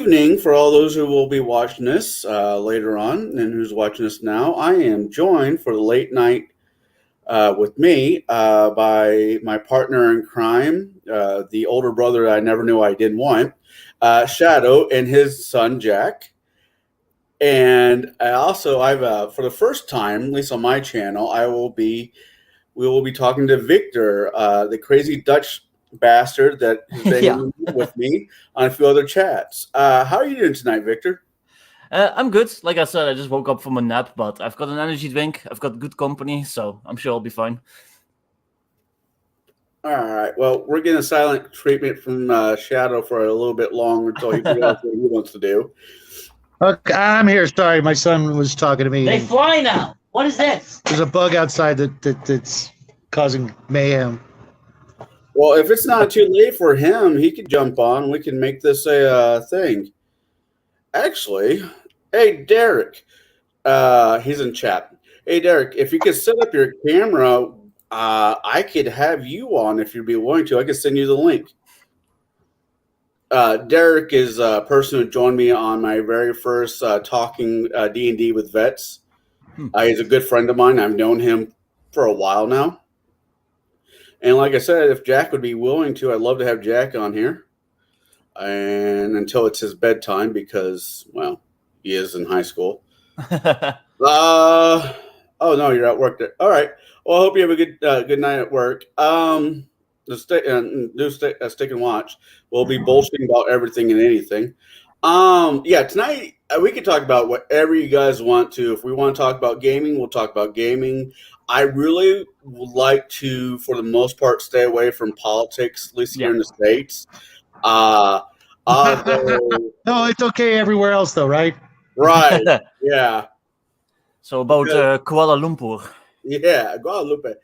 Evening for all those who will be watching this later on and who's watching this now. I am joined for the late night with me by my partner in crime, the older brother I never knew I didn't want, Shadow, and his son Jack. And I've for the first time, at least on my channel, we will be talking to Victor, the crazy Dutch bastard that has Yeah, been with me on a few other chats. How are you doing tonight, Victor? I'm good. Like I said, I just woke up from a nap, but I've got an energy drink. I've got good company, so I'm sure I'll be fine. All right. Well, we're getting a silent treatment from Shadow for a little bit longer until he figures out what he wants to do. Okay, I'm here. Sorry, my son was talking to me. They fly now. What is this? There's a bug outside that's causing mayhem. Well, if it's not too late for him, he could jump on. We can make this a thing. Actually, hey, Derek. He's in chat. Hey, Derek, if you could set up your camera, I could have you on if you'd be willing to. I could send you the link. Derek is a person who joined me on my very first talking D&D with vets. He's a good friend of mine. I've known him for a while now. And like I said, if Jack would be willing to, I'd love to have Jack on here. And until it's his bedtime because, well, he is in high school. Oh, no, you're at work there. All right. Well, I hope you have a good night at work. Stick and watch. We'll be bullshitting about everything and anything. Yeah, tonight we can talk about whatever you guys want to. If we want to talk about gaming, we'll talk about gaming. I really would like to, for the most part, stay away from politics, at least here in the States. No, it's okay everywhere else, though, right? Right. Yeah. So about Kuala Lumpur. Yeah, Guadalupe.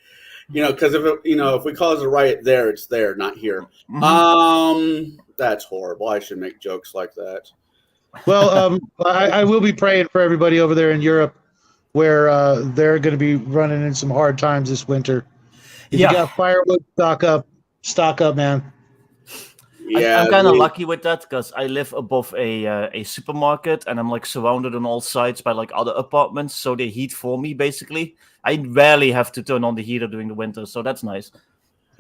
Because if we cause a riot there, it's there, not here. That's horrible. I should make jokes like that. Well, I will be praying for everybody over there in Europe, where they're going to be running in some hard times this winter. If you got firewood, stock up, man. Yeah, I'm kind of lucky with that because I live above a supermarket and I'm like surrounded on all sides by like other apartments, so they heat for me basically. I rarely have to turn on the heater during the winter, so that's nice.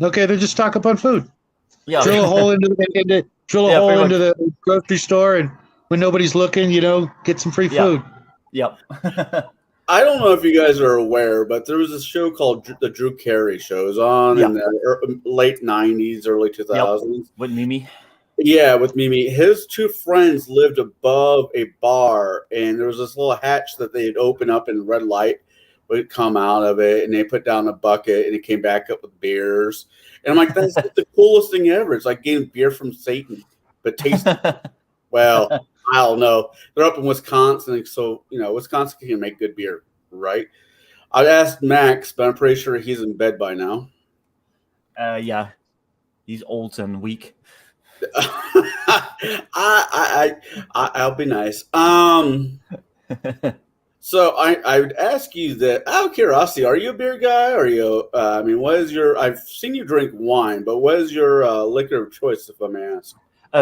Okay, then just stock up on food. Yeah, drill a hole into the grocery store, and when nobody's looking, get some free food. Yep. I don't know if you guys are aware, but there was a show called The Drew Carey Show. It was on in the late 90s, early 2000s. Yep. With Mimi? Yeah, with Mimi. His two friends lived above a bar, and there was this little hatch that they'd open up and red light would come out of it, and they put down a bucket, and it came back up with beers. And I'm like, that's the coolest thing ever. It's like getting beer from Satan, but tasty. Well, I don't know. They're up in Wisconsin, so Wisconsin can make good beer, right? I asked Max, but I'm pretty sure he's in bed by now. Yeah, he's old and weak. I'll be nice. So I would ask you that out of curiosity, are you a beer guy? Or are you? What is your? I've seen you drink wine, but what is your liquor of choice, if I may ask?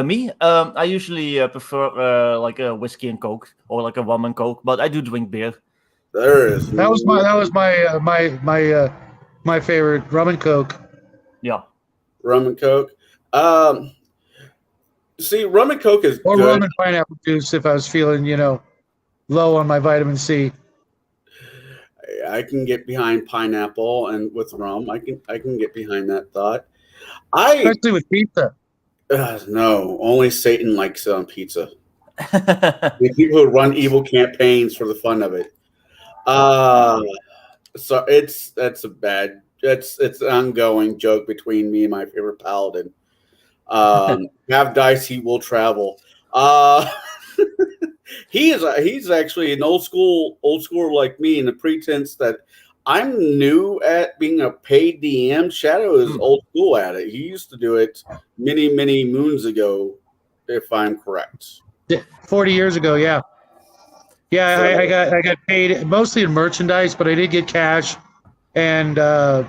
Me? I usually prefer like a whiskey and coke or like a rum and coke, but I do drink beer. There is. That was my favorite, rum and coke. Yeah. Rum and coke. See, rum and coke is or good. rum and pineapple juice if I was feeling, low on my vitamin C. I can get behind pineapple and with rum. I can get behind that thought. Especially with pizza. No, only Satan likes it on pizza. The people who run evil campaigns for the fun of it. So it's an ongoing joke between me and my favorite paladin. Have dice, he will travel. He's actually an old school like me in the pretense that I'm new at being a paid DM. Shadow is old school at it. He used to do it many, many moons ago, if I'm correct. 40 years ago, yeah. Yeah, so, I got paid mostly in merchandise, but I did get cash, and I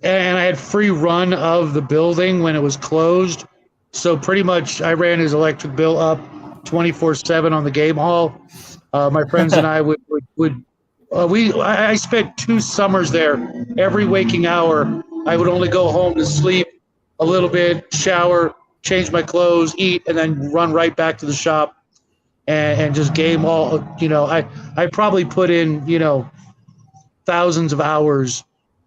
had free run of the building when it was closed So pretty much, I ran his electric bill up 24/7 on the game hall. My friends and I I spent 2 summers there. Every waking hour, I would only go home to sleep a little bit, shower, change my clothes, eat, and then run right back to the shop and just game all. I probably put in thousands of hours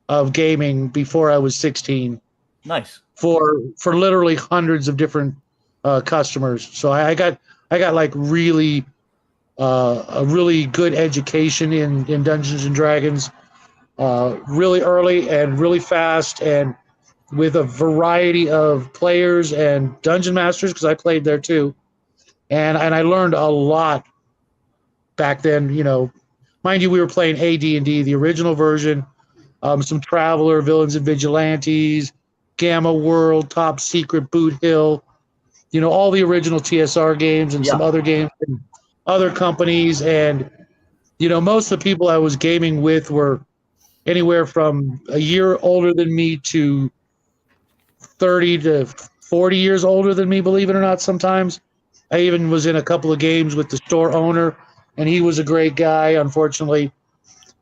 of gaming before I was 16 Nice. for literally hundreds of different customers. So I got like really a really good education in Dungeons and Dragons really early and really fast, and with a variety of players and dungeon masters, because I played there too, and I learned a lot back then. Mind you, we were playing AD&D, the original version, some Traveler, Villains and Vigilantes, Gamma World, Top Secret, Boot Hill, all the original TSR games and some other games from other companies. And, most of the people I was gaming with were anywhere from a year older than me to 30 to 40 years older than me, believe it or not, sometimes. I even was in a couple of games with the store owner, and he was a great guy. Unfortunately,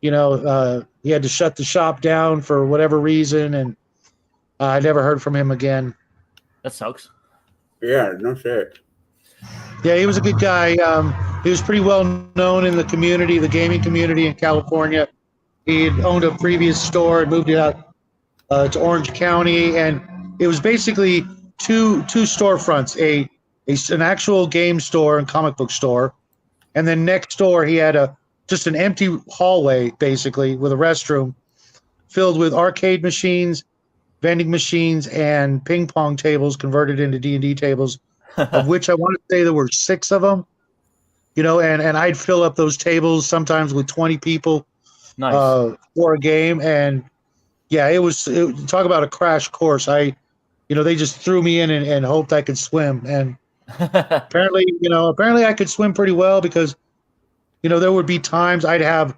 he had to shut the shop down for whatever reason, and I never heard from him again. That sucks. Yeah, no shit. Yeah, he was a good guy. He was pretty well known in the community, the gaming community in California. He had owned a previous store and moved it out to Orange County, and it was basically two storefronts: an actual game store and comic book store, and then next door he had just an empty hallway, basically, with a restroom filled with arcade machines, vending machines, and ping pong tables converted into D&D tables, of which I want to say there were 6 of them. And I'd fill up those tables sometimes with 20 people. Nice. For a game. And yeah, talk about a crash course. They just threw me in and hoped I could swim. And apparently I could swim pretty well, because there would be times I'd have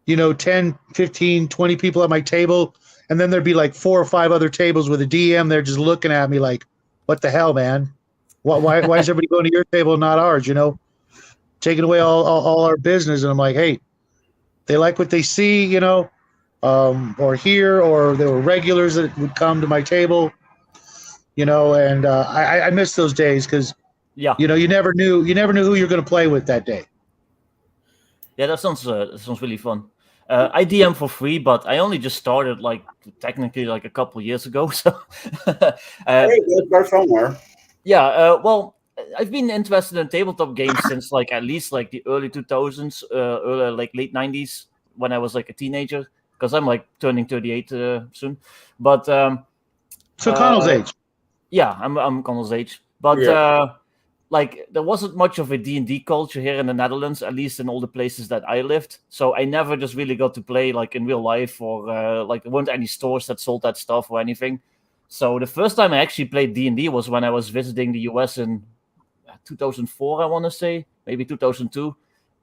10, 15, 20 people at my table, and then there'd be like 4 or 5 other tables with a DM. They're just looking at me like, what the hell, man? Why is everybody going to your table and not ours? Taking away all our business. And I'm like, hey, they like what they see, or hear, or there were regulars that would come to my table, and I miss those days, because you never knew who you're going to play with that day. Yeah, that sounds really fun. I DM for free, but I only just started technically a couple of years ago. So Hey, let's start somewhere. yeah, well, I've been interested in tabletop games since at least the early 2000s, early late 90s, when I was a teenager, because I'm turning 38 soon. But so Connell's age. Yeah, I'm Connell's age. But there wasn't much of a D&D culture here in the Netherlands, at least in all the places that I lived. So I never just really got to play in real life, or there weren't any stores that sold that stuff or anything. So the first time I actually played D&D was when I was visiting the US in 2004, I want to say, maybe 2002.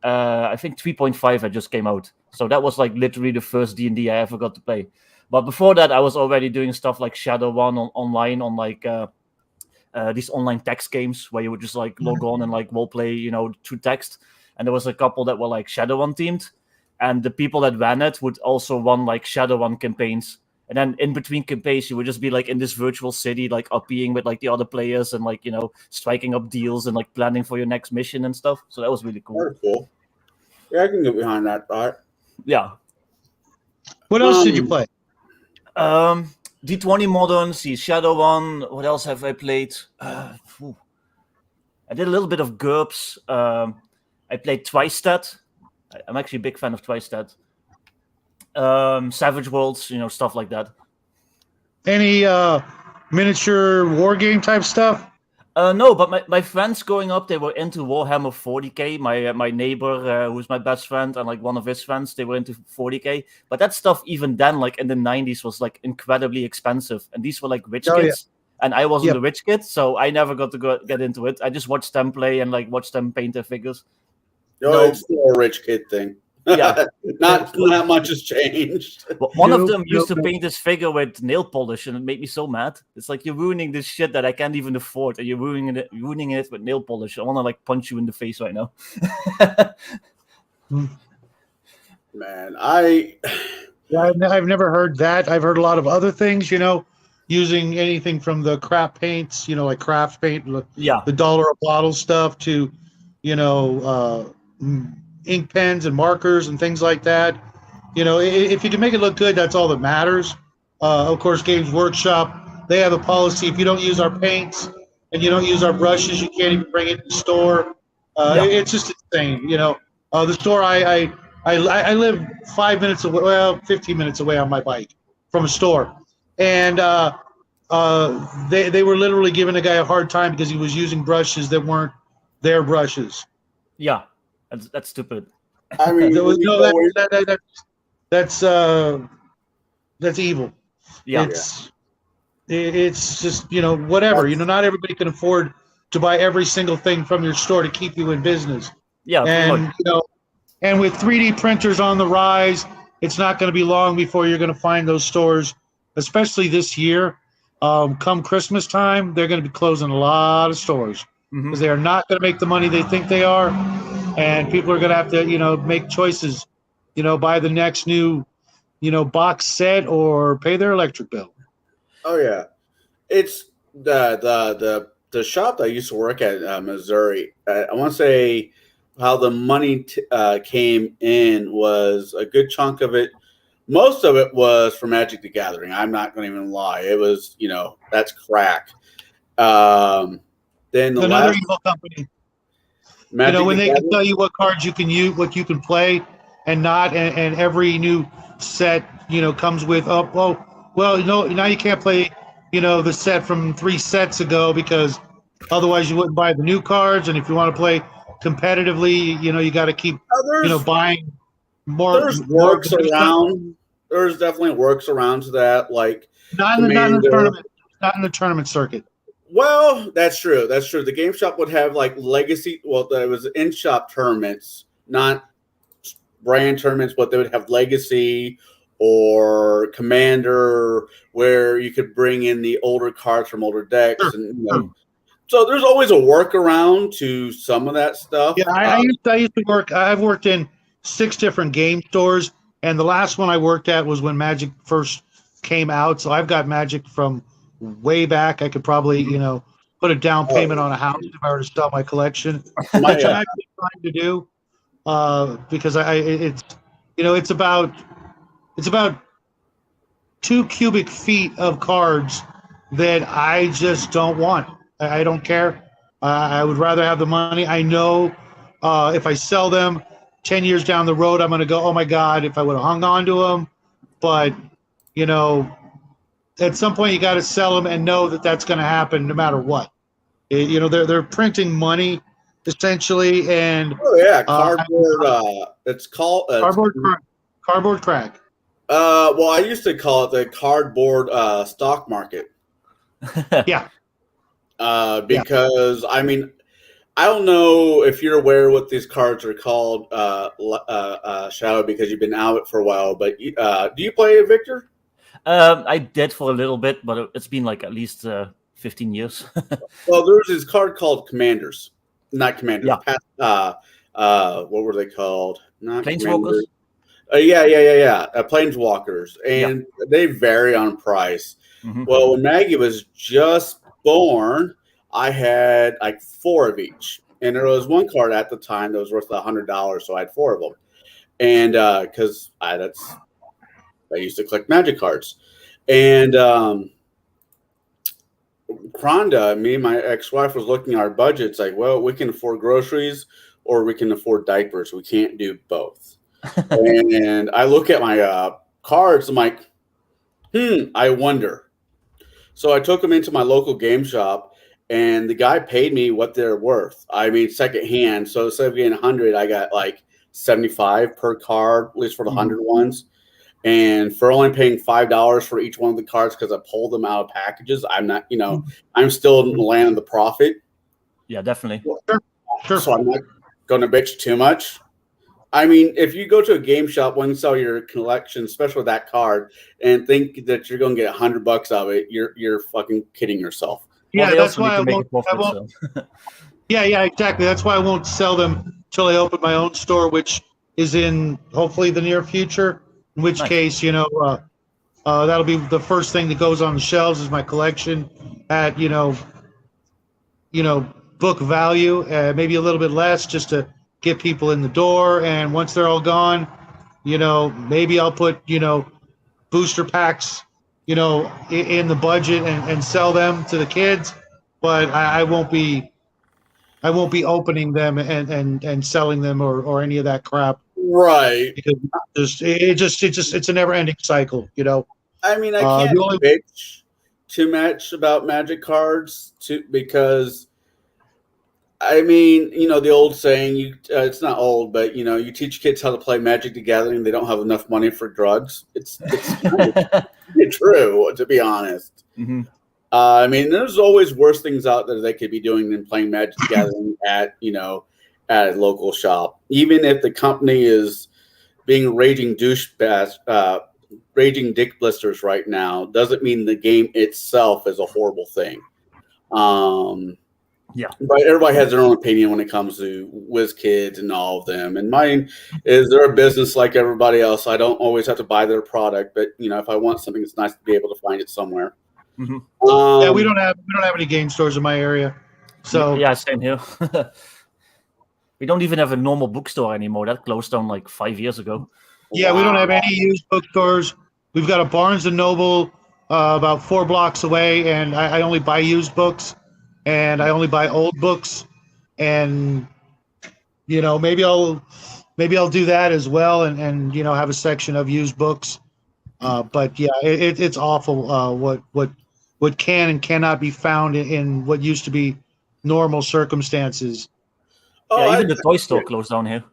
I think 3.5 had just came out. So that was literally the first D&D I ever got to play. But before that, I was already doing stuff like Shadowrun online on these online text games where you would just log on and role play, through text. And there was a couple that were Shadowrun themed, and the people that ran it would also run Shadowrun campaigns. And then in between campaigns, you would just be in this virtual city, upping with the other players, and striking up deals and planning for your next mission and stuff. So that was really cool. Very cool. Yeah, I can get behind that thought. Yeah. What else did you play? D20 Modern, Shadowrun. What else have I played? I did a little bit of GURPS. I played Twisted. I'm actually a big fan of Twisted. Savage Worlds, stuff like that. Any miniature war game type stuff? No, but my friends growing up, they were into Warhammer 40k. My neighbor, who's my best friend, and one of his friends, they were into 40k. But that stuff, even then, in the 90s, was incredibly expensive. And these were rich kids, and I wasn't a rich kid, so I never got to get into it. I just watched them play and watched them paint their figures. No, it's still a rich kid thing. Yeah. Not much has changed. One of them used to paint his figure with nail polish, and it made me so mad. It's like you're ruining this shit that I can't even afford, and you're ruining it with nail polish. I want to like punch you in the face right now. Man, I've never heard that. I've heard a lot of other things, using anything from the craft paints, like craft paint, Yeah. the dollar a bottle stuff to, ink pens and markers and things like that. If you can make it look good, that's all that matters. Of course, Games Workshop, they have a policy. If you don't use our paints and you don't use our brushes, you can't even bring it to the store. It's just insane. The store I live 5 minutes away, 15 minutes away on my bike from a store, and they were literally giving a guy a hard time because he was using brushes that weren't their brushes. Yeah, that's stupid. I mean, that's evil. Yeah, It's just whatever. Not everybody can afford to buy every single thing from your store to keep you in business. Yeah, and and with 3D printers on the rise, it's not going to be long before you're going to find those stores, especially this year. Come Christmas time, they're going to be closing a lot of stores because they are not going to make the money they think they are, and people are going to have to, make choices, buy the next new, box set or pay their electric bill. Oh yeah, it's the shop that I used to work at, Missouri. I want to say how the money came in was a good chunk of it. Most of it was for Magic the Gathering. I'm not going to even lie. It was, that's crack. Then another evil company. Magic when the they Gathering? can tell you what cards you can use, what you can play, and not, and every new set, comes with, now you can't play, the set from 3 sets ago because otherwise you wouldn't buy the new cards, and if you want to play competitively, you got to keep, buying more. There's works around. There's definitely works around to that, like not in the tournament, not in the tournament circuit. Well, that's true. That's true. The game shop would have like legacy. Well, there was in-shop tournaments, not brand tournaments, but they would have legacy or commander where you could bring in the older cards from older decks, and so there's always a workaround to some of that stuff. Yeah, I used to work. I've worked in 6 different game stores, and the last one I worked at was when Magic first came out. So I've got Magic from way back. I could probably, put a down payment on a house if I were to sell my collection, which I'm actually trying to do, because it's about 2 cubic feet of cards that I just don't want. I don't care. I would rather have the money. I know if I sell them 10 years down the road, I'm going to go, oh my God, if I would have hung on to them. But, at some point you got to sell them and know that that's going to happen no matter what. They're printing money essentially. And cardboard. It's called cardboard crack. Well, I used to call it the cardboard stock market. Yeah. Because I mean, I don't know if you're aware what these cards are called, Shadow, because you've been out for a while. But do you play it, Victor? I did for a little bit, but it's been like at least 15 years. Well, there's this card called Commanders, not Commanders. Yeah. What were they called? Not Planeswalkers. Planeswalkers, and they vary on price. Well, when Maggie was just born, I had like 4 of each, and there was one card at the time that was worth $100, so I had 4 of them, and because I used to collect Magic cards, and Kronda, me and my ex-wife was looking at our budgets, like, well, we can afford groceries or we can afford diapers. We can't do both. And I look at my cards, I'm like, I wonder. So I took them into my local game shop, and the guy paid me what they're worth. I mean, secondhand. So instead of getting 100, I got like 75 per card, at least for the 100 ones. And for only paying $5 for each one of the cards because I pulled them out of packages, I'm not, I'm still in the land of the profit. Yeah, definitely. Sure. So I'm not going to bitch too much. I mean, if you go to a game shop, when you sell your collection, especially that card, and think that you're going to get $100 of it, you're fucking kidding yourself. Well, Yeah, they that's also need why to I make a won't. I profit. won't. So. Yeah, exactly. That's why I won't sell them till I open my own store, which is in hopefully the near future. In which Nice. case, that'll be the first thing that goes on the shelves is my collection at book value, maybe a little bit less, just to get people in the door. And once they're all gone, maybe I'll put booster packs, in the budget and sell them to the kids. But I won't be opening them and selling them or any of that crap Right. because it's a never ending cycle, I mean, I can't bitch too much about Magic cards because I mean, the old saying, it's not old, but you teach kids how to play Magic the Gathering, they don't have enough money for drugs. It's kind of true, to be honest. Mm-hmm. I mean, there's always worse things out there they could be doing than playing Magic the Gathering at a local shop. Even if the company is being raging raging dick blisters right now, doesn't mean the game itself is a horrible thing. Yeah. But everybody has their own opinion when it comes to WizKids and all of them. And mine is they're a business like everybody else. I don't always have to buy their product, but if I want something, it's nice to be able to find it somewhere. Mm-hmm. Yeah, we don't have any game stores in my area. So yeah, same here. We don't even have a normal bookstore anymore. That closed down like 5 years ago. Yeah, we don't have any used bookstores. We've got a Barnes and Noble about 4 blocks away, and I only buy used books, and I only buy old books, and maybe I'll do that as well, and have a section of used books. But yeah, it's awful what can and cannot be found in what used to be normal circumstances. Yeah, even the toy store closed down here.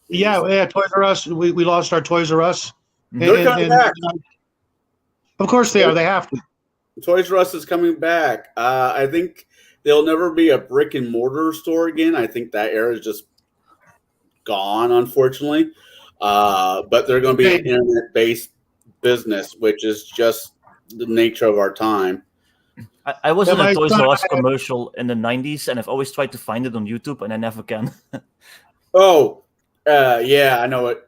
Yeah, Toys R Us. We lost our Toys R Us. They're coming back. Of course they are. They have to. Toys R Us is coming back. I think there'll never be a brick and mortar store again. I think that era is just gone, unfortunately. But they're going to be an internet-based business, which is just the nature of our time. I was in a Toys R Us commercial in the 90s, and I've always tried to find it on YouTube, and I never can. Yeah, I know it.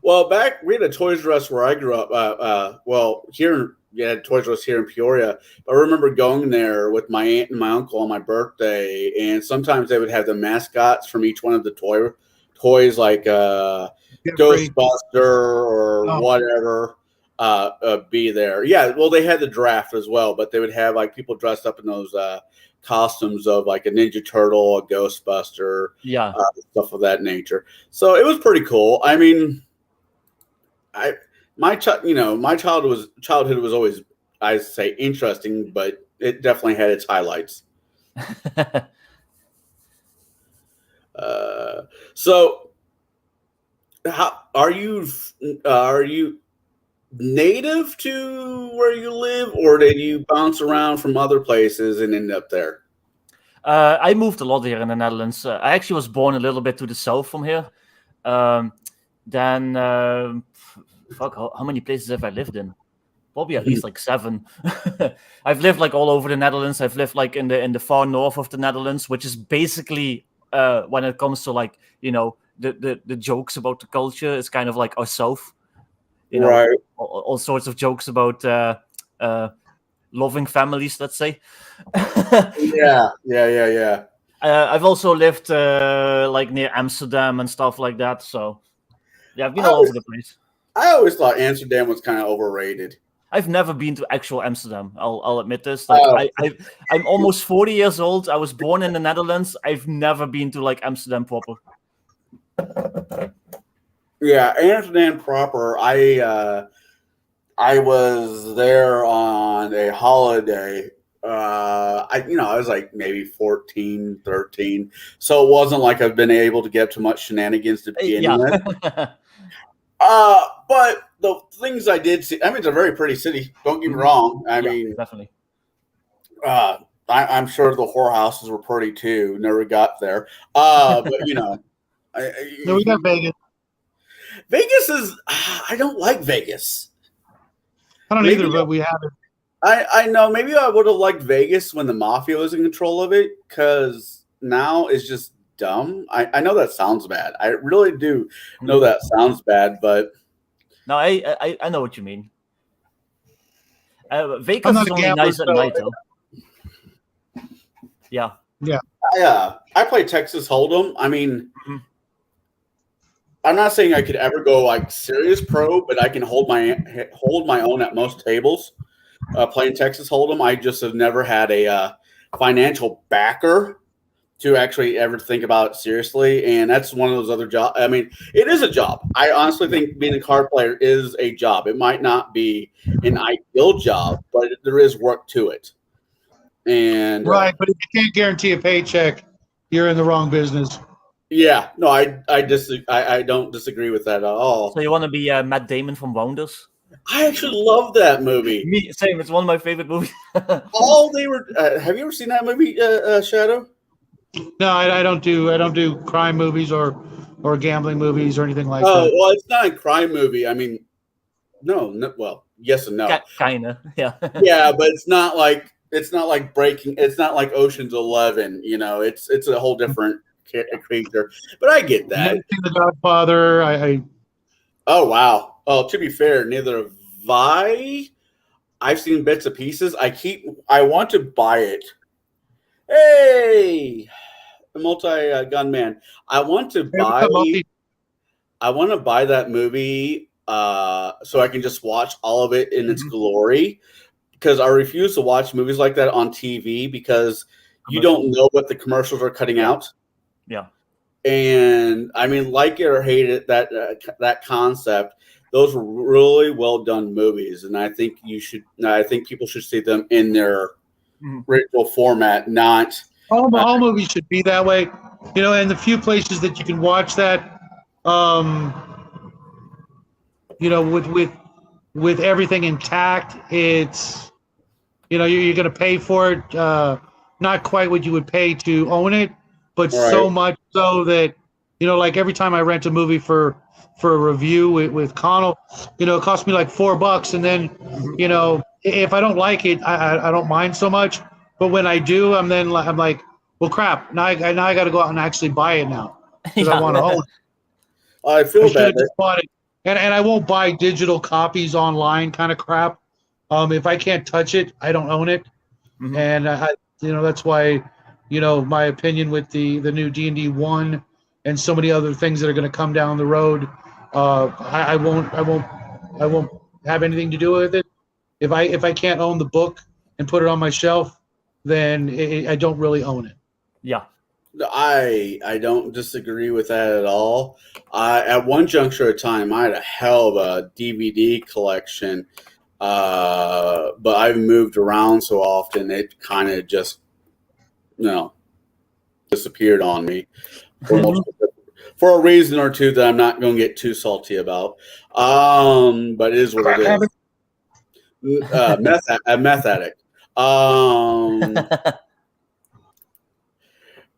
Well, we had a Toys R Us where I grew up. Toys R Us here in Peoria. I remember going there with my aunt and my uncle on my birthday, and sometimes they would have the mascots from each one of the toys, like Ghostbuster or whatever, be there. Yeah, well, they had the draft as well, but they would have like people dressed up in those costumes of like a Ninja Turtle, a Ghostbuster, stuff of that nature. So it was pretty cool. I mean, my childhood was always, I say, interesting, but it definitely had its highlights. So, how are you? Are you native to where you live, or did you bounce around from other places and end up there? I moved a lot here in the Netherlands. I actually was born a little bit to the south from here. How many places have I lived in? Probably at least like 7. I've lived like all over the Netherlands. I've lived like in the far north of the Netherlands, which is basically when it comes to like the jokes about the culture, it's kind of like our south. Right. All sorts of jokes about loving families, let's say. Yeah. I've also lived like near Amsterdam and stuff like that. So yeah, I've been all over the place. I always thought Amsterdam was kind of overrated. I've never been to actual Amsterdam. I'll admit this. Like I'm almost 40 years old. I was born in the Netherlands. I've never been to like Amsterdam proper. Yeah, Amsterdam proper. I was there on a holiday. I was like maybe 14, 13. So it wasn't like I've been able to get to much shenanigans to begin with. But the things I did see, I mean, it's a very pretty city. Don't get me wrong. I mean, definitely. I'm sure the whorehouses were pretty too. Never got there. But no, we got Vegas. Vegas is. I don't like Vegas. I don't Maybe either, but we have it. I know. Maybe I would have liked Vegas when the mafia was in control of it, because now it's just dumb. I know that sounds bad. I really do know that sounds bad, but No, I know what you mean. I'm Vegas not is a only gambler, nice at so- night, though. Yeah. I play Texas Hold'em. I mean, Mhm. I'm not saying I could ever go like serious pro, but I can hold my own at most tables. Playing Texas Hold'em, I just have never had a financial backer to actually ever think about it seriously, and that's one of those other jobs. I mean, it is a job. I honestly think being a card player is a job. It might not be an ideal job, but there is work to it. And Right, but if you can't guarantee a paycheck, you're in the wrong business. yeah, no, I don't disagree with that at all. So you want to be Matt Damon from Wonders? I actually love that movie. Me, same. It's one of my favorite movies. All they were. Have you ever seen that movie, Shadow? No, I don't do crime movies or gambling movies or anything like Oh, that. well, it's not a crime movie. I mean, no, well, yes and no. Kinda, yeah. Yeah, but it's not like breaking. It's not like Ocean's 11. You know, it's a whole different creature. But I get that. Never seen The Godfather. I Oh wow. Oh, to be fair, neither have I. I've seen bits and pieces. I want to buy it. Hey, the multi-gun man. I want to buy that movie so I can just watch all of it in its glory, because I refuse to watch movies like that on TV because you don't know what the commercials are cutting out. Yeah. And I mean, like it or hate it, that concept, those were really well done movies, and I think people should see them in their original format, not all movies should be that way. You know, and the few places that you can watch that, you know, with everything intact, it's, you know, you're going to pay for it, not quite what you would pay to own it, but so much so that, you know, like every time I rent a movie for a review with Conall, you know, it costs me like $4, and then, you know, if I don't like it, I don't mind so much, but when I do, I'm like, well, crap, now I got to go out and actually buy it now because I want to own it. I feel I should bad. have just bought it, and I won't buy digital copies online, kind of crap. If I can't touch it, I don't own it, and you know, that's why, you know, my opinion with the new D&D 1 and so many other things that are going to come down the road, I won't have anything to do with it. If I can't own the book and put it on my shelf, then I don't really own it. Yeah. I don't disagree with that at all. At one juncture of time, I had a hell of a DVD collection, but I've moved around so often, it kind of just, you know, disappeared on me for a reason or two that I'm not going to get too salty about. But it is what it is. Meth addict.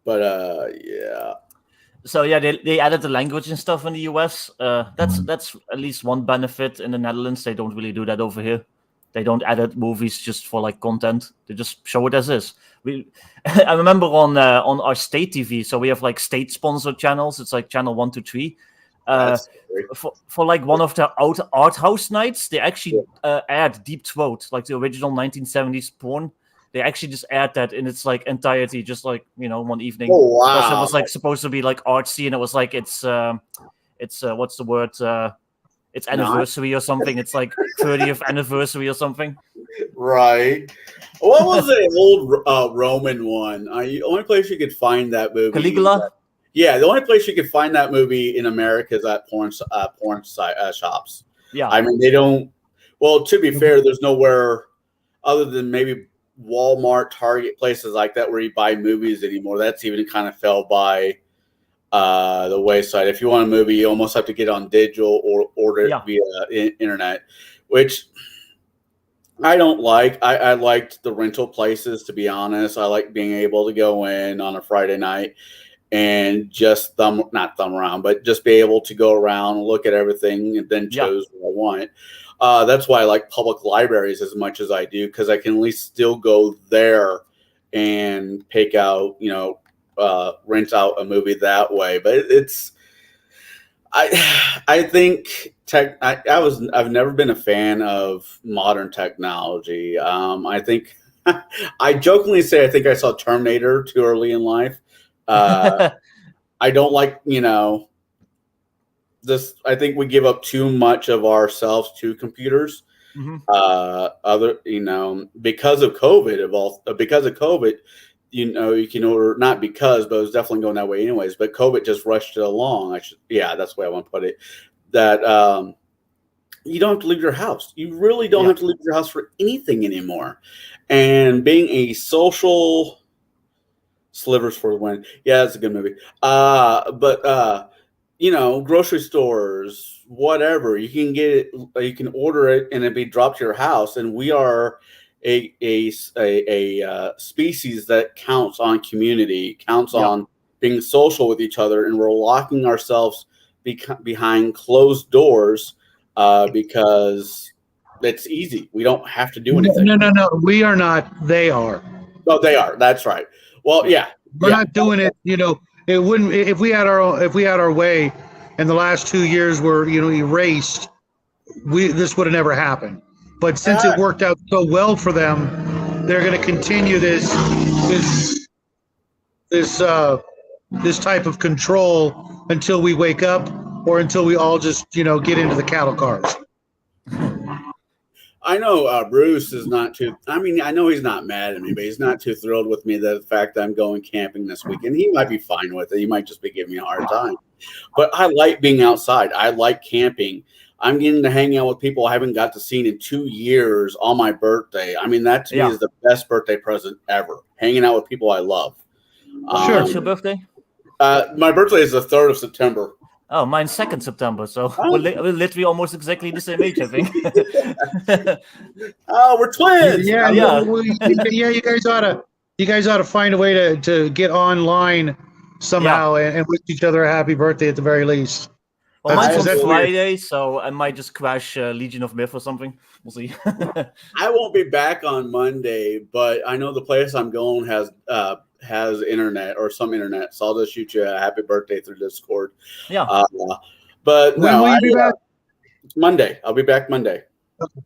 But yeah. So yeah, they added the language and stuff in the US. That's at least one benefit. In the Netherlands, they don't really do that over here. They don't edit movies just for like content. They just show it as is. I remember on our state TV, so we have like state sponsored channels. It's like channel 1 to 3. For like one of the art house nights, they actually aired Deep Throat, like the original 1970s porn. They actually just aired that in its like entirety, just like, you know, one evening. Oh wow! Because it was like supposed to be like artsy, and it was like it's what's the word? It's anniversary or something. It's like 30th anniversary or something. Right. What was the old Roman one? The only place you could find that movie. Caligula. Yeah, the only place you could find that movie in America is at porn shops. Yeah. I mean, they don't. Well, to be fair, there's nowhere other than maybe Walmart, Target, places like that where you buy movies anymore. That's even kind of fell by the wayside. If you want a movie, you almost have to get on digital or order it via internet, which I don't like. I liked the rental places, to be honest. I like being able to go in on a Friday night and just not thumb around, but just be able to go around and look at everything and then choose what I want. That's why I like public libraries as much as I do, because I can at least still go there and pick out, rent out a movie that way. But I think I've never been a fan of modern technology. I think I jokingly say I think I saw Terminator too early in life. I don't like, this. I think we give up too much of ourselves to computers. Mm-hmm. Because of COVID, you can order, not because, but it was definitely going that way anyways. But COVID just rushed it along. That's the way I want to put it. That you don't have to leave your house. You really don't have to leave your house for anything anymore. And being a social Slivers for the win. Yeah, it's a good movie. Grocery stores, whatever, you can get it, you can order it and it'll be dropped to your house. And we are a species that counts on community, counts on being social with each other, and we're locking ourselves behind closed doors because it's easy. We don't have to do anything. No. We are not. They are. Oh, they are. That's right. Well, we're not doing it. It wouldn't, if we had our way, and the last 2 years were erased. This would have never happened. But since it worked out so well for them, they're going to continue this type of control until we wake up, or until we all just get into the cattle cars. I know Bruce is not too. I mean, I know he's not mad at me, but he's not too thrilled with me the fact that I'm going camping this weekend. He might be fine with it. He might just be giving me a hard time. But I like being outside. I like camping. I'm getting to hang out with people I haven't got to see in 2 years on my birthday. I mean, that to me is the best birthday present ever. Hanging out with people I love. Sure. It's your birthday? My birthday is the 3rd of September. Oh, mine's 2nd September, so we're literally almost exactly the same age, I think. Oh, we're twins. Yeah. You guys ought to find a way to get online somehow and wish each other a happy birthday at the very least. Well, mine's on Friday, so I might just crash Legion of Myth or something. We'll see. I won't be back on Monday, but I know the place I'm going has internet or some internet, so I'll just shoot you a happy birthday through Discord. Yeah. But when will you be back? Monday. I'll be back Monday. Okay.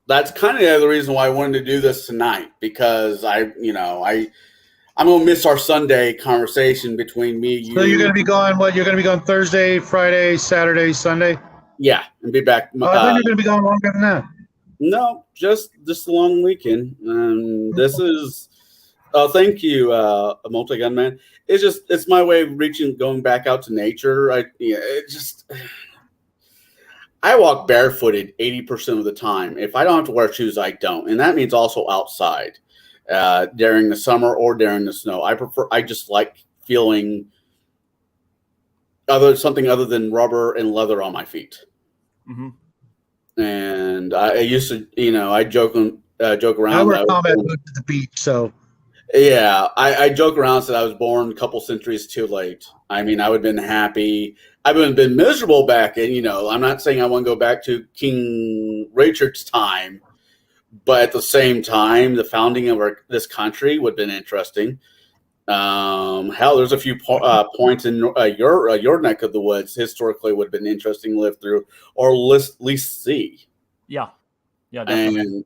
That's kind of the other reason why I wanted to do this tonight, because I'm gonna miss our Sunday conversation between me and you. So you're gonna be gone. What? You're gonna be gone Thursday, Friday, Saturday, Sunday? Yeah, and be back. I thought you were gonna be gone longer than that. No, just this long weekend. This is. Thank you, Multi-Gun Man. It's my way of going back out to nature. I walk barefooted 80% of the time. If I don't have to wear shoes, I don't, and that means also outside during the summer or during the snow. I just like feeling something other than rubber and leather on my feet. Mm-hmm. And I used to, I joke around. I wear combat boots at the beach, so. Yeah, I joke around that I was born a couple centuries too late. I mean, I would have been happy. I would have been miserable back in, I'm not saying I want to go back to King Richard's time, but at the same time, the founding of this country would have been interesting. Hell, there's a few points in your neck of the woods historically would have been interesting to live through, or at least see. Yeah, definitely. And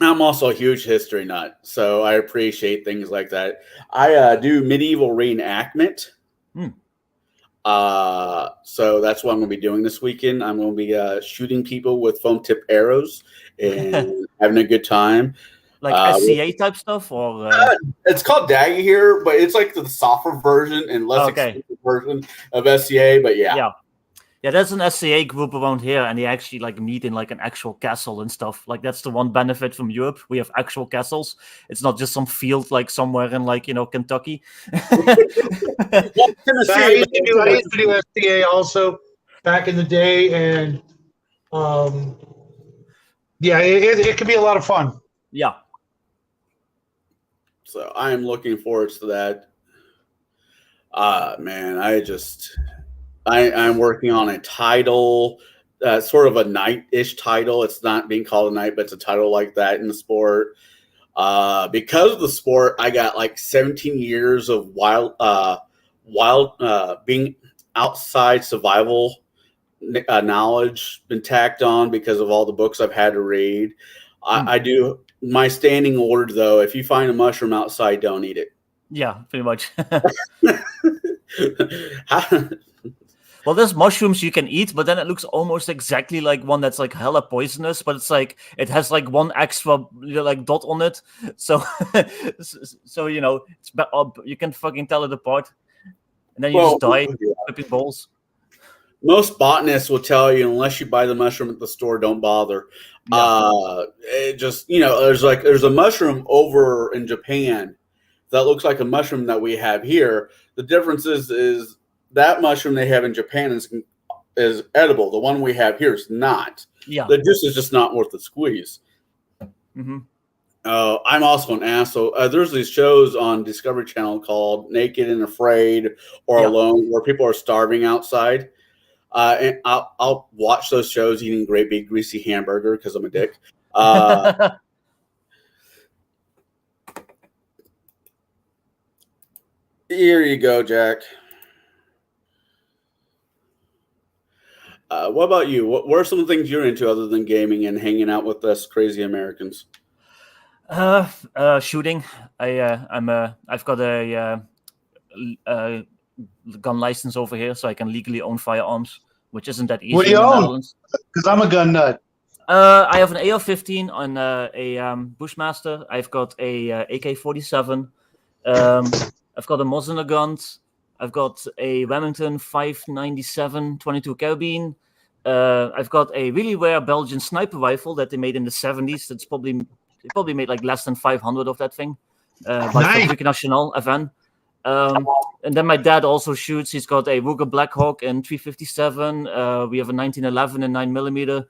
I'm also a huge history nut, so I appreciate things like that. I do medieval reenactment. So that's what I'm going to be doing this weekend. I'm going to be shooting people with foam tip arrows and having a good time. Like SCA type stuff, or it's called Daggy here, but it's like the softer version and less expensive version of SCA. But yeah, there's an SCA group around here, and they actually meet in an actual castle and stuff. That's the one benefit from Europe. We have actual castles. It's not just some field somewhere in Kentucky. I used to do SCA also back in the day, and it can be a lot of fun. Yeah. So I am looking forward to that. Man, I'm working on a title, sort of a knight-ish title. It's not being called a knight, but it's a title like that in the sport. Because of the sport, I got like 17 years of being outside survival knowledge been tacked on because of all the books I've had to read. I do my standing order though. If you find a mushroom outside, don't eat it. Yeah, pretty much. How- Well, there's mushrooms you can eat, but then it looks almost exactly like one that's like hella poisonous, but it's like it has like one extra like dot on it. So so it's you can fucking tell it apart. And then you just die flipping balls. Most botanists will tell you unless you buy the mushroom at the store, don't bother. Yeah. It just there's a mushroom over in Japan that looks like a mushroom that we have here. The difference is that mushroom they have in Japan is edible. The one we have here is not. Yeah. The juice is just not worth the squeeze. Mm-hmm. I'm also an asshole. There's these shows on Discovery Channel called Naked and Afraid or Alone, where people are starving outside. And I'll watch those shows eating a great big greasy hamburger because I'm a dick. Here you go, Jack. What about you? What are some of the things you're into other than gaming and hanging out with us crazy Americans? Shooting. I've got a gun license over here, so I can legally own firearms, which isn't that easy. What do you own? Because I'm a gun nut. I have an AR-15 on a Bushmaster. I've got a AK-47. I've got a Mosin gun. I've got a Remington 597 22 carabine. I've got a really rare Belgian sniper rifle that they made in the 70s. They probably made like less than 500 of that thing. By Fabrique Nationale, Aven. And then my dad also shoots. He's got a Ruger Blackhawk in 357. We have a 1911 and 9mm.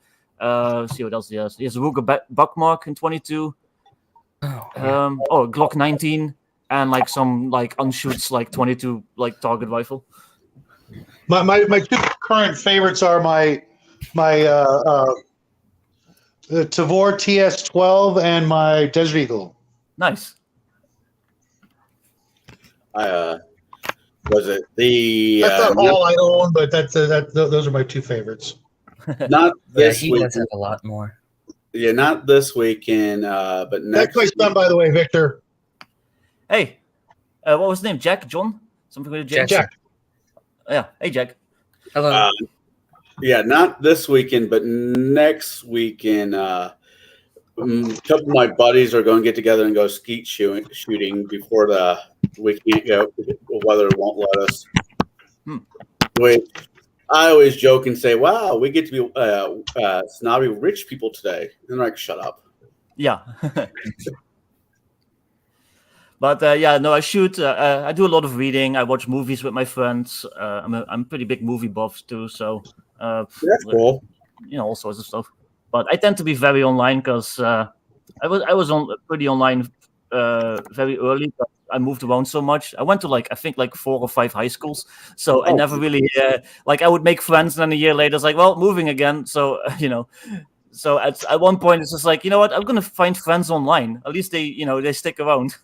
See what else he has. He has a Ruger Buckmark in 22. Glock 19. And like some like unshoots like 22 like target rifle. My two current favorites are my the Tavor TS12 and my Desert Eagle. Nice. Was it the? That's not all I own, but those are my two favorites. Not this he week. does have a lot more. Yeah, not this weekend, but next. That's my son, by the way, Victor. Hey, what was his name? Jack? John? Something with Jack? Jack. Yeah. Hey, Jack. Hello. Yeah, not this weekend, but next weekend. A couple of my buddies are going to get together and go skeet shooting before we can't go. The weather won't let us. Which I always joke and say, "Wow, we get to be snobby rich people today." And they're like, "Shut up." Yeah. But I shoot. I do a lot of reading. I watch movies with my friends. I'm a pretty big movie buff too, so that's cool. All sorts of stuff. But I tend to be very online because I was pretty online very early. But I moved around so much. I went to I think 4 or 5 high schools, so I never really I would make friends, and then a year later it's like, well, moving again. So So at one point it's just like, you know what, I'm gonna find friends online. At least they stick around,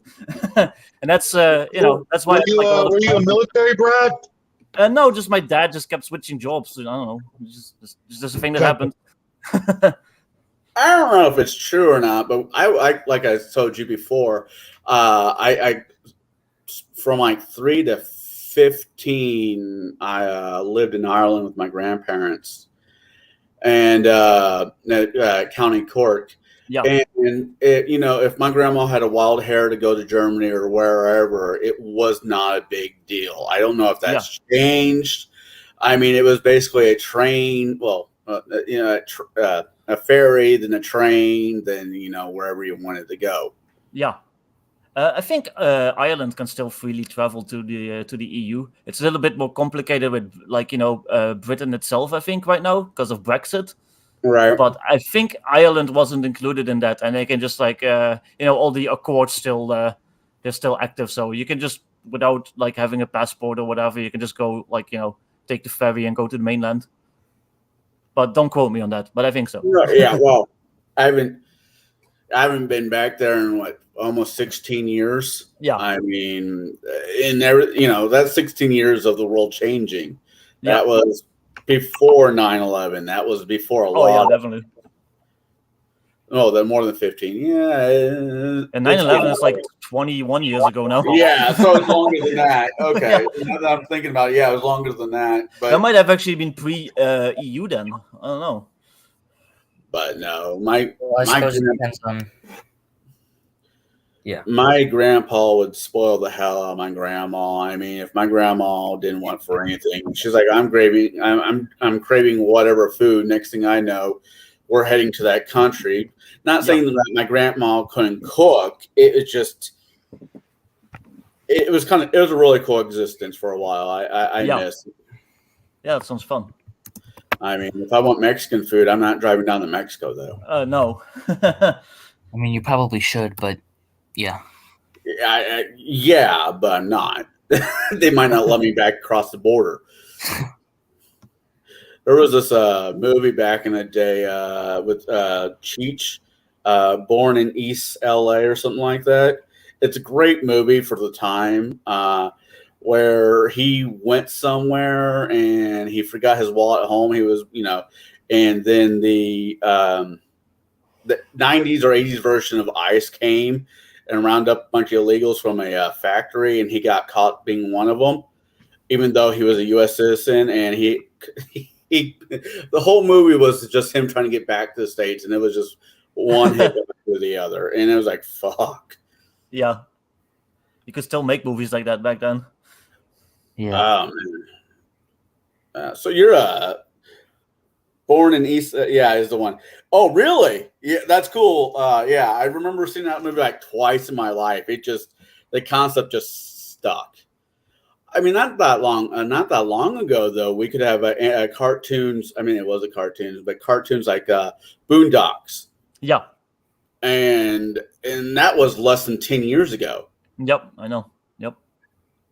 and that's that's why. Were you a military brat? No, just my dad just kept switching jobs. I don't know, just a thing that happened. I don't know if it's true or not, but I like I told you before, I from 3 to 15, I lived in Ireland with my grandparents. And County Cork. Yeah. And if my grandma had a wild hair to go to Germany or wherever, it was not a big deal. I don't know if that's changed. I mean, it was basically a train. Well, a ferry, then a train, then wherever you wanted to go. Yeah. I think Ireland can still freely travel to the EU. It's a little bit more complicated with Britain itself, I think, right now because of Brexit. Right. But I think Ireland wasn't included in that, and they can just all the accords still they're still active, so you can just without like having a passport or whatever. You can just go like take the ferry and go to the mainland. But don't quote me on that. But I think so. Yeah, well, I haven't been back there in almost 16 years. Yeah. I mean, that's 16 years of the world changing. Yeah. That was before 9/11. That was before a Oh lot. yeah, definitely. Oh, they're more than 15. Yeah. And 9/11 is like 21 years ago now. Yeah, so it's longer than that. Okay. Now that I'm thinking about it, yeah, it was longer than that. But that might have actually been pre-EU then. I don't know. But no, I suppose it depends on. Yeah. My grandpa would spoil the hell out of my grandma. I mean, if my grandma didn't want for anything, she's like, I'm craving whatever food. Next thing I know, we're heading to that country. Not saying that my grandma couldn't cook. It was a really cool existence for a while. I miss it. Yeah, that sounds fun. I mean, if I want Mexican food, I'm not driving down to Mexico though. No. I mean, you probably should, but yeah. Yeah, but I'm not. They might not let me back across the border. There was this movie back in the day with Cheech, Born in East LA or something like that. It's a great movie for the time, where he went somewhere and he forgot his wallet at home. He was, and then the 90s or 80s version of ICE came and rounded up a bunch of illegals from a factory, and he got caught being one of them, even though he was a U.S. citizen. And the whole movie was just him trying to get back to the States, and it was just one hit after the other, and it was like, fuck. Yeah, you could still make movies like that back then. Yeah. So you're Born in East, is the one. Oh, really? Yeah, that's cool. Yeah, I remember seeing that movie like twice in my life. The concept just stuck. I mean, not that long ago though. We could have a cartoons. I mean, it was a cartoons, but cartoons like Boondocks. Yeah. And that was less than 10 years ago. Yep, I know. Yep.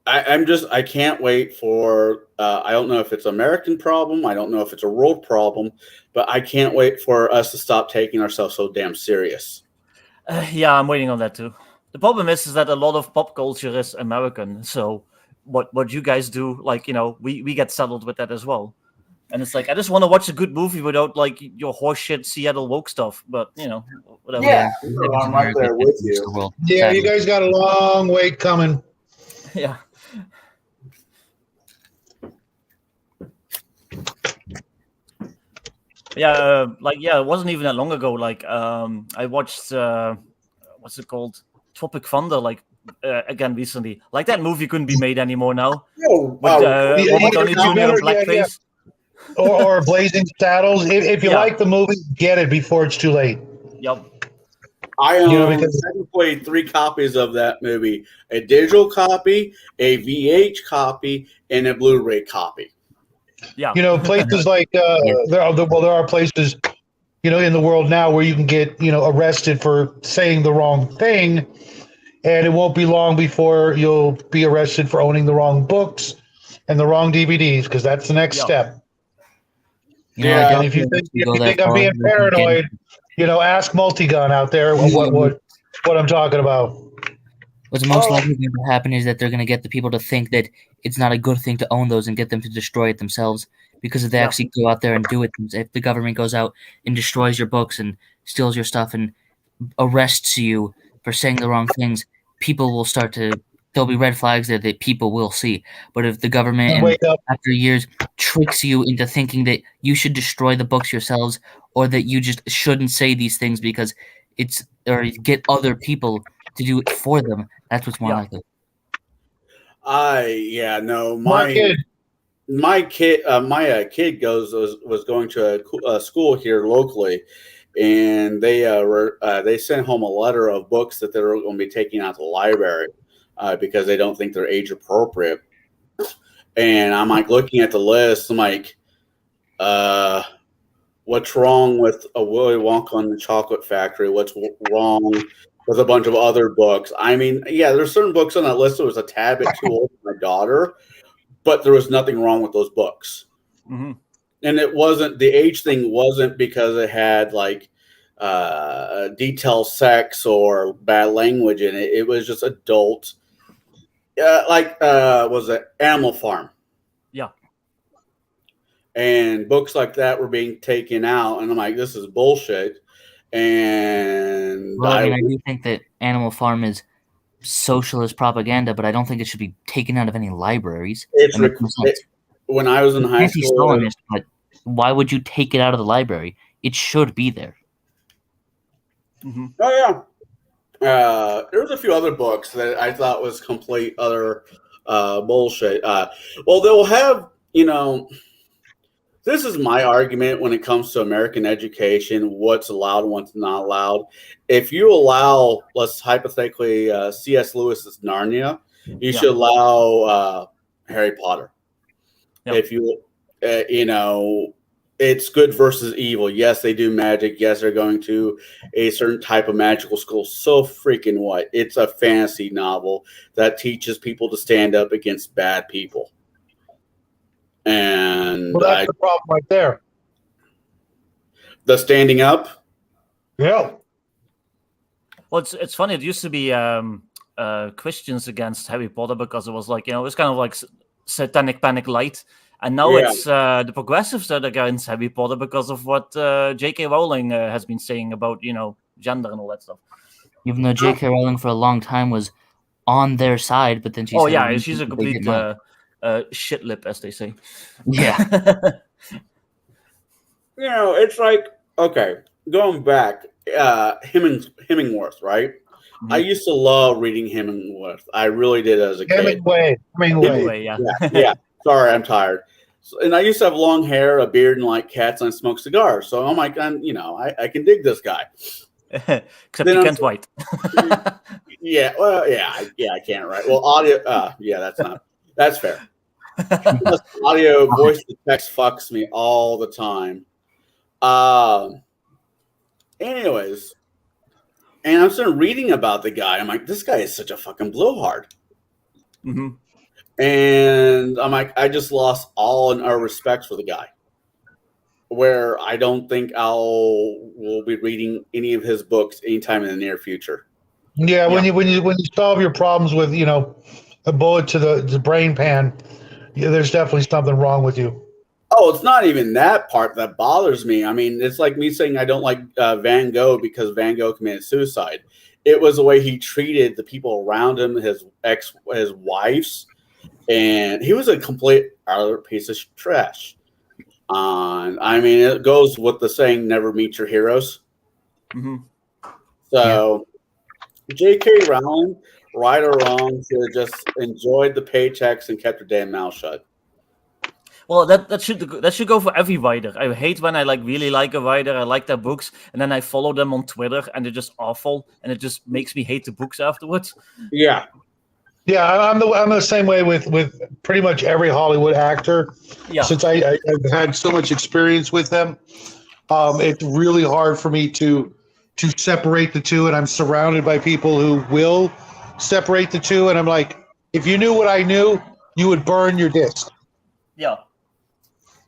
I can't wait for, I don't know if it's an American problem. I don't know if it's a world problem, but I can't wait for us to stop taking ourselves so damn serious. Yeah, I'm waiting on that too. The problem is that a lot of pop culture is American. So what you guys do, like, we get settled with that as well. And it's like, I just want to watch a good movie without like your horseshit Seattle woke stuff. But whatever. Yeah, I'm right there with you. Yeah, you guys got a long wait coming. Yeah. Yeah, it wasn't even that long ago. Like, I watched what's it called, Tropic Thunder, like again recently. Like, that movie couldn't be made anymore now. With Robert Downey Jr. in blackface. Or Blazing Saddles. If you like the movie, get it before it's too late. Yep. I own technically 3 copies of that movie: a digital copy, a VH copy, and a Blu-ray copy. Yeah. Places like there are places, in the world now where you can get arrested for saying the wrong thing, and it won't be long before you'll be arrested for owning the wrong books and the wrong DVDs, because that's the next step. And if you think I'm being paranoid, ask Multigun out there what I'm talking about. What's most likely going to happen is that they're going to get the people to think that it's not a good thing to own those and get them to destroy it themselves. Because if they actually go out there and do it, if the government goes out and destroys your books and steals your stuff and arrests you for saying the wrong things, people will start to. There'll be red flags there that people will see. But if the government, after years, tricks you into thinking that you should destroy the books yourselves, or that you just shouldn't say these things because or get other people to do it for them, that's what's more likely. My kid was going to a school here locally, and they sent home a letter of books that they're going to be taking out to the library. Because they don't think they're age appropriate. And I'm like looking at the list. I'm like, what's wrong with a Willy Wonka and the Chocolate Factory? What's wrong with a bunch of other books. I mean, yeah, there's certain books on that list that was a tad bit too old for my daughter, but there was nothing wrong with those books. Mm-hmm. And it wasn't, the age thing wasn't because it had like detailed sex or bad language in it. It was just adult, was it Animal Farm? Yeah. And books like that were being taken out, and I'm like, this is bullshit. And Well, I do think that Animal Farm is socialist propaganda, but I don't think it should be taken out of any libraries. When I was in high school, anti-Stalinist, but why would you take it out of the library? It should be there. Mm-hmm. Oh yeah, there was a few other books that I thought was complete other bullshit. Well, they'll have, this is my argument when it comes to American education, what's allowed and what's not allowed. If you allow, let's hypothetically, C.S. Lewis's Narnia, you should allow Harry Potter. Yep. If you, it's good versus evil. Yes, they do magic. Yes, they're going to a certain type of magical school. So freaking what? It's a fantasy novel that teaches people to stand up against bad people. And that's the problem right there. The standing up? Yeah. Well, it's funny. It used to be Christians against Harry Potter because it was like, it was kind of like Satanic Panic Light. And now it's the progressives that are against Harry Potter because of what J.K. Rowling has been saying about, gender and all that stuff. Even though J.K. Rowling for a long time was on their side, but then she's a complete shit lip, as they say. Yeah. It's like, okay, going back, Hemingworth, right? Mm-hmm. I used to love reading Hemingworth. I really did as a kid. Hemingway, yeah. Sorry, I'm tired. And I used to have long hair, a beard, and like cats, and I smoke cigars. So I'm like, I can dig this guy. Except you can't write. Yeah, well, I can't write. Well, audio, that's fair. Audio, voice to text fucks me all the time. Anyways, and I'm starting reading about the guy. I'm like, this guy is such a fucking blowhard. Mm-hmm. And I'm like, I just lost all in our respect for the guy. Where I don't think will be reading any of his books anytime in the near future. Yeah, when you solve your problems with a bullet to the brain pan, there's definitely something wrong with you. Oh, it's not even that part that bothers me. I mean, it's like me saying I don't like Van Gogh because Van Gogh committed suicide. It was the way he treated the people around him, his wives. And he was a complete utter piece of trash. I mean, it goes with the saying, never meet your heroes. Mm-hmm. So, J.K. Rowling, right or wrong, should have just enjoyed the paychecks and kept her damn mouth shut. Well, that should go for every writer. I hate when I really like a writer, I like their books, and then I follow them on Twitter, and they're just awful, and it just makes me hate the books afterwards. Yeah. Yeah, I'm the same way with pretty much every Hollywood actor. Yeah. Since I've had so much experience with them, it's really hard for me to separate the two, and I'm surrounded by people who will separate the two, and I'm like, if you knew what I knew, you would burn your disc. Yeah.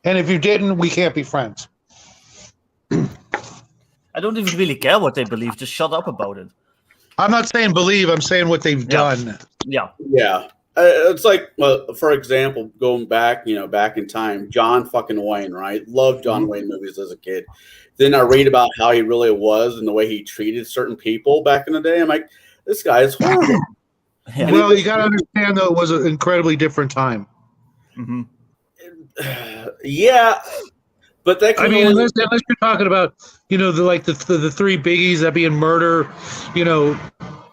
And if you didn't, we can't be friends. I don't even really care what they believe. Just shut up about it. I'm not saying believe. I'm saying what they've done. Yeah. Yeah. It's like, for example, going back, back in time, John fucking Wayne, right? Loved John Wayne movies as a kid. Then I read about how he really was and the way he treated certain people back in the day. I'm like, this guy is horrible. Yeah. Well, you got to understand, though, it was an incredibly different time. Mm-hmm. Yeah. But that I mean, unless you're talking about, the three biggies, that being murder,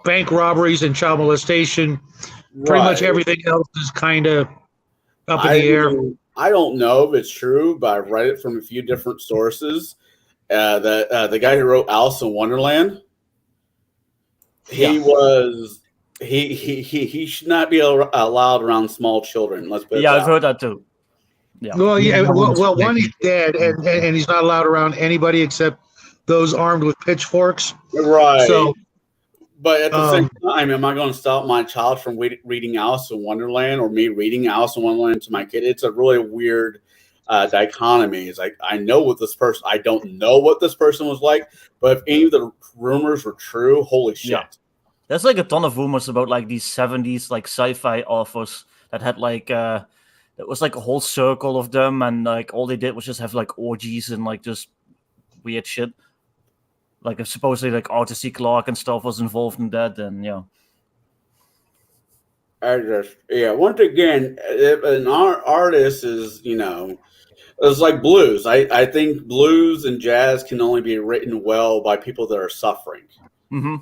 bank robberies and child molestation. Pretty much everything else is kind of up in the air. I don't know if it's true, but I've read it from a few different sources. The guy who wrote Alice in Wonderland, he should not be allowed around small children. Let's put it I've heard that too. Yeah. Well, one, he's dead, and he's not allowed around anybody except those armed with pitchforks. Right. So But at the same time, am I going to stop my child from reading Alice in Wonderland or me reading Alice in Wonderland to my kid? It's a really weird dichotomy. It's like, I know what this person, I don't know what this person was like, but if any of the rumors were true, holy shit. Yeah. There's like a ton of rumors about like these 70s like sci-fi authors that had like it was like a whole circle of them, and like all they did was just have like orgies and like just weird shit. Like if supposedly like Arthur C. Clarke and stuff was involved in that, and yeah. Once again, if an artist is, it's like blues. I think blues and jazz can only be written well by people that are suffering. Mm-hmm.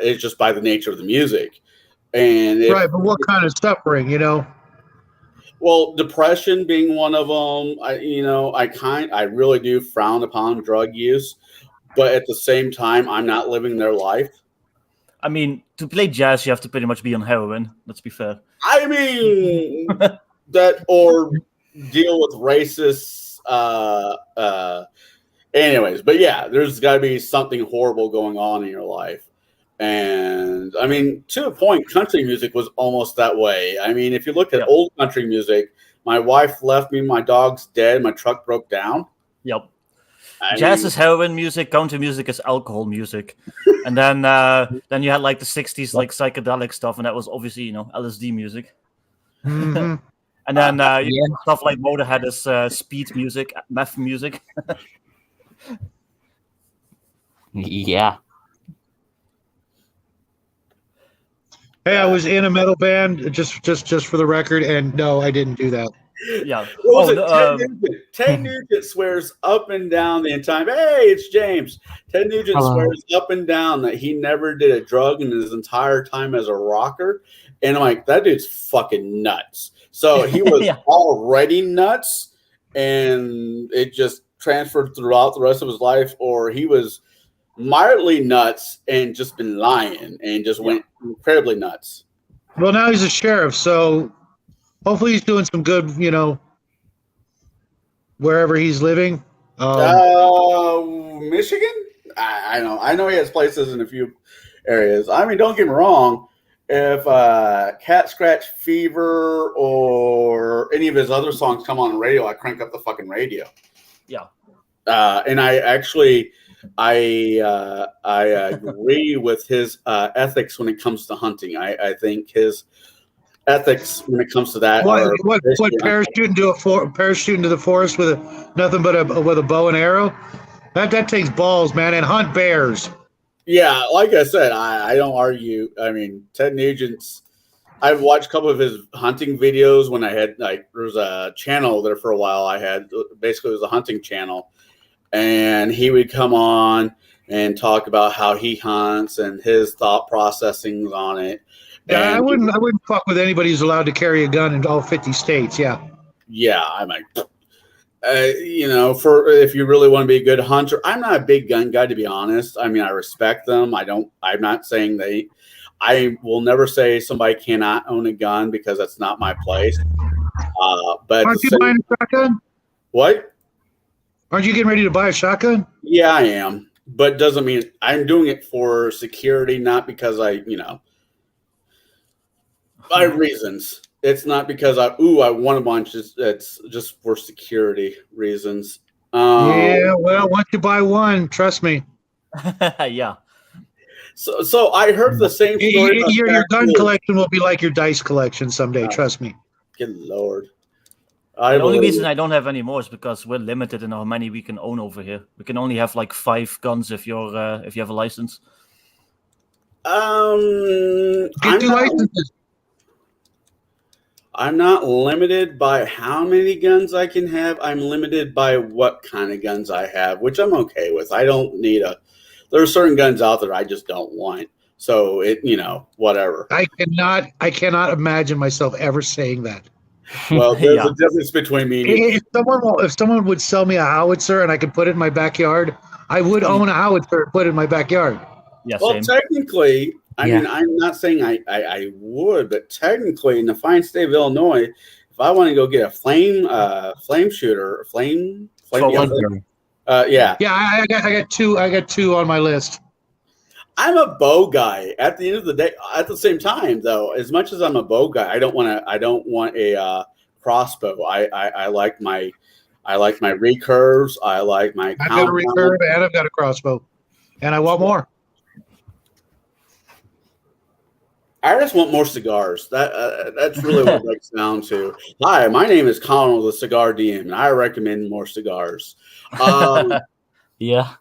It's just by the nature of the music. And right, but what kind of suffering, Well, depression being one of them. I really do frown upon drug use, but at the same time, I'm not living their life. I mean, to play jazz, you have to pretty much be on heroin. Let's be fair. I mean, that or deal with racists. Anyways, but yeah, there's got to be something horrible going on in your life. And I mean, to a point, country music was almost that way. I mean, if you look at old country music, my wife left me, my dog's dead, my truck broke down. Yep. Jazz is heroin music, country music is alcohol music. And then you had like the 60s like psychedelic stuff, and that was obviously, LSD music. Mm-hmm. And then stuff like Motorhead is speed music, meth music. Yeah. Hey, I was in a metal band, just for the record, and no, I didn't do that. Yeah. Ted Nugent swears up and down the entire. Hey, it's James. Ted Nugent swears up and down that he never did a drug in his entire time as a rocker, and I'm like, that dude's fucking nuts. So he was already nuts, and it just transferred throughout the rest of his life, or he was mildly nuts and just been lying and just went incredibly nuts. Well, now he's a sheriff, so hopefully he's doing some good, wherever he's living. Michigan? I know. I know he has places in a few areas. I mean, don't get me wrong. If Cat Scratch Fever or any of his other songs come on the radio, I crank up the fucking radio. Yeah. And I actually... I agree with his ethics when it comes to hunting. I think his ethics when it comes to that. What parachute into the forest with nothing but a bow and arrow? That takes balls, man, and hunt bears. Yeah, like I said, I don't argue. I mean, Ted Nugent's. I've watched a couple of his hunting videos when I had there was a channel there for a while. I had basically it was a hunting channel. And he would come on and talk about how he hunts and his thought processings on it. Yeah, I wouldn't fuck with anybody who's allowed to carry a gun in all 50 states. Yeah. Yeah, I'm like, for if you really want to be a good hunter, I'm not a big gun guy, to be honest. I mean, I respect them. I'm not saying I will never say somebody cannot own a gun because that's not my place. But aren't you buying a shotgun? What? Aren't you getting ready to buy a shotgun? Yeah, I am. But doesn't mean I'm doing it for security, not because I have reasons. It's not because I want a bunch. It's just for security reasons. Yeah, well, once you buy one, trust me. Yeah. So I heard the same story. Your gun collection will be like your dice collection someday. Trust me. Good Lord. The only reason I don't have any more is because we're limited in how many we can own over here. We can only have like 5 guns if you have a license. Get 2 licenses. I'm not limited by how many guns I can have. I'm limited by what kind of guns I have, which I'm okay with. I don't need there are certain guns out there I just don't want. So whatever. I cannot imagine myself ever saying that. Well, there's a difference between me and you. If someone would sell me a howitzer and I could put it in my backyard, I would own a howitzer and put it in my backyard. Yeah, well, technically, I mean, I'm not saying I would, but technically, in the fine state of Illinois, if I want to go get a flame shooter, flame yeah, I got 2 on my list. I'm a bow guy. At the end of the day, at the same time, though, as much as I'm a bow guy, I don't want a crossbow. I like my recurves. I like my I've got a compound. recurve and I've got a crossbow, and I want more. I just want more cigars. That's really what it comes down to. Hi, my name is Conall, the Cigar DM, and I recommend more cigars. Yeah.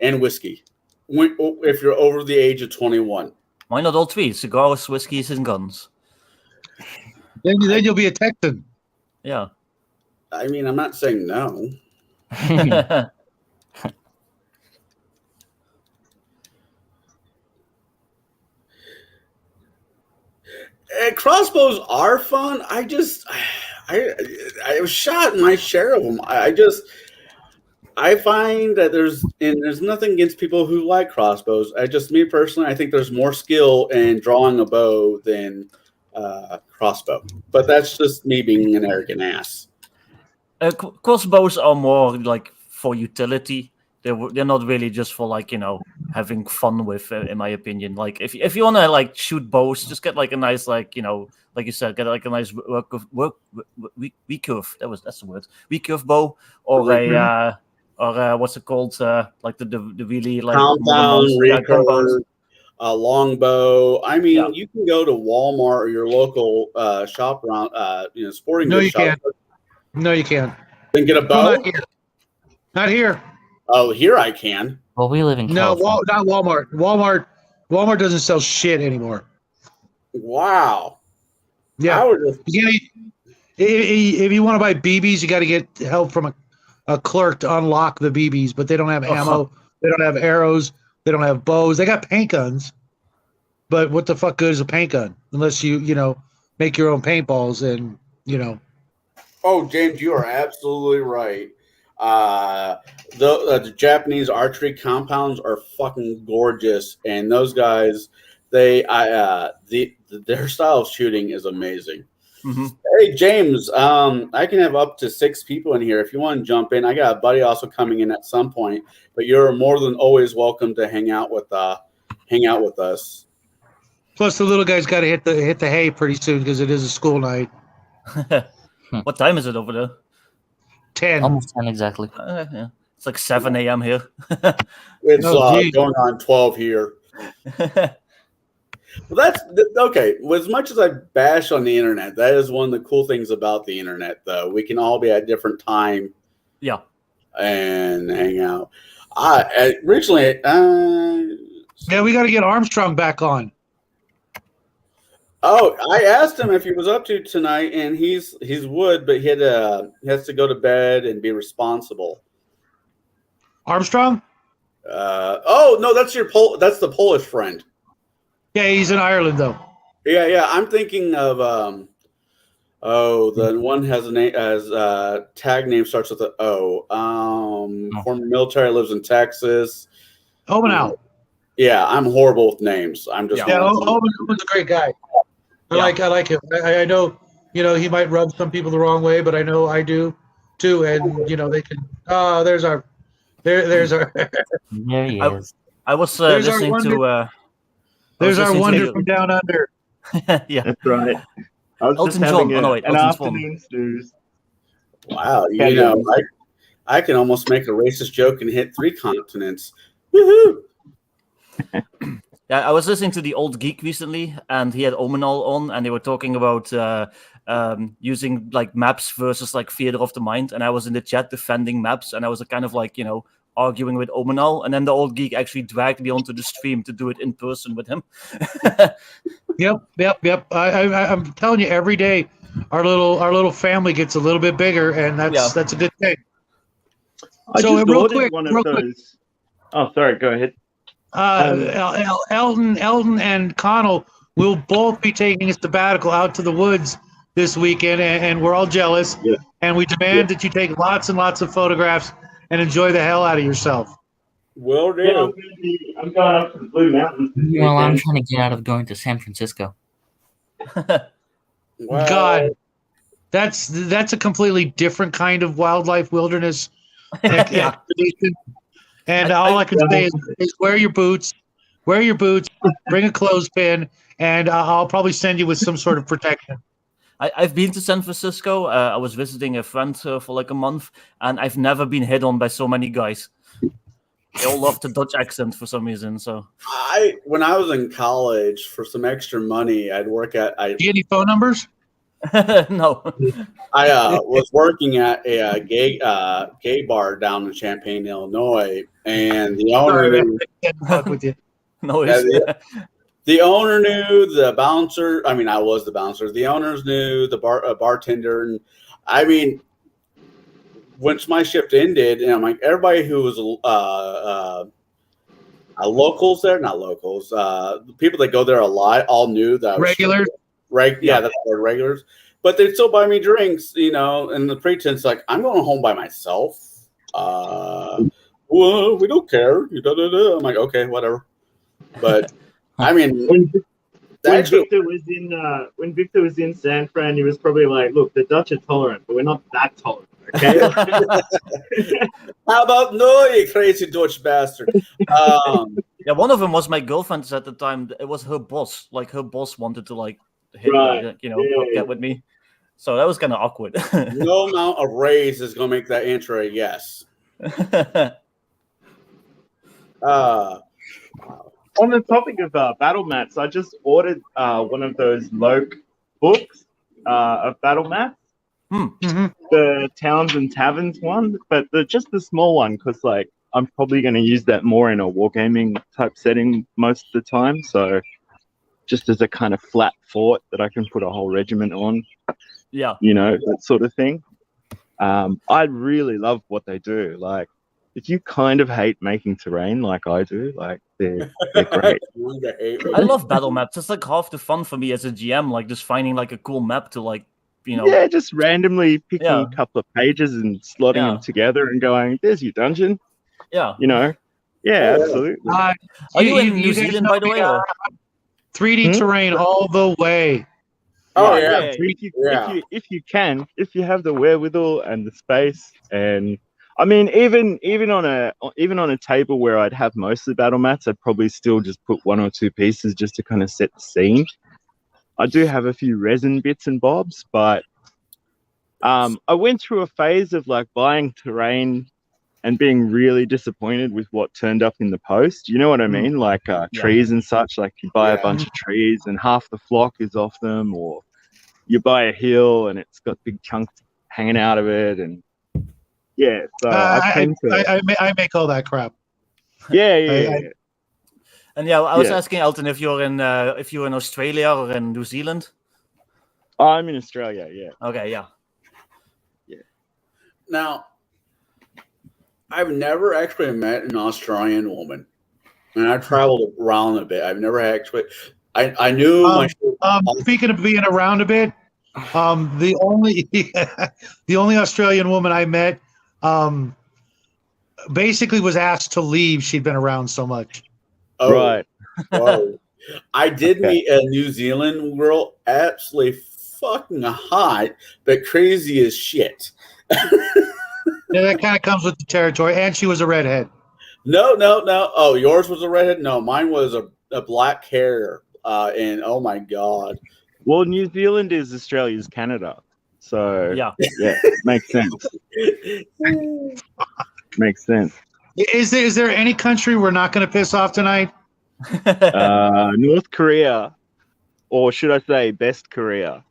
And whiskey. If you're over the age of 21. Why not all three? Cigars, whiskeys, and guns. Then you'll be a Texan. Yeah. I mean, I'm not saying no. Crossbows are fun. I was shot my share of them. I find that there's nothing against people who like crossbows. Me personally, I think there's more skill in drawing a bow than crossbow. But that's just me being an arrogant ass. Crossbows are more like for utility. They're not really just for like having fun with. In my opinion, like if you want to like shoot bows, just get like a nice like like you said, get like a nice recurve. That's the word. Recurve bow or or what's it called? Like the really like compound, recurve, longbow. I mean, Yeah. you can go to Walmart or your local shop around, sporting No, goods you shop. can't. No, you can't. Then get a bow. Well, not here. Not here. Oh, here I can. Well, we live in No, California. not Walmart. Walmart doesn't sell shit anymore. Wow. Yeah. I would just, If you want to buy BBs, you got to get help from a clerk to unlock the BBs, but they don't have ammo. They don't have arrows. They don't have bows. They got paint guns, but what the fuck good is a paint gun unless you make your own paintballs and Oh, James, you are absolutely right. The Japanese archery compounds are fucking gorgeous, and those guys, their style of shooting is amazing. Mm-hmm. Hey, James, I can have up to 6 people in here if you want to jump in. I got a buddy also coming in at some point, but you're more than always welcome to hang out with us. Plus the little guy's got to hit the hay pretty soon because it is a school night. What time is it over there? 10. Almost 10 exactly. Yeah. It's like 7 a.m. here. It's geez. going on 12 here. Well, that's okay. As much as I bash on the internet, that is one of the cool things about the internet, though. We can all be at a different time. Yeah. And hang out. Originally, Yeah, we got to get Armstrong back on. oh, I asked him if he was up to tonight, and he's would, but he has to go to bed and be responsible. Armstrong? Oh no, that's that's the Polish friend. Yeah, he's in Ireland though. Yeah. I'm thinking of the one has a name as tag name starts with an O. Former military, lives in Texas. Omenau. Yeah, I'm horrible with names. I'm just Yeah, Omenau's a great guy. I like him. I know, he might rub some people the wrong way, but I know I do too. And they can. There's our. There's our. There he is. I was There's our listening wonder. to. There's our listening to wonder you. from down under. Yeah. That's right. I was Elton just John. having Oh, no, wait, an Elton's phone. afternoon snooze. Wow, I can almost make a racist joke and hit 3 continents. Woohoo! Yeah, I was listening to the Old Geek recently, and he had Omenal on, and they were talking about using like maps versus like theater of the mind. And I was in the chat defending maps, and I was kind of like arguing with Omenal, and then the Old Geek actually dragged me onto the stream to do it in person with him. Yep. I'm telling you, every day our little family gets a little bit bigger, and that's a good thing. I So, just real ordered quick, one real of quick. those. Oh, sorry. Go ahead. Elton and Connell will both be taking a sabbatical out to the woods this weekend, and we're all jealous. Yeah. And we demand that you take lots and lots of photographs and enjoy the hell out of yourself. Will do. Yeah, I'm going up to the Blue Mountains. This Well, I'm weekend. trying to get out of going to San Francisco. Well, God, that's a completely different kind of wildlife wilderness expedition. And all I can say is wear your boots, wear your boots, bring a clothespin, and I'll probably send you with some sort of protection. I've been to San Francisco. I was visiting a friend for like a month, and I've never been hit on by so many guys. They all love the Dutch accent for some reason. So when I was in college, for some extra money, I'd work at. Do you get any phone numbers? no. I was working at a gay bar down in Champaign, Illinois, and the owner Sorry, knew. man. Fuck with you. No, Yeah, it's the owner knew, the bouncer. I mean, I was the bouncer. The owners knew, the bartender, and I mean, once my shift ended, and I'm like, everybody who was locals there, not locals, the people that go there a lot, all knew that I was Regulars? yeah, that's the regulars. But they'd still buy me drinks, you know, and the pretense like I'm going home by myself. Well, we don't care. I'm like, okay, whatever. But I mean, When actually, Victor was in San Fran, he was probably like, "Look, the Dutch are tolerant, but we're not that tolerant." Okay. how about no, you crazy Dutch bastard? yeah. One of them was my girlfriend at the time. It was her boss. Like her boss wanted to like hit, Right. get with me. So that was kind of awkward. No amount of raise is going to make that answer a yes. On the topic of battle mats, I just ordered one of those Loke books of battle mats, Mm-hmm. the Towns and Taverns one, but just the small one, because like I'm probably going to use that more in a wargaming type setting most of the time. So just as a kind of flat fort that I can put a whole regiment on, yeah. you know, that sort of thing. I really love what they do. Like, if you kind of hate making terrain like I do, like they're great. I love battle maps. It's like half the fun for me as a GM, like just finding like a cool map to like, you know. Yeah, just randomly picking Yeah. a couple of pages and slotting Yeah. them together and going, "There's your dungeon." Yeah. You know. Yeah, absolutely. Are you in New guys Zealand, know by the way? Or? 3D terrain all the way. Oh Yeah, yeah, If you can, if you have the wherewithal and the space, and I mean, even on a table where I'd have mostly battle mats, I'd probably still just put one or two pieces just to kind of set the scene. I do have a few resin bits and bobs, but I went through a phase of like buying terrain and being really disappointed with what turned up in the post. You know what I mean? Like trees and such. Like you buy a bunch of trees and half the flock is off them, or you buy a hill and it's got big chunks hanging out of it, and so I make all that crap. Yeah. And I was asking Elton if you're in Australia or in New Zealand. I'm in Australia. Yeah. Okay. Yeah. Now, I've never actually met an Australian woman, and I traveled around a bit. I've never actually. I knew. Speaking of being around a bit, the only Australian woman I met, basically was asked to leave. She'd been around so much. Oh, right. Whoa. I did meet a New Zealand girl, absolutely fucking hot, but crazy as shit. Yeah, that kind of comes with the territory. And she was a redhead. No. Oh, yours was a redhead? No, mine was a black hair. And oh my god. Well, New Zealand is Australia's Canada, so Yeah. Makes sense. Makes sense. Is there any country we're not going to piss off tonight? North Korea, or should I say, best Korea?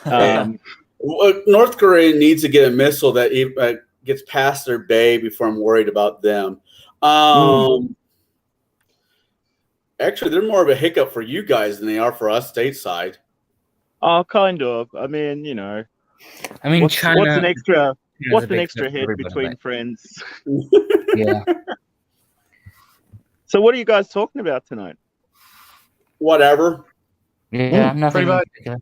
North Korea needs to get a missile that gets past their bay before I'm worried about them. Actually, they're more of a hiccup for you guys than they are for us stateside. Oh, kind of. I mean, you know. I mean, China. What's an extra threat hit for between everybody. friends? Yeah. So, what are you guys talking about tonight? Whatever. Yeah, nothing. Pretty much. particular.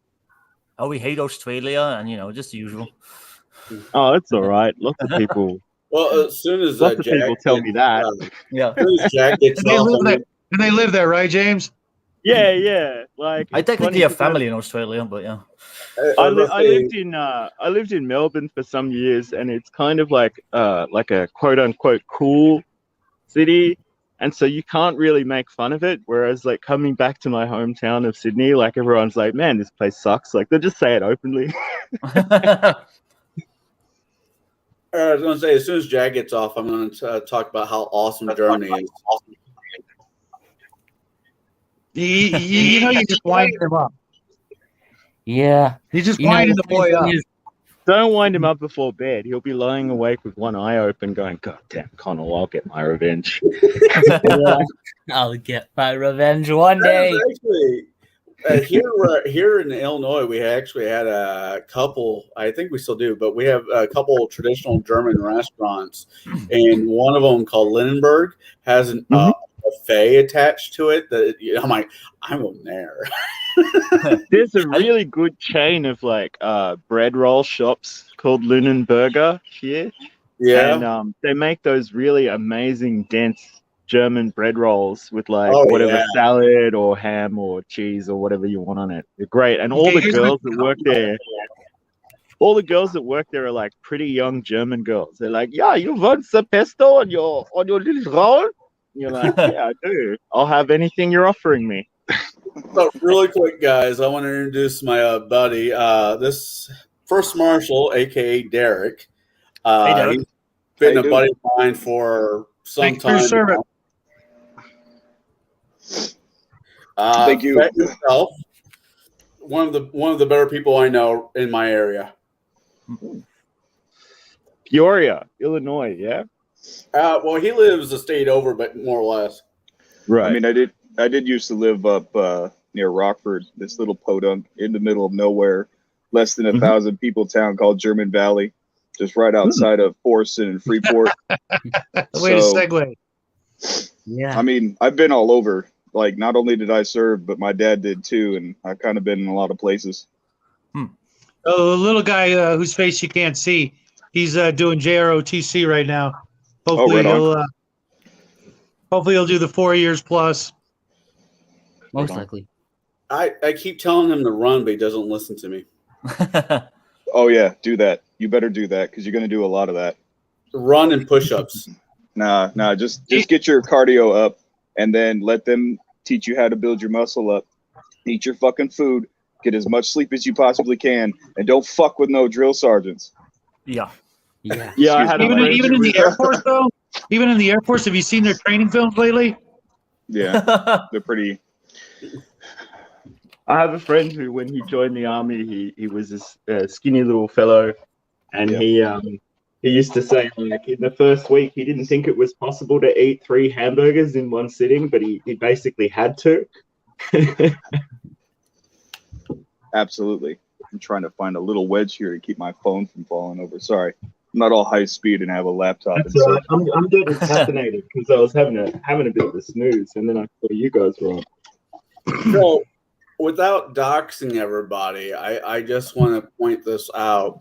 Oh, we hate Australia, and just the usual. Oh, it's all right. Lots of people. Well, as soon as Lots of Jack people tell me that. Yeah. As soon as Jack gets And they off, live there. And they live there, right, James? Yeah. Like I it's technically funny have 'cause family in Australia, but yeah. I lived in Melbourne for some years, and it's kind of like a quote unquote cool city, And so you can't really make fun of it. Whereas like coming back to my hometown of Sydney, like everyone's like, man, this place sucks. Like they'll just say it openly. I was going to say, as soon as Jag gets off, I'm going to talk about how awesome Germany is. You know, you're just winding him up. Yeah. You're just You know, winding the funny boy thing up. is- Don't wind him up before bed. He'll be lying awake with one eye open, going, "God damn, Conall, I'll get my revenge." I'll get my revenge one That day. is actually here in Illinois. We actually had a couple. I think we still do, but we have a couple traditional German restaurants, and one of them called Lindenberg has an buffet attached to it. That I'm like, I'm going there. There's a really good chain of like bread roll shops called Lunenburger here. Yeah. And they make those really amazing, dense German bread rolls with like Oh, whatever yeah. salad or ham or cheese or whatever you want on it. They're great. And all Okay, the here's girls that work there, are like pretty young German girls. They're like, "Yeah, you want some pesto on your little roll?" And you're like, "Yeah, I do. I'll have anything you're offering me." So really quick, guys, I want to introduce my buddy. This First Marshal, aka Derek. Hey, Derek. He's been How a you buddy of mine for some Thanks for your time. service. Thank you. Bet yourself, one of the better people I know in my area. Peoria, Illinois, yeah? Well, he lives a state over, but more or less. Right. I mean, I did used to live up near Rockford, this little podunk in the middle of nowhere, less than 1,000 people town called German Valley, just right outside of Forreston and Freeport. Way to segue. Yeah. I mean, I've been all over. Like, not only did I serve, but my dad did too, and I've kind of been in a lot of places. Oh, the little guy whose face you can't see, he's doing JROTC right now. Hopefully right on. he'll do the 4 years plus. Most likely. I keep telling him to run, but he doesn't listen to me. Oh yeah, do that. You better do that because you're going to do a lot of that. Run and push-ups. Nah, just get your cardio up and then let them teach you how to build your muscle up. Eat your fucking food, get as much sleep as you possibly can, and don't fuck with no drill sergeants. Yeah. Yeah. Yeah, I had a Even friend in who the was- Air Force though, even in the Air Force, have you seen their training films lately? Yeah, they're pretty. I have a friend who, when he joined the army, he was this skinny little fellow, and Yeah. he used to say, like, in the first week he didn't think it was possible to eat 3 hamburgers in one sitting, but he basically had to. Absolutely. I'm trying to find a little wedge here to keep my phone from falling over. Sorry, I'm not all high speed and have a laptop. That's all right. I'm getting caffeinated because I was having a bit of a snooze, and then I saw you guys were on. So, without doxing everybody, I just want to point this out.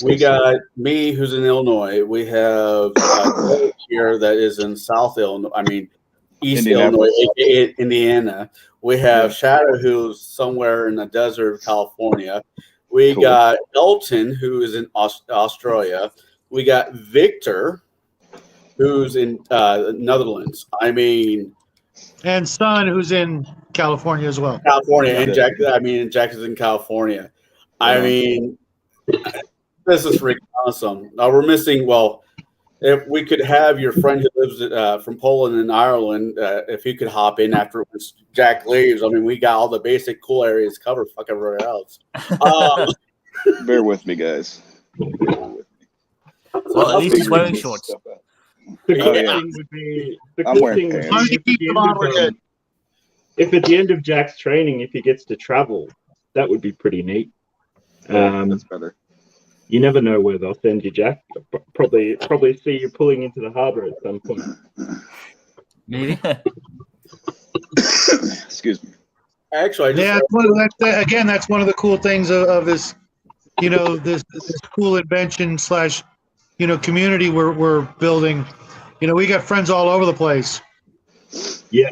We got me, who's in Illinois. We have Derek here that is in South Illinois. I mean, East Illinois, aka Indiana. We have Shadow, who's somewhere in the desert of California. We got Elton, who is in Australia. We got Victor, who's in Netherlands. I mean, And Son, who's in California as well. California, and Jack. I mean, Jack is in California. I mean, this is freaking awesome. We're missing. Well, if we could have your friend who lives from Poland and Ireland, if he could hop in after Jack leaves. I mean, we got all the basic cool areas covered. Fuck everywhere else. Bear with me, guys. Well, at least he's wearing shorts. The good yeah. thing would be I'm wearing pants. As long as you keep them on, we're good. if at the end of Jack's training, if he gets to travel, that would be pretty neat. That's better. You never know where they'll send you, Jack. Probably see you pulling into the harbor at some point. Maybe. Excuse me. Actually, I just Again, that's one of the cool things of this, this cool invention / community we're building. We got friends all over the place. Yeah.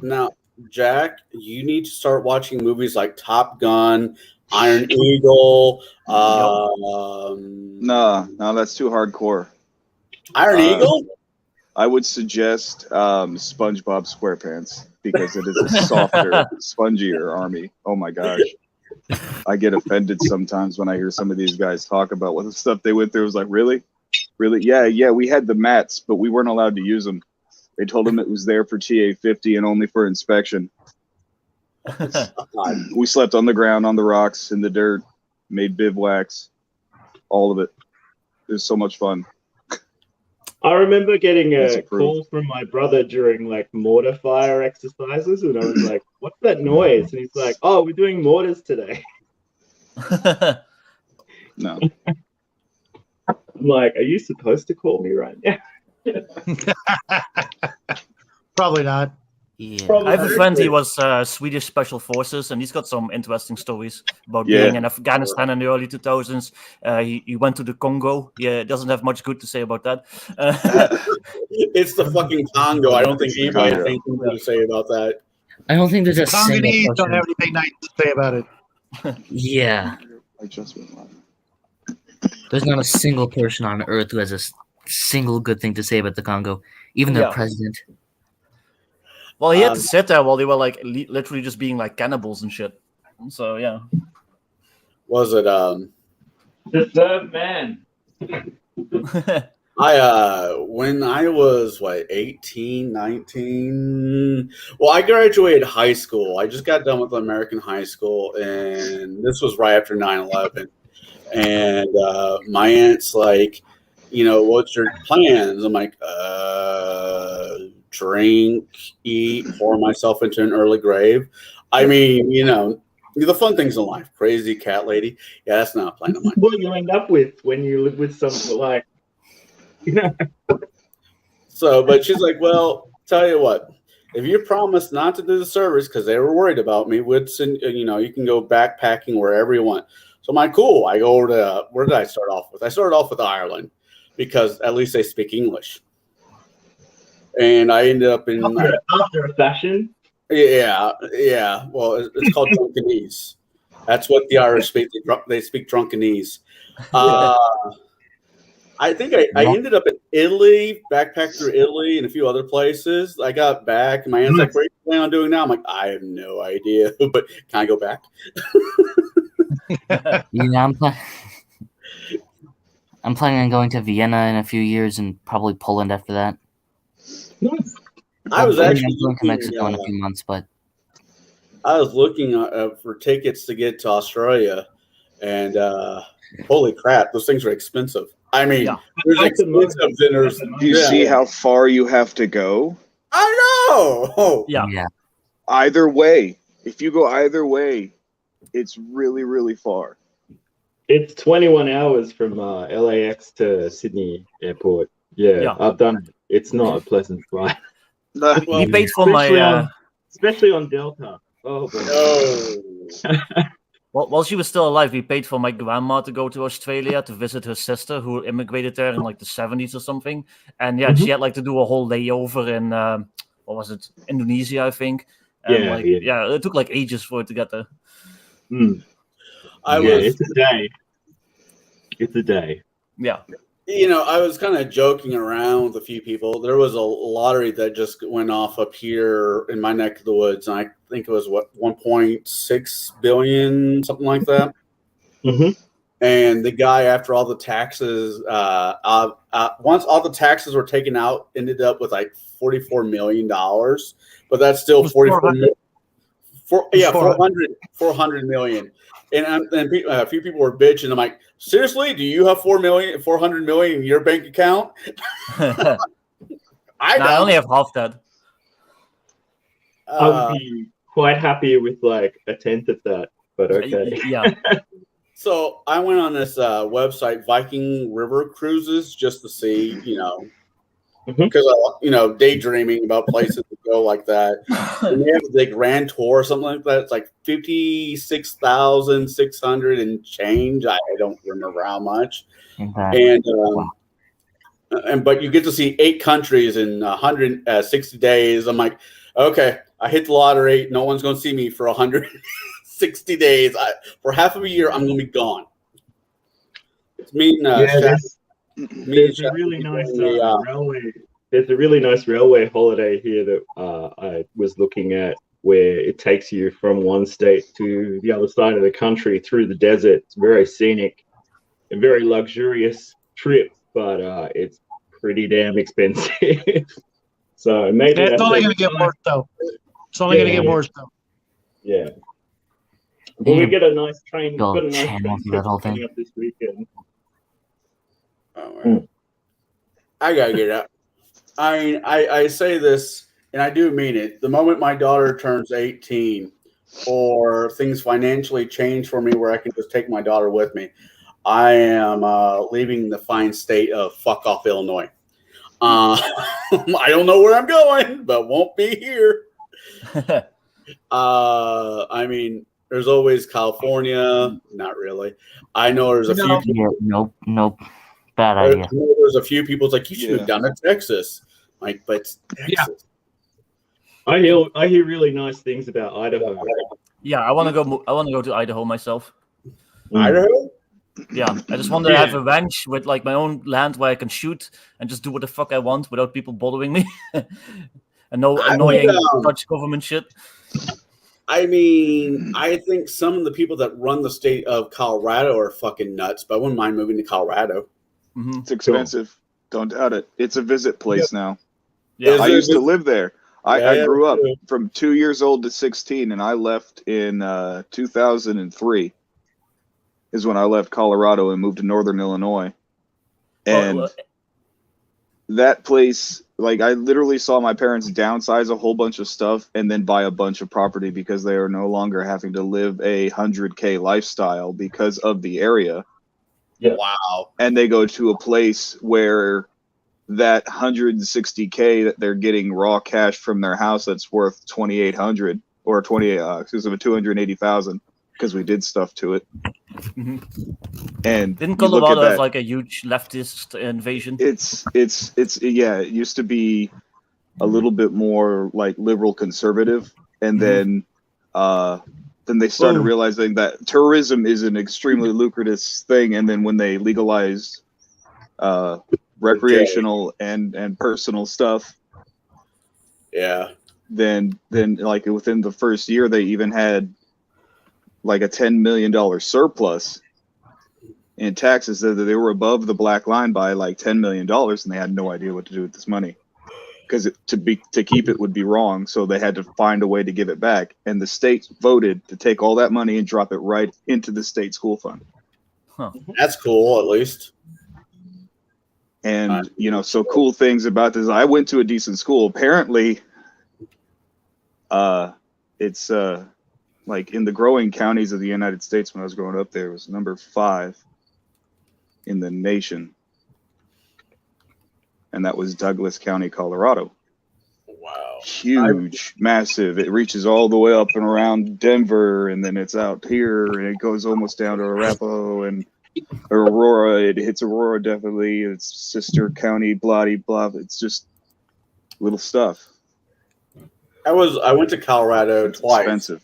Now, Jack, you need to start watching movies like Top Gun, Iron Eagle. No, that's too hardcore. Iron Eagle? I would suggest SpongeBob SquarePants because it is a softer, spongier army. Oh my gosh. I get offended sometimes when I hear some of these guys talk about what the stuff they went through. It was like, really? Really? Yeah, we had the mats, but we weren't allowed to use them. They told them it was there for TA-50 and only for inspection. We slept on the ground, on the rocks, in the dirt, made bivouacs, all of it. It was so much fun. I remember getting It's a approved. call from my brother during like mortar fire exercises, and I was like, "What's that noise?" And he's like, "Oh, we're doing mortars today." No. I'm like, "Are you supposed to call me right now?" Probably not. Yeah. Probably. I have a friend, he was Swedish Special Forces, and he's got some interesting stories about Yeah. being in Afghanistan in the early 2000s. He went to the Congo. Yeah, doesn't have much good to say about that. It's the fucking Congo. I don't think It's the anybody has Congo. anything good to say about that. I don't think there's a single Congolese don't person. have anything nice to say about it. Yeah. I just went live. There's not a single person on Earth who has a single good thing to say about the Congo, even their Yeah. president. Well, he had to sit there while they were like literally just being like cannibals and shit. So yeah. Was it The third man. when I was 18, 19. Well, I graduated high school. I just got done with American high school, and this was right after 9/11. And my aunt's like, what's your plans? I'm like, drink, eat, pour myself into an early grave. I mean, the fun things in life. Crazy cat lady. Yeah, that's not a plan of mine. What you end up with when you live with someone like, So, but she's like, well, tell you what, if you promise not to do the service, because they were worried about me, would send, you can go backpacking wherever you want. So I'm like, cool. I go to, where did I start off with? I started off with Ireland because at least they speak English. And I ended up in after a fashion. Yeah. Well, it's called Drunkenese. That's what the Irish speak. They speak Drunkenese. I think I ended up in Italy, backpacked through Italy and a few other places. I got back, and my aunt's like, what are you planning on doing now? I'm like, I have no idea, but can I go back? Yeah, I'm planning on going to Vienna in a few years and probably Poland after that. I was I'm actually going to looking, Mexico in a few months, but I was looking for tickets to get to Australia, and holy crap, those things are expensive. I mean, there's expensive dinners. Do you see how far you have to go? I know. Yeah. Either way, if you go either way, it's really, really far. It's 21 hours from LAX to Sydney Airport. Yeah, I've done it. It's not a pleasant flight. We paid for my especially on Delta. Oh, No. while she was still alive, we paid for my grandma to go to Australia to visit her sister who immigrated there in like the 70s or something. And she had like to do a whole layover in what was it, Indonesia, I think. And it took like ages for it to get there. It's a day. It's a day. Yeah. I was kind of joking around with a few people. There was a lottery that just went off up here in my neck of the woods, and I think it was 1.6 billion, something like that. Mm-hmm. And the guy, after all the taxes, once all the taxes were taken out, ended up with like $44 million. But that's still 44 million. 400 million. And a few people were bitching. I'm like, seriously, do you have 400 million in your bank account? I only have half that. I would be quite happy with like a tenth of that, but okay. Yeah. So I went on this website, Viking River Cruises, just to see, because I, daydreaming about places to go like that. And they have the Grand Tour or something like that. It's like 56,600 and change. I don't remember how much. Okay. And but you get to see 8 countries in 160 days. I'm like, okay, I hit the lottery. No one's going to see me for 160 days. For half of a year, I'm going to be gone. It's me and there's a really nice railway there's a really nice railway holiday here that I was looking at, where it takes you from one state to the other side of the country through the desert. It's very scenic, a very luxurious trip, but it's pretty damn expensive. So maybe It's that's only going to get worse, though. It's only going to get worse, though. Yeah. But we get a nice train. Go Got a nice channel train through that whole coming thing. up this weekend. Oh, man. I gotta get out. I mean, I say this, and I do mean it. The moment my daughter turns 18, or things financially change for me where I can just take my daughter with me, I am leaving the fine state of fuck off Illinois. I don't know where I'm going, but won't be here. I mean, there's always California. Not really. I know there's a few people. Yeah, nope. Bad idea. There's a few people like, you should move down to Texas. Like, but Texas. I hear really nice things about Idaho. Yeah, I want to go. I want to go to Idaho myself. Idaho? Yeah, I just want to have a ranch with like my own land where I can shoot and just do what the fuck I want without people bothering me, and no annoying Dutch government shit. I mean, I think some of the people that run the state of Colorado are fucking nuts, but I wouldn't mind moving to Colorado. Mm-hmm. It's expensive. Don't doubt it. It's a visit place now. Yeah, I used to live there. I grew up too. from 2 years old to 16, and I left in 2003 is when I left Colorado and moved to Northern Illinois. And that place, like, I literally saw my parents downsize a whole bunch of stuff and then buy a bunch of property because they are no longer having to live a 100K lifestyle because of the area. Yeah. Wow. And they go to a place where that 160K that they're getting raw cash from their house that's worth 2,800 or 280,000 because we did stuff to it. Mm-hmm. And didn't you look at Colorado have that, like a huge leftist invasion? it's yeah, it used to be a little bit more like liberal conservative, and then they started realizing that tourism is an extremely lucrative thing, and then when they legalized recreational and personal stuff, then like within the first year they even had like a $10 million surplus in taxes, that they were above the black line by like $10 million, and they had no idea what to do with this money because to keep it would be wrong, so they had to find a way to give it back, and the state voted to take all that money and drop it right into the state school fund. That's cool, at least. And so cool things about this, I went to a decent school. Apparently it's like in the growing counties of the United States, when I was growing up there, it was number 5 in the nation. And that was Douglas County, Colorado. Wow. Huge, massive. It reaches all the way up and around Denver, and then it's out here, and it goes almost down to Arapahoe and Aurora. It hits Aurora, definitely. It's sister county, blah, blah. It's just little stuff. I went to Colorado twice. Expensive.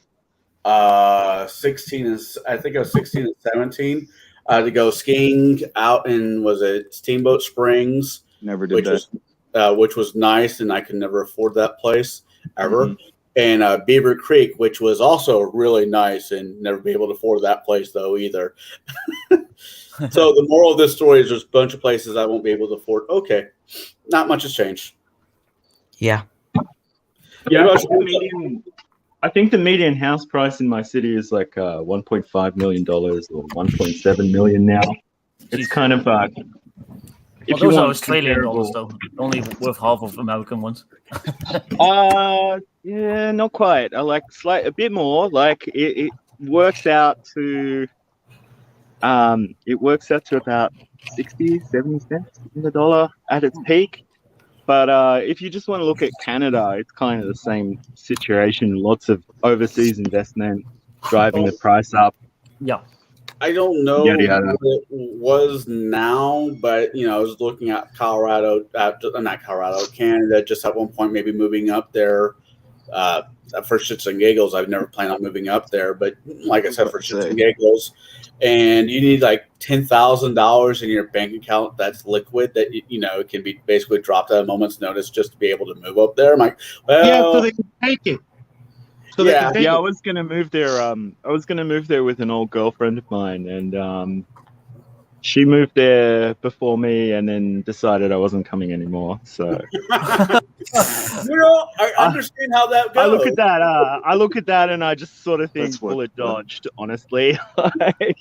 16 is, I think I was 16 and 17 to go skiing out in, was it Steamboat Springs? Never did Which was nice, and I could never afford that place ever. Mm-hmm. And Beaver Creek, which was also really nice, and never be able to afford that place though either. So the moral of this story is there's a bunch of places I won't be able to afford. Okay, not much has changed. Yeah. Yeah, I think the median house price in my city is like $1.5 million or $1.7 million now. It's kind of Well, those are Australian dollars, though. Only worth half of American ones. Yeah, not quite. I like a bit more. Like it works out to about 60, 70 cents in the dollar at its peak. But if you just want to look at Canada, it's kind of the same situation. Lots of overseas investment driving the price up. Yeah. I don't know what it was now, but I was looking at Canada just at one point, maybe moving up there For shits and giggles, I've never planned on moving up there, but like I said, for shits Say. and giggles, and you need like $10,000 in your bank account that's liquid that it can be basically dropped at a moment's notice just to be able to move up there. I'm like, well, Yeah, so they can take it. So they Yeah. can take Yeah, I it. was gonna move there. I was gonna move there with an old girlfriend of mine, and she moved there before me, and then decided I wasn't coming anymore. So I understand how that goes. I look at that, and I just sort of think That's what- bullet dodged. Honestly, like,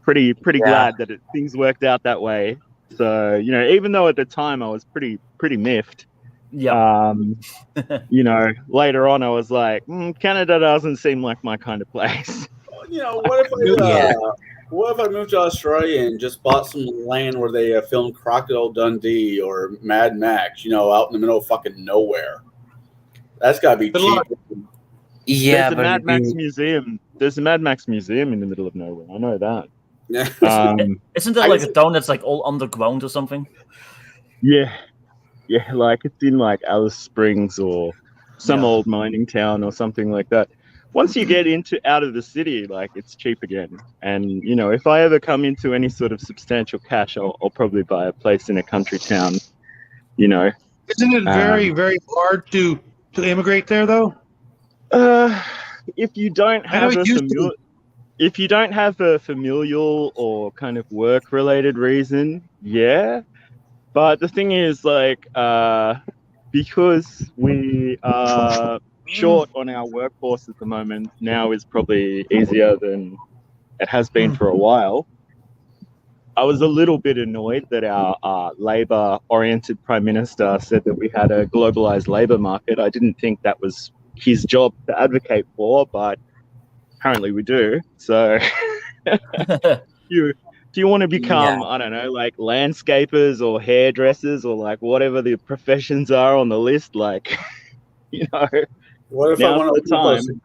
pretty Yeah. glad that things worked out that way. So even though at the time I was pretty miffed. Yeah. Later on I was like, Canada doesn't seem like my kind of place. What if I moved to Australia and just bought some land where they filmed Crocodile Dundee or Mad Max, out in the middle of fucking nowhere? That's got to be Good cheap. luck. Yeah, There's a but Mad it'd Max be- museum. There's a Mad Max museum in the middle of nowhere. I know that. Isn't there like a town that's like all underground or something? Yeah, like it's in like Alice Springs or some Yeah. old mining town or something like that. Once you get out of the city, like it's cheap again. And if I ever come into any sort of substantial cash, I'll probably buy a place in a country town. Isn't it very, very hard to immigrate there, though? If you don't I know have it used to if you don't have a familial or kind of work-related reason, yeah. But the thing is, like, because we are short on our workforce at the moment, now is probably easier than it has been for a while. I was a little bit annoyed that our Labour-oriented Prime Minister said that we had a globalised labour market. I didn't think that was his job to advocate for, but apparently we do. So do you want to become, I don't know, like landscapers or hairdressers or like whatever the professions are on the list? Like, What if I now's want the to time.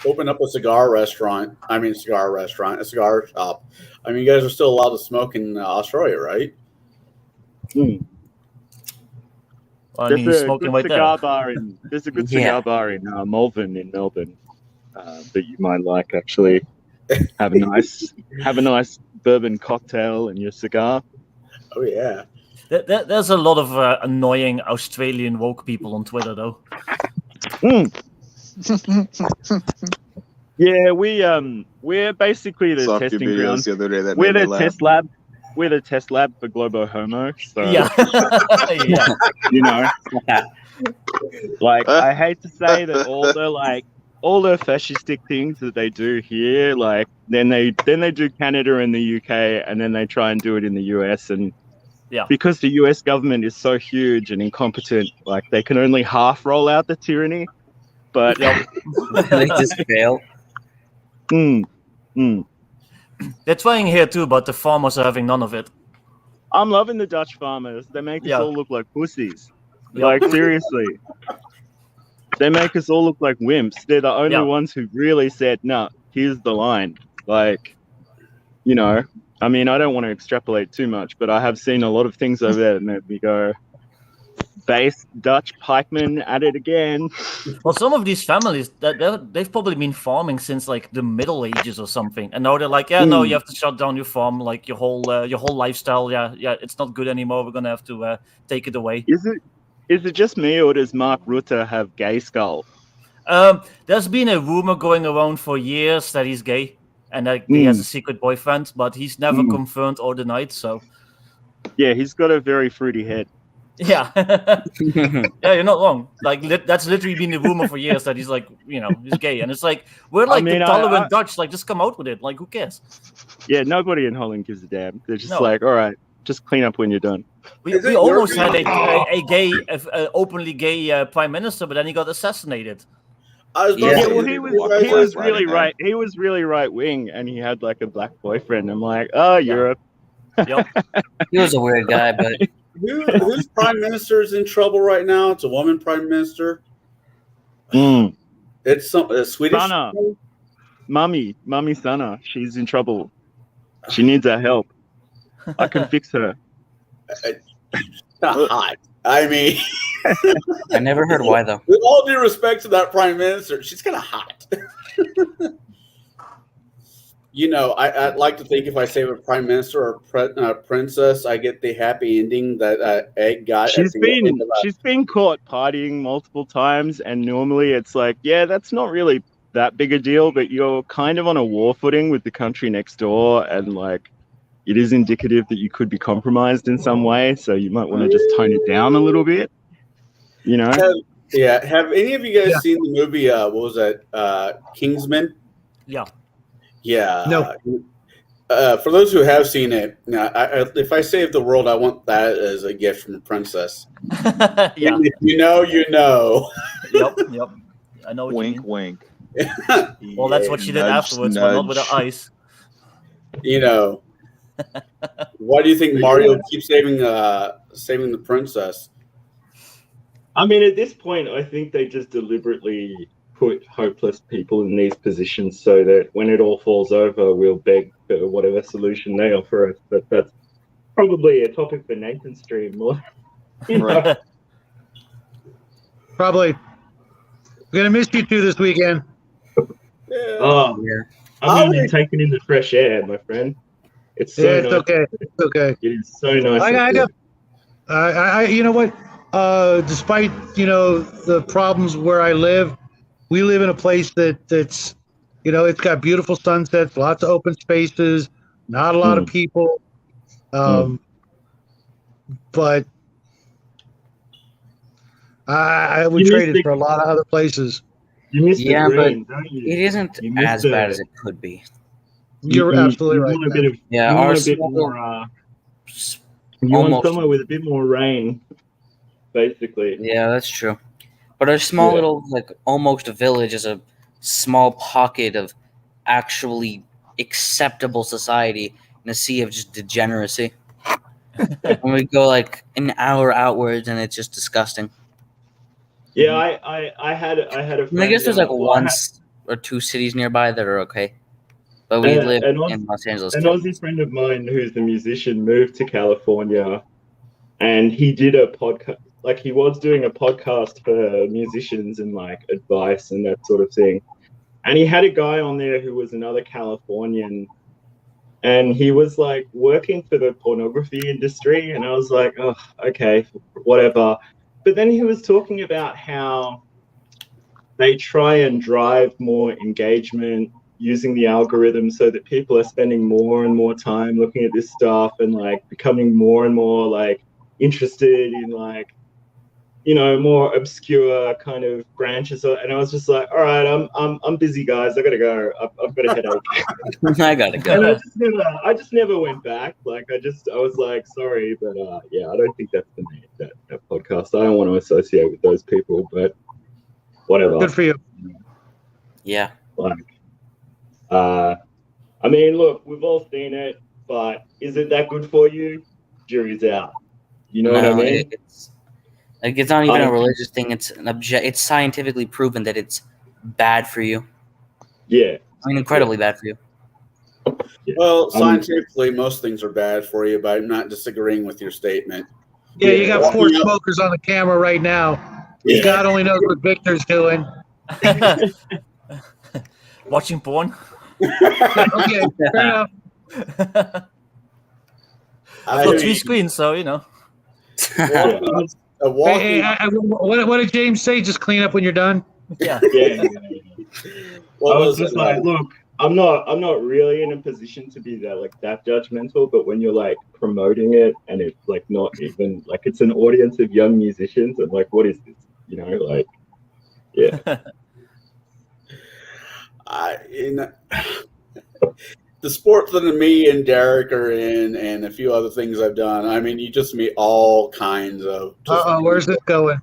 open up a cigar restaurant? A cigar shop. I mean, you guys are still allowed to smoke in Australia, right? Well, I mean, There's he's a smoking good right cigar there. bar in Yeah. cigar bar in Malvern in Melbourne that you might like actually. Have a nice bourbon cocktail and your cigar. Oh yeah. There's a lot of annoying Australian woke people on Twitter, though. Yeah, we're basically the Saw a few testing videos ground. the other day that We're made me the laugh. test lab. We're the test lab for Globo Homo. So Yeah. Yeah. like I hate to say that all the fascistic things that they do here, like then they do Canada and the UK, and then they try and do it in the US, and Yeah. because the US government is so huge and incompetent, like they can only half roll out the tyranny, but they just fail. They're trying here too, but the farmers are having none of it. I'm loving the Dutch farmers. They make us Yeah. all look like pussies. Yeah. Like seriously. They make us all look like wimps. They're the only Yeah. ones who really said, no, here's the line. Like, I mean, I don't want to extrapolate too much, but I have seen a lot of things over there that make me go, base Dutch pikemen at it again. Well, some of these families they've probably been farming since like the Middle Ages or something, and now they're like, yeah, no, you have to shut down your farm, like your whole lifestyle. Yeah, it's not good anymore. We're gonna have to take it away. Is it just me, or does Mark Rutte have gay skull? There's been a rumor going around for years that he's gay and that he has a secret boyfriend, but he's never confirmed or denied. So Yeah, he's got a very fruity head. yeah, yeah, you're not wrong. Like that's literally been the rumor for years that he's like, he's gay, and it's like we're like mean, the tolerant Dutch. Like, just come out with it. Like, who cares? Yeah, nobody in Holland gives a damn. They're just No. like, all right, just clean up when you're done. We almost had a gay, openly gay prime minister, but then he got assassinated. I was about Yeah. to Yeah, say, well, he was really man. right. He was really right wing, and he had like a black boyfriend. I'm like, oh, Europe. Yep. He was a weird guy, but Who's prime minister is in trouble right now? It's a woman prime minister. It's a Swedish. Sana. Mummy Sana. She's in trouble. She needs our help. I can fix her. Not hot. I mean, I never heard why though. With all due respect to that prime minister, she's kind of hot. I'd like to think if I save a prime minister or princess, I get the happy ending that Egg got. She's been caught partying multiple times, and normally it's like, yeah, that's not really that big a deal, but you're kind of on a war footing with the country next door, and like it is indicative that you could be compromised in some way, so you might want to just tone it down a little bit. Have any of you guys seen the movie? What was that? Kingsman. Yeah. Yeah. No. For those who have seen it, if I save the world, I want that as a gift from a princess. Yeah. And if you know, you know. Yep. I know what Wink, you mean. wink. Well, that's what she did Nudge, afterwards, but not with the ice. Why do you think Mario keeps saving the princess? I mean, at this point, I think they just deliberately put hopeless people in these positions so that when it all falls over, we'll beg for whatever solution they offer us. But that's probably a topic for Nathan's stream more. Right. Probably. We're gonna miss you two this weekend. Yeah. Oh, Yeah. I'm going to be taking in the fresh air, my friend. It's so It's nice. okay. It's okay. It is so nice. You know what? Despite the problems where I live, we live in a place that's it's got beautiful sunsets, lots of open spaces, not a lot of people. But I would trade it for a lot of other places. You miss the Yeah, green, don't you? It isn't You miss as bad as it could be. You're absolutely right. Want a bit of, Yeah, you our want a bit small- more. You want almost- somewhere with a bit more rain, basically. Yeah, that's true. But our small little, almost a village is a small pocket of actually acceptable society in a sea of just degeneracy. When we go an hour outwards, and it's just disgusting. Yeah, I had a friend. I guess there's well, I one had or two cities nearby that are okay. But we live an in Los Angeles. An Aussie friend of mine who's a musician moved to California, and he did a podcast. He was doing a podcast for musicians and advice and that sort of thing. And he had a guy on there who was another Californian, and he was working for the pornography industry. And I was like, oh, okay, whatever. But then he was talking about how they try and drive more engagement using the algorithm so that people are spending more and more time looking at this stuff and becoming more and more interested in more obscure kind of branches. And I was just like, all right, I'm busy, guys. I gotta go. I've got a headache. I gotta go. And I just never went back. I was like, sorry, but yeah, I don't think that's the name of that podcast. I don't want to associate with those people, but whatever. Good for you. Yeah. I mean, look, we've all seen it, but is it that good for you? Jury's out. You know what I mean? It's not even a religious thing. It's it's scientifically proven that it's bad for you. Yeah. I mean, incredibly bad for you. Yeah. Well, scientifically, most things are bad for you, but I'm not disagreeing with your statement. Yeah, you got four smokers on the camera right now. Yeah. God only knows what Victor's doing. Watching porn. Okay, fair enough. I've got three screens, so Hey, what did James say? Just clean up when you're done. Yeah. Yeah. I was just look, I'm not really in a position to be that judgmental, but when you're promoting it and it's not even it's an audience of young musicians, and what is this? Yeah. The sport that me and Derek are in, and a few other things I've done. I mean, you just meet all kinds of. Where's this going?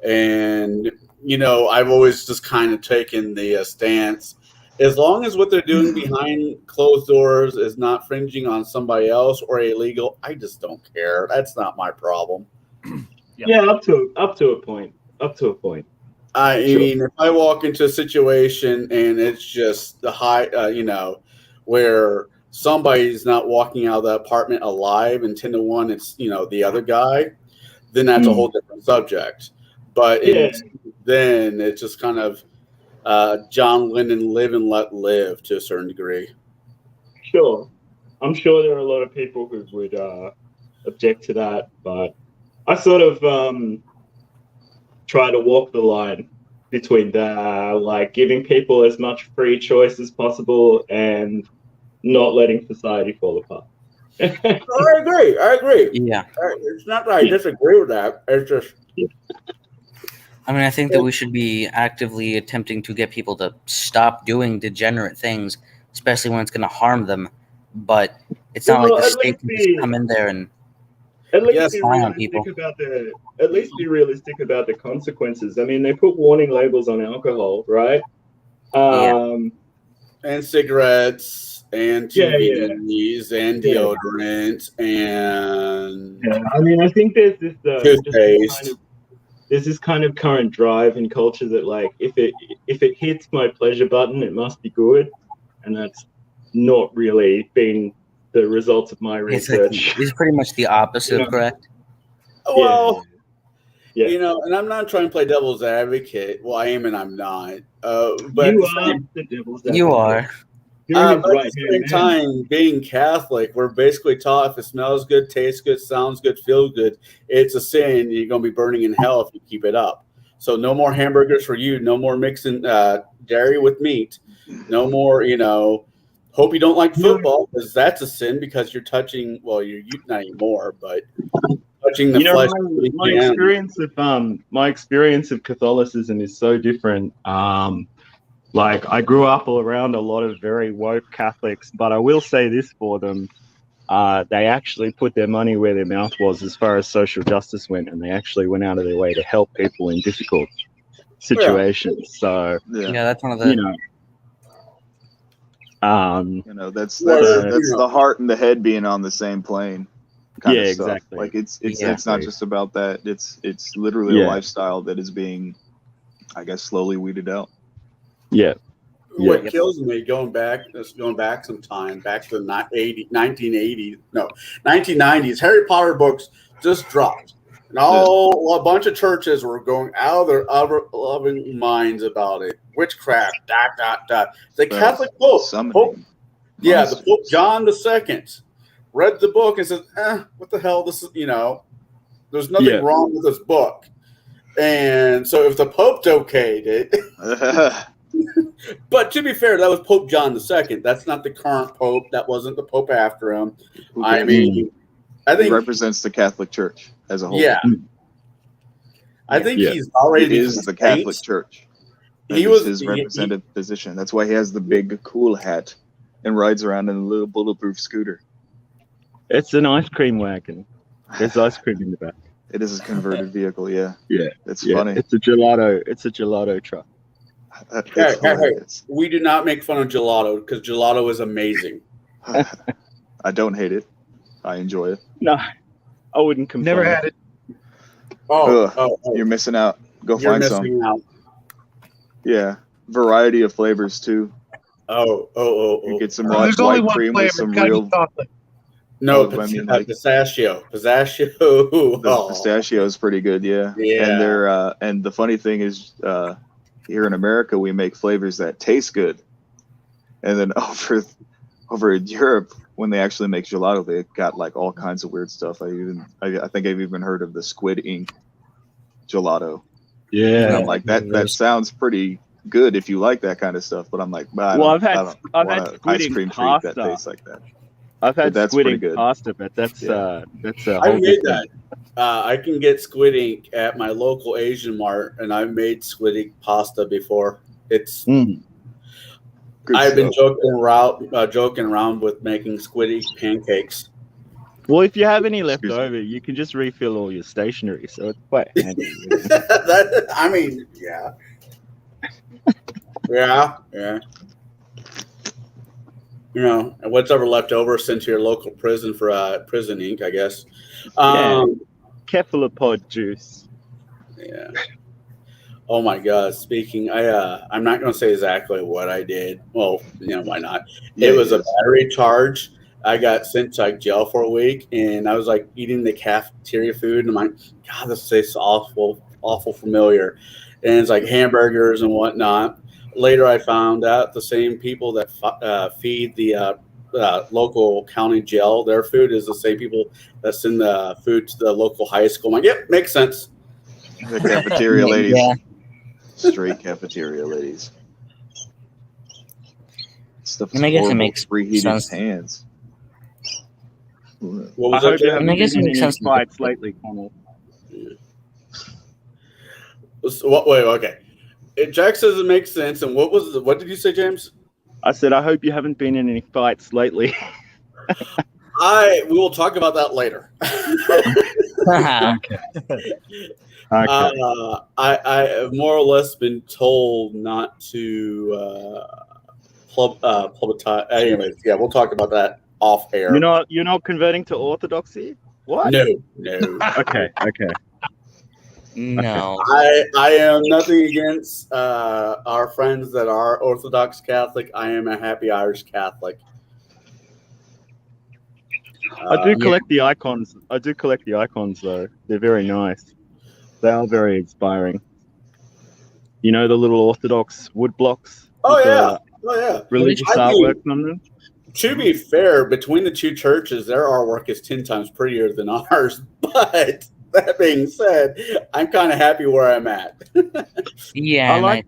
And I've always just kind of taken the stance. As long as what they're doing behind closed doors is not infringing on somebody else or illegal, I just don't care. That's not my problem. Yeah, up to a point. I mean, if I walk into a situation and it's just the high, where somebody's not walking out of the apartment alive, and 10 to 1, it's the other guy, then that's a whole different subject. But then it's just kind of John Lennon live and let live to a certain degree. Sure. I'm sure there are a lot of people who would object to that, but I sort of try to walk the line between like giving people as much free choice as possible and not letting society fall apart. I agree. Yeah. It's not that I disagree with that. It's just. I mean, I think that we should be actively attempting to get people to stop doing degenerate things, especially when it's going to harm them. But it's not like the state can just come in there and at least be realistic about the consequences. I mean, they put warning labels on alcohol, right? And cigarettes, and TVs, and deodorant, and I mean, I think there's this toothpaste. There's this kind of current drive in culture that, like, if it hits my pleasure button, it must be good, and that's not really been the results of my research. It's pretty much the opposite, correct? Well, and I'm not trying to play devil's advocate. Well, I am and I'm not. But you are the devil's advocate. You are. But at the same time, being Catholic, we're basically taught if it smells good, tastes good, sounds good, feels good, it's a sin. You're going to be burning in hell if you keep it up. So no more hamburgers for you. No more mixing dairy with meat. No more, hope you don't like football because that's a sin because you're touching, well, you're not anymore, but touching the flesh. My experience of Catholicism is so different. Like, I grew up around a lot of very woke Catholics, but I will say this for them. They actually put their money where their mouth was as far as social justice went, and they actually went out of their way to help people in difficult situations. Yeah. So, that's one of the... that's the heart and the head being on the same plane. Kind of stuff. Exactly. Like, it's not just about that. It's literally a lifestyle that is being, I guess, slowly weeded out. What kills me going back some time, back to the 1990s, Harry Potter books just dropped. And a bunch of churches were going out of their loving minds about it. Witchcraft, ... The Catholic Pope, the Pope John II read the book and said, what the hell, this is, there's nothing wrong with this book. And so if the Pope okayed it... But to be fair, that was Pope John II. That's not the current Pope. That wasn't the Pope after him. I think he represents the Catholic Church as a whole. Yeah, I think he's already the Catholic Church. He was his representative position. That's why he has the big cool hat and rides around in a little bulletproof scooter. It's an ice cream wagon. There's ice cream in the back. It is a converted vehicle. Yeah. It's funny. It's a gelato truck. Hey, we do not make fun of gelato because gelato is amazing. I don't hate it. I enjoy it. No, I wouldn't complain. Never had it. You're missing out. Go find some. Yeah, variety of flavors too. You get some white cream with some real chocolate. No, pistachio. The pistachio is pretty good. Yeah. And they're and the funny thing is, here in America, we make flavors that taste good, and then over in Europe, when they actually make gelato, they got like all kinds of weird stuff. I think I've even heard of the squid ink gelato. Yeah, and I'm like that sounds pretty good if you like that kind of stuff. But I'm like, I've had squid ice cream ink pasta treat that tastes like that. I've had squid ink pasta, but that's I made that. I can get squid ink at my local Asian mart, and I've made squid ink pasta before. It's I've been joking around with making squid ink pancakes. Well, if you have any left over, you can just refill all your stationery, so it's quite handy. Yeah. What's ever left over, sent to your local prison for prison ink, I guess. Cephalopod juice. Yeah. Oh my God! Speaking, I'm not going to say exactly what I did. Well, why not? It was a battery charge. I got sent to like jail for a week, and I was like eating the cafeteria food, and I'm like, God, this tastes awful familiar. And it's like hamburgers and whatnot. Later, I found out the same people that feed the local county jail, their food is the same people that send the food to the local high school. I'm like, yep, makes sense. The cafeteria ladies. Yeah. Straight cafeteria ladies. Stuff is I guess it horrible. makes Preheated sense. hands. What I was hope that, you Jack? haven't I guess been it in makes any sense. fights lately, Conall. Wait, okay. Jack says it makes sense. And what did you say, James? I said, I hope you haven't been in any fights lately. We will talk about that later. Okay. I have more or less been told not to publicize. Anyways, yeah, we'll talk about that off air. You're not converting to orthodoxy? What? No. Okay. No. I am nothing against our friends that are Orthodox Catholic. I am a happy Irish Catholic. I do collect the icons. Though. They're very nice. They are very inspiring. You know the little Orthodox wood blocks? Oh, with yeah. the religious I artwork on them? To be fair, between the two churches, their artwork is 10 times prettier than ours. But that being said, I'm kind of happy where I'm at. Yeah. I like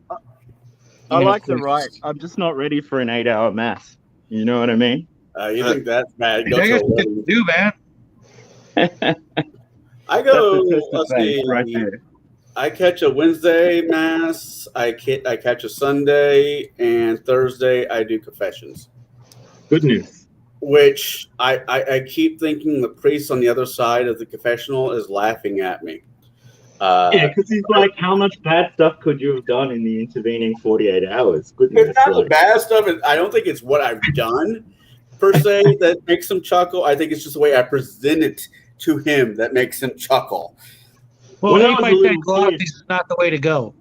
the course. rite. I'm just not ready for an 8-hour mass. You know what I mean? You think that's bad? Go I guess to what you do, man. I go. That's the Let's face see. right there. I catch a Wednesday mass. I catch a Sunday, and Thursday I do confessions. Good news. Which I keep thinking the priest on the other side of the confessional is laughing at me. Yeah, because he's like, how much bad stuff could you have done in the intervening 48 hours? Goodness. It's not the bad stuff. I don't think it's what I've done per se that makes him chuckle. I think it's just the way I present it to him that makes him chuckle. Well, When I he was a might little think Glock kid- is not the way to go.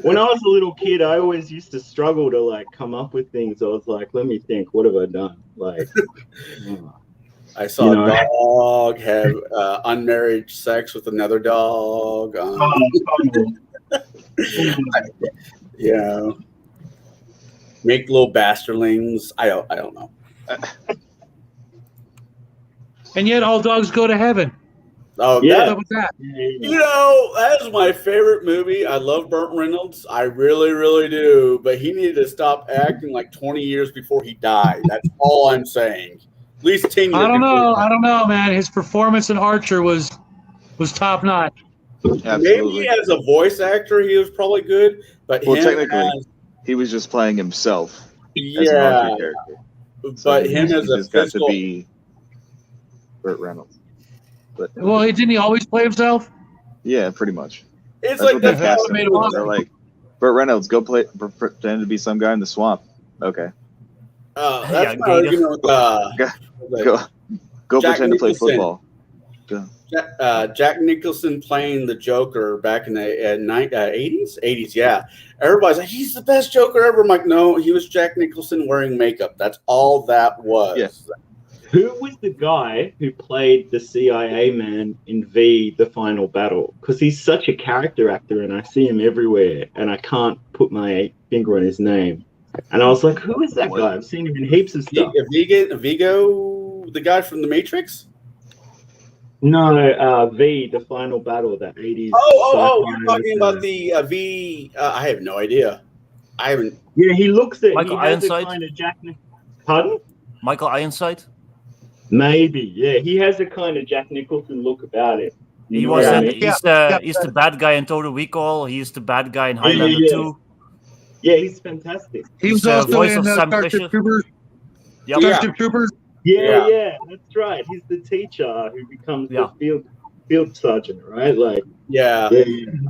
When I was a little kid, I always used to struggle to like come up with things. I was like, let me think, what have I done? Like, I saw a dog have unmarried sex with another dog. Make little bastardlings. I don't know. And yet all dogs go to heaven. Oh, Yeah. What was that? that is my favorite movie. I love Burt Reynolds. I really, really do. But he needed to stop acting like 20 years before he died. That's all I'm saying. At least 10 years. I don't know. before. I don't know, man. His performance in Archer was top notch. Absolutely. Maybe as a voice actor, he was probably good. But Well, him technically, he was just playing himself as an yeah. Archer character. But he him as a just got to physical, be Burt Reynolds. But Well, didn't he always play himself? yeah, pretty much. it's That's like what they that's cast how him. made him awesome. They're like, Burt Reynolds, go pretend to be some guy in the swamp. Okay, that's Yeah, my Gator. argument with go Jack pretend to play Nicholson. football. Jack Nicholson playing the Joker back in the 80s? 80s, yeah. Everybody's like, he's the best Joker ever. I'm like, no, he was Jack Nicholson wearing makeup. That's all that was. Yeah. Who was the guy who played the CIA man in V: The Final Battle? Because he's such a character actor, and I see him everywhere, and I can't put my finger on his name. And I was like, who is that guy? I've seen him in heaps of stuff. Vigo, the guy from The Matrix? No, V: The Final Battle, that 80s. You're talking about the V. I have no idea. I haven't. Yeah, he looks at. Michael he has a Ironside? kind of Jack. Pardon? Michael Ironside. Maybe, yeah. He has a kind of Jack Nicholson look about it. He know was. what I In, mean? he's the bad guy in Total Recall. He's the bad guy in Highlander yeah. 2. Yeah, he's fantastic. He was He's, also voice in of Sam Starship Fisher. Troopers. Yep. Starship Troopers. Yeah, that's right. He's the teacher who becomes Yeah. the field sergeant, right? Like, Yeah.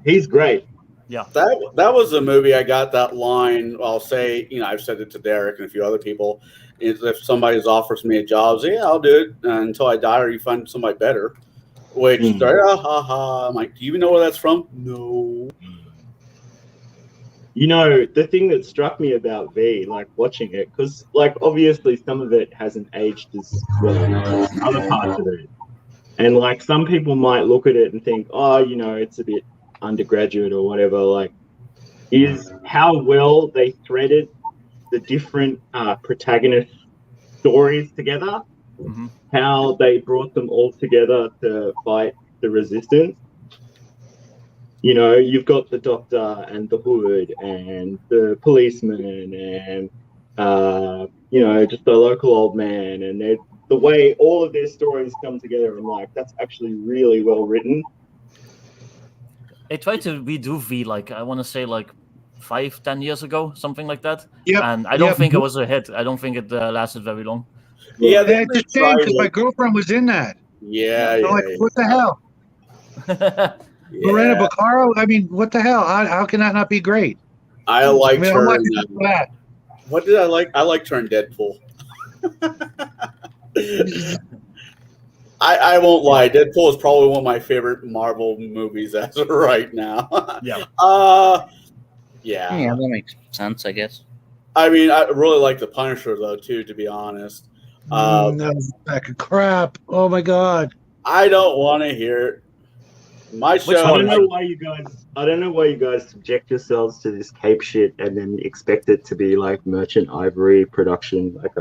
he's great. That was the movie I got that line. I'll say, I've said it to Derek and a few other people. Is if somebody offers me a job, say, yeah, I'll do it until I die or you find somebody better. Which they're, I'm like, do you even know where that's from? No. the thing that struck me about V, like watching it, because like obviously some of it hasn't aged as well as other parts of it, and like some people might look at it and think, oh, it's a bit undergraduate or whatever. Like, is how well they threaded the different protagonist stories together, how they brought them all together to fight the resistance. You've got the doctor and the hood and the policeman and just the local old man, and the way all of their stories come together. I'm like, that's actually really well written. They tried to redo V, like I want to say like 5-10 years ago, something like that. Yep. And I don't think it was a hit. I don't think it lasted very long. Yeah, they It's a shame because my girlfriend was in that. Yeah, I'm like, what the hell? Morena Bacaro? I mean, what the hell? How can that not be great? I liked I'm her. watching this for that. What did I like? I liked her in Deadpool. I won't lie. Deadpool is probably one of my favorite Marvel movies as of right now. Yeah. Yeah. Yeah, that makes sense, I guess. I mean, I really like the Punisher though, too. To be honest, That was a pack of crap. Oh my god. I don't want to hear it. My show. I don't know why you guys subject yourselves to this cape shit and then expect it to be like Merchant Ivory production. Like,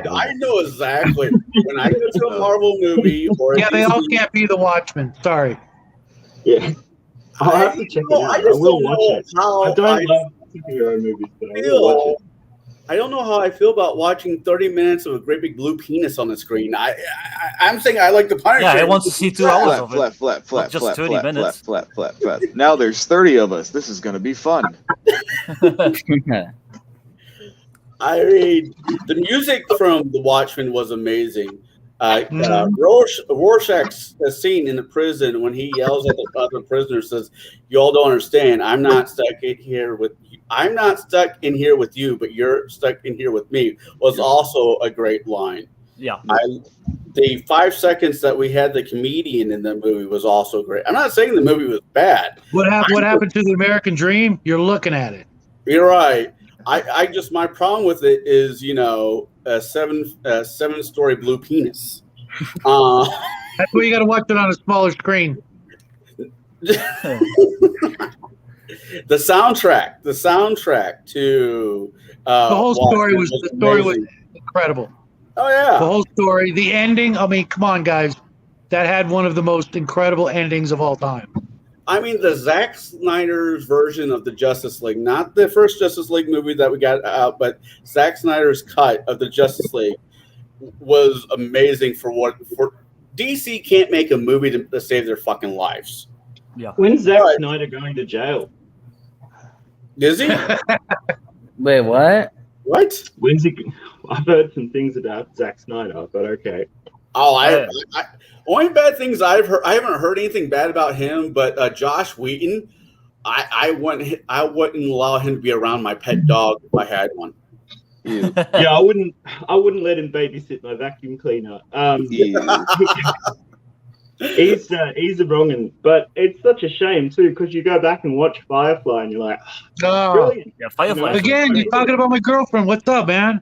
I know exactly. When I go to a Marvel movie, or Yeah, they all can't be the Watchmen. Sorry. Yeah, I'll have to check it out. I will watch it. I don't love superhero movies, but I will watch it. I don't know how I feel about watching 30 minutes of a great big blue penis on the screen. I'm saying I like the Punisher. Yeah, I want to see 2 hours of it. Flat, just 30 minutes. flat. Now there's 30 of us. This is going to be fun. I mean, the music from The Watchmen was amazing. Rorschach's scene in the prison when he yells at the other prisoners, says, "You all don't understand. I'm not stuck in here with you, but you're stuck in here with me," was also a great line. Yeah. The 5 seconds that we had the comedian in the movie was also great. I'm not saying the movie was bad. What happened to the American Dream? You're looking at it. You're right. I just, my problem with it is, a seven-story blue penis. That's why you got to watch it on a smaller screen. The soundtrack to The whole story was incredible. Oh yeah, the whole story, the ending. I mean, come on, guys, that had one of the most incredible endings of all time. I mean, the Zack Snyder's version of the Justice League, not the first Justice League movie that we got out, but Zack Snyder's cut of the Justice League was amazing. For DC can't make a movie to save their fucking lives. Yeah. When's Zack Snyder going to jail? Is he? Wait, what? What? When's he? I've heard some things about Zack Snyder, but okay. Oh, I only bad things I've heard. I haven't heard anything bad about him, but Josh Wheaton, I wouldn't allow him to be around my pet dog if I had one. Yeah, I wouldn't let him babysit my vacuum cleaner. He's a wrong'un, but it's such a shame too because you go back and watch Firefly and you're like, brilliant. Yeah, Firefly. Again, you're talking about my girlfriend. What's up, man?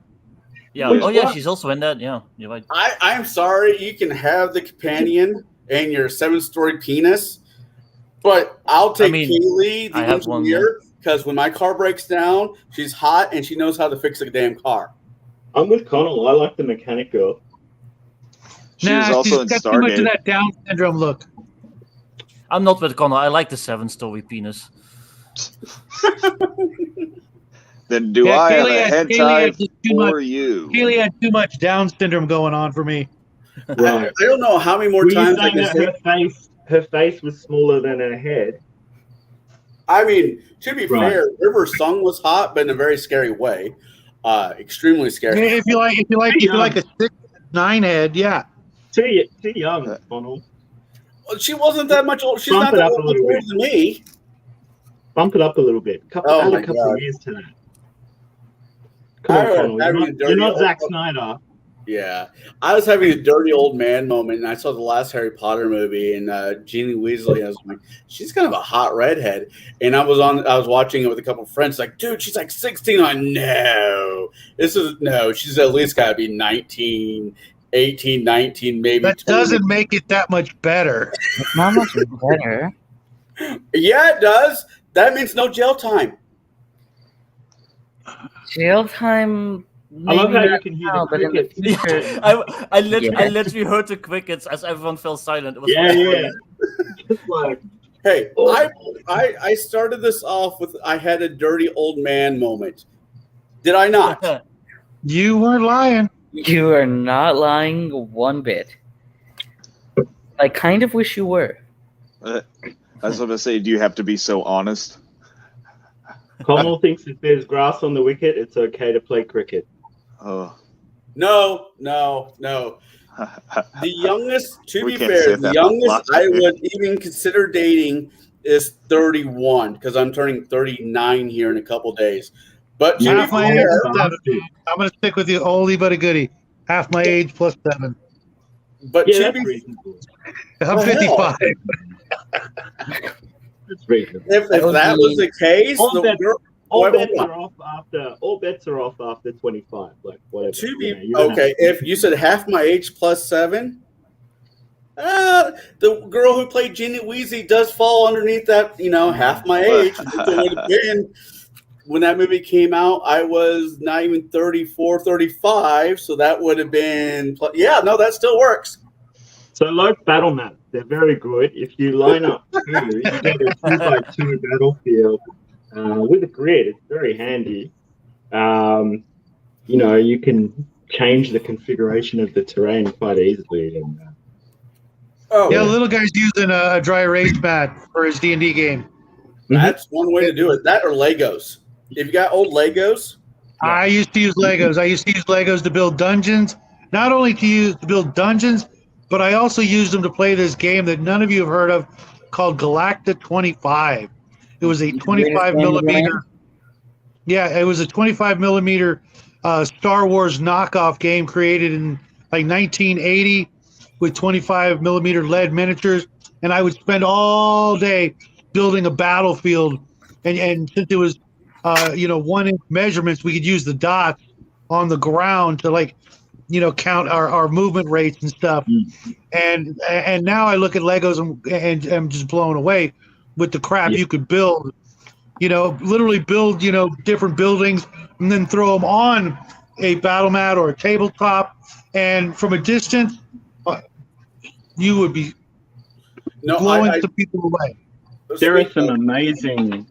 Yeah. Oh yeah, she's also in that. Yeah, you're right. I'm sorry, you can have the companion and your 7-story penis, but I'll take Kaylee, the engineer, because when my car breaks down, she's hot and she knows how to fix a damn car. I'm with Conall. I like the mechanic girl. She's also in got Stargate. too much of that Down syndrome look. I'm not with Conall. I like the 7-story penis. Then do I have a hentai for you? Kaylee had too much Down syndrome going on for me. Right. I don't know how many more times I can say. Her face was smaller than her head. I mean, to be fair, River's song was hot, but in a very scary way. Extremely scary. If you like a 6'9" head, yeah. Too young, Conall. Well, she wasn't that much old. She's Bump not it that up a much little older bit. than me. Bump it up a little bit. Add a couple of years to that. Come on, Conall. You're not Zack Snyder. Yeah, I was having a dirty old man moment, and I saw the last Harry Potter movie, and Ginny Weasley. I was like, she's kind of a hot redhead, and I was watching it with a couple of friends. Like, dude, she's like 16. I know no, she's at least got to be 19, 18, 19, maybe. That 20. doesn't make it that much better. It's not much better. Yeah, it does. That means no jail time. Jail time. I love maybe how you not can hear now, the but in the crickets. future. I Yeah. literally heard the crickets as everyone fell silent. It was Yeah. Just like, Hey, I started this off with I had a dirty old man moment. Did I not? You weren't lying. You are not lying one bit. I kind of wish you were. I was going to say, do you have to be so honest? Conall thinks if there's grass on the wicket, it's okay to play cricket. Oh. No. The youngest, to We be can't fair, say the that youngest I logically. would even consider dating is 31 because I'm turning 39 here in a couple days. But to Half be my age fair, is 7. I'm going to stick with you, oldie but a goodie. Half my age plus 7. but Yeah, to that's be reasonable. I'm Well, 55. That's reasonable. if that was the case, All the bets- girl, All wait, bets hold are off after 25. Like whatever. to be you don't okay. have- If you said half my age plus 7, the girl who played Ginny Weasley does fall underneath that. Half my age. It would have been when that movie came out. I was not even 34, 35, so that would have been. Yeah, no, that still works. So like battle maps, they're very good. If you line up two, you get a 2x2 battlefield with a grid. It's very handy. You can change the configuration of the terrain quite easily. And, Oh, Yeah, little guy's using a dry erase mat for his D&D game. that's one way to do it. That or Legos. If you got old Legos, I used to use Legos. I used to use Legos to build dungeons. Not only to build dungeons, but I also used them to play this game that none of you have heard of called Galacta 25. It was a 25 millimeter. Yeah, it was a 25 millimeter Star Wars knockoff game created in like 1980 with 25 millimeter lead miniatures, and I would spend all day building a battlefield. And since it was 1-inch measurements, we could use the dots on the ground to count our movement rates and stuff. And now I look at Legos and I'm just blown away with the crap you could build. Literally build different buildings and then throw them on a battle mat or a tabletop, and from a distance, you would be blowing some people away. there are some amazing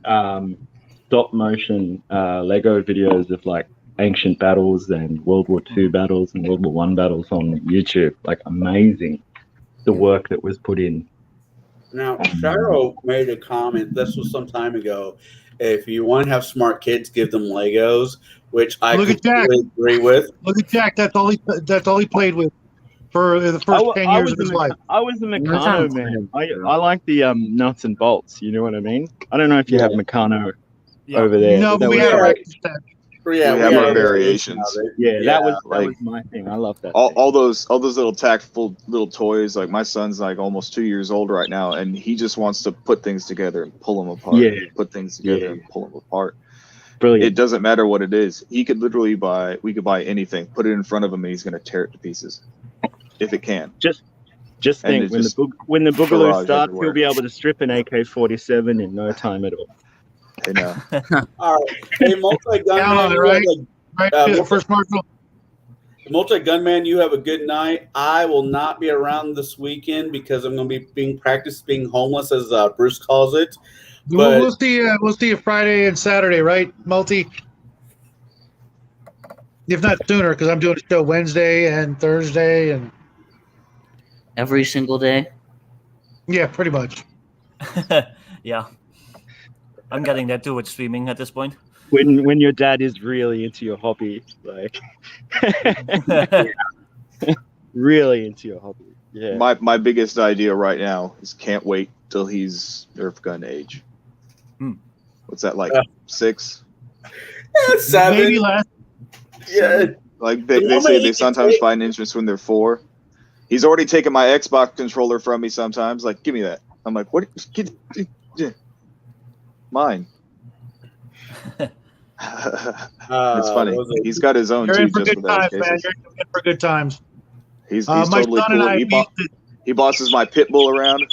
stop motion Lego videos of like ancient battles and World War II battles and World War I battles on YouTube. Like amazing the work that was put in. Now, Shiro made a comment. This was some time ago. If you want to have smart kids, give them Legos, which I completely agree with. Look at Jack. That's all he played with for the first 10 years of his life. I was a Meccano man. I like the nuts and bolts. You know what I mean? I don't know if you have Meccano over there. No, but we was have like, we have our variations. that was my thing. I love that. All those little tactful little toys. Like my son's like almost 2 years old right now, and he just wants to put things together and pull them apart. Yeah. Put things together and pull them apart. Brilliant. It doesn't matter what it is. He could literally we could buy anything, put it in front of him, and he's going to tear it to pieces if it can. Just think when the Boogaloo starts, he'll be able to strip an AK-47 in no time at all. I know. All right. Hey, multi-gunman, First Marshal. Multi-gunman, you have a good night. I will not be around this weekend because I'm going to be being homeless, as Bruce calls it. But We'll see you Friday and Saturday, right, Multi? If not sooner, because I'm doing a show Wednesday and Thursday and every single day. Yeah, pretty much. Yeah. I'm getting that too with streaming at this point. When your dad is really into your hobby, like really into your hobby. Yeah. My biggest idea right now is can't wait till he's Nerf gun age. What's that like? 6? 7. Maybe less. Yeah. Like The they moment say he they can sometimes take- find interest when they're 4. He's already taken my Xbox controller from me sometimes. Like, give me that. I'm like, what? Mine. It's funny. what was it? He's got his own You're too, in for just good for those times, man. cases. You're in for good times. He's My totally son and cool. I He bosses my pit bull around.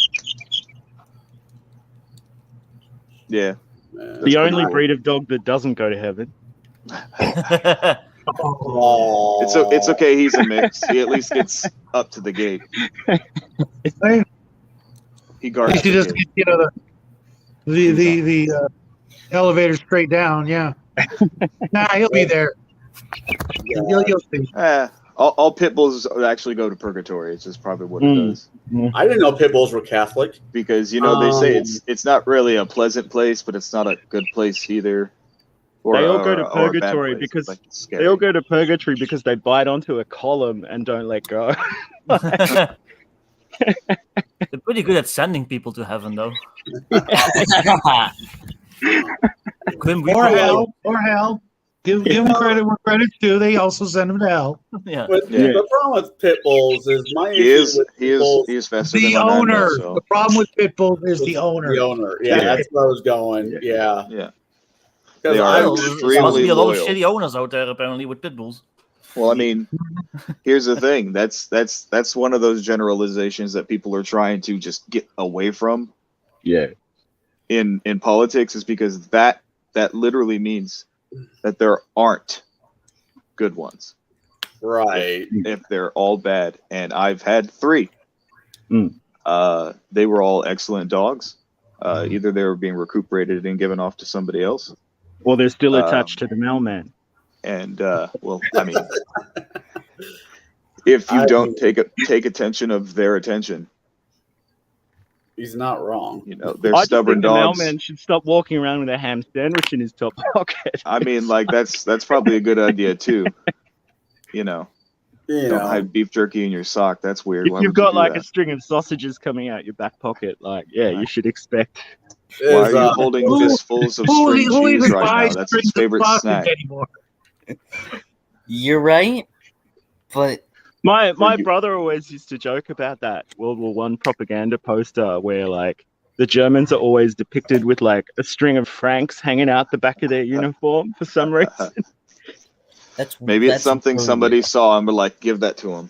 Yeah. Man. The only cool. breed of dog that doesn't go to heaven. Oh. It's okay. He's a mix. He at least gets up to the gate. Hey, He at guards least he the just gate. get, the elevator straight down. Yeah. Nah, he'll be there. You'll see. All pit bulls actually go to purgatory. It's just probably what it does. I didn't know pit bulls were Catholic. Because they say it's not really a pleasant place, but it's not a good place either. They all go to or a bad purgatory place. because Like, it's scary. they all go to purgatory because they bite onto a column and don't let go. They're pretty good at sending people to heaven, though. Grim Or Reaper, hell. Or hell. Give them credit where credit's due. They also send them to hell. Yeah. Yeah. The problem with pit bulls is my He issue is with pit bulls faster The than my owner. Mad Dog, The problem with pit bulls is the owner. The owner. Yeah, Yeah. that's where I was going. Yeah. Yeah. Because They are Well, there must extremely be a lot of loyal. shitty owners out there, apparently, with pit bulls. Well, I mean, here's the thing. That's one of those generalizations that people are trying to just get away from Yeah. in politics, is because that literally means that there aren't good ones. Right. If they're all bad, and I've had 3. They were all excellent dogs. Either they were being recuperated and given off to somebody else, Well, they're still attached to the mailman. and well, I mean, if you don't take attention of their attention, He's not wrong. they're I just stubborn think the dogs. mailman should stop walking around with a ham sandwich in his top pocket. I mean, like that's probably a good idea too. Don't hide beef jerky in your sock. That's weird. If Why you've would you got do like that? a string of sausages coming out your back pocket, you should expect. Why are Is, you holding fistfuls of Who string cheese even right buys now? That's his strings of favorite sausage snack. anymore? You're right, but My you- brother always used to joke about that World War I propaganda poster where like the Germans are always depicted with like a string of francs hanging out the back of their uniform for some reason. Maybe it's that's something really somebody weird. saw and we're like, give that to them.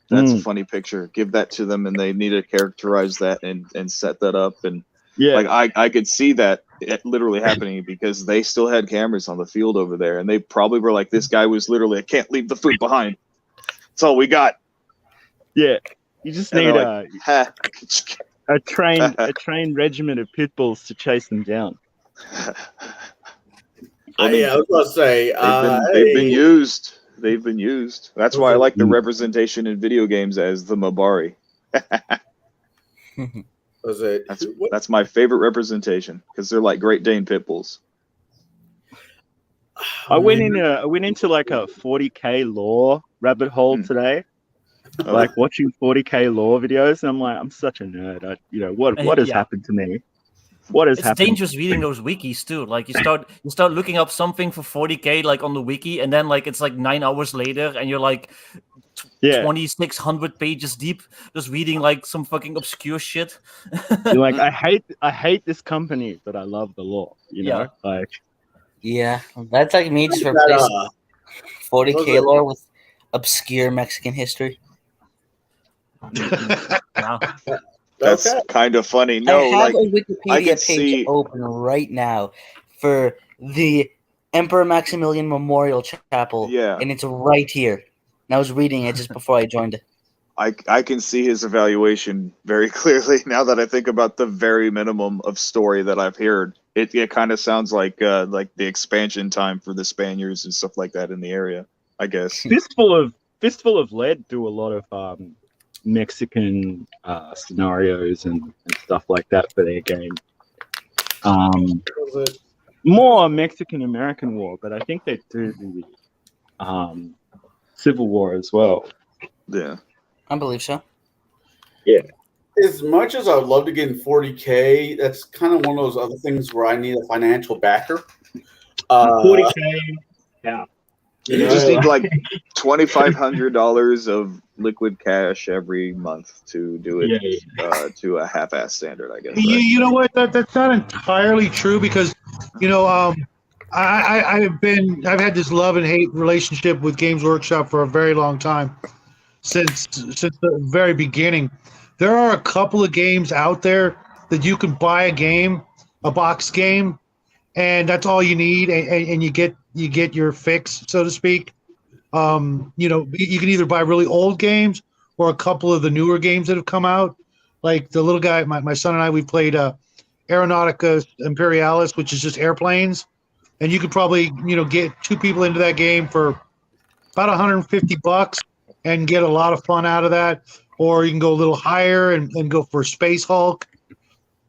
That's a funny picture. Give that to them, and they need to characterize that and set that up. And Yeah. like I could see that it literally happening because they still had cameras on the field over there, and they probably were like, this guy was literally, I can't leave the food behind. That's all we got. Yeah. You just And need they're like, ha. a trained regiment of pit bulls to chase them down. I mean, I was going to say, they've been used. They've been used. That's why I like the Mm. representation in video games as the Mabari. Was it? That's my favorite representation because they're like Great Dane pit bulls. I went into like a 40K lore rabbit hole today. Like watching 40K lore videos, and I'm like, I'm such a nerd. What has happened to me? What has It's happened? dangerous reading those wikis too. Like you start looking up something for 40K like on the wiki, and then like it's like 9 hours later, and you're like 2,600 pages deep, just reading like some fucking obscure shit. You're like, I hate this company, but I love the lore. Yeah. Like Yeah, that's like me just replacing 40K lore with obscure Mexican history. Wow. That's Okay. kind of funny. I No, have like a I Wikipedia could page see. open right now for the Emperor Maximilian Memorial Chapel, Yeah. and it's right here. And I was reading it just before I joined. I can see his evaluation very clearly now that I think about the very minimum of story that I've heard. It kind of sounds like the expansion time for the Spaniards and stuff like that in the area, I guess. Fistful of Lead do a lot of Mexican scenarios and stuff like that for their game. Was it? More Mexican American War, but I think they do the Civil War as well. Yeah. I believe so. As much as I would love to get in 40K, that's kind of one of those other things where I need a financial backer. 40K, yeah. You just need like $2,500 of liquid cash every month to do it to a half-ass standard, I guess. Right? You know what? That's not entirely true because, I've had this love and hate relationship with Games Workshop for a very long time, since the very beginning. There are a couple of games out there that you can buy a box game, and that's all you need, and you get your fix, so to speak. You can either buy really old games or a couple of the newer games that have come out. Like the little guy, my son and I, we played Aeronautica Imperialis, which is just airplanes, and you could probably get two people into that game for about $150 and get a lot of fun out of that. Or you can go a little higher and go for Space Hulk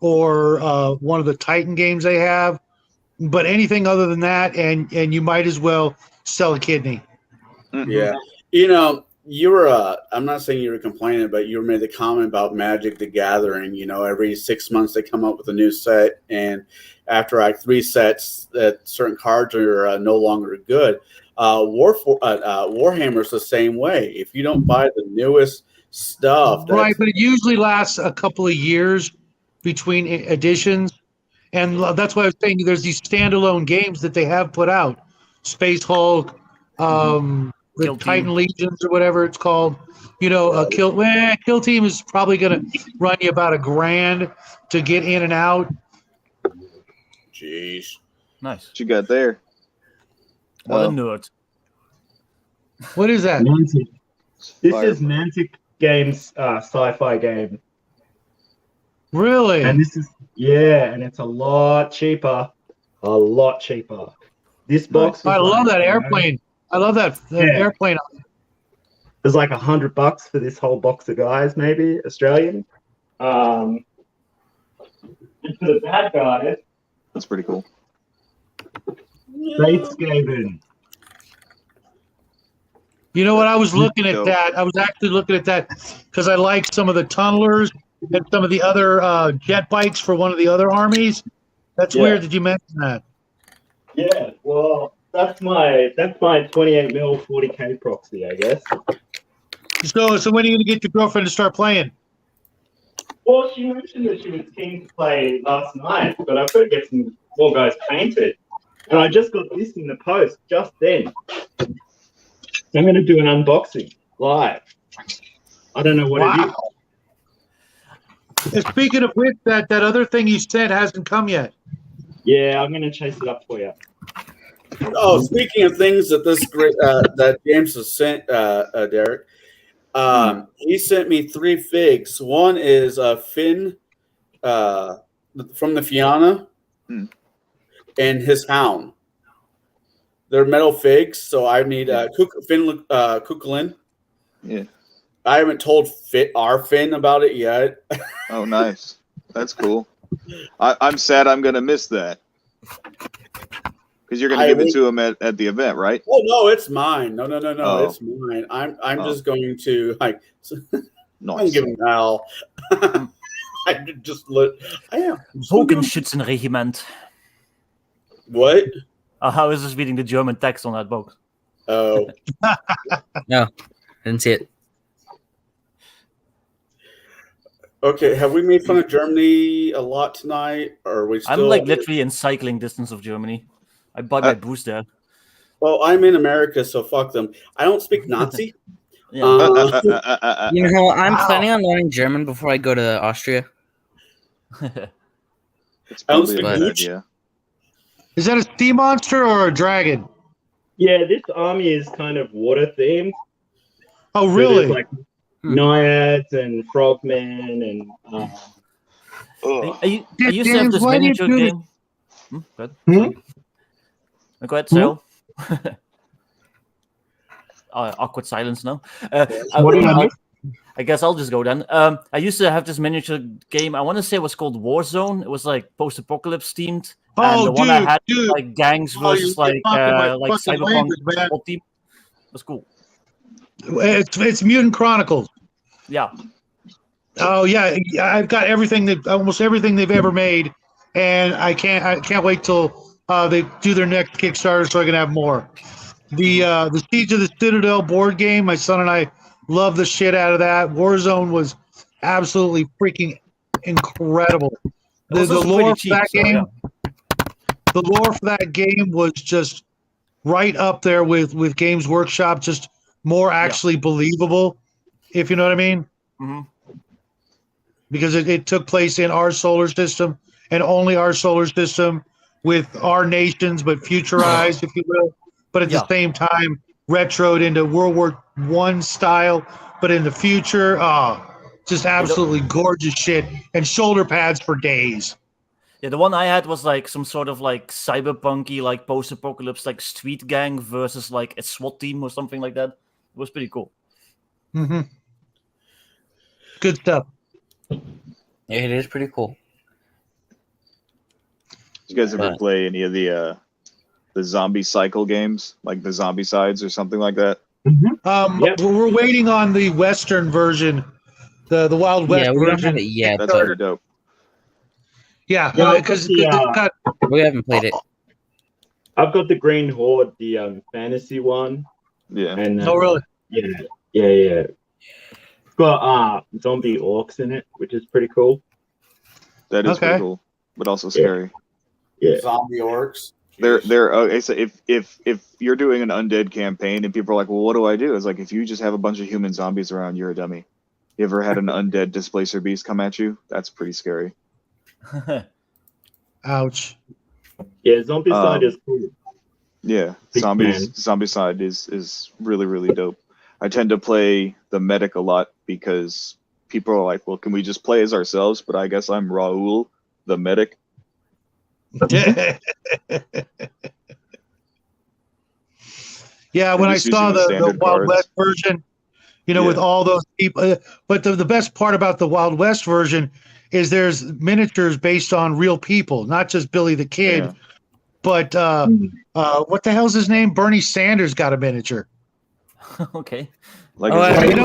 or one of the Titan games they have. But anything other than that, and you might as well sell a kidney. Mm-hmm. Yeah. You were, I'm not saying you were complaining, but you made the comment about Magic the Gathering. Every 6 months they come up with a new set, and after like 3 sets, that certain cards are no longer good. Warhammer's the same way. If you don't buy the newest stuff, right, but it usually lasts a couple of years between editions, and that's why I was saying there's these standalone games that they have put out, Space Hulk, the Kill Titan Team. Legions or whatever it's called. Kill Team is probably going to run you about $1,000 to get in and out. Jeez. Nice. What you got there? What a nerd. What is that? Mantic. This Fire. is Mantic Games sci-fi game. Really? And this is, and it's a lot cheaper. A lot cheaper. This box was I love like, that airplane. I love that airplane. There's like $100 for this whole box of guys, maybe Australian. And for the bad guys, That's pretty cool. Batesgaven. You know what? I was looking at Dope. that. I was actually looking at that because I like some of the tunnelers and some of the other jet bikes for one of the other armies. That's weird that you mentioned that. Yeah, well, that's my 28 mil 40k proxy, I guess. So when are you going to get your girlfriend to start playing? Well, she mentioned that she was keen to play last night, but I've got to get some more guys painted. And I just got this in the post just then. I'm going to do an unboxing live. I don't know what it is. And speaking of which, that other thing you sent hasn't come yet. Yeah, I'm going to chase it up for you. Oh, speaking of things that this great that James has sent, Derek, he sent me 3 figs. One is Finn from the Fianna and his hound. They're metal figs, so I need Finn Kukulin. Yeah. I haven't told our Finn about it yet. Oh, nice. That's cool. I'm sad I'm going to miss that. Because you're going to give it to him at the event, right? Oh, no, it's mine. No, Oh. it's mine. I'm just going to, like, Nice. I'm giving Al. I just look. I am. Bogenschützenregiment. What? I was just reading the German text on that box. Oh. No, didn't see it. Okay, have we made fun of Germany a lot tonight? Or are we still... I'm like literally in cycling distance of Germany. I bought my boost there. Well, I'm in America, so fuck them. I don't speak Nazi. Yeah. I'm planning on learning German before I go to Austria. It's probably a speak bad Dutch. idea. Is that a sea monster or a dragon? Yeah, this army is kind of water themed. Oh, So really? there's like naiads and frogmen and I used to have this why do you miniature do game. Go ahead. Go ahead, Sale. Awkward silence now. I guess I'll just go then. I used to have this miniature game. I want to say it was called Warzone. It was like post-apocalypse themed. And the one I had was like gangs versus like cyberpunk SWAT team. It was cool. It's Mutant Chronicles. Yeah. Oh yeah, I've got almost everything they've ever made, and I can't wait till they do their next Kickstarter so I can have more. The Siege of the Citadel board game. My son and I love the shit out of that. Warzone was absolutely freaking incredible. It was The also lore pretty for cheap. that So, game, yeah. the lore for that game was just right up there with Games Workshop. Just more actually believable, if you know what I mean. hmm Because it took place in our solar system and only our solar system with our nations, but futurized, if you will. But at the Yeah. same time, retroed into World War I style, but in the future. Just absolutely gorgeous shit. And shoulder pads for days. Yeah, the one I had was like some sort of like cyberpunky, like post-apocalypse, like street gang versus like a SWAT team or something like that. It was pretty cool. Mm-hmm. Good stuff. Yeah, it is pretty cool. Did you guys ever play any of the zombie cycle games, like the Zombie Sides or something like that? Yep. We're waiting on the Western version, the Wild West Yeah, we don't version. have it yet, That's but pretty dope. Yeah, Yeah, because the, we haven't played it. I've got the Green Horde, the fantasy one. Yeah. And oh really? Yeah. It's got zombie orcs in it, which is pretty cool. That is Okay. pretty cool, but also scary. Yeah. Zombie orcs. They're okay. So if you're doing an undead campaign and people are like, well, what do I do? It's like, if you just have a bunch of human zombies around, you're a dummy. You ever had an undead displacer beast come at you? That's pretty scary. Ouch. Yeah, zombie side is cool. Yeah, Big fan. zombie side is really, really dope. I tend to play the medic a lot because people are like, well, can we just play as ourselves? But I guess I'm Raul, the medic. Yeah, when I just saw using the the standard Wild cards. West version, with Yeah. all those people. But the best part about the Wild West version is there's miniatures based on real people, not just Billy the Kid, Yeah. but what the hell's his name? Bernie Sanders got a miniature. Okay. Like Oh, I said,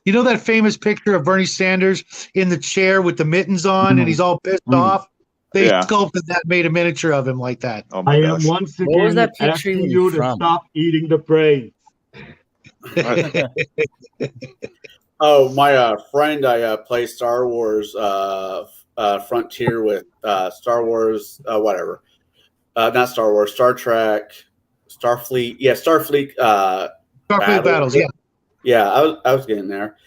You know that famous picture of Bernie Sanders in the chair with the mittens on, and he's all pissed off. They Yeah. sculpted that, made a miniature of him like that. oh my I gosh. am once What was again that picture asking even you to from? stop eating the brains. Oh, my friend, I play Star Wars Frontier with Star Wars, whatever. Not Star Wars, Star Trek, Starfleet. Yeah, Starfleet. Starfleet battles, yeah. Yeah, I was getting there.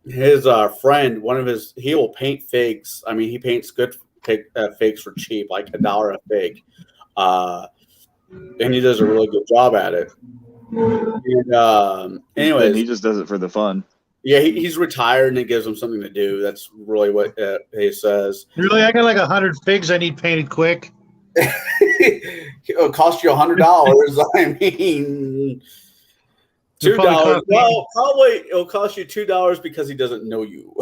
His friend, he will paint figs. I mean, he paints good figs for cheap, like $1 a fig. And he does a really good job at it. And, anyways, And he just does it for the fun. yeah, he's retired and it gives him something to do. That's really what he says. Really, I got like 100 figs I need painted quick. It'll cost you $100. I mean, It'll probably $2. cost me- Well, probably it'll cost you $2 because he doesn't know you.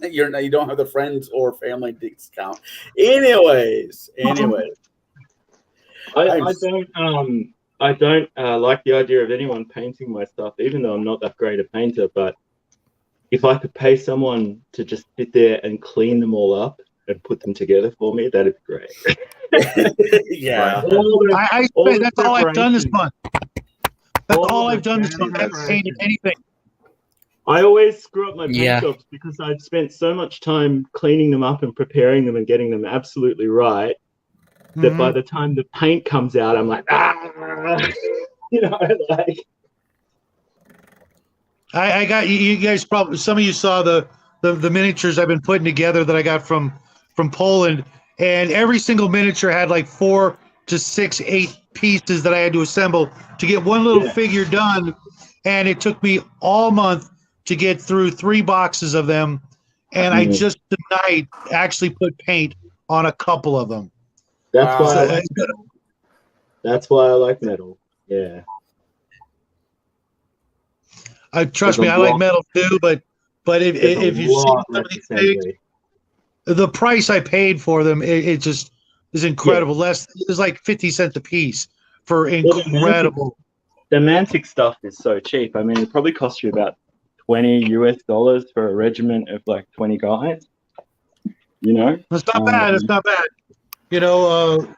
You don't have the friends or family discount. Anyways, I don't like the idea of anyone painting my stuff, even though I'm not that great a painter. But if I could pay someone to just sit there and clean them all up and put them together for me, that'd be great. yeah. That's all I've done this month. That's all I've done this month. I haven't preparation. painted anything. I always screw up my paint Yeah. jobs because I've spent so much time cleaning them up and preparing them and getting them absolutely right that by the time the paint comes out, I'm like, like. I got you guys probably, some of you saw the miniatures I've been putting together that I got from Poland, and every single miniature had like 4 to 6, 8 pieces that I had to assemble to get one little figure done, and it took me all month to get through 3 boxes of them, and I just tonight actually put paint on a couple of them. That's why I So, like metal. That's why I like metal. Yeah. trust There's me, a I like lot- metal too, but if There's a you see lot some of less these things, assembly. the price I paid for them, it just is incredible. Less, it's like 50 cents a piece for incredible. The Mantic stuff is so cheap. I mean, it probably costs you about $20 for a regiment of like 20 guys. You know, It's not bad. It's not bad.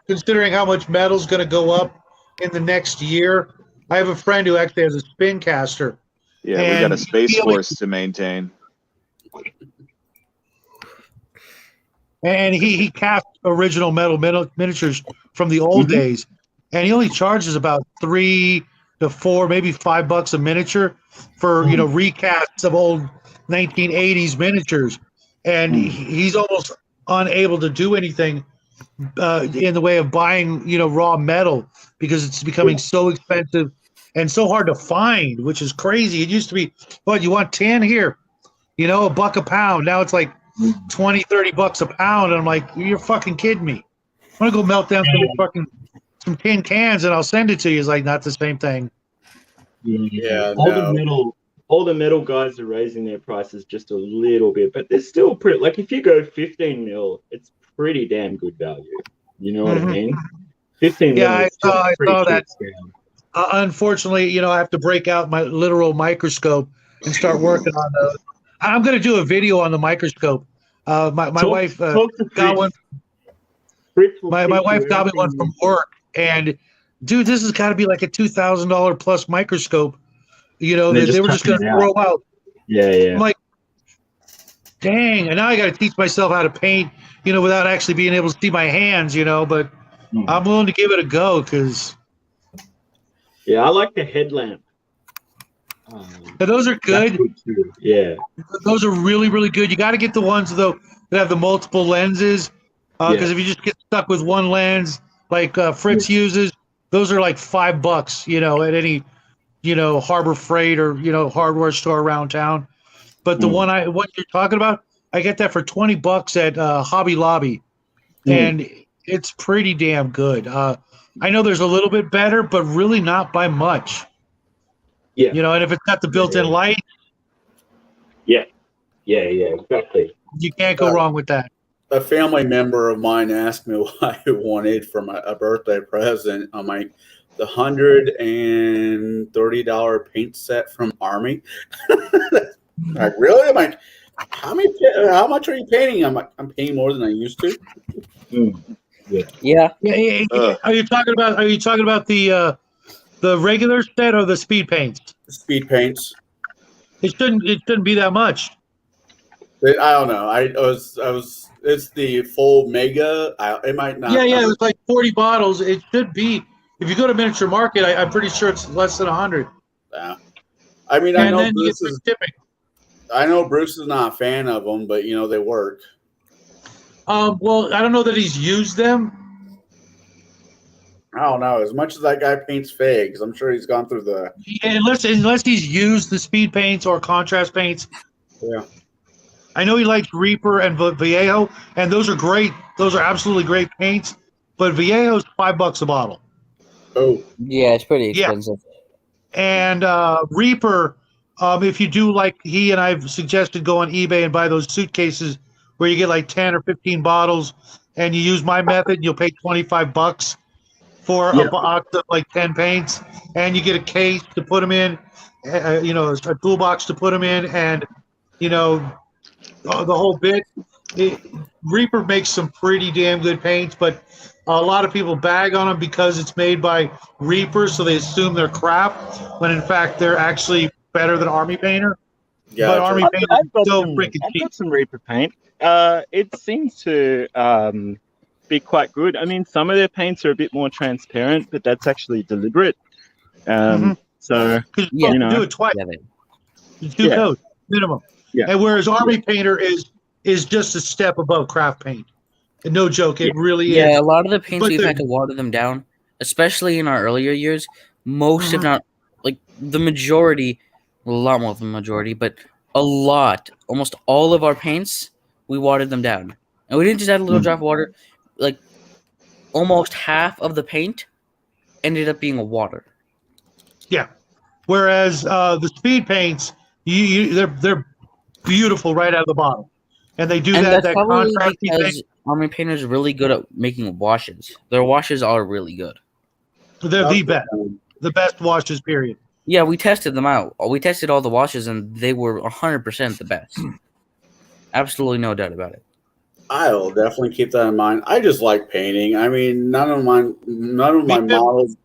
Considering how much metal's going to go up in the next year. I have a friend who actually has a spin caster. Yeah, we got a And space feel like- force to maintain. And he cast original metal miniatures from the old days, and he only charges about $3 to $4, maybe $5 a miniature for recasts of old 1980s miniatures, and he's almost unable to do anything in the way of buying raw metal because it's becoming so expensive and so hard to find, which is crazy. It used to be, what, you want 10 here, $1 a pound. Now it's like 20, $30 a pound. And I'm like, you're fucking kidding me. I'm gonna go melt down some tin cans and I'll send it to you. It's like not the same thing. Yeah, all the metal guys are raising their prices just a little bit, but they're still pretty. Like if you go 15 mil, it's pretty damn good value. You know what I mean? 15 mil. Yeah, is still I pretty saw cheap that. scale. Unfortunately, I have to break out my literal microscope and start working on those. I'm going to do a video on the microscope. My wife got one. My wife got me one from work, and dude, this has got to be like a $2,000 plus microscope. They were just going to throw out. Yeah. I'm like, dang, and now I got to teach myself how to paint, without actually being able to see my hands, but I'm willing to give it a go because. Yeah, I like the headlamp. Those are good. Too. Yeah. Those are really, really good. You got to get the ones, though, that have the multiple lenses. Because if you just get stuck with one lens, like Fritz uses, those are like $5, at any, Harbor Freight or, hardware store around town. But the what you're talking about, I get that for $20 at Hobby Lobby. And it's pretty damn good. I know there's a little bit better, but really not by much. Yeah. And if it's got the built-in light. Yeah, exactly. You can't go wrong with that. A family member of mine asked me what I wanted for a birthday present. I'm like, the $130 paint set from Army. Like, really? I'm like, how much are you painting? I'm like, I'm painting more than I used to. Yeah. Are you talking about the regular set or the speed paints? Speed paints. It shouldn't be that much. I don't know. It's the full mega. It might not. Yeah. It's like 40 bottles. It should be. If you go to Miniature Market, I'm pretty sure it's less than 100. Yeah. I mean, I know Bruce is not a fan of them, but they work. Well, I don't know that he's used them. I don't know. As much as that guy paints figs, I'm sure he's gone through the. Yeah, unless he's used the speed paints or contrast paints. Yeah. I know he likes Reaper and Vallejo, and those are great. Those are absolutely great paints. But Vallejo's $5 a bottle. Oh. Yeah, it's pretty expensive. Yeah. And Reaper, if you do like he and I've suggested, go on eBay and buy those suitcases where you get like 10 or 15 bottles, and you use my method, you'll pay $25 for a box of like 10 paints, and you get a case to put them in, a toolbox to put them in, and the whole bit. Reaper makes some pretty damn good paints, but a lot of people bag on them because it's made by Reaper, so they assume they're crap, when in fact they're actually better than Army Painter. Yeah, but Army Painter is so freaking cheap. I've got some Reaper paint. It seems to be quite good. I mean, some of their paints are a bit more transparent, but that's actually deliberate. So do it twice. It's 2 coats minimum. Yeah. And whereas Army Painter is just a step above craft paint. And no joke, it really is. Yeah, a lot of the paints we've had to water them down, especially in our earlier years. Most, if not, like the majority, a lot more than the majority, but a lot, almost all of our paints, we watered them down. And we didn't just add a little drop of water. Like, almost half of the paint ended up being a water. Yeah. Whereas the speed paints, they're beautiful right out of the bottle. And they do that contrast because Army Painter is really good at making washes. Their washes are really good. They're the best washes, period. Yeah, we tested them out. We tested all the washes, and they were 100% the best. Absolutely no doubt about it. I'll definitely keep that in mind. I just like painting. I mean, none of my models.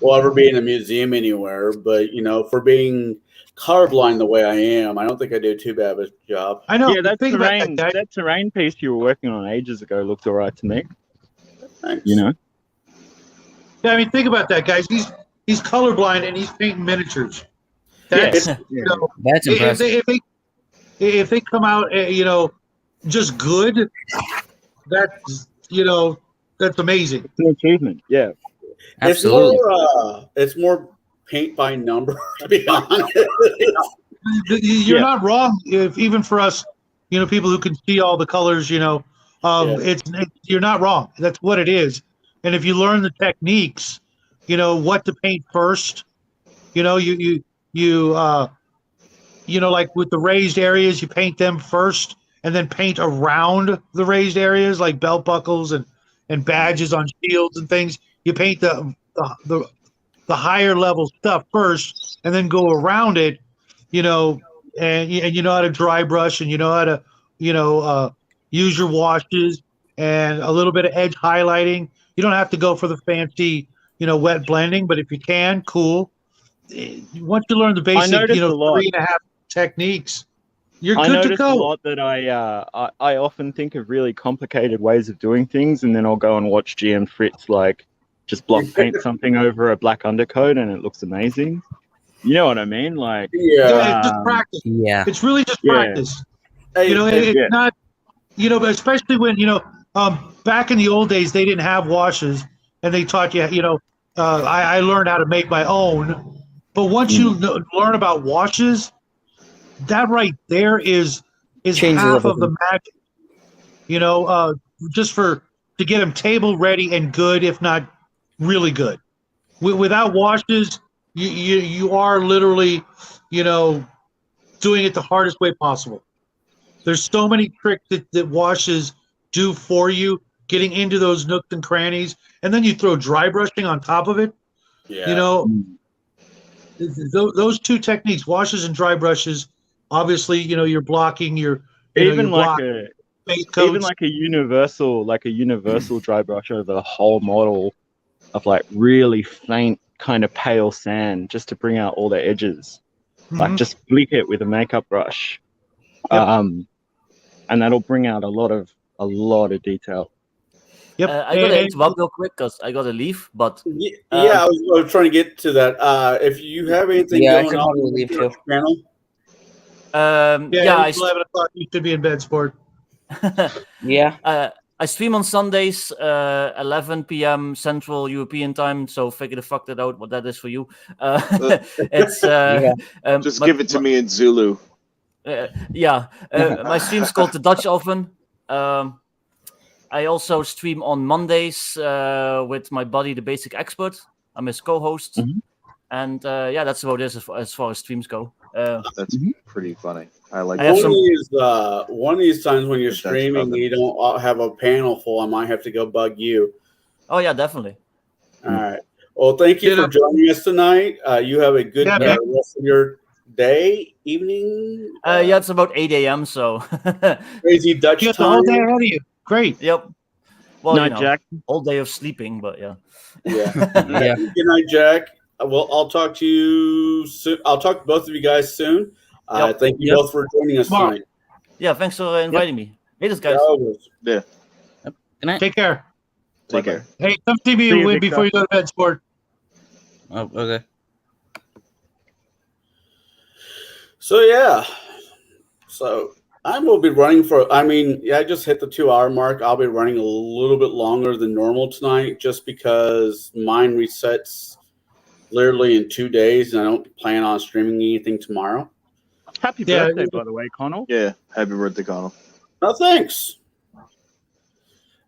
will ever be in a museum anywhere. But for being colorblind the way I am, I don't think I do too bad of a job. I know. Yeah, that Think about that, guy. terrain piece you were working on ages ago looked all right to me. Thanks. Yeah, I mean, think about that, guys. He's colorblind and he's painting miniatures. That's yeah. That's impressive. if they come out, just good. That's that's amazing. It's an achievement. Yeah. Absolutely. It's more paint by number, to be honest. You're not wrong. If even for us, people who can see all the colors, you're not wrong. That's what it is. And if you learn the techniques, what to paint first, like with the raised areas, you paint them first, and then paint around the raised areas, like belt buckles and badges on shields and things. You paint the higher level stuff first, and then go around it, and you know how to dry brush, and you know how to use your washes and a little bit of edge highlighting. You don't have to go for the fancy wet blending, but if you can, cool. Once you learn the basic 3.5 techniques, you're good to notice go. a lot that I often think of really complicated ways of doing things, and then I'll go and watch GM Fritz just block paint something over a black undercoat, and it looks amazing. You know what I mean? It's just practice. Yeah. It's really just practice. It's not, but especially when back in the old days they didn't have washes, and they taught you. I learned how to make my own. But once you learn about washes, that right there is Changes half of everything. the magic. Just to get them table ready and good, if not really good. Without washes, you are literally, doing it the hardest way possible. There's so many tricks that washes do for you, getting into those nooks and crannies, and then you throw dry brushing on top of it. Yeah. Those two techniques, washes and dry brushes. Obviously, you're blocking your even like a universal dry brush over the whole model of really faint kind of pale sand, just to bring out all the edges. Just flick it with a makeup brush, and that'll bring out a lot of detail. Yep. I gotta interrupt real quick because I gotta leave. But I was trying to get to that. If you have anything Yeah, I going could on probably leave with your too. channel, it's 11 o'clock. You should be in bed, sport. Yeah. I stream on Sundays, 11 p.m. Central European time. So figure the fuck that out what that is for you. It's just give it to me in Zulu. My stream's called the Dutch Oven. I also stream on Mondays with my buddy, the Basic Expert. I'm his co-host, and that's about it as far as streams go. That's pretty funny. I like one of these times when you're streaming, you don't have a panel full. I might have to go bug you. Oh yeah, definitely. All right. Well, thank you for joining us tonight. You have a good rest of your day, evening. It's about 8 a.m. So crazy Dutch you time. All day ahead of you. Great. Yep. Well, Night, Jack. All day of sleeping, but yeah. Yeah. Good night, Jack. Well, I'll talk to you soon. I'll talk to both of you guys soon. Thank you both for joining us tonight. Yeah, thanks for inviting me. Hey, this guys. Yeah. Good night. Take care. Take care. Hey, come see me before you go to bed, sport. Oh, okay. So I will be running I just hit the 2-hour mark. I'll be running a little bit longer than normal tonight just because mine resets literally in 2 days, and I don't plan on streaming anything tomorrow. Happy birthday, by the way, Conall. Yeah, happy birthday, Conall. No, thanks.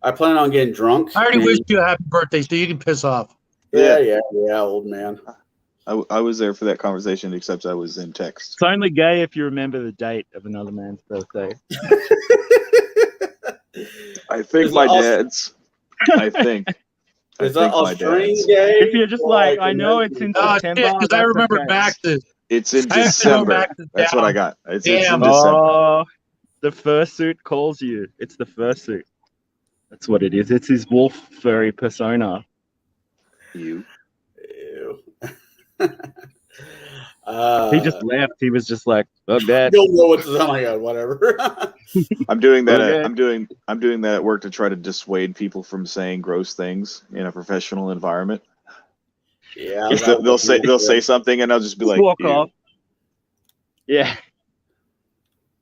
I plan on getting drunk. I already wished you a happy birthday, so you can piss off. Yeah, old man. I was there for that conversation, except I was in text. It's only gay if you remember the date of another man's birthday. I think my dad's. I think. Is that Australian gay? If you're just I know it's in September. Because I remember Max's. It's in December. That's what I got. It's in December. Oh, the fursuit calls you. It's the fursuit. That's what it is. It's his wolf furry persona. You. He just left. He was just like, "Fuck that." Don't know what to tell my God, whatever. I'm doing that. Okay. I'm doing that at work to try to dissuade people from saying gross things in a professional environment. Yeah, They'll say something, and I'll just be Just like, walk "Ew." off. Yeah.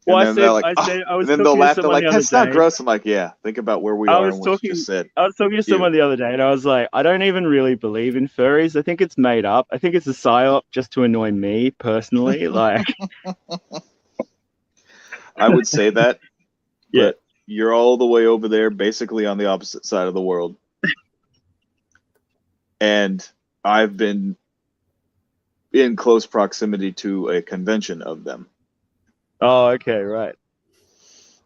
And Well, then they're like, I was and then talking they'll to laugh. They're someone like, the other "That's not day. gross." I'm like, "Yeah, think about where we I are was and what talking. you just said." I was talking to someone the other day, and I was like, I don't even really believe in furries. I think it's made up. I think it's a psyop just to annoy me personally. Like, I would say that, Yeah. but you're all the way over there, basically on the opposite side of the world. And I've been in close proximity to a convention of them. Oh, okay, right.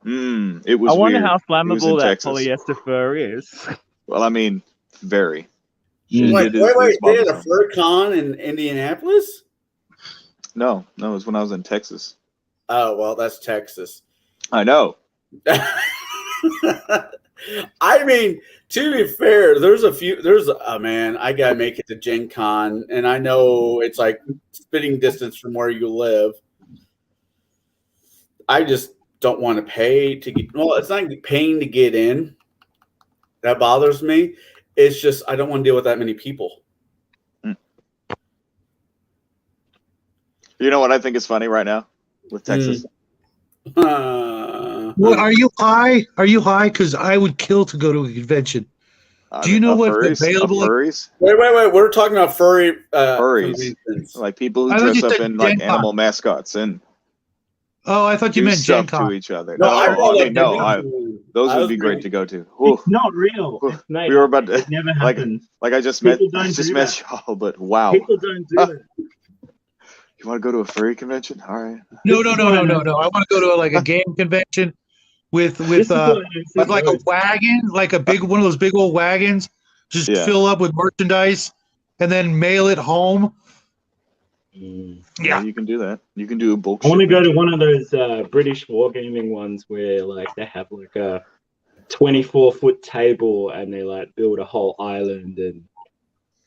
It was I wonder weird. how It was in flammable that Texas. polyester fur is. Well, I mean, very. Wait, It is they had a bothersome. fur con in Indianapolis? No, it was when I was in Texas. Oh, well, that's Texas. I know. I mean, to be fair, man, I gotta make it to Gen Con, and I know it's like spitting distance from where you live. I just don't want to pay to get. Well, it's not paying to get in that bothers me. It's just I don't want to deal with that many people. You know what I think is funny right now with Texas? What, are you high? Are you high? Because I would kill to go to a convention. Do you know what's available? Furries? Wait. We're talking about furries. Conventions. Like people who I thought dress you up said in like Gen Con. animal mascots and Oh, I thought you do meant Gen stuff Con. to each other. No, I those I would was be great thinking- to go to. It's not real. It's made We were up. about to It never like happens. I just met People don't do that. y'all, but wow. People don't do that. You want to go to a furry convention? All right. No. I want to go to like a game convention with This is what I said, like a Rose. wagon, like a big one of those big old wagons, just Yeah. fill up with merchandise and then mail it home. Yeah, you can do that. You can do a bulk I want to go shipment. to one of those British wargaming ones where like they have like a 24-foot table and they like build a whole island and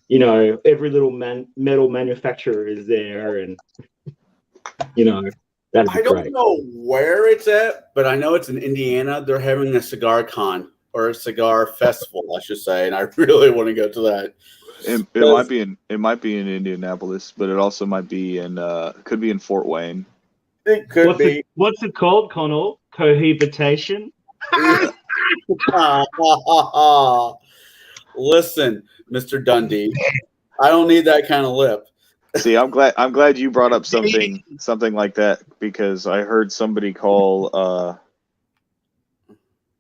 you know every little metal manufacturer is there and you know that'd be I don't great. know where it's at, but I know it's in Indiana. They're having a cigar con or a cigar festival, I should say, and I really want to go to that. It might be in Indianapolis, but it also might be in could be in Fort Wayne. It could be. What's it called, Conall? Cohabitation? Listen, Mr. Dundee, I don't need that kind of lip. See, I'm glad you brought up something like that because I heard somebody call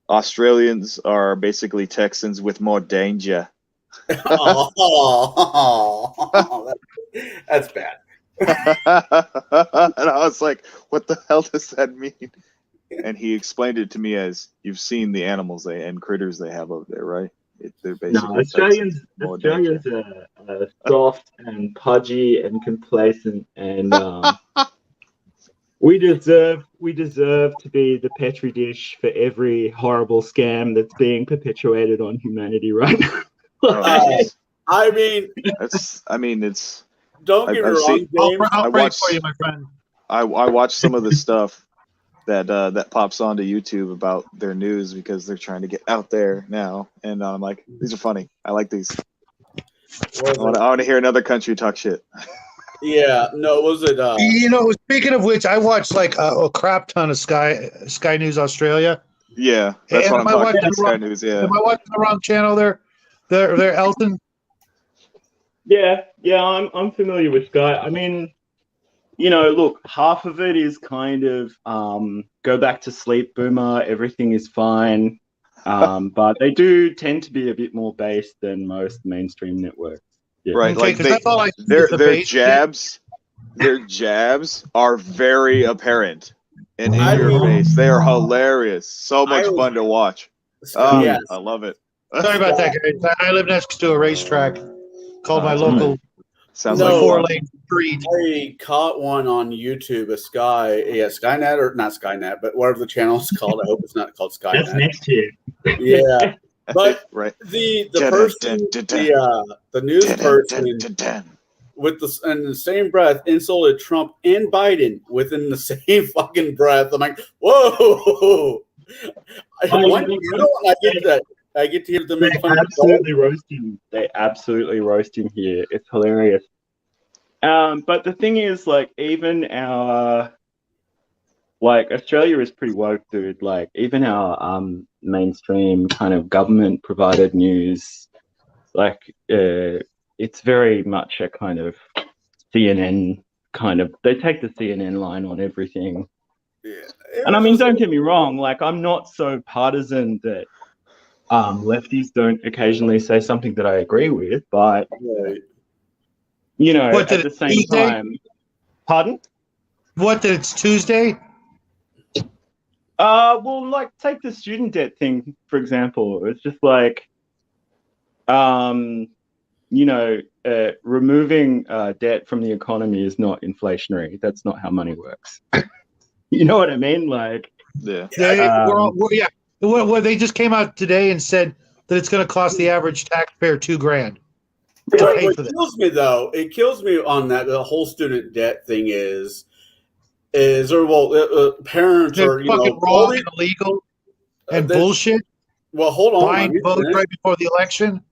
Australians are basically Texans with more danger. That's bad. And I was like, what the hell does that mean? And he explained it to me as you've seen the animals and critters they have over there, right? They're basically No, Australians are soft and pudgy and complacent, and we deserve to be the petri dish for every horrible scam that's being perpetuated on humanity right now. I mean, it's. Don't get me wrong, James. I'll pray for you, my friend. I watch some of the stuff that pops onto YouTube about their news because they're trying to get out there now, and I'm like, these are funny. I like these. I want to hear another country talk shit. Yeah, no, was it? You know, speaking of which, I watched like a crap ton of Sky News Australia. Yeah, that's what I'm talking about. Sky News. Yeah. Am I watching the wrong channel there? They're Elton. Yeah, I'm familiar with Sky. I mean, you know, look, half of it is kind of go back to sleep, boomer, everything is fine. But they do tend to be a bit more based than most mainstream networks. Yeah. Right, Okay, like their jabs are very apparent and in your face. They are hilarious. So much fun to watch. Yes. I love it. Sorry about that, guys. I live next to a racetrack called my local Sounds No, like 4-lane street. I caught one on YouTube, Skynet, or not Skynet, but whatever the channel is called. I hope it's not called Skynet. That's next to you. Yeah, but right. the person, the news person, with in the same breath insulted Trump and Biden within the same fucking breath. I'm like, whoa! I get to hear them make fun of They absolutely roast him here. It's hilarious. But the thing is, like, even our Australia is pretty woke, dude. Like, even our mainstream kind of government provided news, like, it's very much a kind of CNN kind of. They take the CNN line on everything. Yeah. And I mean, don't get me wrong. Like, I'm not so partisan that lefties don't occasionally say something that I agree with, but you know, What, at the same time, pardon? What, that it's Tuesday? Well, like, take the student debt thing, for example. It's just like, you know, removing debt from the economy is not inflationary. That's not how money works. You know what I mean? Like, Well, they just came out today and said that it's going to cost the average taxpayer $2,000 to pay for this. It kills me on that. The whole student debt thing is parents They're are fucking wrong and illegal and bullshit. Well, hold on. Buying votes right before the election.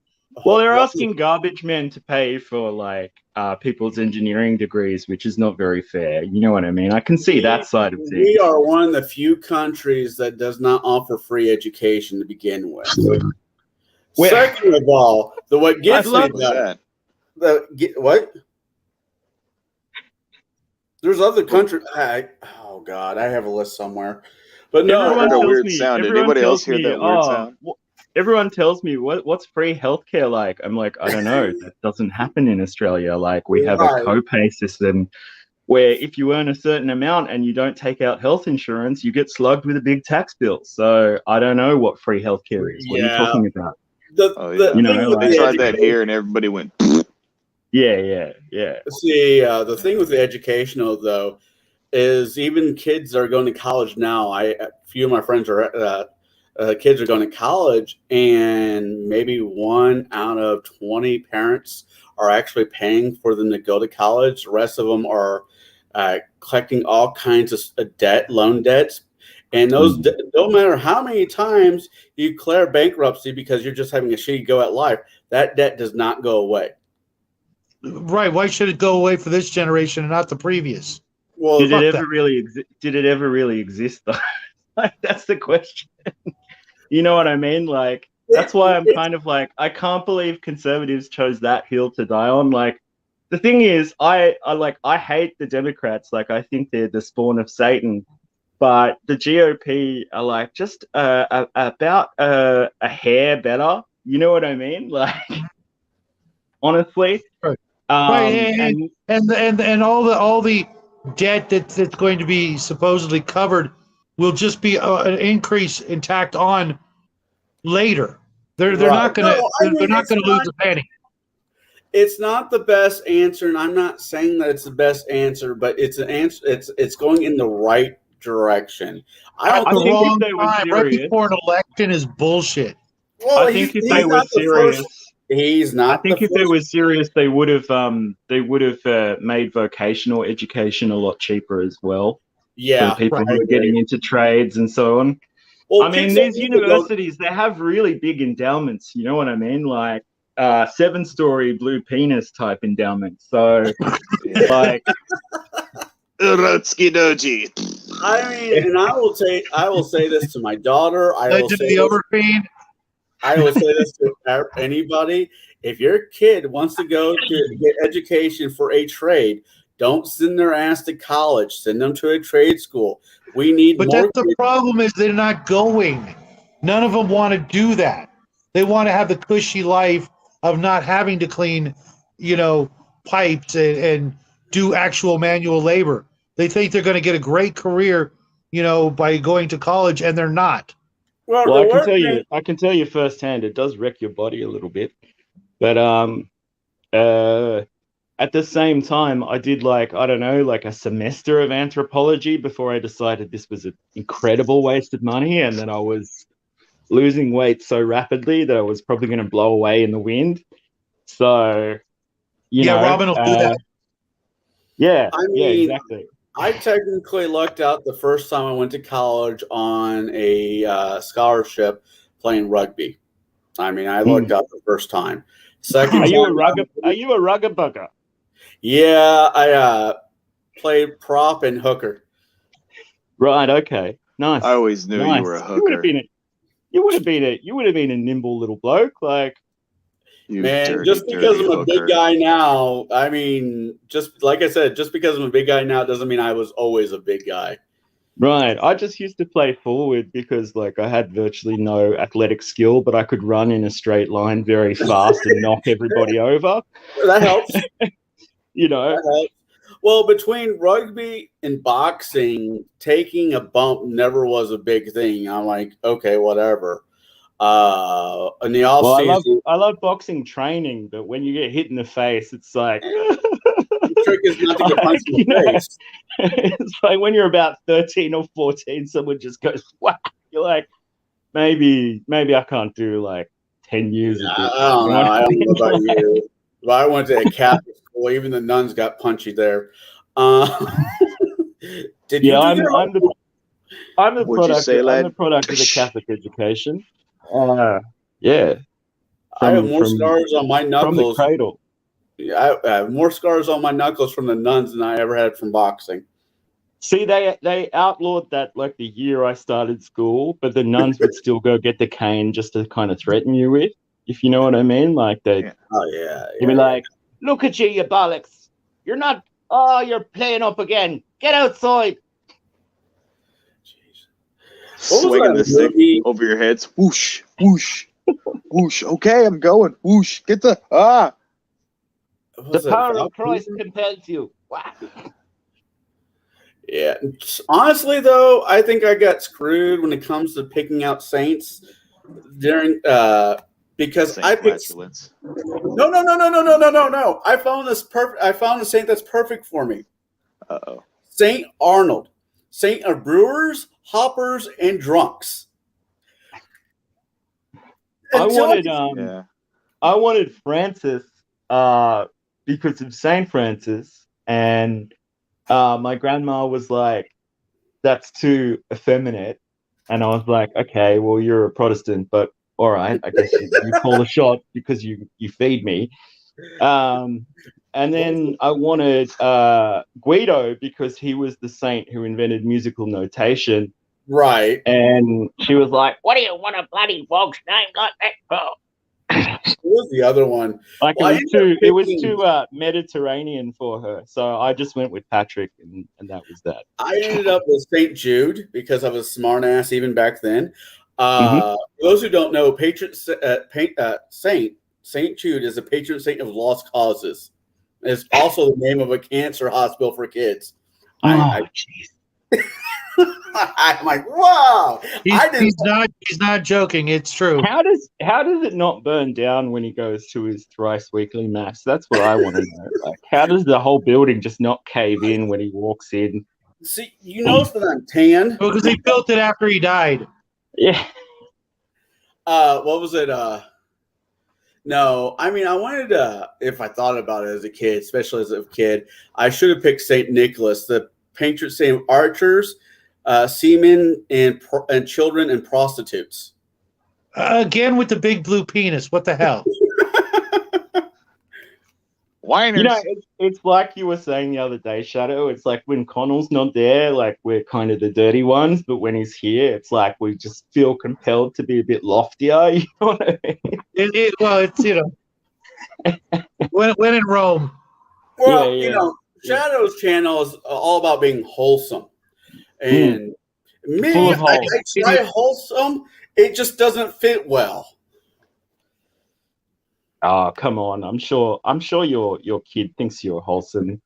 Well, they're asking garbage men to pay for, like, people's engineering degrees, which is not very fair. You know what I mean? I can see that side of things. We are one of the few countries that does not offer free education to begin with. Second of all, what gets me what? There's other countries. Oh God, I have a list somewhere. But no, I heard a weird sound. Did anybody else hear that weird sound? Everyone tells me what's free healthcare like. I'm like, I don't know. That doesn't happen in Australia. Like, we have a copay system where if you earn a certain amount and you don't take out health insurance, you get slugged with a big tax bill. So I don't know what free healthcare is. What are you talking about? They tried that here and everybody went. Yeah. See, the thing with the educational though is even kids are going to college now. A few of my friends are. Kids are going to college, and maybe 1 out of 20 parents are actually paying for them to go to college. The rest of them are collecting all kinds of loan debts. And those, no matter how many times you declare bankruptcy because you're just having a shitty go at life, that debt does not go away. Right. Why should it go away for this generation and not the previous? Well, did it ever really exist, though? Like, that's the question. You know what I mean? Like, that's why I'm kind of like, I can't believe conservatives chose that hill to die on. Like, the thing is, I hate the Democrats. Like, I think they're the spawn of Satan. But the GOP are, like, just about a hair better. You know what I mean? Like, honestly. Right. And all the debt that's going to be supposedly covered will just be an increase in tacked on later. They're not going to lose a penny. It's not the best answer, and I'm not saying that it's the best answer, but it's an answer. It's going in the right direction. I think if they were serious, right before an election is bullshit. Well, I think if they were serious, he's not. I think if they were serious, they would have made vocational education a lot cheaper as well. Yeah, for people who are getting into trades and so on. Well, I mean, these universities, they have really big endowments. You know what I mean? Like 7-story blue penis type endowments. So, like, Rotsky Doji. I mean, and I will say this to my daughter. I will say this to anybody. If your kid wants to go to get education for a trade, don't send their ass to college. Send them to a trade school. We need more. But that's the problem is they're not going. None of them want to do that. They want to have the cushy life of not having to clean, pipes and do actual manual labor. They think they're going to get a great career, by going to college, and they're not. Well, I can tell you firsthand, it does wreck your body a little bit. But at the same time, I did a semester of anthropology before I decided this was an incredible waste of money, and that I was losing weight so rapidly that I was probably going to blow away in the wind. So You Yeah, know, Robin will do that. Yeah, I yeah, mean, exactly. I technically lucked out the first time I went to college on a scholarship playing rugby. I mean, I lucked out the first time. Second Are you a time, rugger? Are you a rugger bugger? yeah, I played prop and hooker. Right. Okay. Nice. I always knew nice. you were a You would have hooker. been a. You would have been a nimble little bloke. Like, You Man, dirty, just because dirty I'm a big hooker. guy now, I mean, just like I said, just because I'm a big guy now doesn't mean I was always a big guy. right. I just used to play forward because, like, I had virtually no athletic skill, but I could run in a straight line very fast and knock everybody over. That helps. You know. That helps. Well, between rugby and boxing, taking a bump never was a big thing. I'm like, okay, whatever. In the off Well, season, I love boxing training, but when you get hit in the face, it's like the trick is not to get punched in you know, the face. it's like when you're about 13 or 14, someone just goes whack. You're like, maybe I can't do like 10 years of I this. don't You know. what I don't mean? know about Like, you. But I went to a Catholic school. Even the nuns got punchy there. Did you yeah, do your I'm the What'd you product. say, I'm lad? the product of the Catholic education. Yeah, I have from more scars on my from the knuckles. cradle. I have more scars on my knuckles from the nuns than I ever had from boxing. See, they outlawed that like the year I started school, but the nuns would still go get the cane just to kind of threaten you with, if you know what I mean. Like they, Yeah. Oh yeah, they'd be like, "Look at you, you bollocks! You're not. Oh, you're playing up again. Get outside." What was Swinging that the stick movie? over your heads. Whoosh, whoosh, whoosh. Okay, I'm going. Whoosh. Get the What The was it, power Valkyrie? of Christ compels you. Wow. Yeah. Honestly, though, I think I got screwed when it comes to picking out saints during because Saint I picked. flatulence. No. I found this perfect. I found a saint that's perfect for me. Uh-oh. Saint Arnold, saint of brewers, hoppers, and drunks. I wanted Yeah. I wanted Francis because of Saint Francis, and my grandma was like, "That's too effeminate," and I was like, "Okay, well, you're a Protestant, but all right, I guess you call the shot because you feed me." And then I wanted Guido because he was the saint who invented musical notation. Right. And she was like, "What do you want a bloody Volk's name like that for?" What was the other one? Like Well, I ended up it was picking- too Mediterranean for her, so I just went with Patrick, and that was that. I ended up with St. Jude because I was a smart ass even back then. Mhm. For those who don't know, St. Jude is a patron saint of lost causes. It's also the name of a cancer hospital for kids. I'm like, wow! He's not joking. It's true. How does it not burn down when he goes to his thrice weekly mass? That's what I want to know. Like, how does the whole building just not cave in when he walks in? See, you notice that I'm tan. Because he built it after he died. Yeah. What was it? No, I mean, I wanted to, if I thought about it as a kid, especially as a kid, I should have picked St. Nicholas, the patron saint of archers, seamen, and children and prostitutes. Again with the big blue penis. What the hell? Whiners. You know, it's like you were saying the other day, Shadow. It's like when Connell's not there, like we're kind of the dirty ones, but when he's here, it's like we just feel compelled to be a bit loftier. You know what I mean? Well, it's when in Rome. Well, Yeah. Shadow's channel is all about being wholesome, and me, Full of I holes. try wholesome. It just doesn't fit well. Oh, come on. I'm sure your kid thinks you're wholesome. You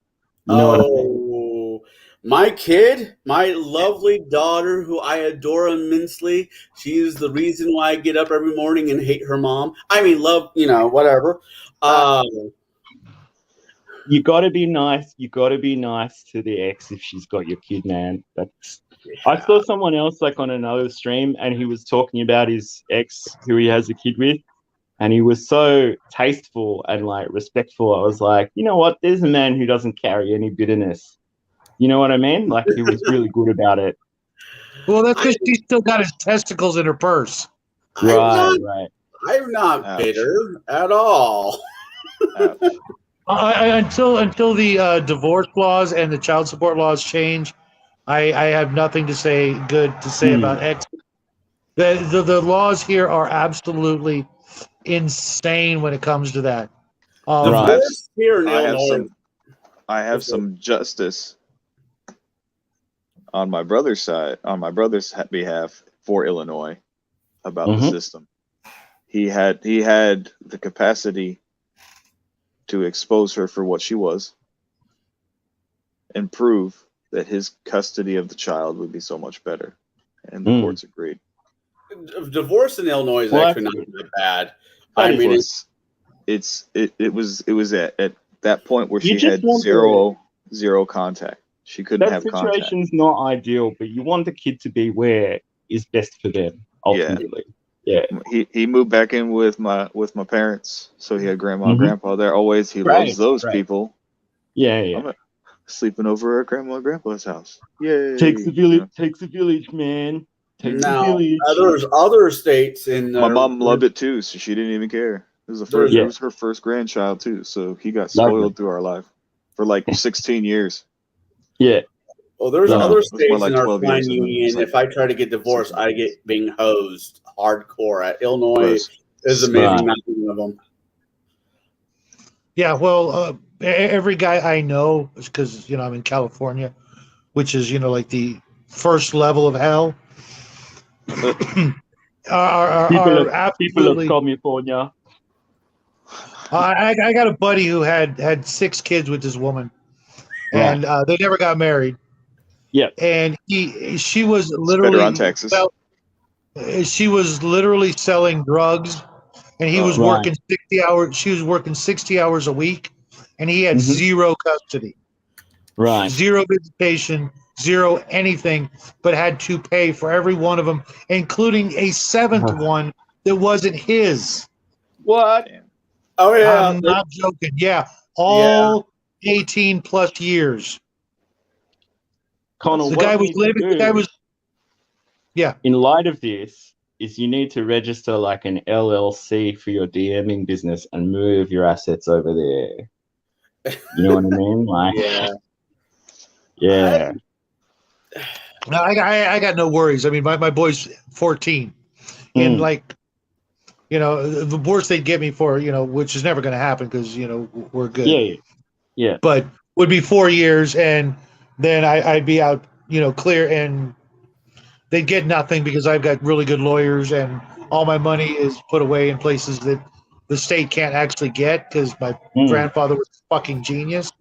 know what I mean? My kid, my lovely daughter, who I adore immensely, she is the reason why I get up every morning and hate her mom. I mean, love, whatever. You got to be nice. You got to be nice to the ex if she's got your kid, man. I saw someone else like on another stream, and he was talking about his ex who he has a kid with, And he was so tasteful and like respectful. I was like, you know what? There's a man who doesn't carry any bitterness. You know what I mean? Like he was really good about it. Well, that's because she still got his testicles in her purse. Right. I'm not Ouch. bitter at all. Ouch. Until the divorce laws and the child support laws change, I have nothing to say good to say about X. The laws here are absolutely insane when it comes to that. Divorce here in I have Illinois. I have some justice on my brother's side, on my brother's behalf for Illinois about the system. He had the capacity to expose her for what she was and prove that his custody of the child would be so much better. And the courts agreed. Divorce in Illinois is actually not that bad. I mean, it was at that point where You she just had want zero contact. She couldn't That have contact. situation's not ideal, but you want the kid to be where is best for them ultimately. Yeah. He moved back in with my parents, so he had grandma and grandpa there always. He loves those people. Yeah. I'm sleeping over at grandma and grandpa's house. Yay! Takes a village. Takes a village, man. Takes a now village. there's other states in. My mom loved it too, so she didn't even care. It was it was her first grandchild too, so he got spoiled through our life for like 16 years. Yeah. Well, there's other states more like in our 12 years, fine and then it was union. like If I try to get divorced, I get being hosed hardcore. Illinois is amazing. Right. Not one of them. Yeah, well, every guy I know, because I'm in California, which is like the first level of hell. are People absolutely. of California. I got a buddy who had 6 kids with this woman, and they never got married. Yeah, and she was better literally on Texas. She was literally selling drugs, and he was working 60 hours. She was working 60 hours a week, and he had zero custody, zero visitation, zero anything, but had to pay for every one of them, including a 7th one that wasn't his. What? Oh yeah, I'm not joking. Yeah, all 18 plus years. Connell, The what guy you was need to living. do The guy was. Yeah. in light of this is you need to register like an LLC for your DMing business and move your assets over there. You know what I mean? Like, yeah. No, I got no worries. I mean, my boy's 14, and the worst they'd get me for, which is never going to happen because we're good. Yeah. But would be 4 years, and then I'd be out, clear, and they'd get nothing because I've got really good lawyers, and all my money is put away in places that the state can't actually get because my grandfather was a fucking genius.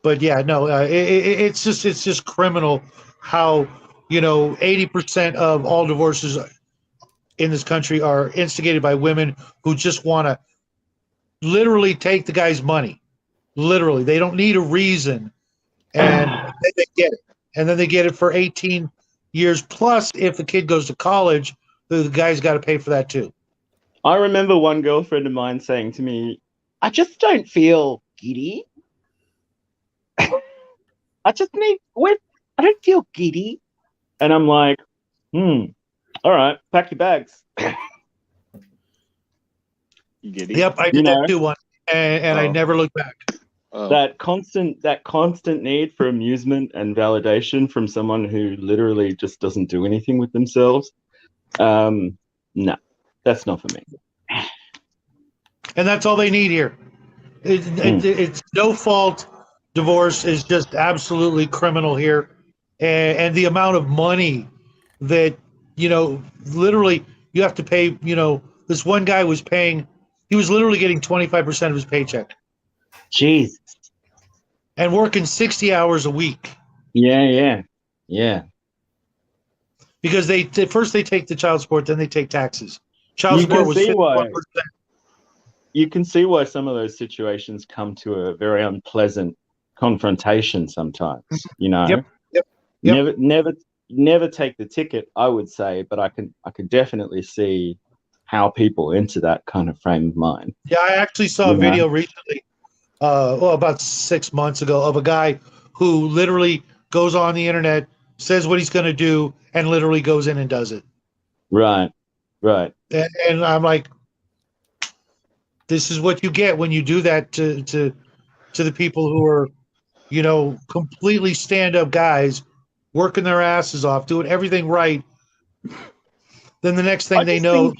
But yeah, no, it's just criminal how 80% of all divorces in this country are instigated by women who just want to literally take the guy's money. Literally, they don't need a reason, and they get it, and then they get it for 18 years plus. If the kid goes to college, the guy's got to pay for that too. I remember one girlfriend of mine saying to me, "I just don't feel giddy. I don't feel giddy." And I'm like, all right, pack your bags. You giddy? Yep, I did that too once, and I never looked back. That constant need for amusement and validation from someone who literally just doesn't do anything with themselves. No, that's not for me. And that's all they need here. It's no fault. Divorce is just absolutely criminal here, and the amount of money that literally you have to pay. This one guy was paying. He was literally getting 25% of his paycheck. Jesus. And working 60 hours a week. Yeah. Because first they take the child support, then they take taxes. Child support was 51%. You can see why some of those situations come to a very unpleasant confrontation sometimes. Yep. Never take the ticket, I would say, but I can definitely see how people enter that kind of frame of mind. Yeah, I actually saw a video recently, about 6 months ago, of a guy who literally goes on the internet, says what he's going to do, and literally goes in and does it. Right. And I'm like, this is what you get when you do that to the people who are, completely stand-up guys, working their asses off, doing everything right. Then the next thing they know,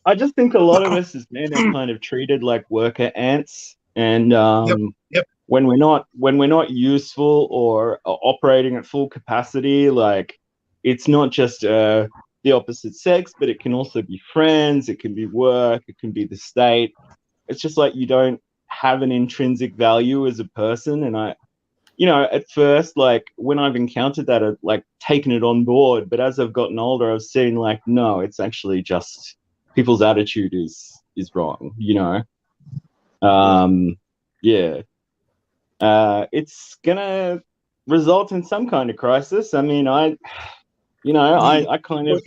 I just think a lot of us as men are kind of treated like worker ants, and Yep. when we're not useful or operating at full capacity, like it's not just the opposite sex, but it can also be friends, it can be work, it can be the state. It's just like you don't have an intrinsic value as a person, and at first, like when I've encountered that, I've like taken it on board, but as I've gotten older, I've seen like, no, it's actually just people's attitude is wrong, it's gonna result in some kind of crisis. I mean, I kind of,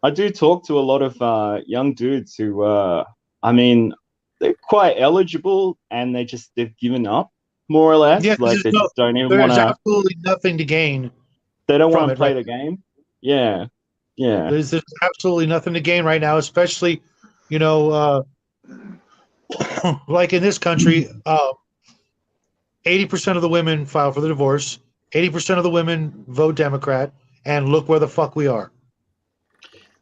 I do talk to a lot of young dudes who, they're quite eligible and they've given up more or less. Yeah, like they just don't even want there's to. absolutely nothing to gain. They don't want to play right? the game. Yeah. There's absolutely nothing to gain right now, especially, like in this country, 80% of the women file for the divorce, 80% of the women vote Democrat, and look where the fuck we are.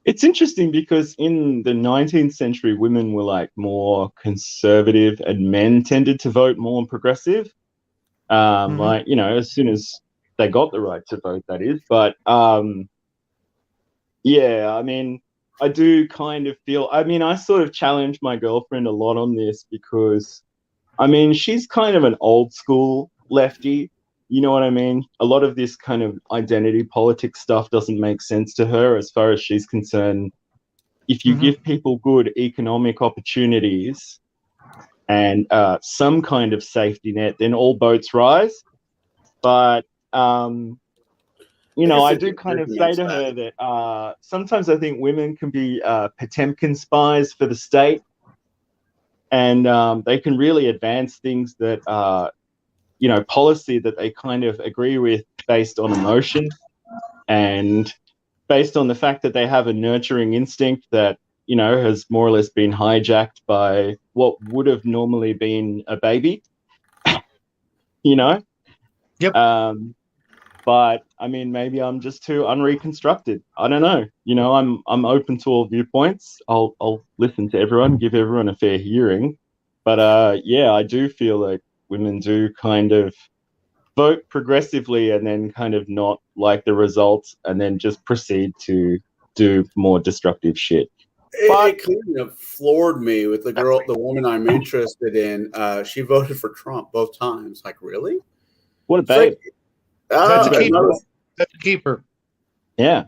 It's interesting because in the 19th century, women were like more conservative and men tended to vote more progressive. Like, as soon as they got the right to vote, that is. But yeah, I mean, I do kind of feel, I sort of challenge my girlfriend a lot on this because, she's kind of an old school lefty. You know what I mean? A lot of this kind of identity politics stuff doesn't make sense to her as far as she's concerned. If you give people good economic opportunities and some kind of safety net, then all boats rise. But, I do kind of say to her that sometimes I think women can be Potemkin spies for the state, and they can really advance things that policy that they kind of agree with based on emotion and based on the fact that they have a nurturing instinct that, has more or less been hijacked by what would have normally been a baby, Yep. But maybe I'm just too unreconstructed. I don't know. I'm open to all viewpoints. I'll listen to everyone, give everyone a fair hearing. But I do feel like women do kind of vote progressively and then kind of not like the results and then just proceed to do more destructive shit. It kind of floored me with the woman I'm interested in. She voted for Trump both times. Like, really? What a babe. That's a keeper. That's a keeper. Yeah.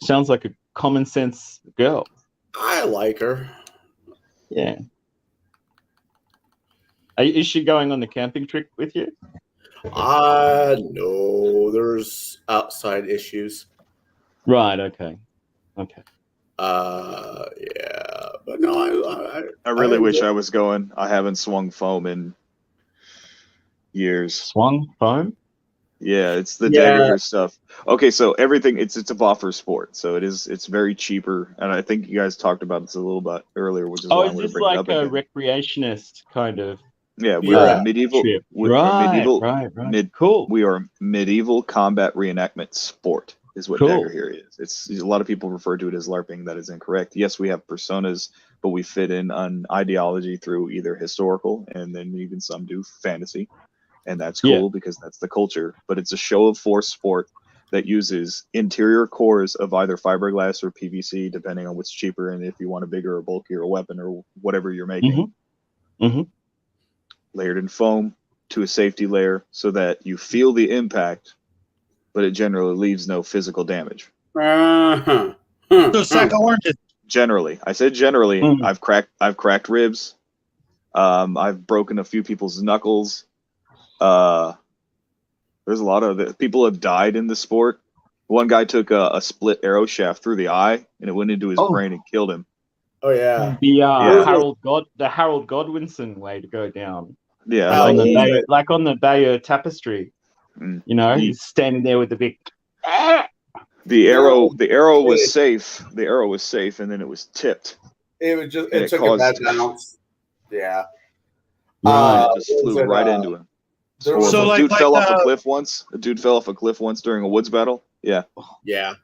Sounds like a common sense girl. I like her. Yeah. Is she going on the camping trip with you? No, there's outside issues. Right. Okay. Yeah, but no, I really wish I was going. I haven't swung foam in years. Swung foam? Yeah, it's the Daggerhurst stuff. Okay, so everything it's a buffer sport, so it's very cheaper, and I think you guys talked about this a little bit earlier, which is why is we're this bringing like up a again. recreationist kind of? Yeah, we're medieval. Trip. Right. Cool. We are medieval combat reenactment sport, is what Dagger here is. It's a lot of people refer to it as LARPing. That is incorrect. Yes, we have personas, but we fit in an ideology through either historical and then even some do fantasy. And that's cool because that's the culture. But it's a show of force sport that uses interior cores of either fiberglass or PVC, depending on what's cheaper and if you want a bigger or bulkier weapon or whatever you're making. Layered in foam to a safety layer so that you feel the impact, but it generally leaves no physical damage. So sack of oranges. Generally, I said generally. I've cracked ribs. I've broken a few people's knuckles. There's a lot of people have died in the sport. One guy took a split arrow shaft through the eye, and it went into his brain and killed him. Oh yeah. The Yeah. Harold Godwinson way to go down. Yeah, Like, Oh, on the he- Bay, like on the Bayeux Tapestry. Mm. You know, he's standing there with the big. the No. arrow was safe. The arrow was safe, and then it was tipped. It was just And it it took a caused- bad bounce. Yeah. Right. It just flew right into him. It's there was- horrible. So, A dude like, fell off a cliff once. A dude fell off a cliff once during a woods battle. Yeah, Yeah.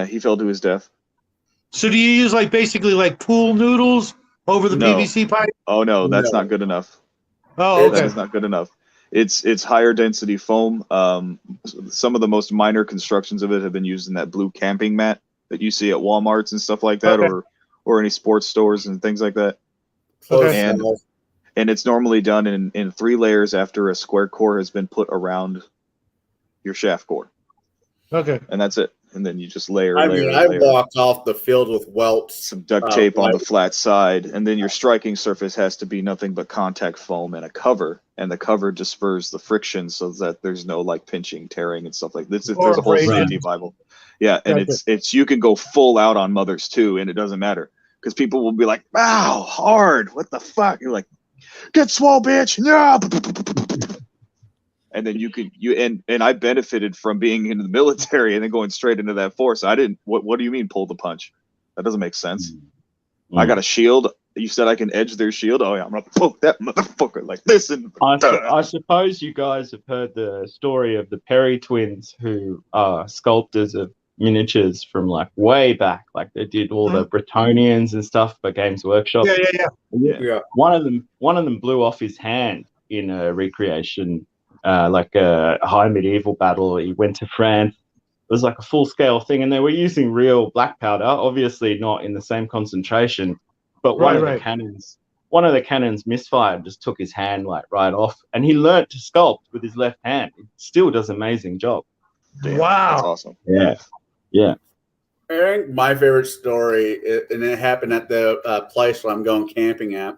he fell to his death. So do you use like basically like pool noodles over the No. PVC pipe? Oh no, that's No. not good enough. Oh, That okay. is not good enough. It's higher density foam. Some of the most minor constructions of it have been used in that blue camping mat that you see at Walmarts and stuff like that, Okay. or any sports stores and things like that. Close Okay. enough. And it's normally done in 3 layers after a square core has been put around your shaft core, Okay. and that's it. And then you just layer, I layer, mean, I layer. walked off the field with welts. Some duct tape on the flat side, and then your striking surface has to be nothing but contact foam and a cover, and the cover disperses the friction so that there's no like pinching, tearing, and stuff like this. Or There's a whole abrasion. safety Bible. Yeah, and Gotcha. it's you can go full out on mothers too, and it doesn't matter because people will be like, "Wow, hard! What the fuck?" You're like, "Get swole, bitch!" Yeah. And then and I benefited from being in the military and then going straight into that force. I didn't. What do you mean pull the punch? That doesn't make sense. I got a shield. You said I can edge their shield. Oh yeah, I'm gonna poke that motherfucker like this. And I suppose you guys have heard the story of the Perry twins, who are sculptors of miniatures from like way back. Like they did all the Bretonians and stuff for Games Workshop. Yeah. One of them blew off his hand in a recreation, like a high medieval battle. He went to France. It was like a full scale thing, and they were using real black powder, obviously not in the same concentration. But one of the cannons misfired, just took his hand like right off, and he learnt to sculpt with his left hand. It still does an amazing job. Damn, Wow. that's awesome. Yeah. I think my favorite story, and it happened at the place where I'm going camping at,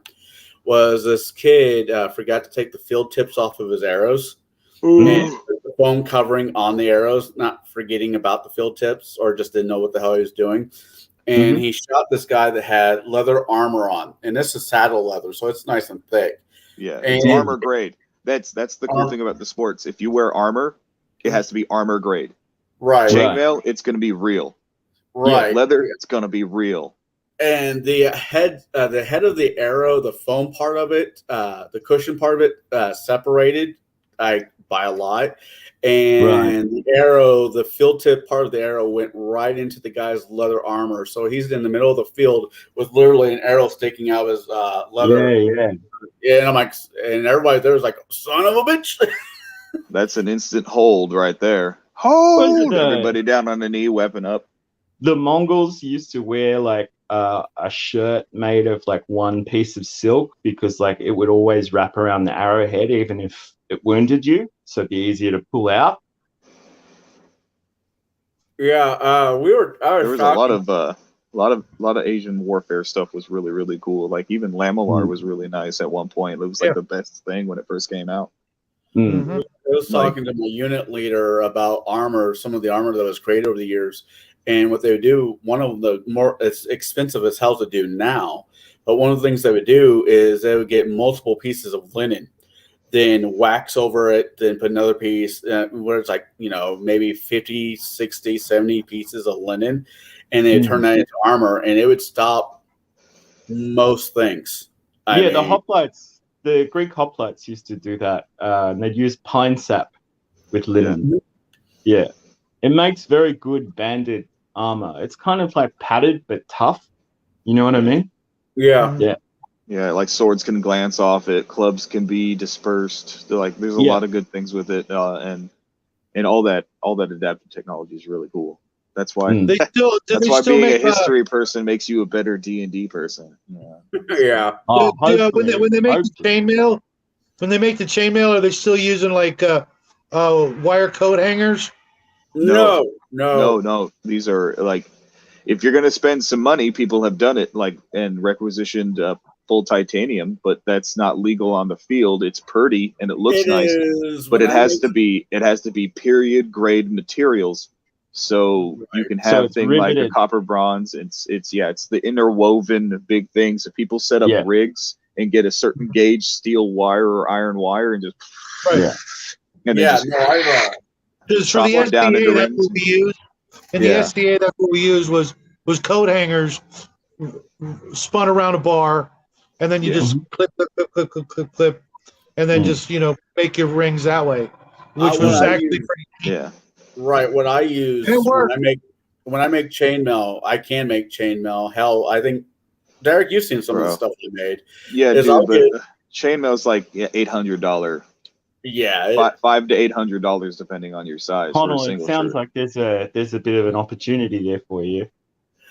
was this kid forgot to take the field tips off of his arrows and put the foam covering on the arrows, not forgetting about the field tips or just didn't know what the hell he was doing. And he shot this guy that had leather armor on, and this is saddle leather, so it's nice and thick. Yeah, it's And- armor grade. That's the cool thing about the sports. If you wear armor, it has to be armor grade. Right. Chainmail, it's going to be real. Right. Leather, it's going to be real. And the head of the arrow, the foam part of it, the cushion part of it, separated by a lot. And the arrow, the field tip part of the arrow went right into the guy's leather armor. So he's in the middle of the field with literally an arrow sticking out of his leather. Yeah, and I'm like, and everybody there was like, son of a bitch. That's an instant hold right there. Hold everybody down on the knee, weapon up. The Mongols used to wear like a shirt made of like one piece of silk because like it would always wrap around the arrowhead even if it wounded you, so it'd be easier to pull out. Yeah, there was a lot of Asian warfare stuff was really, really cool. Like even Lamellar was really nice at one point. It was like the best thing when it first came out. I was talking to my unit leader about armor, some of the armor that was created over the years, and what they would do. One of the more it's expensive as hell to do now, but one of the things they would do is they would get multiple pieces of linen, then wax over it, then put another piece where it's like, maybe 50, 60, 70 pieces of linen, and they turn that into armor, and it would stop most things. The hoplites. The Greek hoplites used to do that. They'd use pine sap with linen. Yeah. It makes very good banded armor. It's kind of like padded but tough. You know what I mean? Yeah. Yeah, like swords can glance off it, clubs can be dispersed. There's a lot of good things with it, and all that adaptive technology is really cool. That's why that's why being a history person makes you a better D&D person. Yeah. When they make the chainmail, are they still using like wire coat hangers? No. These are like, if you're gonna spend some money, people have done it and requisitioned full titanium, but that's not legal on the field. It's pretty and it looks It nice, is. but When I make, it has to be period grade materials. So you Right. can So have it's thing like a riveted. copper bronze. It's the interwoven big things. So people set up Yeah. rigs and get a certain gauge steel wire or iron wire and just Right. Yeah. and then yeah, just no, I Because for chop the one down into SDA, that's rings. what we used. In the Yeah. SDA, that's what we used was coat hangers spun around a bar, and then you Yeah. just clip, and then just make your rings that way, which what was I actually use, pretty. Yeah. right. What I use And it worked. when I make chainmail, I can make chainmail. Hell, I think Derek, you've seen some of the Bro. stuff I made. Yeah, Is I'll dude, but get chainmail's like $800, yeah. It, $500 to $800 depending on your size for a Connell, it single sounds shirt. like there's a bit of an opportunity there for you.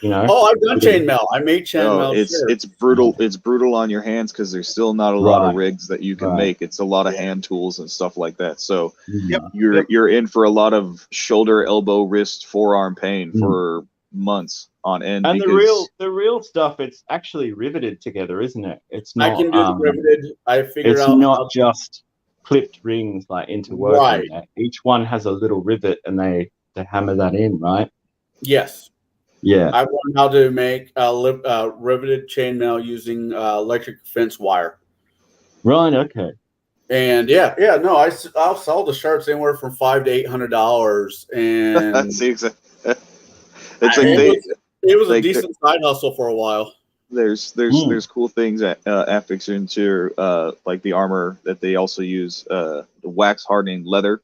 You know. oh, I've done chainmail. I made No, chainmail it's shirts. brutal. It's brutal on your hands because there's still not a lot of Right. rigs that you can Right. make. It's a lot of Yeah. hand tools and stuff like that. So Yep. you're in for a lot of shoulder, elbow, wrist, forearm pain Mm. for months on end. And because the real stuff, it's actually riveted together, isn't it? It's I not. can do the riveted. I figured It's out not how, just clipped rings like interwoven. Right. Each one has a little rivet, and they hammer that in, right? yes. Yeah. I learned how to make riveted chainmail using electric fence wire. Right. Okay. And no, I'll sell the shirts anywhere from $500 to $800, and see, it's like it was a like, decent side hustle for a while. there's cool things that affix into like the armor that they also use the wax hardening leather.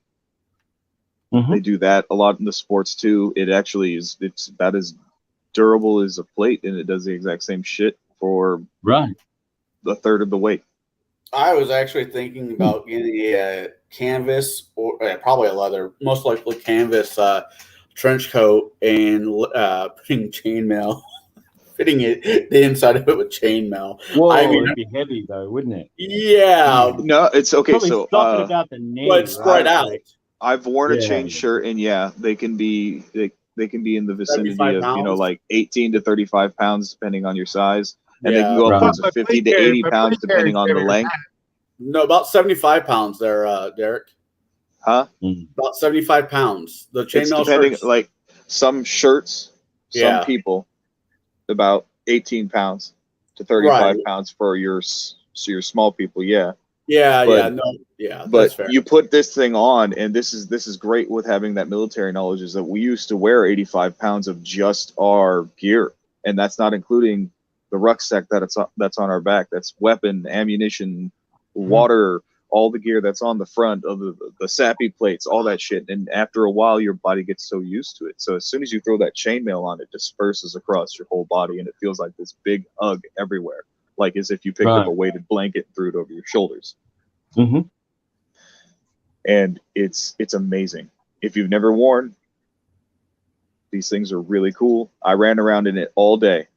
Mhm. They do that a lot in the sports too. It's about as durable as a plate, and it does the exact same shit for Right. a third of the weight. I was actually thinking about getting a canvas or probably a leather, most likely canvas trench coat and putting chainmail, fitting the inside of it with chainmail. Whoa, I mean, it'd be heavy though, wouldn't it? yeah, No, it's okay. Probably So stop it about the knee, but spread right? out. Like, I've worn a Yeah. chain shirt, and yeah, they can be in the vicinity 75 of pounds? like 18 to 35 pounds depending on your size, and they can Yeah. go Right. upwards of My 50 to plate 80 carrier- pounds my plate depending on the carrier's length. No, about 75 pounds there, Derek. Huh? About 75 pounds. The It's chainmail depending, shirts. like some shirts, some Yeah. people, about 18 pounds to 35 Right. pounds for your small people. Yeah. Yeah, But- that's But fair. you put this thing on, and this is great with having that military knowledge. Is that we used to wear 85 pounds of just our gear, and that's not including the rucksack that's on our back. That's weapon, ammunition, water, all the gear that's on the front of the sappy plates, all that shit. And after a while, your body gets so used to it. So as soon as you throw that chainmail on, it disperses across your whole body, and it feels like this big hug everywhere, like as if you picked up Right. a weighted blanket and threw it over your shoulders. Mhm. And it's amazing. If you've never worn, these things are really cool. I ran around in it all day,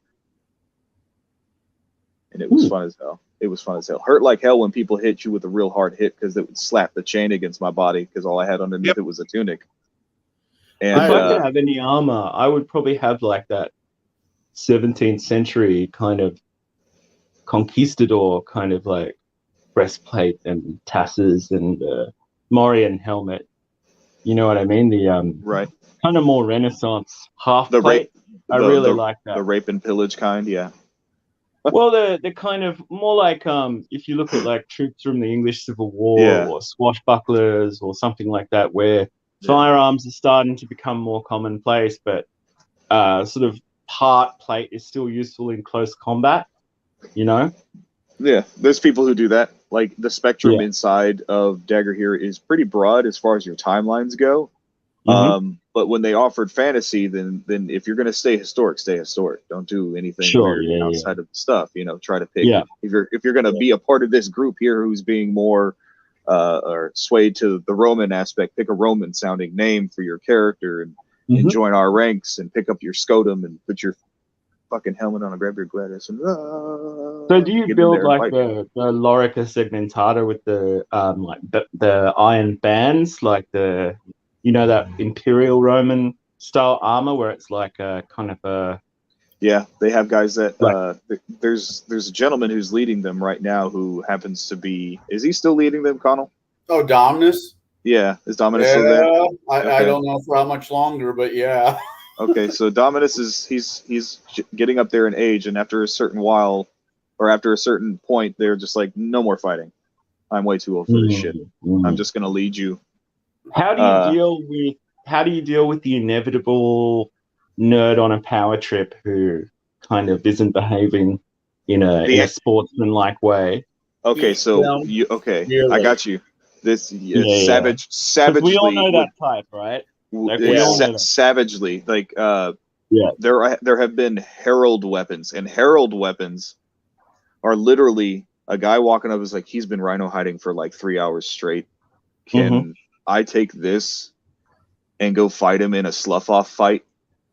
and it was fun as hell. It was fun as hell. Hurt like hell when people hit you with a real hard hit because it would slap the chain against my body because all I had underneath Yep. it was a tunic. And If I could have any armor, I would probably have like that 17th century kind of conquistador kind of like breastplate and tassels and Mauryan helmet. You know what I mean? The right, kind of more Renaissance half the plate. rape, I really like that. the rape and pillage kind. Yeah, Well, the kind of more like if you look at like troops from the English Civil War Yeah. or swashbucklers or something like that, where firearms are starting to become more commonplace, but sort of part plate is still useful in close combat. You know? yeah. There's people who do that. Like the spectrum Yeah. inside of Dagger here is pretty broad as far as your timelines go. Mhm. But when they offered fantasy, then if you're going to stay historic, stay historic. Don't do anything Sure, weird yeah, outside of the stuff. You know, try to pick. Yeah. If you're going to be a part of this group here, who's being more or swayed to the Roman aspect, pick a Roman sounding name for your character and Mhm. join our ranks and pick up your scotum and put your fucking helmet on and grab your gladius and So do you get in build there and like fight. the Lorica Segmentata with the like the iron bands, like the that Imperial Roman style armor where it's like a kind of a Yeah, they have guys that Right. there's a gentleman who's leading them right now who happens to be. Is he still leading them, Connell? Oh, Dominus. Yeah, is Dominus still there? Yeah, I Okay. don't know for how much longer, but yeah. Okay, so Dominus is he's getting up there in age, and after a certain while, or after a certain point, they're just like, no more fighting. I'm way too old for this shit. I'm just gonna lead you. How do you deal with the inevitable nerd on a power trip who kind of isn't behaving in a sportsmanlike way? Okay, Eat so them I dearly. got you. This Yeah. 'Cause savagely. we all know that type, right? Like, we all know that. Savagely, like Yeah. there have been herald weapons, and herald weapons are literally a guy walking up is like, he's been rhino hiding for like 3 hours straight. Can I take this and go fight him in a slough off fight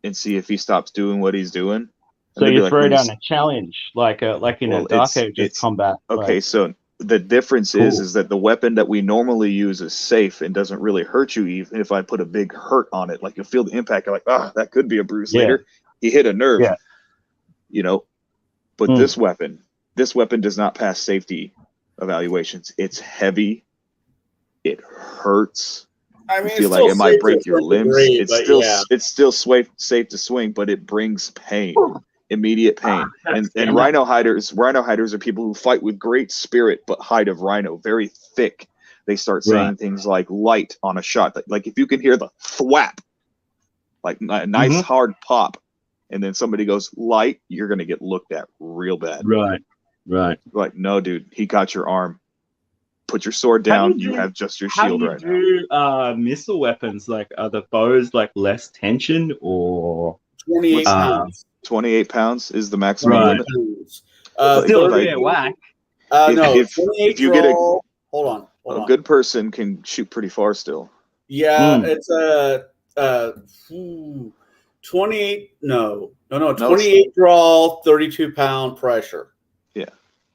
and see if he stops doing what he's doing? So they'd be you like, throw "Please." down a challenge, like in Well, a Dark Ages combat. Okay, like, so the difference Cool. is that the weapon that we normally use is safe and doesn't really hurt you, even if I put a big hurt on it. Like, you'll feel the impact. You're like, that could be a bruise Yeah. later. He hit a nerve. Yeah. You know, but this weapon does not pass safety evaluations. It's heavy. It hurts. I mean, You it's feel still like it might safe to break a your certain limbs. degree, It's but still yeah. safe to swing, but it brings pain, immediate pain. And damn it. rhino hiders are people who fight with great spirit, but hide of rhino, very thick. They start saying Right. things like light on a shot. Like if you can hear the thwap, like a nice hard pop, and then somebody goes light, you're gonna get looked at real bad. Right. Like, no, dude, he got your arm. Put your sword down. You have just your shield right now. How do you do missile weapons? Like, are the bows like less tension or 28 pounds. 28 pounds is the maximum Right. limit. still like- yeah, whack? No, if 28 you get draw. Hold on. a good person can shoot pretty far still. Yeah, it's a 28. No, 28 draw, 32-pound pressure. Yeah.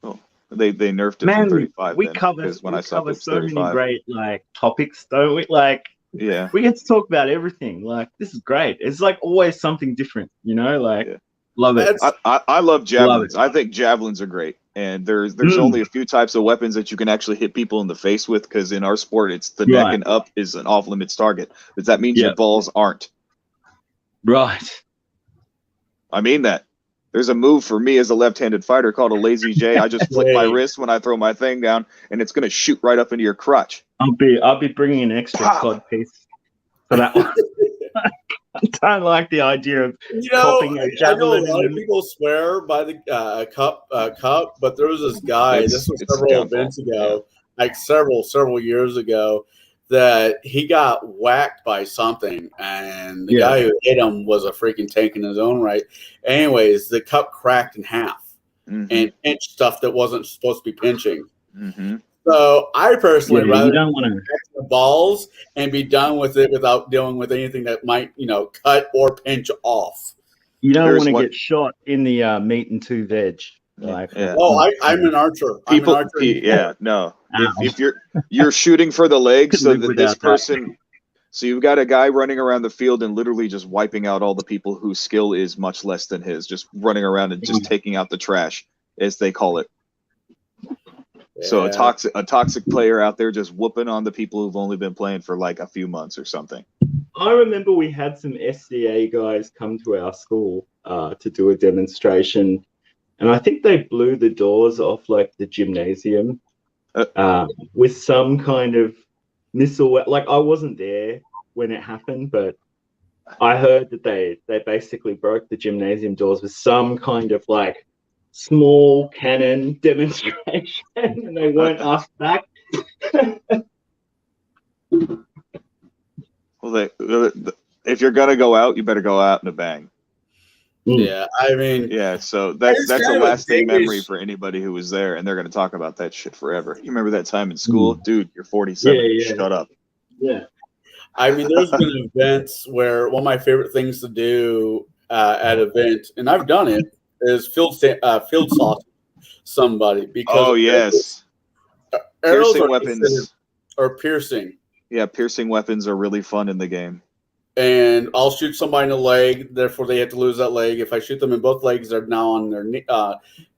Oh, they nerfed it Man, from 35. we then, cover because when I saw it was so many 35. great like topics, don't we? Like, Yeah. we get to talk about everything. Like, this is great. It's like always something different, you know? Like, love it. I love javelins. Love I think javelins are great. And there's only a few types of weapons that you can actually hit people in the face with, because in our sport, it's the neck and up is an off limits target. But that means your balls aren't. Right. I mean that. There's a move for me as a left-handed fighter called a lazy J. I just flick my wrist when I throw my thing down, and it's gonna shoot right up into your crotch. I'll be bringing an extra cod piece for that one. I don't like the idea of popping a I know a javelin lot in of people swear by the cup, but there was this guy. This was It's a several downfall. events ago, like several years ago, that he got whacked by something, and the guy who hit him was a freaking tank in his own right. Anyways, the cup cracked in half and pinched stuff that wasn't supposed to be pinching. So I personally rather don't want to the balls and be done with it without dealing with anything that might, cut or pinch off. You don't want to get shot in the meat and two veg. Like, Oh, I'm an archer. People, I'm an archer. no. If you're shooting for the legs, so that this person, so you've got a guy running around the field and literally just wiping out all the people whose skill is much less than his, just running around and just taking out the trash, as they call it. So a toxic player out there just whooping on the people who've only been playing for like a few months or something. I remember we had some SCA guys come to our school to do a demonstration, and I think they blew the doors off like the gymnasium with some kind of missile. Like, I wasn't there when it happened, but I heard that they basically broke the gymnasium doors with some kind of like small cannon demonstration, and they weren't asked back. Well, if you're gonna go out, you better go out in a bang. Yeah, I mean, so that's a lasting memory for anybody who was there, and they're gonna talk about that shit forever. You remember that time in school, dude? You're 47. Shut up. Yeah. I mean, there's been events where one of my favorite things to do at event, and I've done it, is field sauce somebody, because arrows piercing are weapons or piercing. Yeah, piercing weapons are really fun in the game. and I'll shoot somebody in the leg. Therefore, they have to lose that leg. If I shoot them in both legs, they're now on their knee.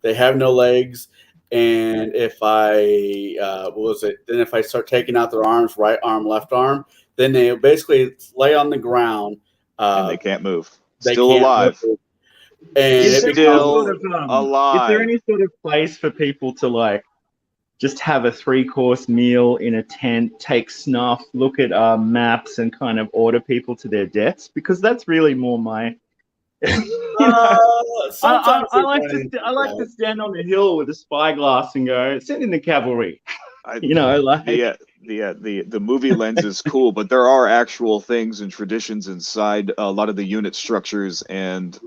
They have no legs. And if I what was it? Then if I start taking out their arms, right arm, left arm, then they basically lay on the ground. And they can't move. They Still can't alive. move. And Is it there, becomes, is there any sort of place for people to like just have a 3-course meal in a tent, take snuff, look at maps, and kind of order people to their deaths? Because that's really more my. I like to stand on the hill with a spyglass and go, send in the cavalry. The movie lens is cool, but there are actual things and traditions inside a lot of the unit structures and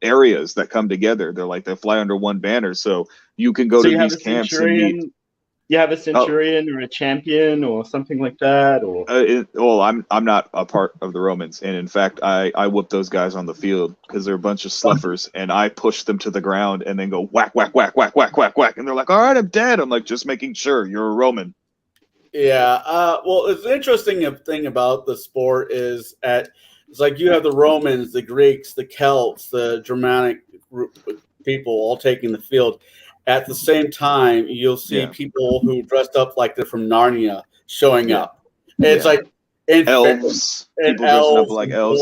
areas that come together. They're like they fly under one banner, so you can go to these camps and meet. You have a centurion or a champion or something like that, or I'm not a part of the Romans, and in fact, I whoop those guys on the field because they're a bunch of sluffers, and I push them to the ground and then go whack, whack, whack, whack, whack, whack, whack, and they're like, "All right, I'm dead." I'm like, "Just making sure you're a Roman." Yeah. Well, the interesting thing about the sport is it's like you have the Romans, the Greeks, the Celts, the Germanic people all taking the field. At the same time, you'll see people who dressed up like they're from Narnia showing up. And it's like elves, people dressing up like elves,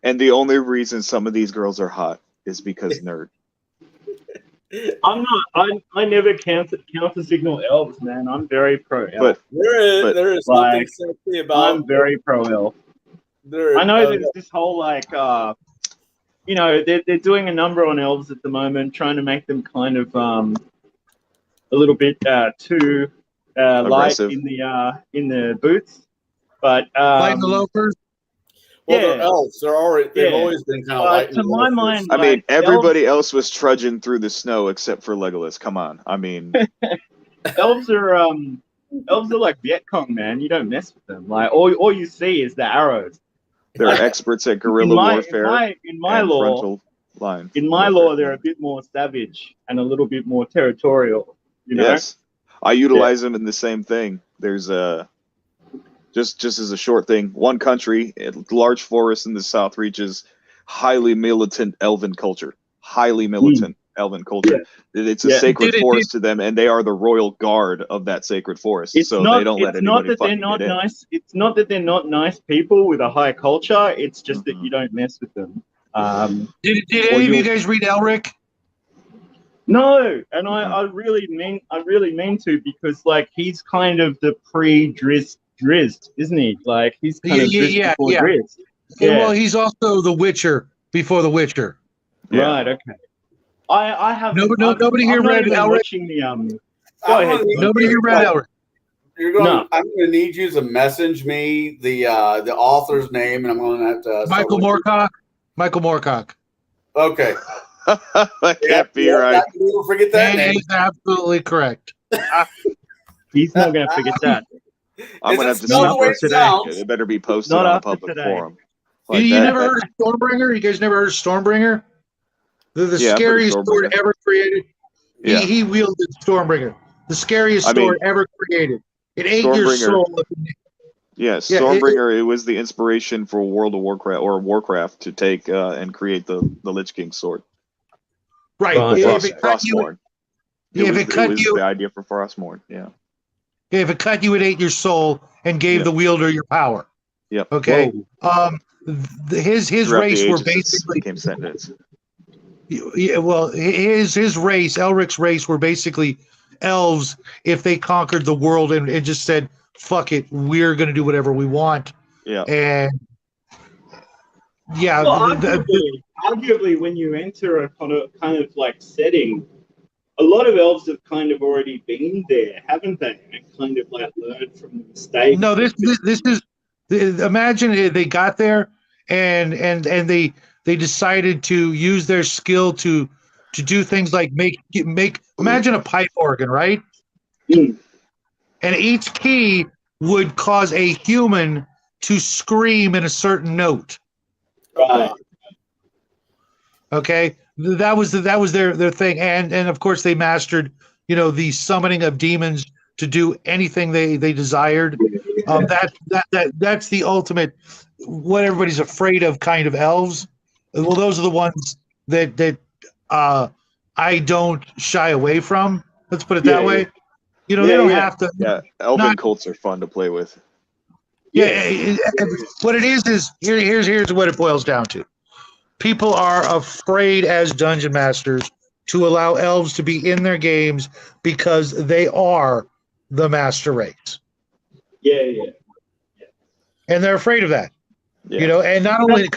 and the only reason some of these girls are hot is because nerd. I'm not. I never counter signal elves, man. I'm very pro elf. But there is something sexy about. I'm very pro elf. I know there's this whole like. They're doing a number on elves at the moment, trying to make them kind of a little bit too light in the boots, but light in the loafers. Well, they're elves. They've always been kind of light. To my mind, I mean, everybody else was trudging through the snow except for Legolas. Come on, I mean, elves are like Vietcong, man. You don't mess with them. Like all you see is the arrows. They're experts at guerrilla warfare. In my law, they're a bit more savage and a little bit more territorial. You know? Yes, I utilize them in the same thing. There's just as a short thing. One country, large forest in the south reaches highly militant elven culture. Highly militant elven culture. Yeah. It's a sacred forest to them, and they are the royal guard of that sacred forest. They don't let anybody fucking get in. It's not that they're not nice people with a high culture. It's just that you don't mess with them. Did any of you guys read Elric? No, and I really mean to, because like he's kind of the pre-Drizzt, isn't he? Like he's kind of Drizzt before Drizzt. Yeah. Well, he's also the Witcher before the Witcher. Yeah. Right. Okay. I have nobody here read Elric. Go ahead. Nobody here read Elric. I'm going to need you to message me the author's name, and I'm going to have to. Michael Moorcock. Michael Moorcock. Okay. That can't be right. Don't forget that name. He's absolutely correct. He's not going to forget that. I'm going to have to stop it today. It better be posted on a public forum. Like you never heard of Stormbringer? You guys never heard of Stormbringer? The scariest sword ever created. Yeah. He wielded Stormbringer. The scariest sword ever created. It ate your soul. Yes, Stormbringer. It was the inspiration for World of Warcraft or Warcraft to take and create the Lich King sword. Right. Frostmourne. If it cut you, the idea for Frostmourne. Yeah. If it cut you, it ate your soul and gave the wielder your power. Yep. Okay. His race were basically became sentenced. Yeah, well, his race, Elric's race, were basically elves if they conquered the world and just said, fuck it, we're going to do whatever we want. Yeah. And yeah. Well, arguably, when you enter a kind of like setting, a lot of elves have kind of already been there, haven't they? And kind of like learned from the mistakes. No, this is, imagine they got there and they decided to use their skill to do things like make imagine a pipe organ, right? And each key would cause a human to scream in a certain note. Right. Okay. That was their thing. And of course they mastered, the summoning of demons to do anything they desired. That's the ultimate. What everybody's afraid of, kind of elves. Well, those are the ones that I don't shy away from. Let's put it that way. You know, they don't have to. Yeah, elven cults are fun to play with. What it is here's what it boils down to. People are afraid as dungeon masters to allow elves to be in their games because they are the master race. And they're afraid of that. You know, and not only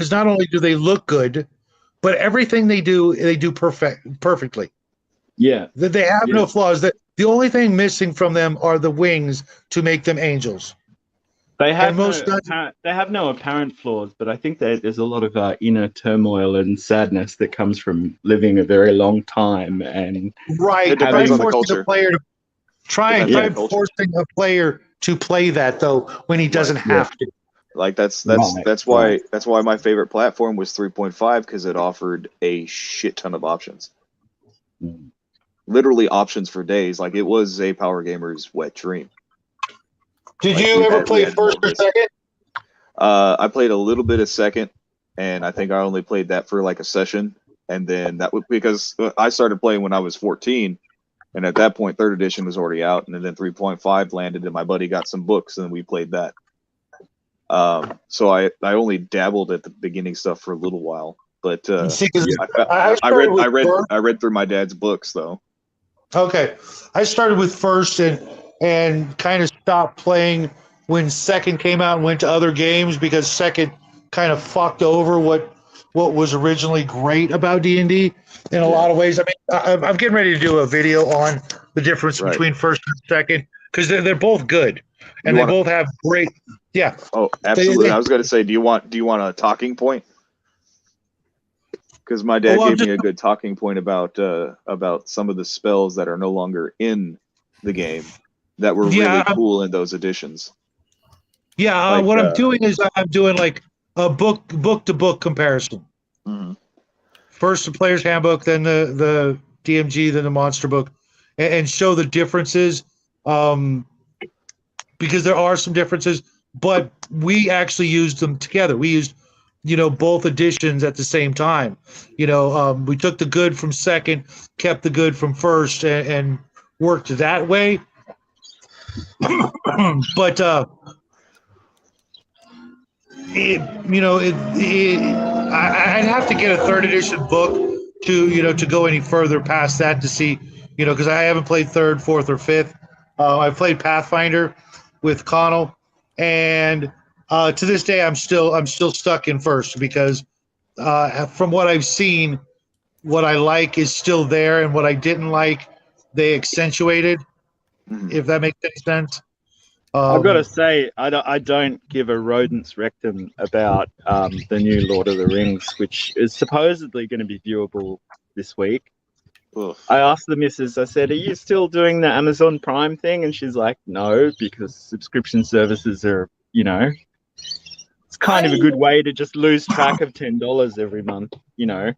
do they look good, but everything they do perfectly. Yeah. That they have no flaws. That the only thing missing from them are the wings to make them angels. They have no apparent flaws, but I think that there's a lot of inner turmoil and sadness that comes from living a very long time and right. Depends on the culture. Try forcing a player to play that though when he doesn't have to. Like that's why my favorite platform was 3.5 because it offered a shit ton of options. Literally options for days. Like it was a power gamer's wet dream. Did you ever play first or second? I played a little bit of second, and I think I only played that for like a session, and then that was because I started playing when I was 14, and at that point, third edition was already out, and then 3.5 landed, and my buddy got some books, and we played that. So I only dabbled at the beginning stuff for a little while, but I read through my dad's books though. Okay, I started with first and kind of stopped playing when second came out and went to other games because second kind of fucked over what was originally great about D&D in a lot of ways. I mean, I'm getting ready to do a video on the difference between first and second because they're both good and they both have great. Yeah. Oh, absolutely. I was going to say, do you want a talking point? Because my dad gave me a good talking point about some of the spells that are no longer in the game that were really cool in those editions. Yeah, what I'm doing is I'm doing like a book to book comparison. Mm-hmm. First the player's handbook, then the DMG, then the monster book, and show the differences. Because there are some differences, but we actually used them together. We used, both editions at the same time. We took the good from second, kept the good from first, and worked that way. But I'd have to get a third edition book to go any further past that to see, because I haven't played third, fourth, or fifth. I've played Pathfinder with Conall, and to this day I'm still stuck in first because from what I've seen, what I like is still there, and what I didn't like, they accentuated. If that makes any sense. I've got to say, I don't give a rodent's rectum about the new Lord of the Rings, which is supposedly going to be viewable this week. Ugh. I asked the missus, I said, are you still doing the Amazon Prime thing? And she's like, no, because subscription services are, it's kind of a good way to just lose track of $10 every month, You know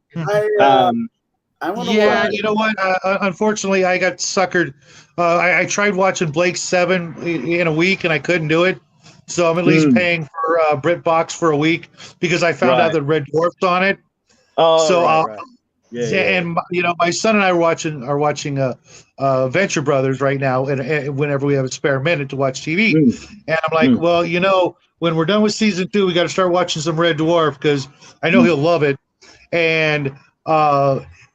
what? Unfortunately, I got suckered. I tried watching Blake 7 in a week, and I couldn't do it. So I'm at least paying for BritBox for a week because I found out that Red Dwarf's on it. Oh, so, right. And my son and I are watching Venture Brothers right now, and whenever we have a spare minute to watch TV, and I'm like, well, when we're done with season 2, we got to start watching some Red Dwarf because I know he'll love it, and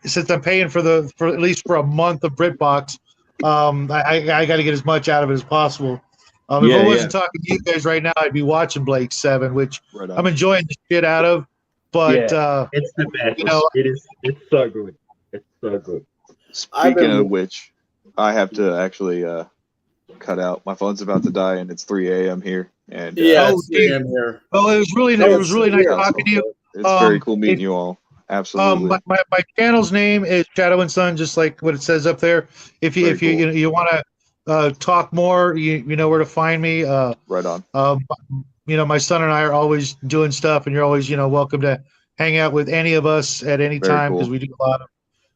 since I'm paying for at least for a month of BritBox, I got to get as much out of it as possible. If I wasn't talking to you guys right now, I'd be watching Blake 7, which I'm enjoying the shit out of. But it's the best. It's so good. It's so good. Speaking of which, I have to actually cut out. My phone's about to die, and it's 3 a.m. here. And it's 3 a.m. here. Oh, it was really nice talking to you. It's very cool meeting you all. Absolutely. My channel's name is Shadow and Sun, just like what it says up there. If you want to talk more, you know where to find me. Right on. My son and I are always doing stuff, and you're always welcome to hang out with any of us at any time because we do a lot of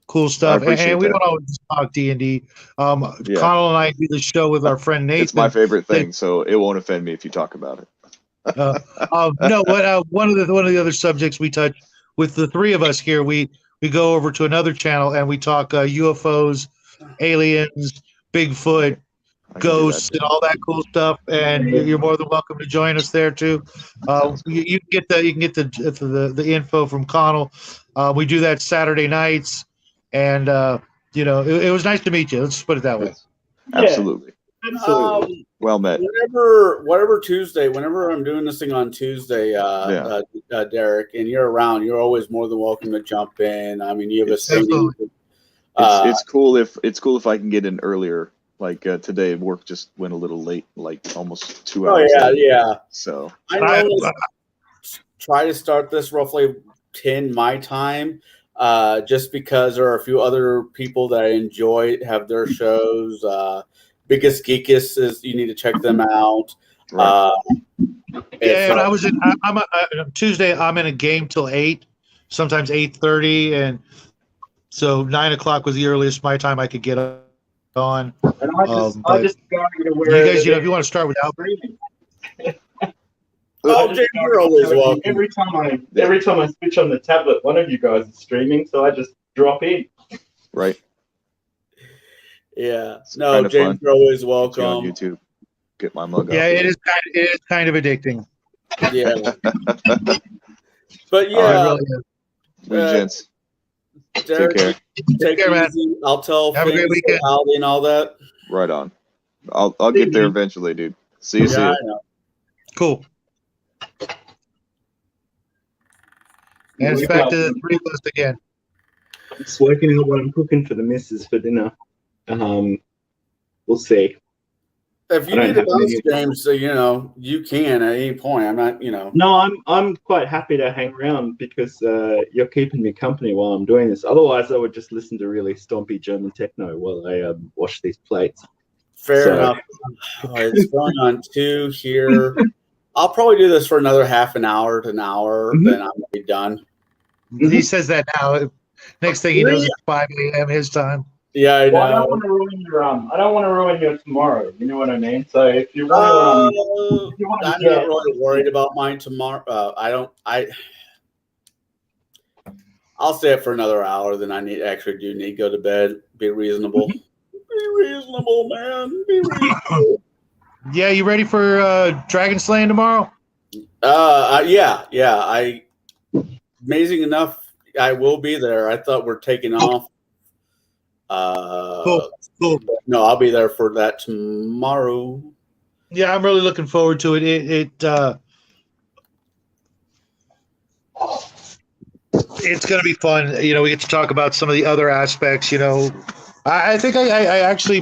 Cool stuff. appreciate And we that. don't always just talk D&D. Yeah. Conall and I do the show with our friend Nathan. It's my favorite thing, so it won't offend me if you talk about it. No, one of the other subjects we touch with the three of us here, we go over to another channel and we talk UFOs, aliens, Bigfoot, I can do that, ghosts, too. and all that cool stuff. And you're more than welcome to join us there too. You can get the info from Connell. We do that Saturday nights, and it was nice to meet you. Let's just put it that way. Yes. Absolutely. Absolutely. Well met. Whatever Tuesday, whenever I'm doing this thing on Tuesday, Derek, and you're around, you're always more than welcome to jump in. I mean, you have a seating. It's cool if I can get in earlier. Like today, work just went a little late, like almost 2 hours. Oh late. yeah. So I normally try to start this roughly 10 my time, just because there are a few other people that I enjoy have their shows. Biggest Geekus is, you need to check them out. Right. And I'm Tuesday. I'm in a game till 8, sometimes 8:30, and so 9 o'clock was the earliest my time I could get on. And I just go to where you guys, if you want to start without me. You're always welcome. Every time I switch on the tablet, one of you guys is streaming, so I just drop in. Right. Yeah. It's No, kind of James, fun. you're always Get welcome. you on YouTube. Get my mug. Yeah, it is kind of addicting. Yeah. But yeah, Oh, it really is. Gents. Derek, Take care. Take care, it man. easy. I'll tell Have a great Finn, weekend. Aldi and all that. Right on. I'll get there eventually, dude. See you Yeah, soon. I know. Cool. And it's back to the three of us again. I'm just working out what I'm cooking for the missus for dinner. We'll see. If you I don't need to have bounce, any- James, so you can at any point. I'm not, No, I'm quite happy to hang around because you're keeping me company while I'm doing this. Otherwise, I would just listen to really stompy German techno while I wash these plates. Fair enough. Oh, it's going on 2 here. I'll probably do this for another half an hour to an hour, then I'm gonna be done. He says that now. Next thing he knows, it's 5 a.m. his time. Yeah, I know. Well, I don't want to ruin your I don't want to ruin your tomorrow. You know what I mean? So if you want to, I'm not really worried about mine tomorrow. I'll stay up for another hour. Then I do need to go to bed. Be reasonable. Be reasonable, man. Be reasonable. Yeah, you ready for Dragon Slaying tomorrow? Yeah. Amazing enough, I will be there. I thought we're taking off. Cool. No, I'll be there for that tomorrow. Yeah, I'm really looking forward to it. It's going to be fun. We get to talk about some of the other aspects. I think I actually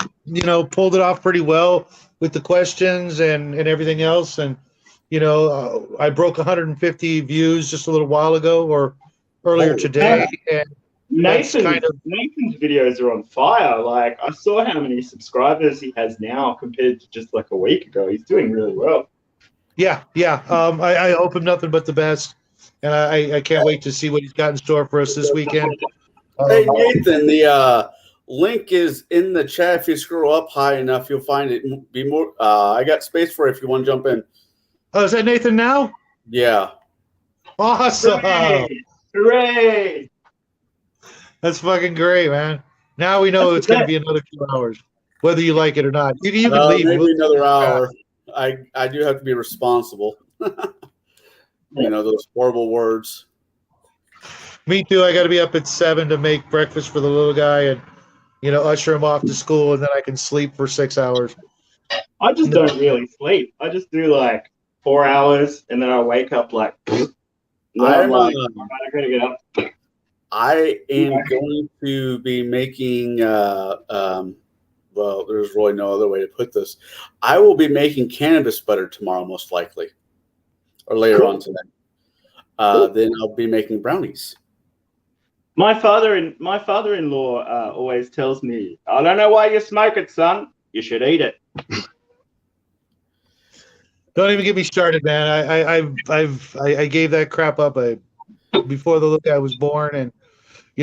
pulled it off pretty well with the questions and everything else. And I broke 150 views just a little while ago or earlier today. And Nathan's videos are on fire. Like, I saw how many subscribers he has now compared to just like a week ago. He's doing really well. Yeah. I hope him nothing but the best, and I can't wait to see what he's got in store for us this weekend. Hey, Nathan, the link is in the chat. If you scroll up high enough, you'll find it. Be more. I got space for it if you want to jump in. Oh, is that Nathan now? Yeah. Awesome. Hooray! That's fucking great, man. Now we know it's going to be another 2 hours, whether you like it or not. You can leave. Maybe another hour. I do have to be responsible. Those horrible words. Me too. I got to be up at 7 to make breakfast for the little guy and, usher him off to school, and then I can sleep for 6 hours. I just don't really sleep. I just do like 4 hours, and then I wake up like. I'm like, I gotta get up. I am going to be making. Well, there's really no other way to put this. I will be making cannabis butter tomorrow, most likely, or later on today. Then I'll be making brownies. My father-in-law always tells me, "I don't know why you smoke it, son. You should eat it." Don't even get me started, man. I gave that crap up before the little guy was born, and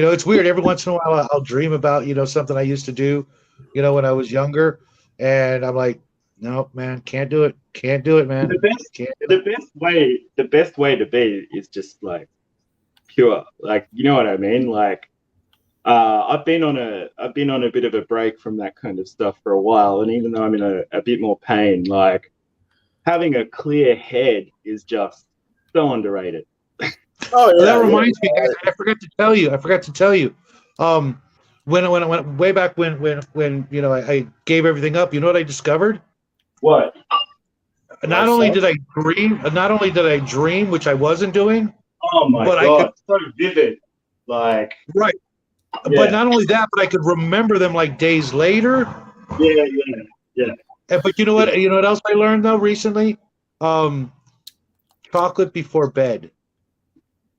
It's weird. Every once in a while, I'll dream about something I used to do, when I was younger, and I'm like, nope, man, can't do it. Can't do it, man. The best, Can't do the it. best way to be is just like pure. Like, you know what I mean? Like, I've been on a bit of a break from that kind of stuff for a while, and even though I'm in a bit more pain, like having a clear head is just so underrated. Oh yeah, That reminds me, guys. I forgot to tell you. When way back when I gave everything up. You know what I discovered? What? Not only did I dream, which I wasn't doing. Oh my But god, so vivid. Like, right. yeah. But not only that, but I could remember them like days later. Yeah. But you know what? You know what else I learned though recently? Chocolate before bed.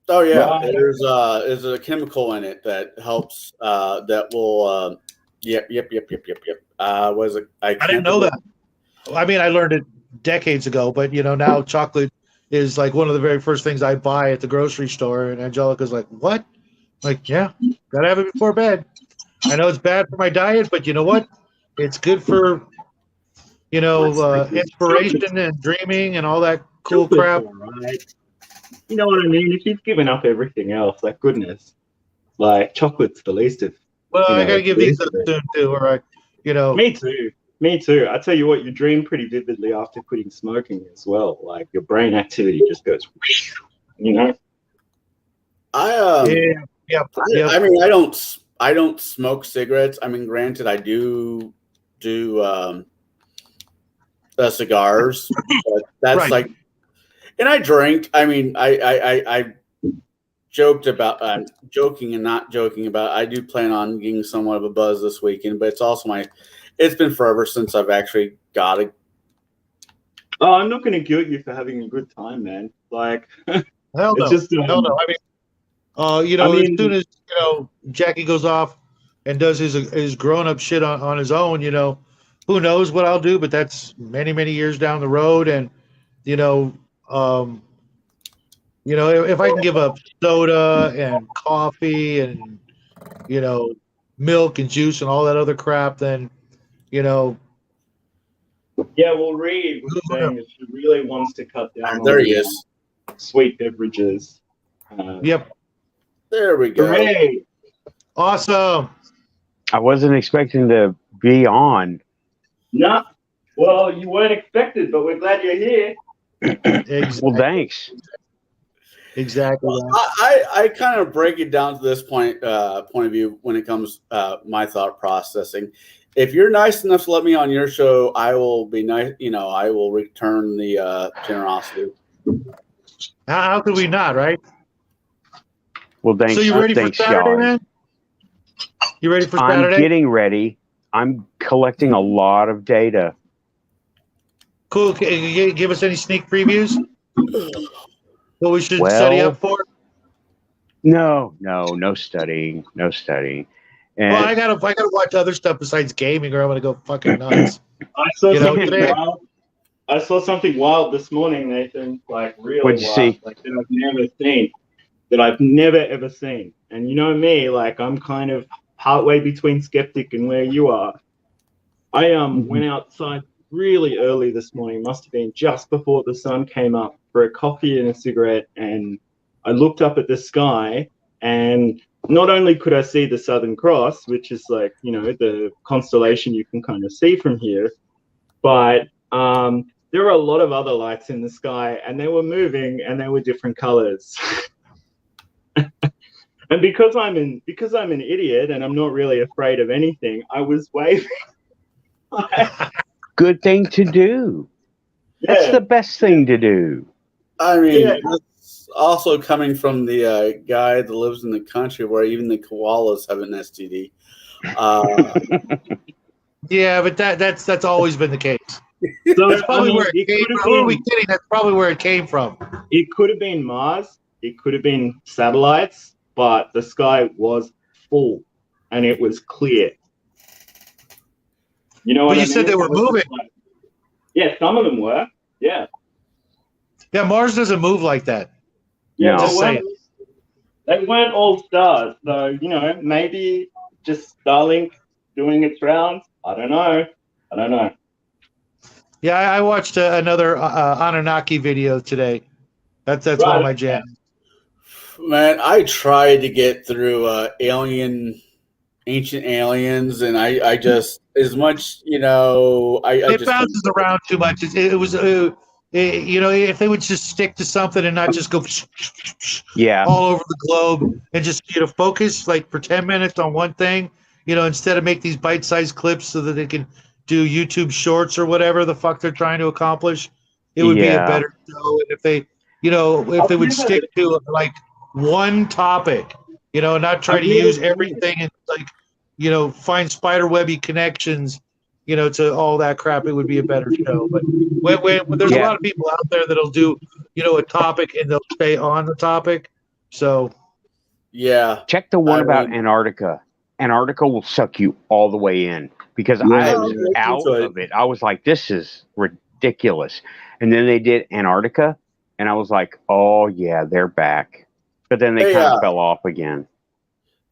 Oh yeah, Right. there's a chemical in it that helps. That will. Yep. Was it? I didn't know that. I mean, I learned it decades ago, but now chocolate is like one of the very first things I buy at the grocery store. And Angelica's like, "What?" Like, yeah, gotta have it before bed. I know it's bad for my diet, but you know what? It's good for inspiration and dreaming and all that cool crap. Right. You know what I mean? If you've given up everything else, like goodness, like chocolate's the least of. Well, I gotta give these up soon too, all right? Me too. I tell you what, you dream pretty vividly after quitting smoking as well. Like your brain activity just goes, I Yeah. I mean, I don't smoke cigarettes. I mean, granted, I do cigars, but that's Right. like, and I drink. I mean, I joked about. I'm joking and not joking about. I do plan on getting somewhat of a buzz this weekend, but it's also it's been forever since I've actually got it. Oh, I'm not going to guilt you for having a good time, man. Like, Hell no. it's just Hell no. I mean, as soon as Jackie goes off and does his grown up shit on his own, who knows what I'll do? But that's many years down the road, and if I can give up soda and coffee and milk and juice and all that other crap, then Yeah, well, Reed was saying that she really wants to cut down There on he is. sweet beverages. Yep. There we go. Hooray! Awesome. I wasn't expecting to be on. No, well, you weren't expected, but we're glad you're here. Exactly. Well, thanks. Exactly. Well, I kind of break it down to this point of view when it comes my thought processing. If you're nice enough to let me on your show, I will be nice. I will return the generosity. How could we not, right? Well, thanks. So you ready thanks, for Saturday, Sean. man? You ready for I'm Saturday? getting ready. I'm collecting a lot of data. Cool. Can you give us any sneak previews? What we should study up for? No studying. And Well, I gotta watch other stuff besides gaming, or I'm gonna go fucking nuts. I saw something wild this morning, Nathan. Like really What'd you wild, see? like that I've never ever seen. And you know me, like I'm kind of partway between skeptic and where you are. I went outside really early this morning. Must have been just before the sun came up for a coffee and a cigarette, and I looked up at the sky, and not only could I see the Southern Cross, which is like, the constellation you can kind of see from here, but there were a lot of other lights in the sky, and they were moving, and they were different colors. And because I'm an idiot and I'm not really afraid of anything, I was waving. good thing to do. That's Yeah. the best thing to do. I mean, that's also coming from the guy that lives in the country where even the koalas have an STD. Yeah, but that's always been the case. So, That's probably where it it came could have from. Who are we been- kidding? That's probably where it came from. It could have been Mars. It could have been satellites, but the sky was full and it was clear. You know what But I you said mean? they were moving. Yeah, some of them were. Yeah. Yeah, Mars doesn't move like that. Yeah, No. Just well, saying. They weren't all stars, so maybe just Starlink doing its rounds. I don't know. Yeah, I watched another Anunnaki video today. That's one Right. of my jams. Man, I tried to get through Ancient Aliens, and I just, as much, I It just bounces around too much. It was, if they would just stick to something and not just go Yeah. all over the globe and just focus like for 10 minutes on one thing, instead of make these bite-sized clips so that they can do YouTube shorts or whatever the fuck they're trying to accomplish, it would be a Yeah. better show. And if they, if they would stick to like one topic, not try to use everything and like, find spiderwebby connections, to all that crap, it would be a better show. But when there's a lot of people out there that'll do, a topic and they'll stay on the topic. So, yeah. Check the one about Antarctica. Antarctica will suck you all the way in because I was out of it. I was like, this is ridiculous. And then they did Antarctica, and I was like, oh, yeah, they're back. But then they kind of fell off again.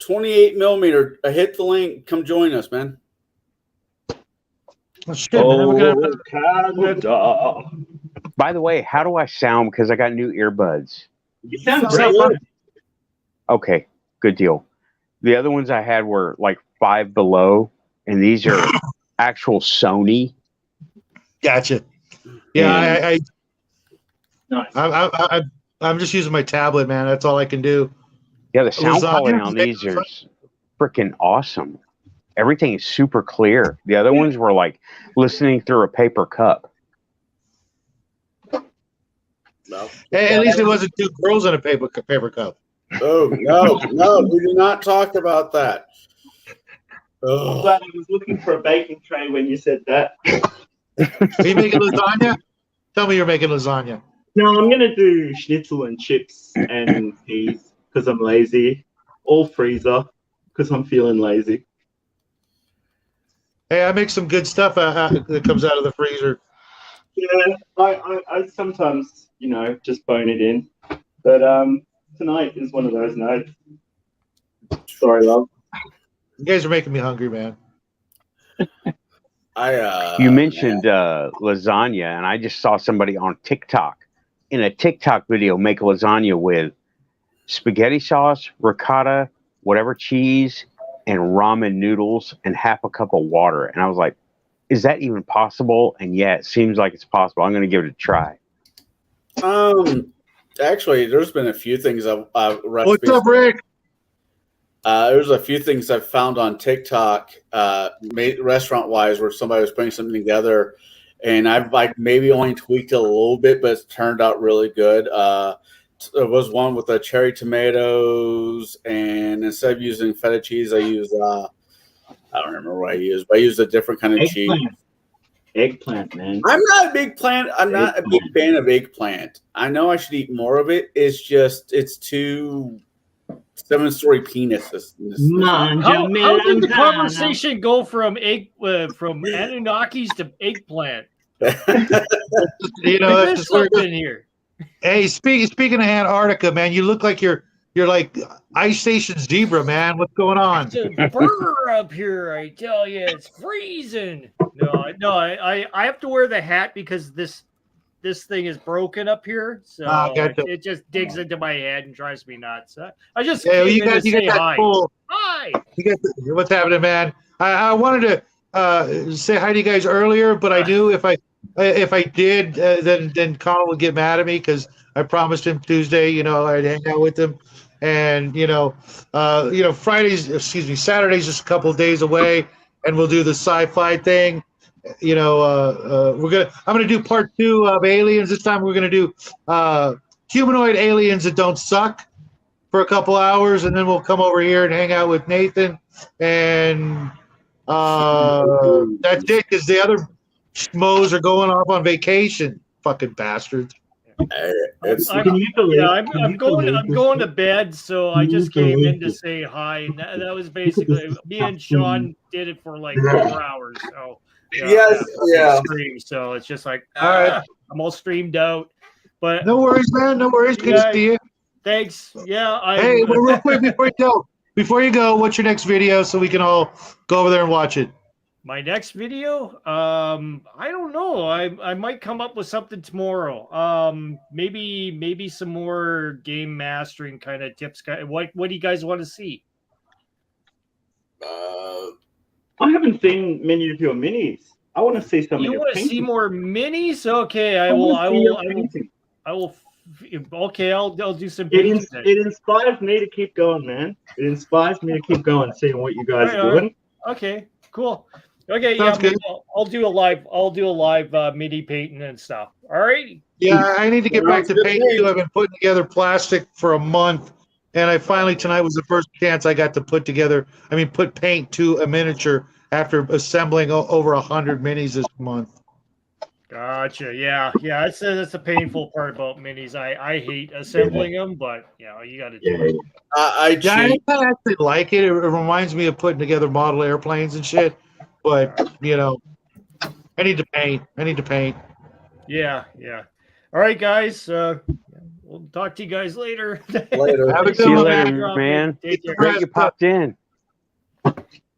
28 millimeter. Hit the link. Come join us, man. Well, shit, man. Canada. By the way, how do I sound? Because I got new earbuds. You sound great. Okay, good deal. The other ones I had were like 5 below, and these are actual Sony. Gotcha. Yeah, I'm just using my tablet, man. That's all I can do. Yeah, the sound quality on these is freaking awesome. Everything is super clear. The other ones were like listening through a paper cup. No. Hey, at least it wasn't 2 girls in a paper cup. Oh, no, we do not talk about that. I'm glad I was looking for a baking tray when you said that. Are you making lasagna? Tell me you're making lasagna. No, I'm going to do schnitzel and chips and peas because I'm lazy. All freezer because I'm feeling lazy. Hey, I make some good stuff that comes out of the freezer. Yeah, I sometimes, just bone it in. But tonight is one of those nights. Sorry, love. You guys are making me hungry, man. You mentioned lasagna, and I just saw somebody on TikTok in a TikTok video make lasagna with spaghetti sauce, ricotta, whatever cheese, and ramen noodles, and half a cup of water. And I was like, is that even possible? And yeah, it seems like it's possible. I'm going to give it a try. Actually, there's been a few things recipes. What's up, Rick? There's a few things I've found on TikTok, restaurant wise, where somebody was putting something together, and I've maybe only tweaked it a little bit, but it's turned out really good. There was one with the cherry tomatoes, and instead of using feta cheese, I use I don't remember what I used, but I used a different kind of cheese. Eggplant, man. I'm not a big fan of eggplant. I know I should eat more of it. It's just it's too 7-story penises. How did the conversation go from Anunnakis to eggplant? It's just something here. Hey, speaking of Antarctica, man, you look like you're like Ice Station Zebra, man. What's going on? It's a burr up here, I tell you. It's freezing. No, I have to wear the hat because this thing is broken up here, so it just digs into my head and drives me nuts. I just came in to say hi. Hi. What's happening, man? I wanted to say hi to you guys earlier, but I knew if I did, then Conall would get mad at me because I promised him Tuesday, I'd hang out with him, and Saturday's just a couple of days away, and we'll do the sci-fi thing. I'm gonna do part 2 of Aliens. This time we're gonna do humanoid aliens that don't suck for a couple hours, and then we'll come over here and hang out with Nathan, and that's it because the other schmoes are going off on vacation. Fucking bastards. I'm going to bed, so I just came in to say hi. And that was basically me and Sean did it for like 4 hours. So stream, so it's just like all right. I'm all streamed out. But no worries, man. No worries. Good to see you. Thanks. Yeah. Hey, real quick before you go, what's your next video so we can all go over there and watch it? My next video, I don't know. I might come up with something tomorrow. Maybe some more game mastering kind of tips. What do you guys want to see? I haven't seen many of your minis. I want to see some of You your want to see paintings. more minis? Okay, I wanna see your will. paintings. Okay, I'll do some It, paintings. then. it inspires me to keep going, man. It inspires me to keep going, seeing what you guys are doing. Okay, cool. Okay, Sounds good. I'll do a live mini painting and stuff. All right. Yeah, I need to get back to painting too. I've been putting together plastic for a month, and I finally tonight was the first chance I got to put paint to a miniature after assembling over 100 minis this month. Gotcha. Yeah. That's the painful part about minis. I hate assembling them, but you got to do it. I actually like it. It reminds me of putting together model airplanes and shit. But I need to paint. Yeah. All right, guys. We'll talk to you guys later. Later. Have a See good you one, later, man. man. Take care. Great you popped in.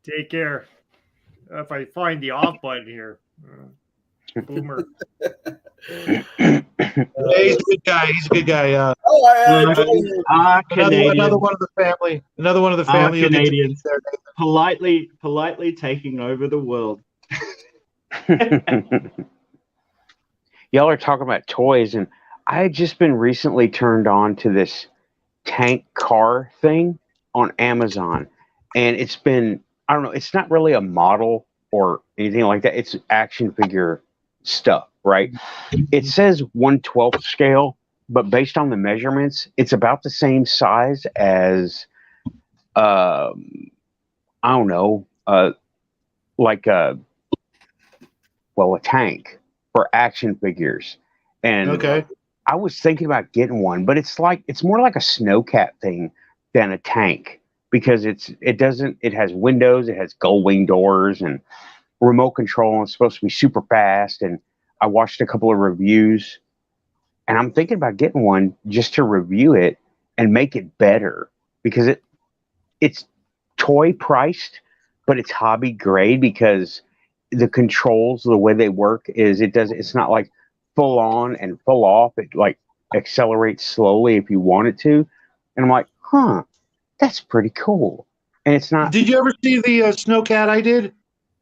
Take care. If I find the off button here. Boomer. Yeah, he's a good guy. Another one of the family. Another one of the family. You'll get to meet Canadians politely taking over the world. Y'all are talking about toys, and I had just been recently turned on to this tank car thing on Amazon, and it's been, I don't know, it's not really a model or anything like that. It's action figure stuff, right? It says 1/12 scale, but based on the measurements, it's about the same size as, I don't know, like a tank for action figures. And Okay. I was thinking about getting one, but it's more like a snowcat thing than a tank, because it has windows, it has gull wing doors and remote control, and it's supposed to be super fast. And I watched a couple of reviews, and I'm thinking about getting one just to review it and make it better, because it's toy priced, but it's hobby grade, because the controls, the way they work is it's not like full on and full off. It like accelerates slowly if you want it to. And I'm like, that's pretty cool. And it's not. Did you ever see the snowcat I did?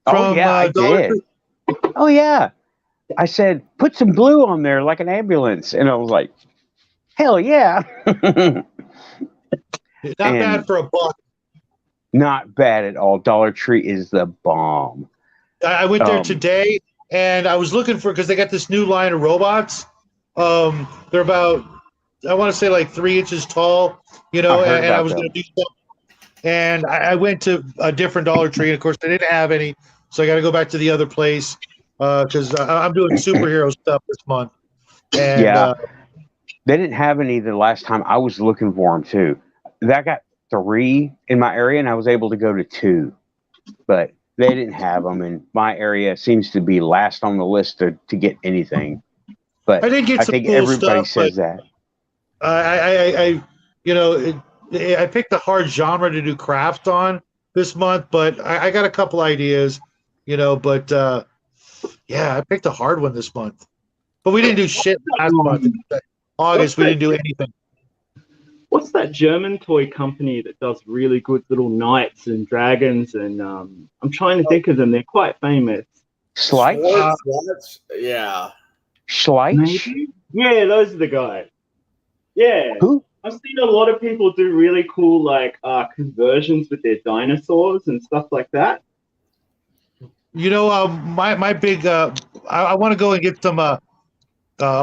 Oh yeah, I did. Oh yeah. I said, put some blue on there like an ambulance. And I was like, hell yeah. Not bad for a buck. Not bad at all. Dollar Tree is the bomb. I went there today, and I was looking because they got this new line of robots. They're about, I want to say like 3 inches tall, and I was going to do something. And I went to a different Dollar Tree, and of course they didn't have any, so I got to go back to the other place because I'm doing superhero stuff this month. And, they didn't have any the last time I was looking for them too. That got 3 in my area, and I was able to go to 2, but they didn't have them, and my area seems to be last on the list to get anything. But I did get some think cool everybody stuff, says that. I picked a hard genre to do craft on this month, but I got a couple ideas, but I picked a hard one this month. But we didn't do shit last month. August, we didn't do anything. What's that German toy company that does really good little knights and dragons? And I'm trying to think of them. They're quite famous. Schleich? Yeah. Schleich? Yeah, those are the guys. Yeah. Who? I've seen a lot of people do really cool conversions with their dinosaurs and stuff like that. My big I want to go and get some I'll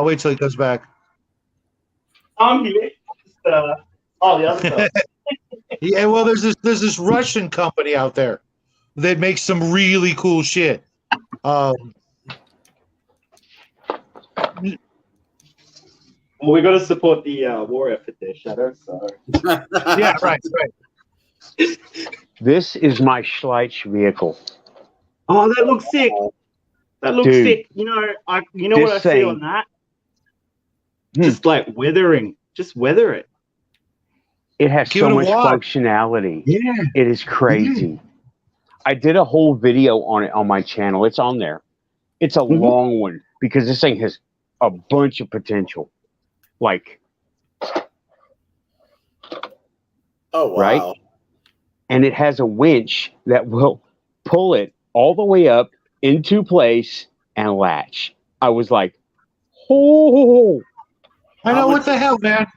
wait till he comes back. I'm here. The other side. Yeah, well, there's this Russian company out there that makes some really cool shit. Well, we got to support the war effort there, Shadow. So yeah, right. This is my Schleich vehicle. Oh, that looks sick. That looks sick. You know what I see on that? Just like weathering. Just weather it. It has Give so it a much watch. functionality. Yeah. It is crazy. I did a whole video on it on my channel. It's on there. It's a long one because this thing has a bunch of potential. Like, Oh wow! right? And it has a winch that will pull it all the way up into place and latch. I was like, oh. I know, what the hell, man.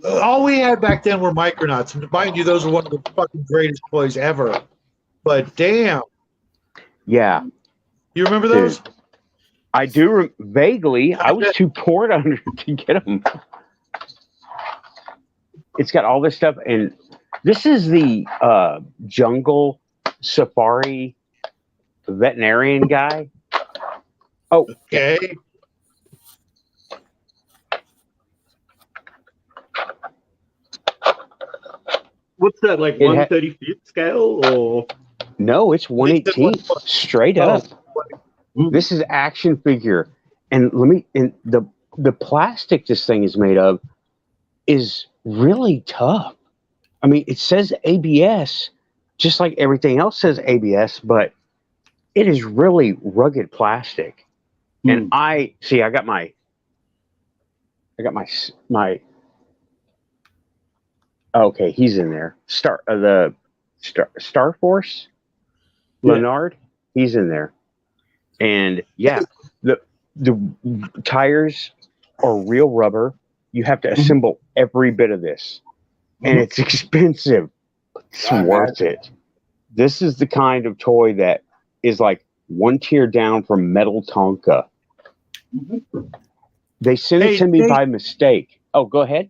All we had back then were Micronauts. And mind you, those are one of the fucking greatest toys ever. But damn. Yeah. You remember those? Dude, I do vaguely. I was too poor to get them. It's got all this stuff. And this is the jungle safari veterinarian guy. Oh, okay. What's that, like 1/35th scale or? No, it's 1/18th, straight up. This is action figure, and the plastic this thing is made of is really tough. I mean, it says ABS, just like everything else says ABS, but it is really rugged plastic. And I got my okay, he's in there. Star Force, Leonard, he's in there. And yeah, the tires are real rubber. You have to assemble every bit of this, and it's expensive. It's worth it. This is the kind of toy that is like one tier down from Metal Tonka. They sent it to me by mistake. Oh, go ahead.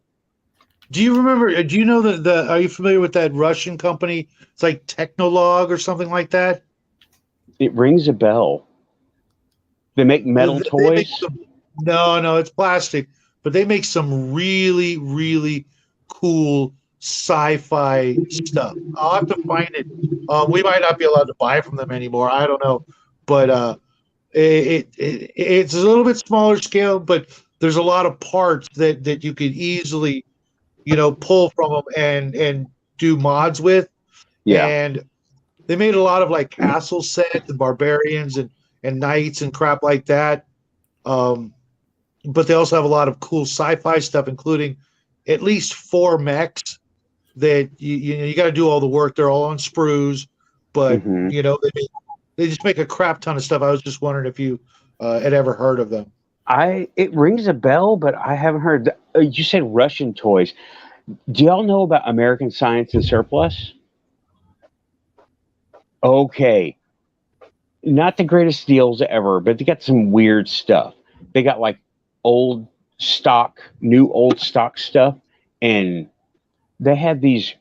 Do you remember? Do you know the? Are you familiar with that Russian company? It's like Technolog or something like that. It rings a bell. They make metal toys. No, it's plastic. But they make some really, really cool sci-fi stuff. I'll have to find it. We might not be allowed to buy from them anymore. I don't know, but it's a little bit smaller scale. But there's a lot of parts that you could easily, pull from them and do mods with. Yeah. And they made a lot of like castle sets and barbarians and knights and crap like that. But they also have a lot of cool sci-fi stuff, including at least 4 mechs that you got to do all the work. They're all on sprues, but they just make a crap ton of stuff. I was just wondering if you had ever heard of them. It rings a bell, but I haven't heard. You said Russian toys. Do y'all know about American Science and Surplus? Okay. Not the greatest deals ever, but they got some weird stuff. They got like old stock stuff, and they had these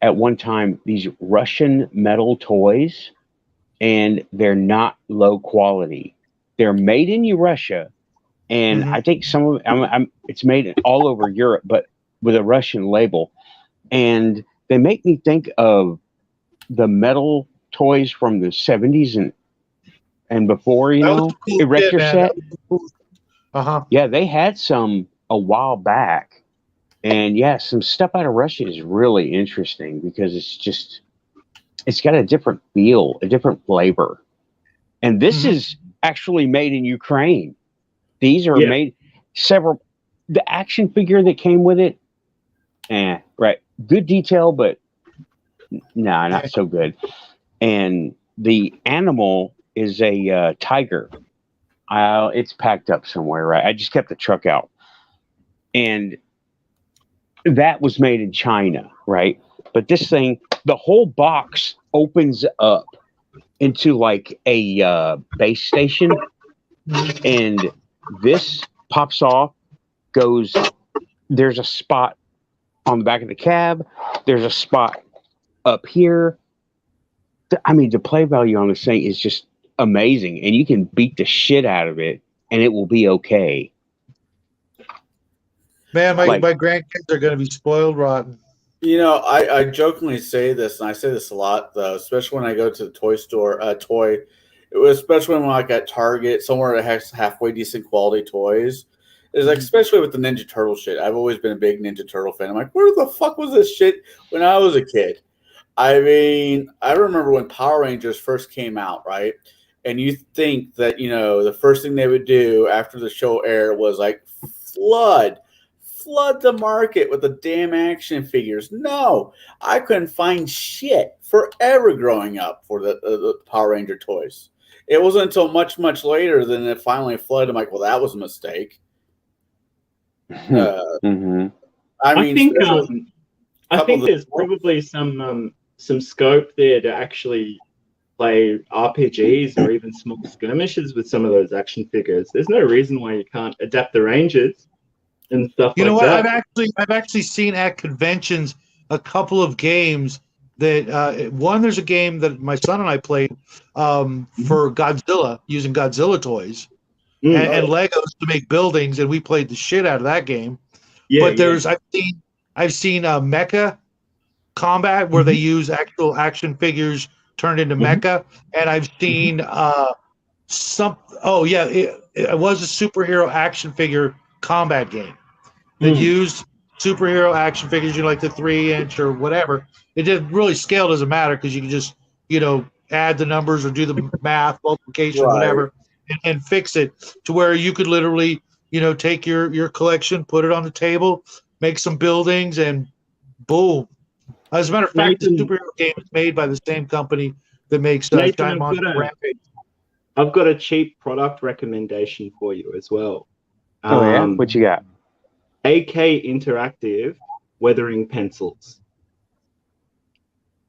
at one time, these Russian metal toys, and they're not low quality. They're made in Russia, and I think some of it's made all over Europe, but with a Russian label. And they make me think of the metal toys from the 70s and before, Erector set. Yeah, they had some a while back. And yeah, some stuff out of Russia is really interesting because it's got a different feel, a different flavor. And this is actually made in Ukraine. These are made the action figure that came with it, right. Good detail, but no, not so good. And the animal is a tiger. It's packed up somewhere, right? I just kept the truck out. And that was made in China, right? But this thing, the whole box opens up into like a base station, and this pops off, there's a spot on the back of the cab, there's a spot up here. I mean, the play value on this thing is just amazing, and you can beat the shit out of it, and it will be okay. Man, my grandkids are going to be spoiled rotten. I jokingly say this, and I say this a lot, though, especially when I go to the toy store, especially when I'm like at Target, somewhere that has halfway decent quality toys. is like, especially with the Ninja Turtle shit. I've always been a big Ninja Turtle fan. I'm like, where the fuck was this shit when I was a kid? I mean, I remember when Power Rangers first came out, right? And you think that, you know, the first thing they would do after the show aired was like flood the market with the damn action figures. No, I couldn't find shit forever growing up for the Power Ranger toys. It wasn't until much, much later than it finally flooded. I'm like, well, that was a mistake. I mean, I think there's probably some scope there to actually play RPGs or even small skirmishes with some of those action figures. There's no reason why you can't adapt the Rangers and stuff. You know like what? that. I've actually seen at conventions a couple of games that one. There's a game that my son and I played for Godzilla using Godzilla toys and Legos to make buildings, and we played the shit out of that game. Yeah, but there's I've seen Mecha Combat where they use actual action figures turned into mecha, and I've seen it was a superhero action figure combat game that used superhero action figures, like the 3-inch or whatever. It didn't really scale, doesn't matter, because you can just add the numbers or do the math, multiplication, whatever, and fix it to where you could literally take your collection, put it on the table, make some buildings, and boom. As a matter of fact, the superhero game is made by the same company that makes Giant Monster Rampage. I've got a cheap product recommendation for you as well. What you got? AK Interactive weathering pencils.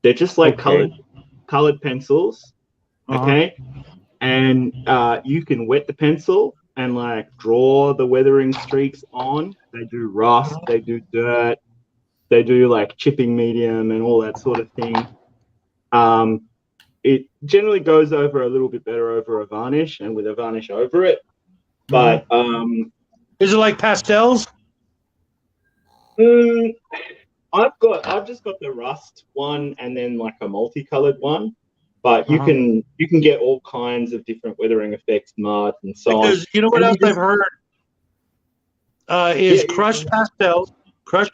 They're just like colored pencils, okay? And you can wet the pencil and like draw the weathering streaks on. They do rust, they do dirt, they do like chipping medium and all that sort of thing. It generally goes over a little bit better over a varnish and with a varnish over it. But is it like pastels? I've just got the rust one and then like a multicolored one. But you can get all kinds of different weathering effects, mud and so on. Because you know what else I've heard is crushed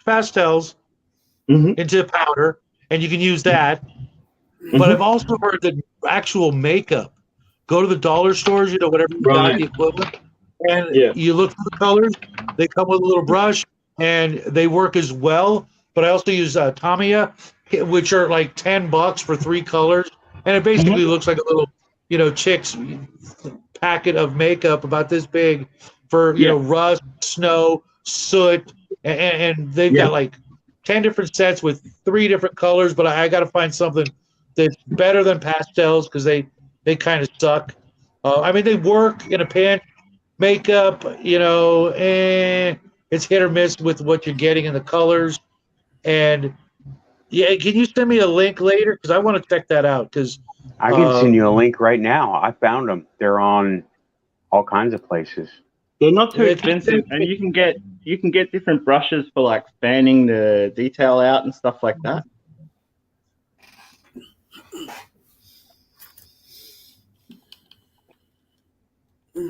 pastels into powder, and you can use that. But I've also heard that actual makeup. Go to the dollar stores, whatever you got the equivalent, and you look for the colors. They come with a little brush, and they work as well. But I also use Tamiya, which are like $10 for 3 colors. And it basically looks like a little, chick's packet of makeup about this big for, rust, snow, soot. And they've got like 10 different sets with 3 different colors. But I got to find something that's better than pastels because they kind of suck. I mean, they work in a pinch. Makeup, it's hit or miss with what you're getting in the colors. And yeah, can you send me a link later? Because I want to check that out. Because I can send you a link right now. I found them. They're on all kinds of places. They're not too expensive, and you can get different brushes for like fanning the detail out and stuff like that.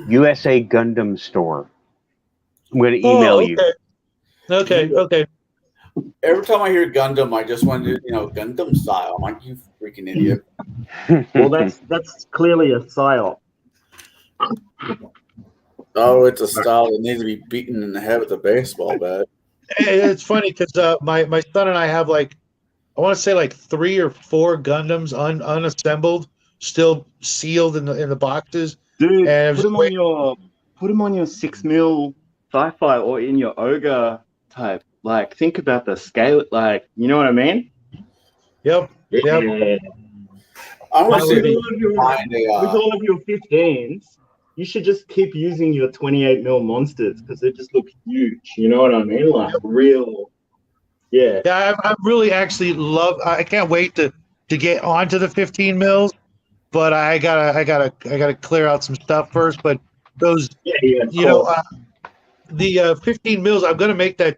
USA Gundam Store. I'm going to email you. Okay. Every time I hear Gundam, I just want to, Gundam style. I'm like, you freaking idiot. Well, that's clearly a psyop. Oh, it's a style that needs to be beaten in the head with a baseball bat. It's funny because my son and I have I want to say 3 or 4 Gundams unassembled, still sealed in the boxes. Dude, and put them on your 6mm sci-fi or in your ogre type. Like, think about the scale. Like, you know what I mean? Yep. I want to see with all of your 15s. You should just keep using your 28mm monsters because they just look huge. You know what I mean? Like real. Yeah. Yeah, I really actually love. I can't wait to get onto the 15 mils, but I gotta clear out some stuff first. But those, the 15 mils, I'm gonna make that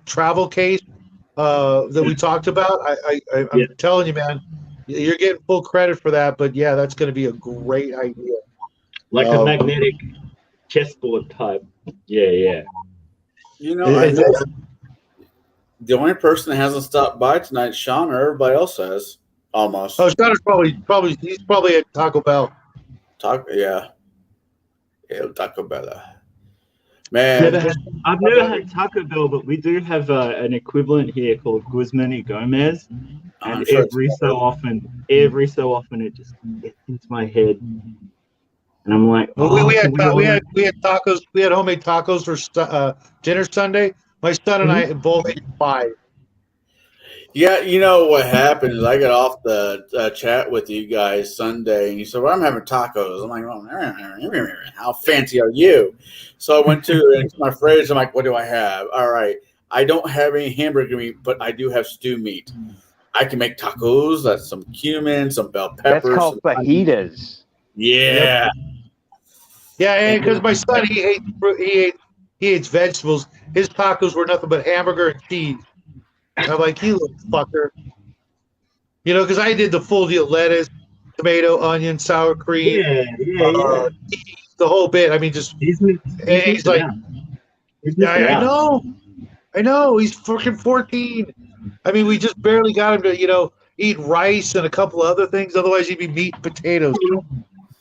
travel case that we talked about. I'm telling you, man, you're getting full credit for that. But yeah, that's gonna be a great idea. Like a magnetic chessboard type. Yeah. You know, I know the only person that hasn't stopped by tonight is Sean, or everybody else has. Almost. Oh, Sean is probably he's probably at Taco Bell. Yeah, Taco Bell. Man, I've never had Taco Bell, but we do have an equivalent here called Guzman y Gomez, and sure every so often it just gets into my head, and I'm like, we had tacos. We had homemade tacos for dinner Sunday. My son and I both ate 5. Yeah, you know what happened is I got off the chat with you guys Sunday, and you said, "Well, I'm having tacos." I'm like, "Oh, how fancy are you?" So I went to my fridge. I'm like, "What do I have?" All right, I don't have any hamburger meat, but I do have stew meat. I can make tacos. That's some cumin, some bell peppers. That's called fajitas. Yeah. Yeah, and because my son he hates vegetables. His tacos were nothing but hamburger and cheese. I'm like, you little fucker. You know, because I did the full deal: lettuce, tomato, onion, sour cream, the whole bit. I mean, just he's like, I know. He's freaking 14. I mean, we just barely got him to, eat rice and a couple of other things. Otherwise, he'd be meat and potatoes.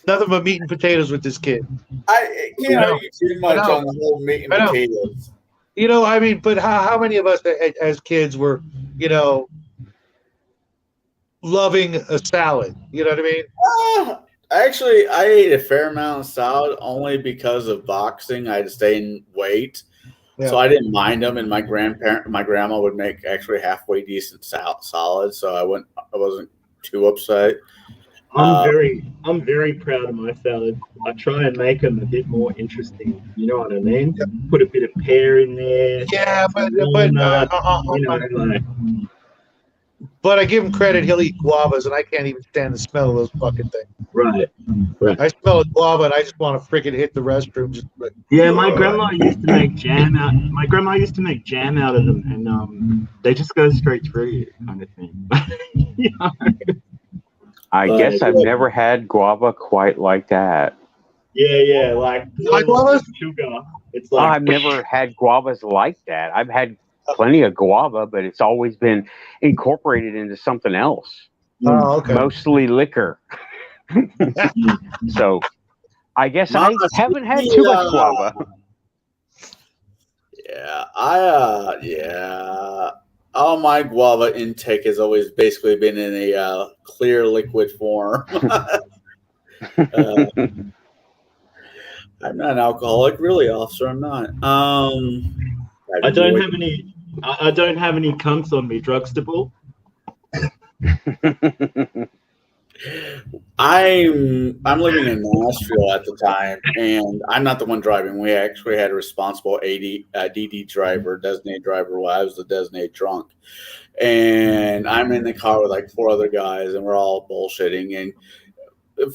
Nothing but meat and potatoes with this kid. I can't argue too much on the whole meat and potatoes. I mean, but how many of us as kids were, loving a salad? You know what I mean? Actually, I ate a fair amount of salad only because of boxing. I had to stay in weight. Yeah. So I didn't mind them, and my grandma would make actually halfway decent salad, so I wasn't too upset. I'm very proud of my salad. I try and make them a bit more interesting. You know what I mean? Yeah. Put a bit of pear in there. Yeah, but I give him credit. He'll eat guavas, and I can't even stand the smell of those fucking things. Right. I smell a guava, and I just want to freaking hit the restroom. Yeah, my grandma used to make jam out. My grandma used to make jam out of them, and they just go straight through you, kind of thing. I guess I've never had guava quite like that. Yeah, like guavas? Sugar. It's like I've never had guavas like that. I've had plenty of guava, but it's always been incorporated into something else. Oh, okay. Mostly liquor. So I guess I haven't had too much guava. Yeah, all my guava intake has always basically been in a clear liquid form. I'm not an alcoholic, really, officer. I'm not. I don't have any. I don't have any cunts on me, Drugstable. I'm living in Nashville at the time, and I'm not the one driving. We actually had a responsible DD driver, designated driver, while I was the designated drunk. And I'm in the car with like 4 other guys, and we're all bullshitting. And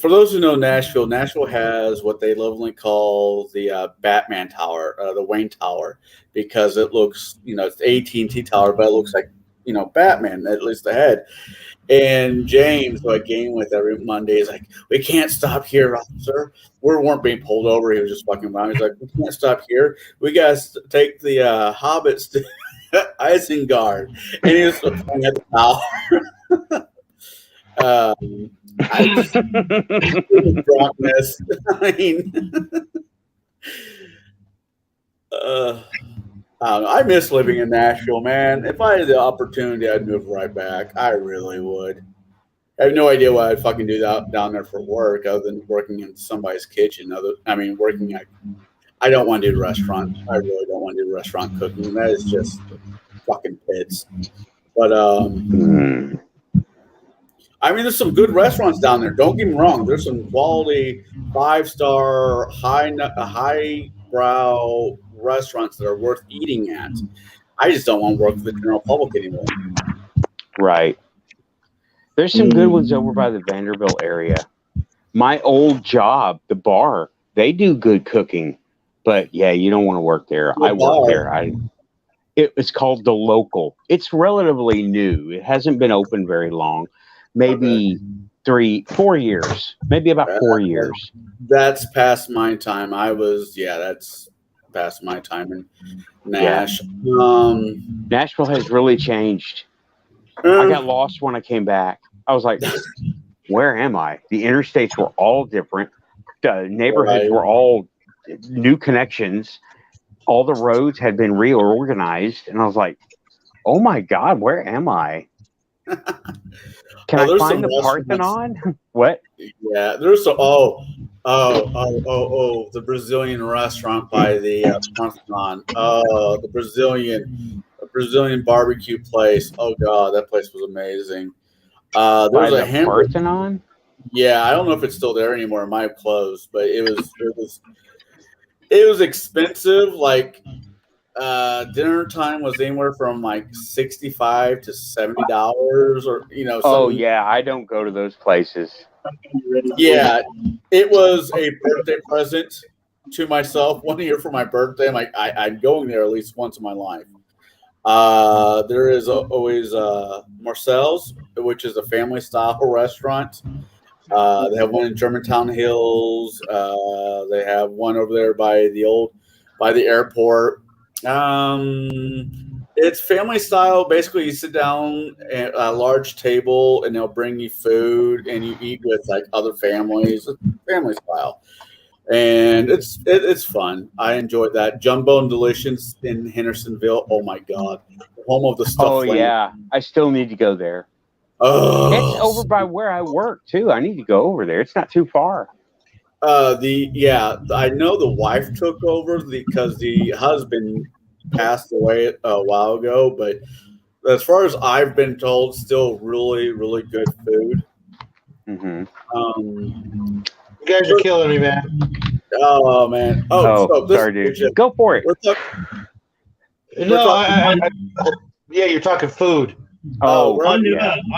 for those who know Nashville has what they lovingly call the Batman Tower, the Wayne Tower, because it looks, it's the AT&T Tower, but it looks like, Batman, at least the head. And James, who I game with every Monday, is like, "We can't stop here, officer." We weren't being pulled over. He was just fucking around. He's like, "We can't stop here. We got to take the hobbits to Isengard." And he was looking at the tower. I just drunkenness. I mean, I don't know. I miss living in Nashville, man. If I had the opportunity, I'd move right back. I really would. I have no idea what I'd fucking do down there for work other than working in somebody's kitchen. Working at. I don't want to do restaurant. I really don't want to do restaurant cooking. That is just fucking pits. But there's some good restaurants down there. Don't get me wrong. There's some quality 5-star, highbrow restaurants that are worth eating at. I just don't want to work for the general public anymore. Right. There's some good ones over by the Vanderbilt area. My old job, the bar, they do good cooking. But yeah, you don't want to work there. I work there. It's called The Local. It's relatively new. It hasn't been open very long. Maybe 4 years, maybe about 4 years. That's past my time. That's past my time in Nash. Nashville has really changed. I got lost when I came back. I was like, where am I? The interstates were all different. The neighborhoods were all new connections. All the roads had been reorganized. And I was like, oh my God, where am I? Can I find the Parthenon? What? Yeah, there's the Brazilian restaurant by the Parthenon. Oh, the Brazilian barbecue place. Oh God, that place was amazing. There's a hamburger Parthenon. Yeah, I don't know if it's still there anymore. It might have closed, but it was expensive. Like dinner time was anywhere from like $65 to $70, or Oh yeah, I don't go to those places. Yeah, it was a birthday present to myself 1 year for my birthday. I'm going there at least once in my life. There is always Marcel's, which is a family style restaurant. They have one in Germantown Hills. They have one over there by the airport. It's family style. Basically, you sit down at a large table, and they'll bring you food, and you eat with like other families. It's family style, and it's fun. I enjoyed that. Jumbo and Delicious in Hendersonville. Oh my God, home of the stuffed. Oh yeah, I still need to go there. Oh, it's over by where I work too. I need to go over there. It's not too far. I know the wife took over because the husband passed away a while ago, but as far as I've been told, still really, really good food. Mm-hmm. You guys are killing me, man. Oh man! Sorry, dude. Go for it. Yeah, you're talking food. I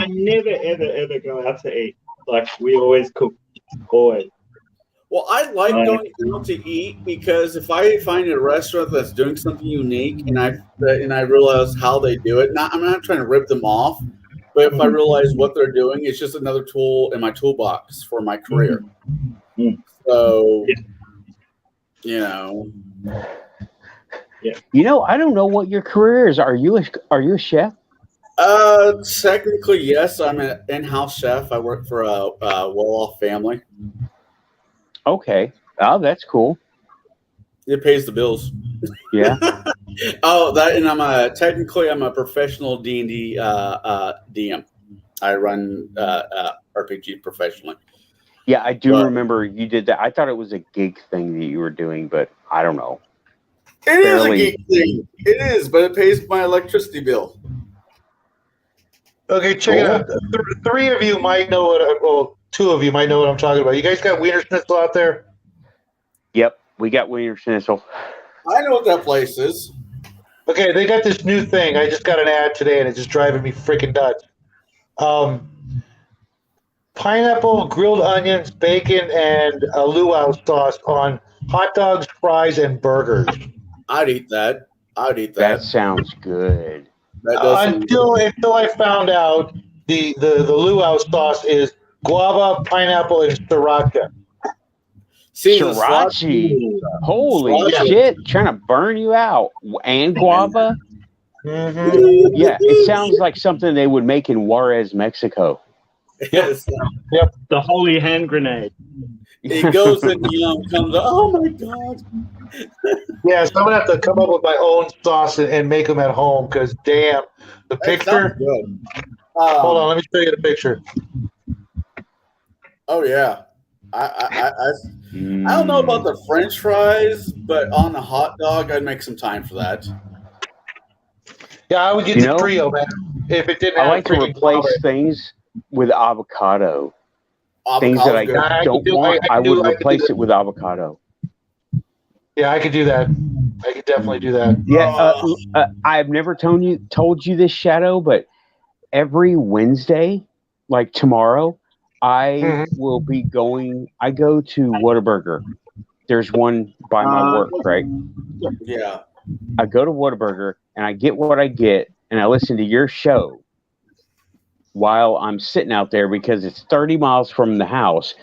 never ever go out to eat. Like we always cook. Always. Well, I like going out to eat because if I find a restaurant that's doing something unique and I realize how they do it, I'm not trying to rip them off, but if I realize what they're doing, it's just another tool in my toolbox for my career. So, Yeah. I don't know what your career is. Are you a chef? Technically, yes. I'm an in-house chef. I work for a well-off family. Okay. Oh, that's cool. It pays the bills. Yeah. And I'm a professional D&D DM. I run RPG professionally. Yeah, I do remember you did that. I thought it was a gig thing that you were doing, but I don't know. It is a gig thing. It is, but it pays my electricity bill. Okay, check it out. Three of you might know two of you might know what I'm talking about. You guys got Wiener Schnitzel out there? Yep, we got Wiener Schnitzel. I know what that place is. Okay, they got this new thing. I just got an ad today, and it's just driving me freaking nuts. Pineapple, grilled onions, bacon, and a luau sauce on hot dogs, fries, and burgers. I'd eat that. That sounds good. Until I found out the luau sauce is guava, pineapple, and sriracha. Sriracha. Holy shit! Trying to burn you out. And guava? Mm-hmm. Yeah, it sounds like something they would make in Juarez, Mexico. Yes. Yep. The holy hand grenade. It goes and comes up. Oh my God. Yeah, so I'm going to have to come up with my own sauce and make them at home because, damn, the picture. Hold on, let me show you the picture. Oh, yeah. I don't know about the French fries, but on a hot dog, I'd make some time for that. Yeah, I would get the trio, man. If it didn't have I like to replace things with avocado. Things that I don't want, I would replace it with avocado. Yeah, I could do that. I could definitely do that. Yeah, I've never told you this, Shadow, but every Wednesday, like tomorrow, I will be going. I go to Whataburger. There's one by my work, right? Yeah. I go to Whataburger and I get what I get, and I listen to your show. while I'm sitting out there because it's 30 miles from the house,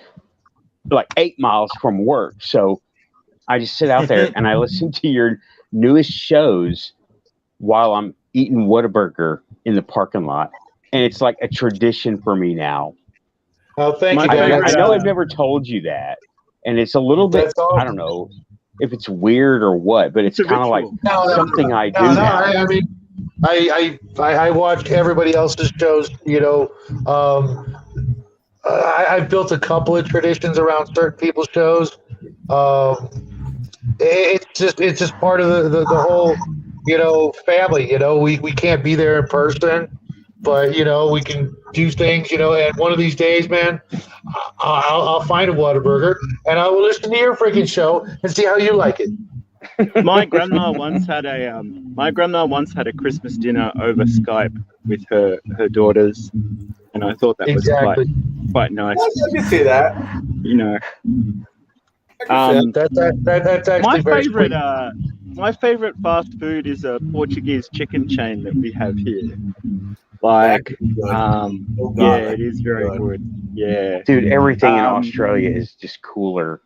like 8 miles from work. So I just sit out there and I listen to your newest shows while I'm eating Whataburger in the parking lot. And it's like a tradition for me now. Oh, thank you, I guys. know I've never told you that. And it's a little bit, I don't know if it's weird or what, but it's kind of like something I do now. I mean, I watch everybody else's shows, you know. I've built a couple of traditions around certain people's shows. It's just part of the whole, you know, family. You know, we can't be there in person, but you know, we can do things. You know, and one of these days, man, I'll find a Whataburger and I will listen to your freaking show and see how you like it. My grandma once had a Christmas dinner over Skype with her daughters, and I thought that was quite nice. I can see that. You know, that's actually my favorite fast food is a Portuguese chicken chain that we have here. Like, yeah, it is very good. Yeah, dude, everything in Australia is just cooler.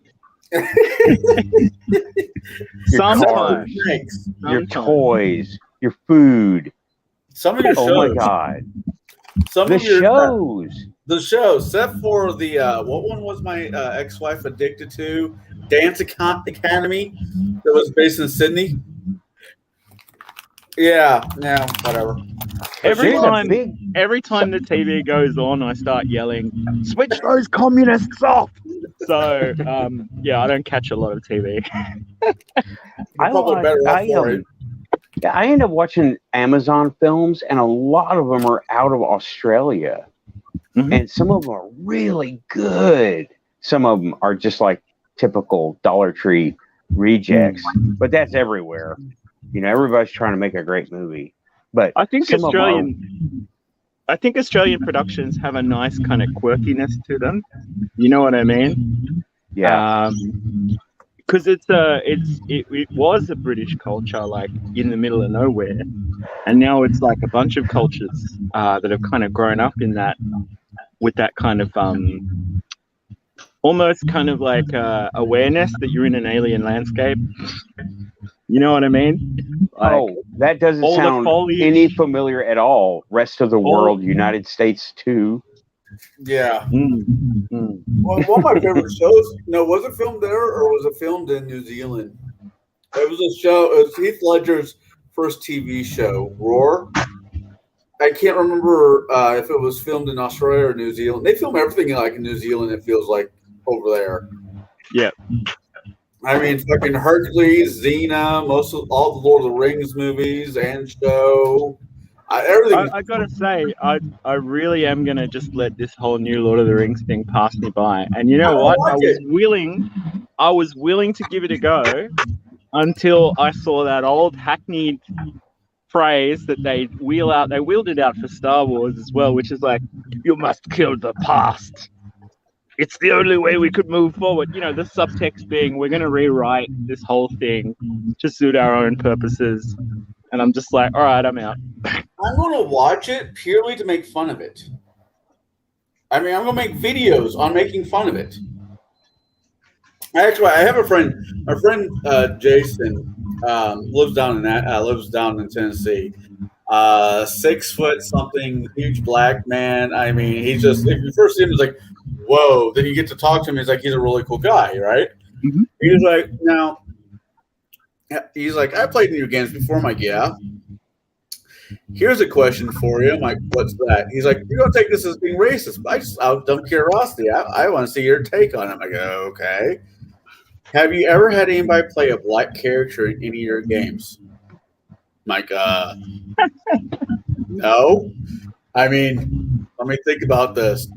Sometimes. Your toys, your food. Some of your shows. Oh my god. Some of your shows. The shows, except for the what one was my ex-wife addicted to? Dance Academy that was based in Sydney. Yeah, whatever. Every time the TV goes on, I start yelling, "Switch those communists off!" So, yeah, I don't catch a lot of TV. I end up watching Amazon films, and a lot of them are out of Australia. Mm-hmm. And some of them are really good. Some of them are just like typical Dollar Tree rejects, but that's everywhere. You know, everybody's trying to make a great movie. But I think Australian productions have a nice kind of quirkiness to them. You know what I mean? Yeah. Because it was a British culture, like in the middle of nowhere, and now it's like a bunch of cultures that have kind of grown up in that, with that kind of almost kind of like awareness that you're in an alien landscape. You know what I mean? Like, that doesn't sound any familiar at all. Rest of the world, United States too. Yeah. Well, one of my favorite shows. No, was it filmed there or was it filmed in New Zealand? It was a show. It was Heath Ledger's first TV show, Roar. I can't remember if it was filmed in Australia or New Zealand. They film everything like in New Zealand. It feels like over there. Yeah. I mean, fucking Hercules, Xena, all the Lord of the Rings movies and show. Everything. I gotta say, I really am gonna just let this whole new Lord of the Rings thing pass me by. And you know what? I was willing to give it a go until I saw that old hackneyed phrase that they wheeled it out for Star Wars as well, which is like, you must kill the past. It's the only way we could move forward. You know, the subtext being, we're going to rewrite this whole thing to suit our own purposes. And I'm just like, all right, I'm out. I'm going to watch it purely to make fun of it. I mean, I'm going to make videos on making fun of it. Actually, I have a friend. My friend Jason lives down in Tennessee. 6 foot something, huge black man. I mean, he's just, if you first see him, it's like, whoa. Then you get to talk to him. He's like, he's a really cool guy, right? Mm-hmm. He's like, I played video games before. I'm like, yeah. Here's a question for you. I'm like, what's that? He's like, you're going to take this as being racist. I just out of curiosity. I want to see your take on it. I'm like, okay. Have you ever had anybody play a black character in any of your games? I'm like, no. I mean, let me think about this.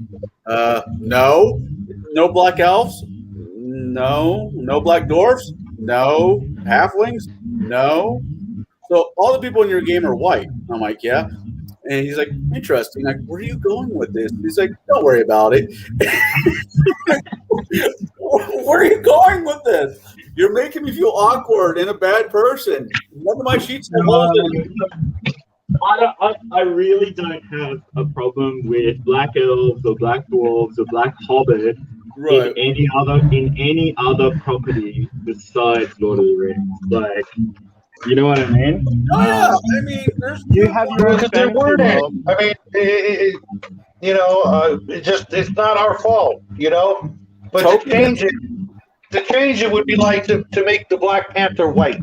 No. No black elves? No. No black dwarfs? No. Halflings? No. So all the people in your game are white. I'm like, yeah. And he's like, interesting. Like, where are you going with this? He's like, don't worry about it. Where are you going with this? You're making me feel awkward and a bad person. None of my sheets have holes in them. I really don't have a problem with black elves or black dwarves or black hobbit in any other property besides Lord of the Rings. Like, you know what I mean? Oh yeah, I mean, you have your own because they fantasy weren't in it. world. I mean, it's not our fault, But to change it would be like to make the Black Panther white.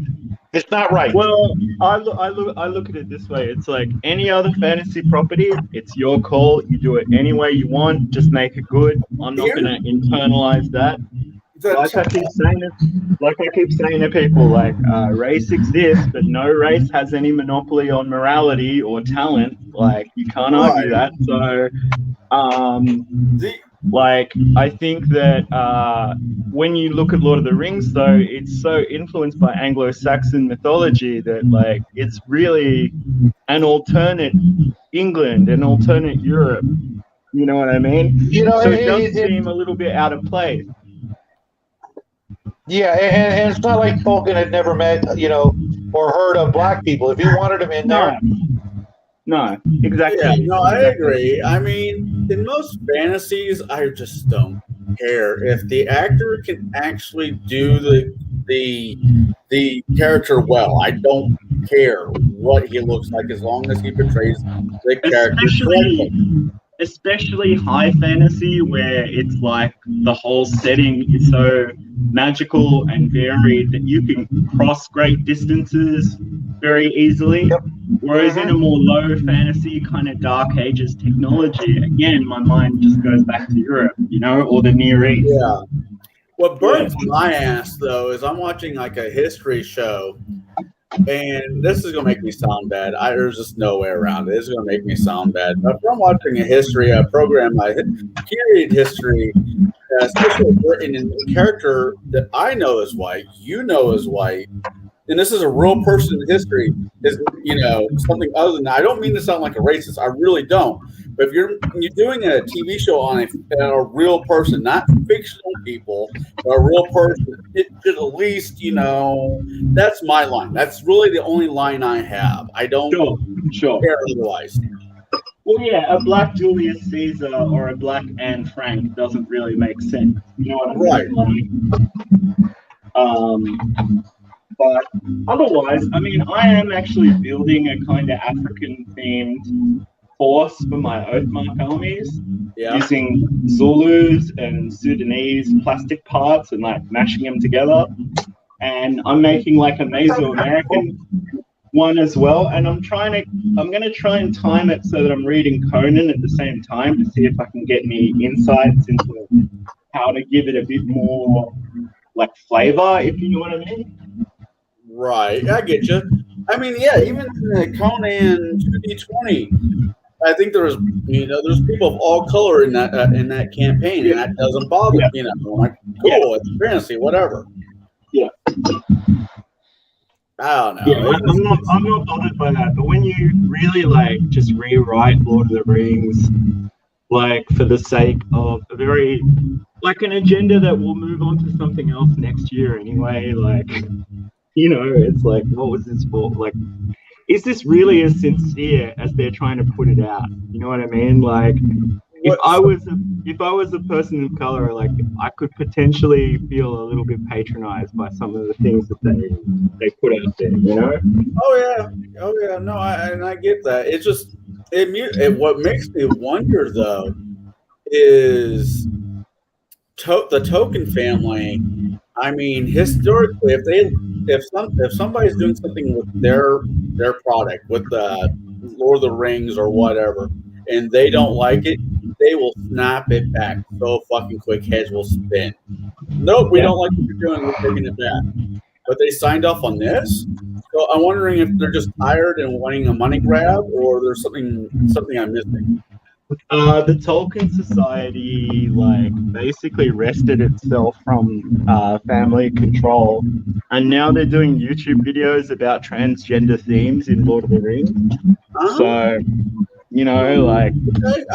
It's not right. Well, I look at it this way. It's like any other fantasy property. It's your call. You do it any way you want. Just make it good. I'm not going to internalize that. Like I keep saying to people, like race exists, but no race has any monopoly on morality or talent. Like you can't argue that. So, like I think that when you look at Lord of the Rings, though, it's so influenced by Anglo-Saxon mythology that like it's really an alternate England, an alternate Europe. You know what I mean? So it does seem a little bit out of place. Yeah, and it's not like Tolkien had never met, or heard of black people. If he wanted them in there. No, exactly. Yeah, no, I agree. I mean, in most fantasies, I just don't care if the actor can actually do the character well. I don't care what he looks like as long as he portrays the character correctly. Especially high fantasy, where it's like the whole setting is so magical and varied that you can cross great distances very easily. Whereas in a more low fantasy kind of dark ages technology, again, my mind just goes back to Europe, or the Near East. Yeah. What burns my ass, though, is I'm watching like a history show, and this is going to make me sound bad. There's just no way around it. It's going to make me sound bad. But if I'm watching a program, period history, especially written in a character that I know is white, you know is white, and this is a real person in history, is something other than that. I don't mean to sound like a racist. I really don't. But if you're doing a TV show on a real person, not fictional people, but a real person, it should at least, that's my line. That's really the only line I have. I don't care otherwise. Well, yeah, a black Julius Caesar or a black Anne Frank doesn't really make sense. You know what I mean? Right. But otherwise, I mean, I am actually building a kind of African-themed force for my Oathmark armies, using Zulus and Sudanese plastic parts and like mashing them together. And I'm making like a Mesoamerican one as well. And I'm going to try and time it so that I'm reading Conan at the same time to see if I can get any insights into how to give it a bit more like flavor, if you know what I mean. Right, I get you. I mean, yeah, even in the Conan 2D20, I think there's people of all color in that campaign, and that doesn't bother me. I'm like, cool, it's fantasy, whatever. Yeah. I don't know. Yeah, I'm not bothered by that. But when you really like just rewrite Lord of the Rings, like for the sake of a very like an agenda that will move on to something else next year anyway, like. It's like, what was this for? Like, is this really as sincere as they're trying to put it out? You know what I mean? Like, if I was a person of color, like, I could potentially feel a little bit patronized by some of the things that they put out there. Oh yeah. No, I get that. It's just what makes me wonder though is the Token family. I mean, historically, if somebody's doing something with their product, with the Lord of the Rings or whatever, and they don't like it, they will snap it back so fucking quick. Heads will spin. Nope, we don't like what you're doing. We're taking it back. But they signed off on this, so I'm wondering if they're just tired and wanting a money grab, or there's something I'm missing. The Tolkien Society, like, basically wrested itself from family control, and now they're doing YouTube videos about transgender themes in Lord of the Rings. So, like...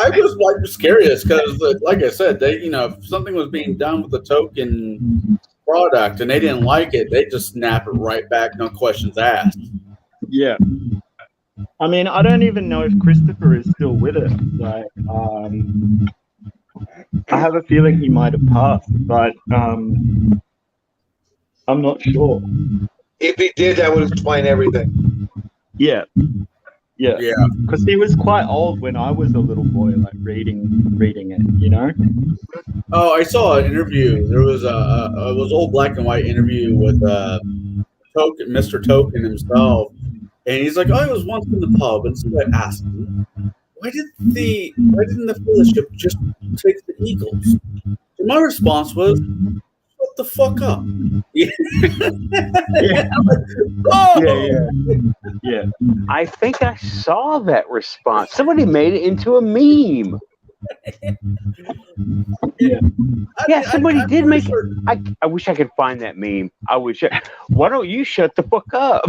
I was just curious, because, like I said, they, if something was being done with the Tolkien product and they didn't like it, they just snap it right back, no questions asked. Yeah. I mean, I don't even know if Christopher is still with us. Like, I have a feeling he might have passed, but I'm not sure. If he did, that would explain everything. Yeah. Because he was quite old when I was a little boy, like reading it. You know. Oh, I saw an interview. There was it was old black and white interview with Token, Mr. Token himself, and he's like, "Oh, I was once in the pub, and somebody asked me, why didn't the fellowship just take the Eagles?" And my response was, "Shut the fuck up." Yeah. I think I saw that response. Somebody made it into a meme. Yeah, somebody did make it. I wish I could find that meme. Why don't you shut the fuck up?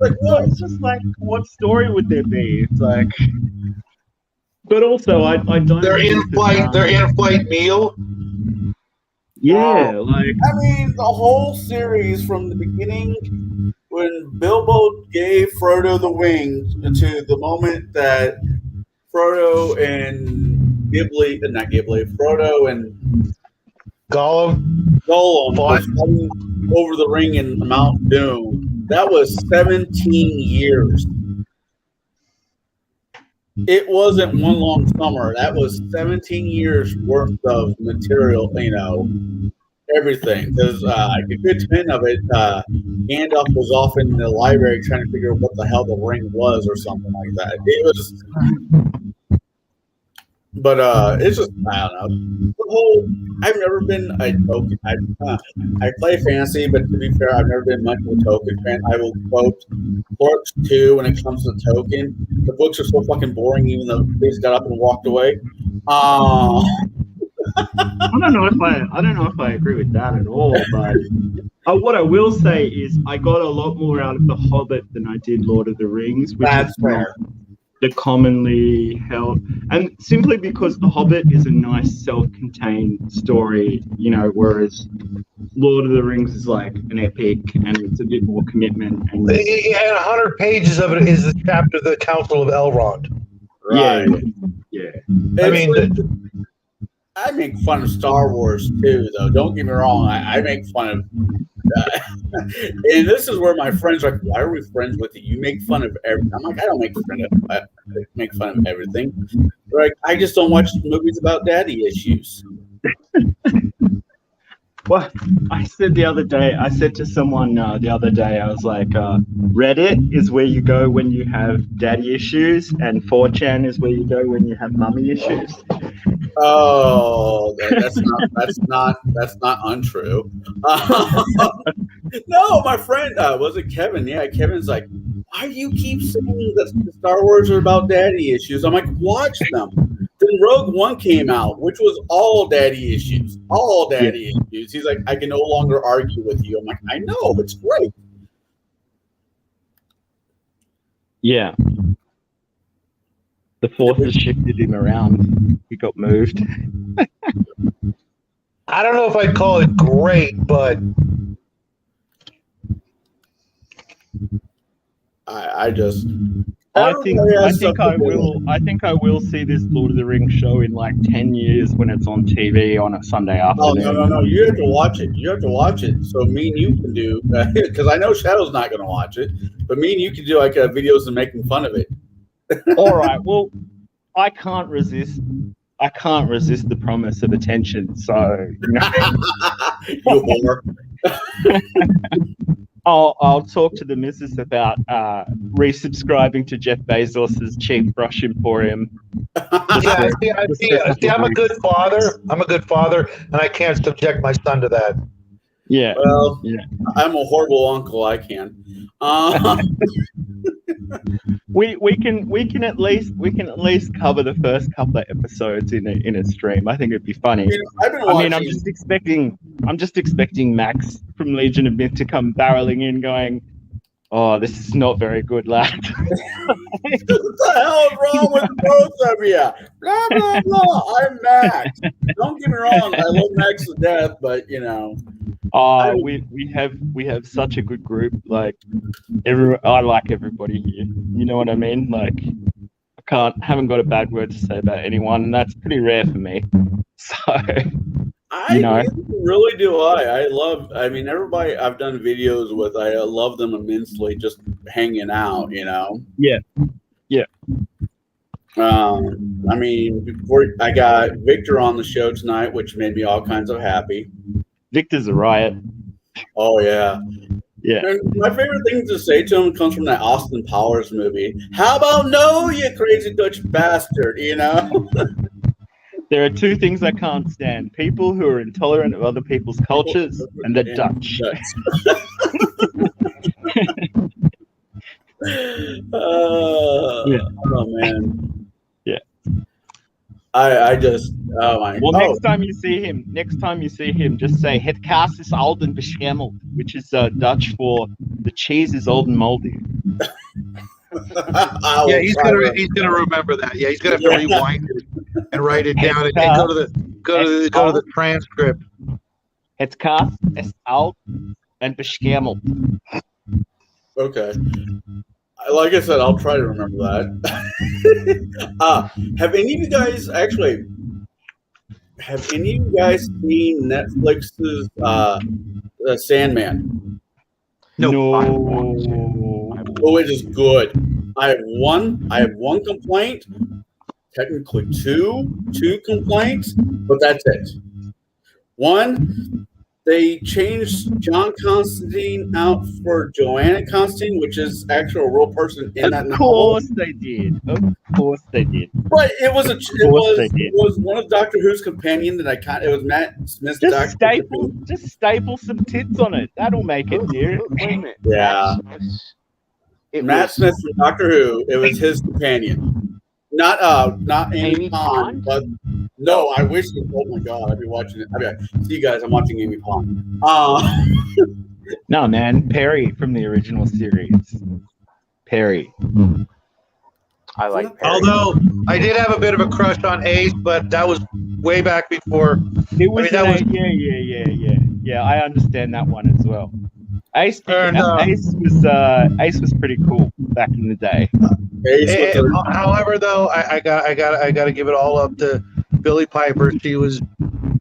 It's just like, what story would there be? It's like, but also, I don't. Their in-flight meal. Yeah, like I mean, the whole series from the beginning, when Bilbo gave Frodo the wings, to the moment that Frodo and Frodo and Gollum was fighting over the ring in Mount Doom. That was 17 years. It wasn't one long summer. That was 17 years worth of material, everything. Because a good 10 of it, Gandalf was off in the library trying to figure out what the hell the ring was or something like that. It was... But it's just, I don't know. I've never been a Tolkien. I play fantasy, but to be fair, I've never been much of a Tolkien fan. I will quote Clerks 2 when it comes to Tolkien. The books are so fucking boring, even though they got up and walked away. I don't know if I agree with that at all. But what I will say is, I got a lot more out of The Hobbit than I did Lord of the Rings, which is fair. The commonly held, and simply because The Hobbit is a nice self-contained story, whereas Lord of the Rings is like an epic and it's a bit more commitment. And 100 pages of it is the chapter, the Council of Elrond. Right. Yeah. I make fun of Star Wars too, though. Don't get me wrong. I make fun of, and this is where my friends are like, "Why are we friends with you? You make fun of everything." I'm like, "I don't make fun of everything. Like, I just don't watch movies about daddy issues." Well, I said to someone the other day, I was like, Reddit is where you go when you have daddy issues, and 4chan is where you go when you have mummy issues. Oh, that's not untrue. No, my friend, was it Kevin? Yeah, Kevin's like, "Why do you keep saying that the Star Wars are about daddy issues?" I'm like, "Watch them." Then Rogue One came out, which was all daddy issues. Issues. He's like, "I can no longer argue with you." I'm like, "I know, it's great." Yeah. The Force has shifted him around. He got moved. I don't know if I'd call it great, but I think I will see this Lord of the Rings show in like 10 years when it's on TV on a Sunday afternoon. Oh, no! You have to watch it. So me and you can do, because I know Shadow's not going to watch it, but me and you can do like videos and making fun of it. All right. Well, I can't resist the promise of attention. So you whore. I'll talk to the missus about resubscribing to Jeff Bezos's cheap brush emporium. I'm a good father. And I can't subject my son to that. Yeah. Well, yeah. I'm a horrible uncle. I can. We can at least cover the first couple of episodes in a stream. I think it'd be funny. I'm just expecting Max from Legion of Myth to come barreling in, going, "Oh, this is not very good, lad." What the hell is wrong with both of you? Blah blah blah. I'm Max. Don't get me wrong. I love Max to death, but We have such a good group. Like I like everybody here. You know what I mean? Like haven't got a bad word to say about anyone, and that's pretty rare for me. So really do. I mean, everybody I've done videos with, I love them immensely. Just hanging out, you know. Yeah. I mean, before I got Victor on the show tonight, which made me all kinds of happy. Victor's a riot. Oh yeah. Yeah. And my favorite thing to say to him comes from that Austin Powers movie. How about no, you crazy Dutch bastard? You know. There are two things I can't stand: people who are intolerant of other people's cultures, and the Dutch. Oh man. Yeah. I just my. Well, next time you see him, just say "Het kaas is oud en beschimmeld," which is Dutch for "the cheese is old and moldy." Yeah, he's gonna remember that. Yeah, he's gonna have to rewind it and write it down and go to the transcript. Het kaas is oud en beschimmeld. Okay. Like I said, I'll try to remember that. Have any of you guys seen Netflix's Sandman? No. Oh, it is good. I have one complaint, technically two complaints, but that's it. One, they changed John Constantine out for Joanna Constantine, which is actually a real person in that novel. Of course they did. Right, it was one of Doctor Who's companion that it was Matt Smith's Just staple some tits on it. That'll make it near. Wait a minute. Yeah. Matt Smith from Doctor Who. It was his companion, not Amy Pond, but no. I wish. Oh my God, I'd be watching it. See you guys. I'm watching Amy Pond. No, man, Perry from the original series. Perry. I like Perry. Although I did have a bit of a crush on Ace, but that was way back before. Yeah. I understand that one as well. Ace was pretty cool back in the day. However, though, I got to give it all up to Billie Piper. She was, and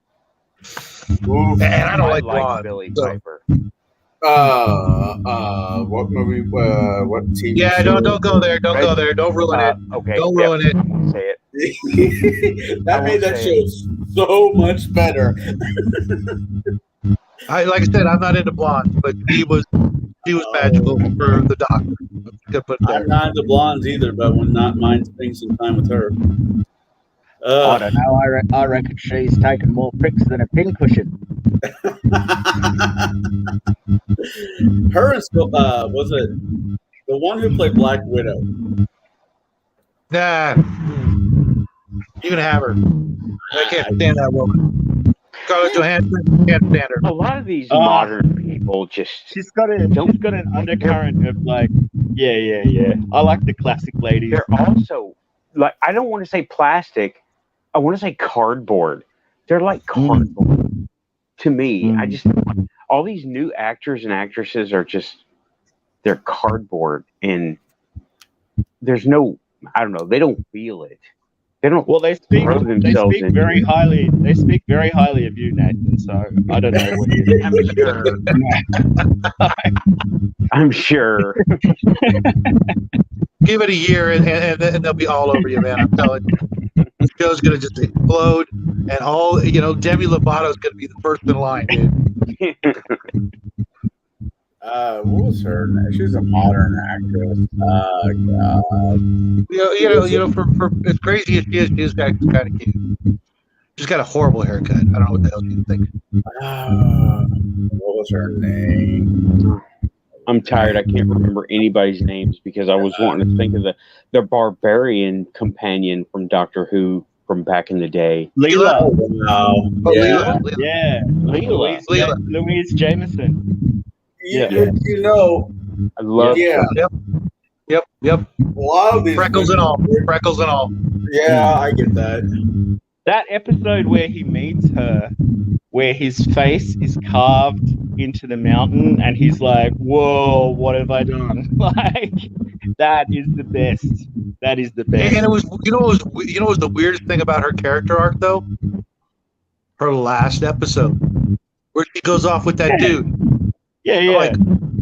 I don't like blonde, Billie so. Piper. What movie? What TV? Yeah, show? don't go there. Don't go there. Don't ruin it. Okay. Don't ruin it. Say it. That made that show so much better. Like I said, I'm not into blondes, but she was magical for the Doctor. I'm not into blondes either, but would not mind spending some time with her. I don't know. I reckon she's taken more pricks than a pincushion. Her and was it the one who played Black Widow? Nah, you can have her. I can't stand that woman. Scarlett Johansson, can't stand her. A lot of these modern people she's got an undercurrent of like, yeah. I like the classic ladies. They're also like, I don't want to say plastic, I want to say cardboard. They're like cardboard to me. I just, all these new actors and actresses are they're cardboard, and there's no, I don't know, they don't feel it. They don't. Well, they speak very highly of you, Nathan. So I don't know what you. I'm sure. Give it a year, and they'll be all over you, man. I'm telling you, the show's gonna just explode, and Demi Lovato's gonna be the first in line, dude. What was her name? She's a modern actress. For as crazy as she is kind of cute. She's got a horrible haircut. I don't know what the hell you think. What was her name? I'm tired. I can't remember anybody's names because I was wanting to think of the barbarian companion from Doctor Who from back in the day. Leela. Oh, wow. Leela. Yeah. Leela. Louise Jameson. Yeah. I love Yep. A lot of these freckles and all. Yeah, I get that. That episode where he meets her where his face is carved into the mountain, and he's like, "Whoa, what have I done?" Like, that is the best. That is the best. And it was, what was the weirdest thing about her character arc though? Her last episode, where she goes off with that dude. Yeah. I'm like,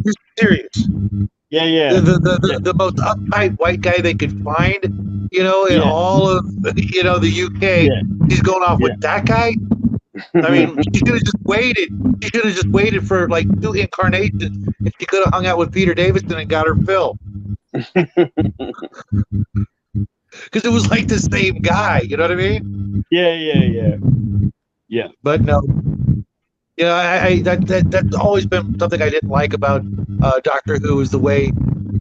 you're serious? Yeah. The most uptight white guy they could find, in all of the UK. Yeah. He's going off with that guy. I mean, she should have just waited. She should have just waited for like 2 incarnations, and she could have hung out with Peter Davison and got her fill. Because it was like the same guy. You know what I mean? Yeah. But no. That's always been something I didn't like about Doctor Who, is the way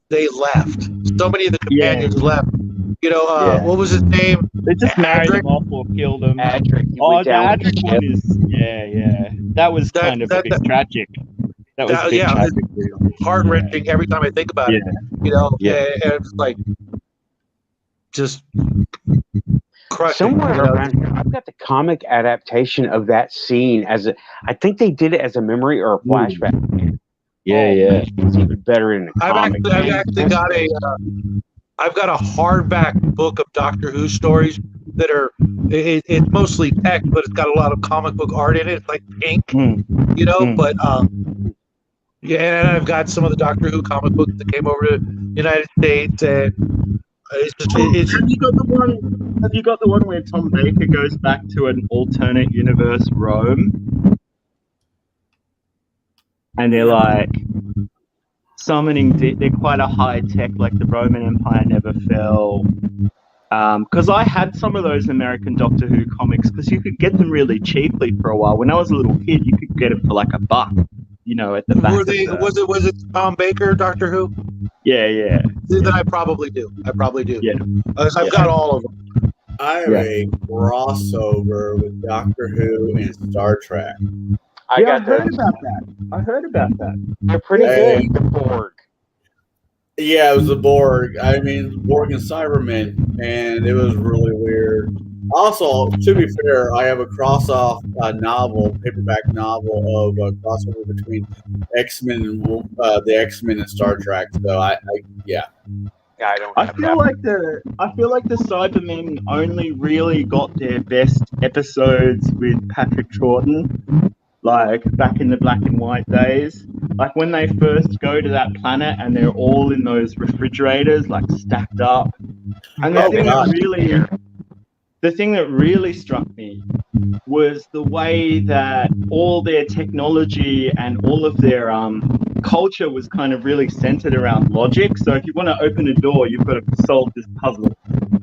they left. So many of the companions left. What was his name? They just married him off or killed him. Adric. The Adric one is That was kind of a bit tragic. That was a bit tragic. Heart wrenching every time I think about it. And it's like just crushing. Somewhere around here, I've got the comic adaptation of that scene I think they did it as a memory or a flashback. Yeah. It's even better in the comic. I've actually got I've got a hardback book of Doctor Who stories that are it's mostly text, but it's got a lot of comic book art in it. It's like pink, but and I've got some of the Doctor Who comic books that came over to the United States, and it's have you got the one? Have you got the one where Tom Baker goes back to an alternate universe Rome, and they're like summoning? They're quite a high tech, like the Roman Empire never fell. Because I had some of those American Doctor Who comics, because you could get them really cheaply for a while. When I was a little kid, you could get them for like $1. At the back. Was it Tom Baker Doctor Who? Yeah. Then I probably do. Yeah. I've got all of them. I have a crossover with Doctor Who and Star Trek. I heard about that. They're pretty good. The Borg. Yeah, it was the Borg. I mean, Borg and Cybermen, and it was really weird. Also, to be fair, I have a paperback novel of a crossover between X-Men and the X-Men and Star Trek. So I feel like the Cybermen only really got their best episodes with Patrick Troughton, like back in the black and white days. Like when they first go to that planet and they're all in those refrigerators, like stacked up. And the thing that really struck me was the way that all their technology and all of their culture was kind of really centered around logic. So if you want to open a door, you've got to solve this puzzle.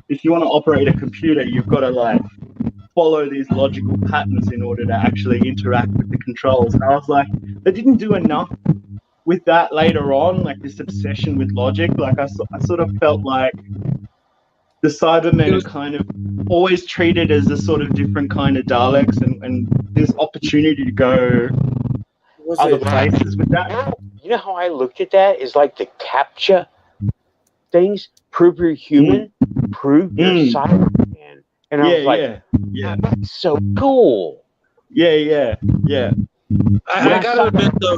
If you want to operate a computer, you've got to like follow these logical patterns in order to actually interact with the controls. And I was like, they didn't do enough with that later on, like this obsession with logic. Like I sort of felt like the Cybermen are kind of always treated as a sort of different kind of Daleks, and there's opportunity to go other places with that. You know how I looked at that? Is like the captcha things. Prove you're human. Prove you're Cyberman. And I was like, that's so cool. Yeah. I gotta admit though,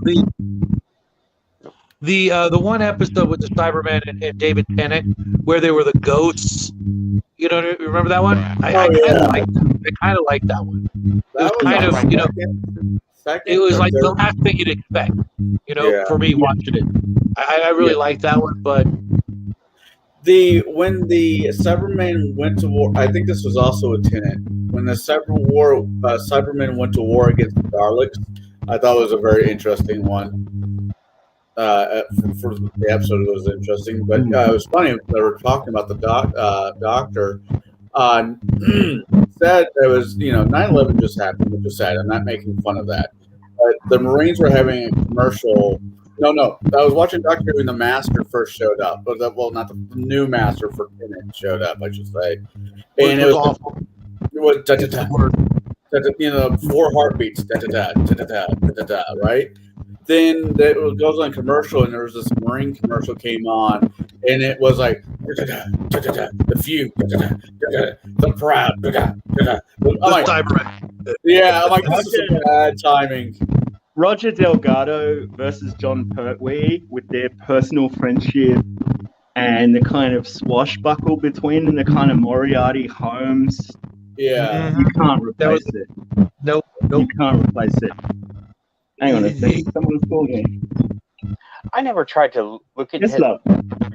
the one episode with the Cybermen and David Tennant where they were the ghosts. You know, remember that one? I kind of liked that one. It was like the last thing you'd expect. For me watching it, I really liked that one. But when the Cybermen went to war, I think this was also a Tennant. When the Cybermen went to war against the Daleks, I thought it was a very interesting one. For the episode, it was interesting, but it was funny. They were talking about the doctor. Said it was 9/11 just happened, which is sad. I'm not making fun of that. But the Marines were having a commercial. No. I was watching Doctor Who when the Master first showed up. Not the new Master for Tennant showed up, I should say. And it was awful. It was 4 heartbeats, right? Then it goes on commercial, and there was this Marine commercial came on, and it was like the few, the proud. I'm like, yeah, I'm like, this is some bad timing. Roger Delgado versus John Pertwee with their personal friendship and the kind of swashbuckle between and the kind of Moriarty Holmes. Yeah. You can't replace it. Nope. You can't replace it. Hang on a second. Someone's calling. I never tried to look at Yes, love.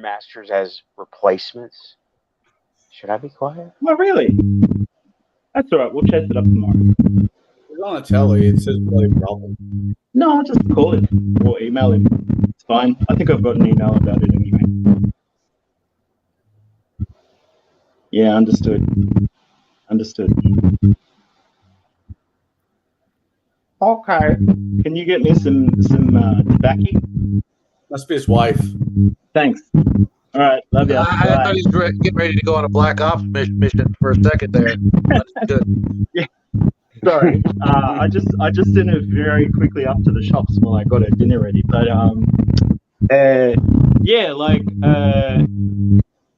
masters as replacements. Should I be quiet? Oh, really? That's all right. We'll chase it up tomorrow. It's on the telly. It's his bloody problem. No, I'll just call him or email him. It's fine. I think I've got an email about it anyway. Yeah, understood. Okay. Can you get me some tobacco? Must be his wife. Thanks. All right, love you. I thought he was getting ready to go on a Black Ops mission for a second there. Good. Yeah. Sorry. I just sent it very quickly up to the shops while I got our dinner ready. But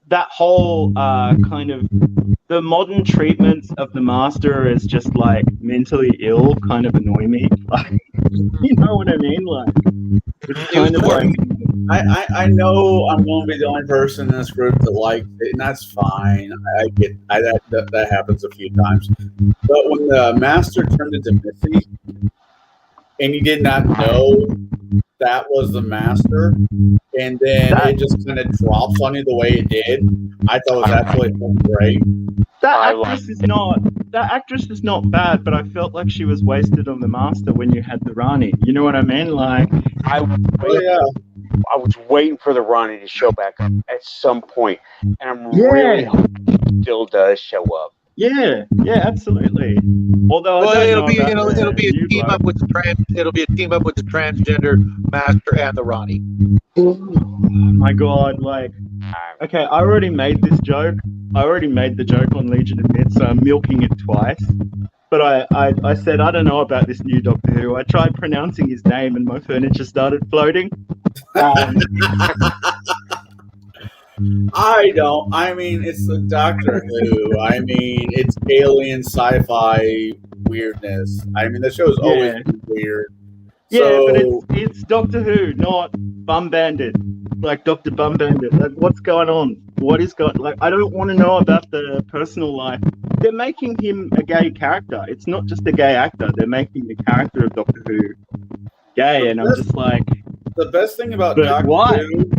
that whole kind of the modern treatments of the master as just like mentally ill kind of annoy me. Like, you know what I mean? Like, it's kind of like. I know I'm going to be the only person in this group that likes it, and that's fine. That happens a few times. But when the master turned into Missy, and you did not know that was the master, and then it just kind of drops on you the way it did, I thought it was absolutely great. That actress is not bad, but I felt like she was wasted on the master when you had the Rani. You know what I mean? Like, I was waiting for the Ronnie to show back up at some point, and I'm really hoping he still does show up. Yeah, absolutely. Although it'll be a team up with the transgender master and the Ronnie. Oh my God! Like, okay, I already made this joke. I already made the joke on Legion of Myth, so I'm milking it twice. But I said, I don't know about this new Doctor Who. I tried pronouncing his name and my furniture started floating. I don't. I mean, it's the Doctor Who. I mean, it's alien sci-fi weirdness. I mean, the show's always been weird. Yeah, but it's Doctor Who, not Bum Bandit. Like Dr. Bum Bandit. Like, what's going on? What is going? Like, I don't want to know about the personal life. They're making him a gay character. It's not just a gay actor. They're making the character of Doctor Who gay, and I'm just like, the best thing about Doctor Who.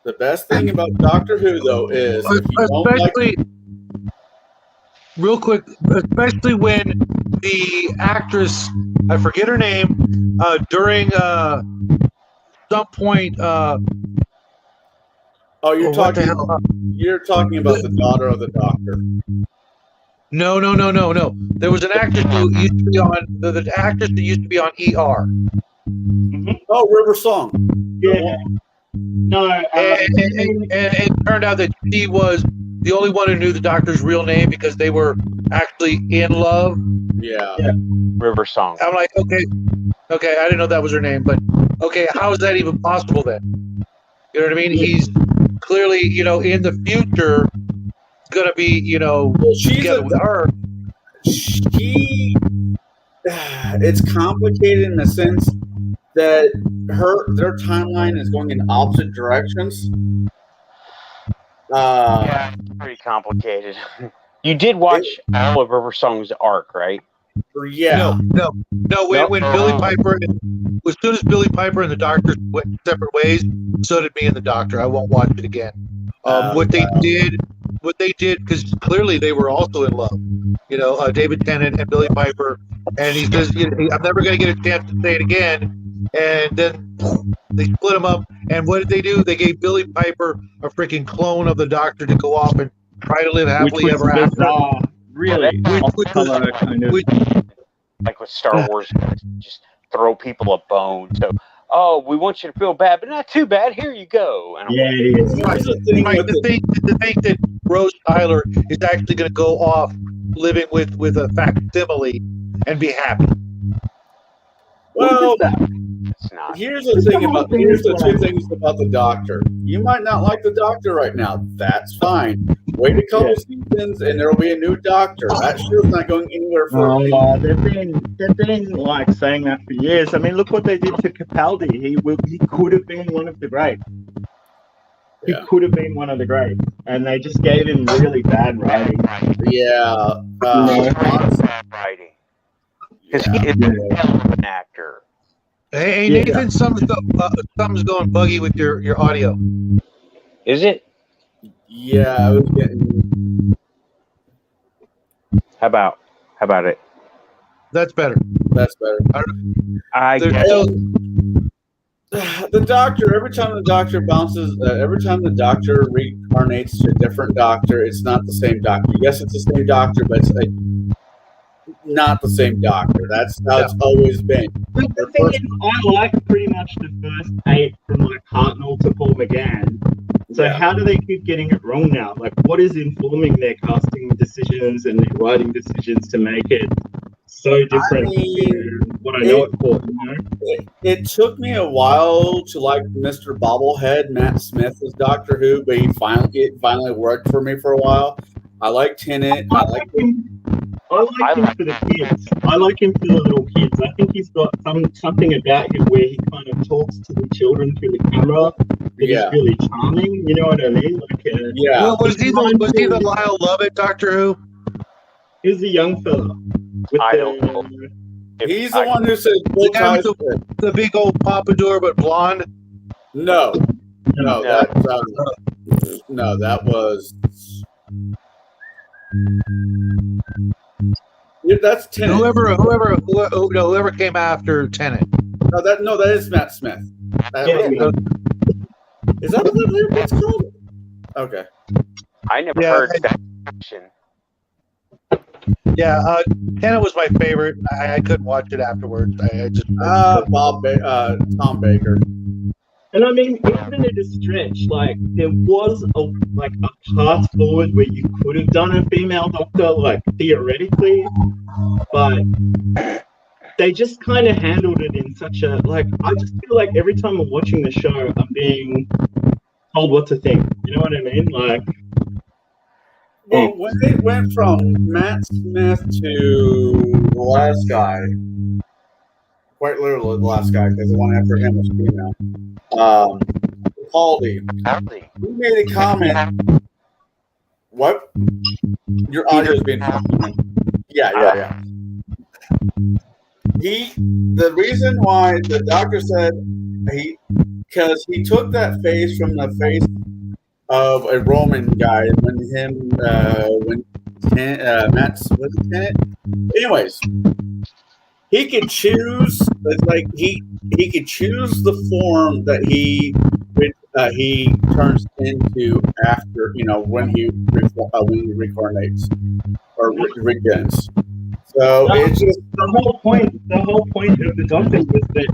The best thing about Doctor Who, though, is if you especially real quick, especially when the actress, I forget her name, during some point. You're talking about the daughter of the Doctor. No. There was an actress who used to be on the actress that used to be on ER. Mm-hmm. Oh, River Song. Yeah. No, and it turned out that she was the only one who knew the Doctor's real name because they were actually in love. Yeah. River Song. I'm like, okay, I didn't know that was her name, but okay, how is that even possible then? You know what I mean? He's clearly, in the future, gonna be, together with her. It's complicated in the sense that their timeline is going in opposite directions. Yeah, it's pretty complicated. You did watch all of River Song's arc, right? Yeah. No. When Billy Piper, as soon as Billy Piper and the Doctor went separate ways, so did me and the Doctor. I won't watch it again. What they did, because clearly they were also in love. David Tennant and Billy Piper, and he says, "I'm never going to get a chance to say it again." And then they split them up. And what did they do? They gave Billy Piper a freaking clone of the Doctor to go off and try to live happily ever after. Really? Like with Star Wars, just throw people a bone. So, we want you to feel bad, but not too bad. Here you go. And it is. To think that Rose Tyler is actually going to go off living with a facsimile and be happy. Well, It's not. Here's the two things about the Doctor. You might not like the Doctor right now. That's fine. Wait a couple seasons, and there'll be a new Doctor. That show's not going anywhere for me. They've been like saying that for years. I mean, look what they did to Capaldi. He could have been one of the greats. He could have been one of the greats, and they just gave him really bad writing. Yeah, bad writing. Because he is a hell of an actor. Hey, Nathan, something's going buggy with your audio. Is it? Yeah, I was getting. How about it? That's better. That's better. I guess. The Doctor. Every time the Doctor bounces, every time the Doctor reincarnates to a different Doctor, it's not the same Doctor. Yes, it's the same Doctor, but it's not the same Doctor. That's how it's always been. The thing is, I like pretty much the first 8 from like Hartnell to Paul McGann. So how do they keep getting it wrong now? Like, what is informing their casting decisions and their writing decisions to make it so different to what I know it for? You know? It took me a while to like Mr. Bobblehead, Matt Smith as Doctor Who, but it finally worked for me for a while. I like Tennant. I like him for the kids. I like him for the little kids. I think he's got something about him where he kind of talks to the children through the camera that is really charming. You know what I mean? Like, Well, was he the Lyle Lovett Doctor Who? He's the young fella. I don't know. He's the one who said the big old pompadour but blonde. No, that was. Yeah, that's Tennant. Whoever came after Tennant. No, that is Matt Smith. Is that what that's called? Okay. I never heard that question. Yeah, Tennant was my favorite. I couldn't watch it afterwards. Tom Baker. And I mean, even at a stretch, like there was a path forward where you could have done a female Doctor, like theoretically, but they just kind of handled it in such a I just feel like every time I'm watching the show, I'm being told what to think. You know what I mean? Like, well, when they went from Matt Smith to the last guy, quite literally the last guy, because the one after him was female. Capaldi. He made a comment. What? Your audio is being. Yeah. The reason why the Doctor said because he took that face from the face of a Roman guy when Matt's was it Tennant? Anyways. He could choose, he could choose the form that he turns into after, when he reincarnates or regens. So it's just the whole point of the Doctor was that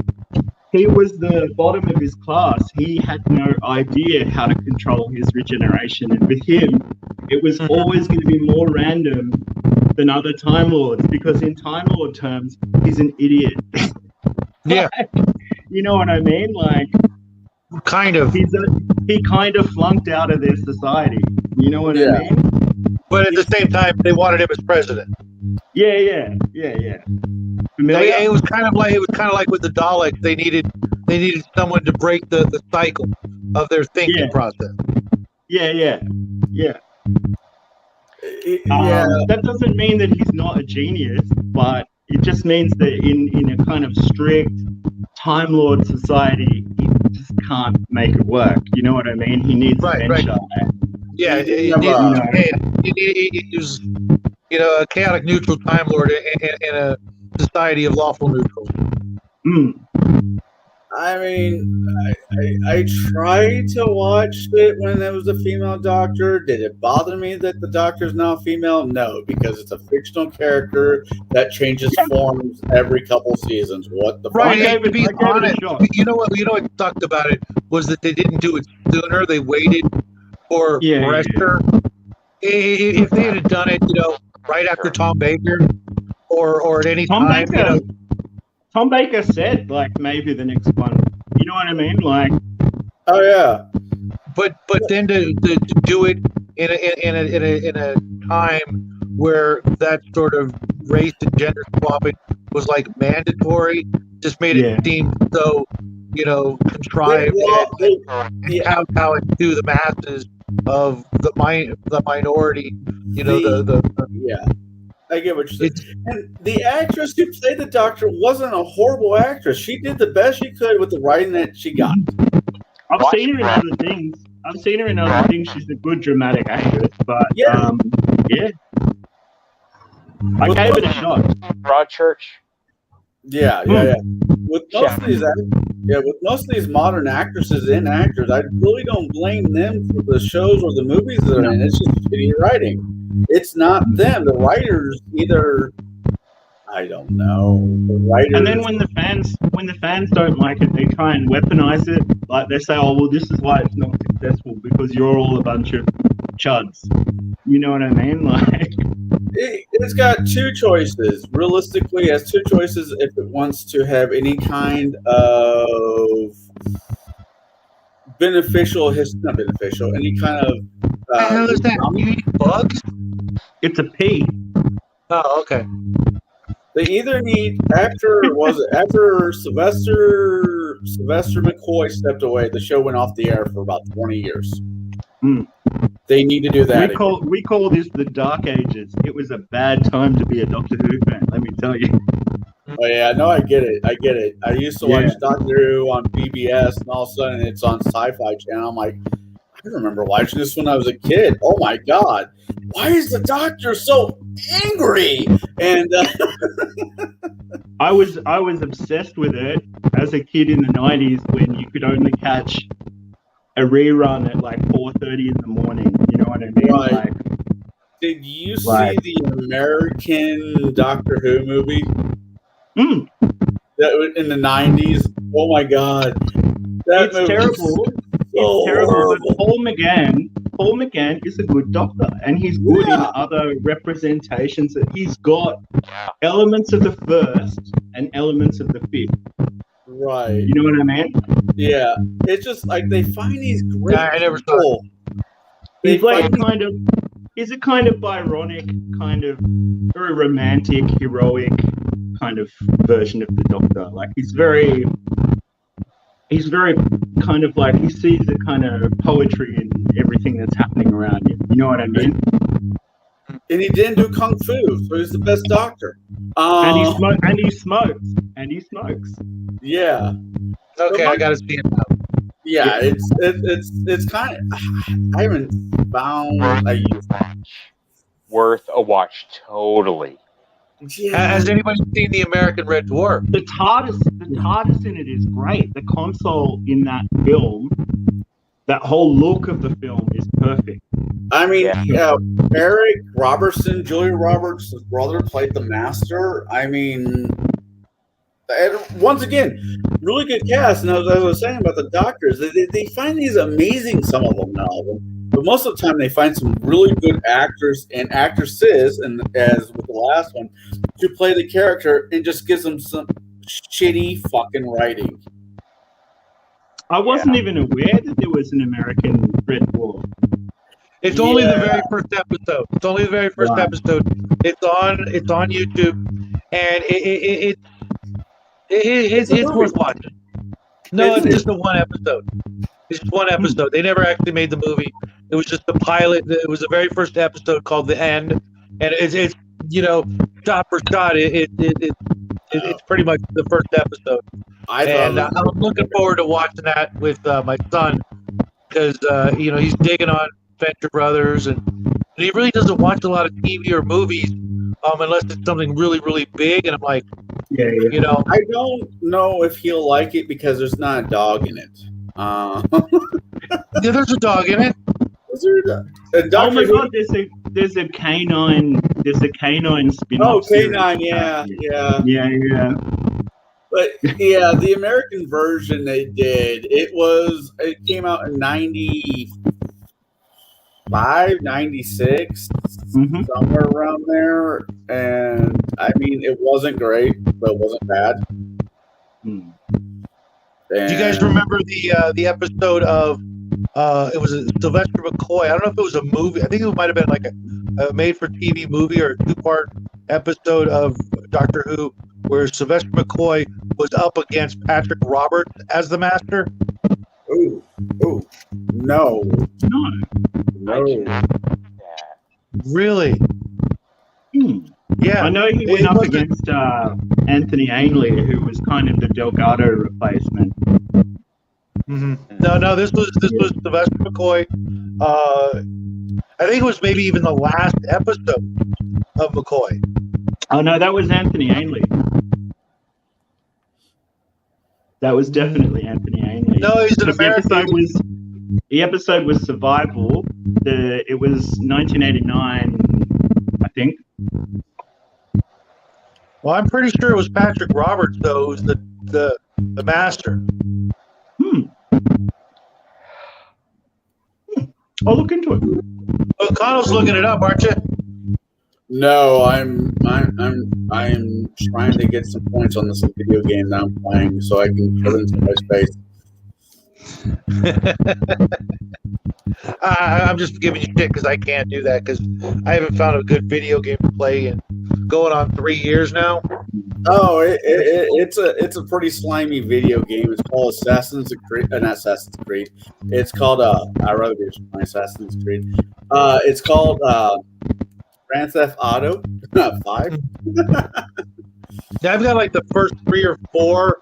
he was the bottom of his class. He had no idea how to control his regeneration, and with him, it was always going to be more random than other Time Lords, because in Time Lord terms, he's an idiot. Yeah. You know what I mean? Like, kind of. He kind of flunked out of their society. You know what I mean? But at the same time, they wanted him as president. Yeah. It was kind of like with the Daleks. They needed someone to break the cycle of their thinking process. Yeah. That doesn't mean that he's not a genius, but it just means that in a kind of strict Time Lord society, he just can't make it work. You know what I mean? He needs adventure. Yeah, he was, a chaotic neutral Time Lord in a society of lawful neutrals. I mean, I tried to watch it when there was a female Doctor. Did it bother me that the Doctor's now female? No, because it's a fictional character that changes forms every couple seasons. What the fuck? To be honest, you know what sucked about it was that they didn't do it sooner. They waited for pressure. If they had done it, right after Tom Baker, or at any time, Tom Baker said like maybe the next one. You know what I mean? Like, oh yeah. But then to do it in a time where that sort of race and gender swapping was like mandatory, just made it seem so, contrived and kowtowing to the masses of the minority. Yeah. I get what you're saying. And the actress who played the Doctor wasn't a horrible actress. She did the best she could with the writing that she got. I've seen her in other things. She's a good dramatic actress, but yeah. I gave it a shot. Broadchurch. Yeah. With most of these modern actresses and actors, I really don't blame them for the shows or the movies they're in. It's just shitty writing. It's not them. The writers either, I don't know. The writers. And then when the fans don't like it, they try and weaponize it. Like they say, "Oh, well, this is why it's not successful because you're all a bunch of chuds." You know what I mean? Like, it's got two choices. Realistically, it has two choices if it wants to have any kind of not beneficial, any kind of. How is that? You eat bugs? It's a pea. Oh, okay. They either need after Sylvester McCoy stepped away, the show went off the air for about 20 years. They need to do that. We call this the Dark Ages. It was a bad time to be a Doctor Who fan, let me tell you. Oh yeah, no, I get it. I used to watch Doctor Who on PBS, and all of a sudden it's on Sci-Fi Channel. I'm like, I remember watching this when I was a kid. Oh my god, why is the Doctor so angry? And I was obsessed with it as a kid in the 90s when you could only catch a rerun at like 4:30 in the morning. You know what I mean? Right. Like, did you see the American Doctor Who movie? That was in the 90s. Oh my god, it's terrible. It's terrible. But Paul McGann is a good Doctor, and he's good in other representations. That he's got elements of the first and elements of the fifth. Right. You know what I mean? Yeah. It's just like they find these great I never people. He's like he's a kind of Byronic, kind of very romantic, heroic kind of version of the Doctor. Like he's very kind of like he sees the kind of poetry in everything that's happening around him. You know what I mean? And he didn't do kung fu, so he's the best Doctor. And he smokes. Yeah. Okay, I gotta see it now. Yeah, it's kind of. I haven't found a worth a watch. Totally. Yeah. Has anybody seen the American Red Dwarf? The TARDIS in it is great. The console in that film, that whole look of the film is perfect. I mean, Eric Robertson, Julia Roberts' brother, played the Master. I mean, once again, really good cast. And as I was saying about the Doctors, they find these amazing, some of them, not all of them, but most of the time they find some really good actors and actresses, and as with the last one, to play the character and just gives them some shitty fucking writing. I wasn't even aware that there was an American Red Dwarf. It's only the very first episode. It's only the very first episode. It's on YouTube, and it's worth watching. No, it's just the one episode. It's just one episode. They never actually made the movie. It was just the pilot. It was the very first episode called The End, and it's shot for shot. It's pretty much the first episode. I'm looking forward to watching that with my son because he's digging on Venture Brothers, and he really doesn't watch a lot of TV or movies unless it's something really, really big. And I'm like, I don't know if he'll like it because there's not a dog in it. Yeah, there's a dog in it. Oh my god, there's a canine spin-off. Oh, canine, yeah. But yeah, the American version they did, it came out in 95, 96, somewhere around there. And I mean, it wasn't great, but it wasn't bad. Do you guys remember the episode of it was a Sylvester McCoy? I don't know if it was a movie. I think it might have been like a made-for-TV movie or a 2-part episode of Doctor Who where Sylvester McCoy was up against Patrick Roberts as the Master. Ooh, no. Really? Yeah. I know he went up against Anthony Ainley, who was kind of the Delgado replacement. No, this was Sylvester McCoy. I think it was maybe even the last episode of McCoy. Oh no, that was Anthony Ainley. That was definitely Anthony Ainley. No, he's an American. The episode was Survival. It was 1989, I think. Well, I'm pretty sure it was Patrick Roberts, though, who's the Master. I'll look into it. Well, Connell's looking it up, aren't you? No, I'm trying to get some points on this video game that I'm playing so I can put into my space. I'm just giving you shit because I can't do that because I haven't found a good video game to play in going on 3 years now. Oh, it's a pretty slimy video game. It's called Assassin's Creed. Not Assassin's Creed. It's called I'd rather be playing Assassin's Creed. It's called Grand Theft Auto 5. Yeah, I've got like the first 3 or 4,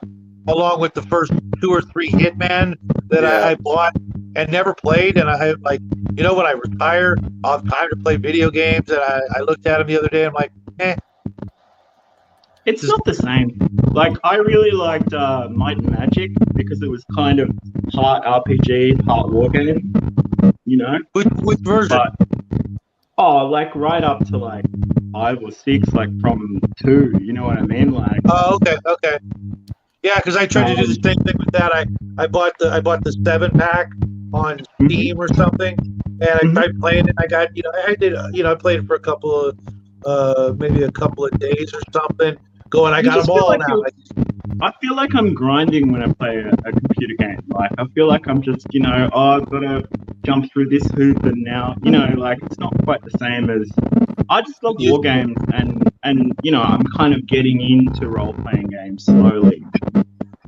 along with the first 2 or 3 Hitman that I bought and never played. And I like, when I retire, I'll have time to play video games. And I looked at them the other day. And I'm like, It's not the same. Like, I really liked Might and Magic because it was kind of part RPG, part war game. Which version? Like right up to like 5 or 6, like from 2. You know what I mean? Like. Oh, okay. Yeah, because I tried to do the same thing with that. I bought the 7-pack on Steam or something, and I tried playing it. I got I played it for a couple of maybe a couple of days or something. I got them all now. I feel like I'm grinding when I play a computer game. Like I feel like I'm just I've got to jump through this hoop, and now like it's not quite the same as. I just love war games, and I'm kind of getting into role playing games slowly.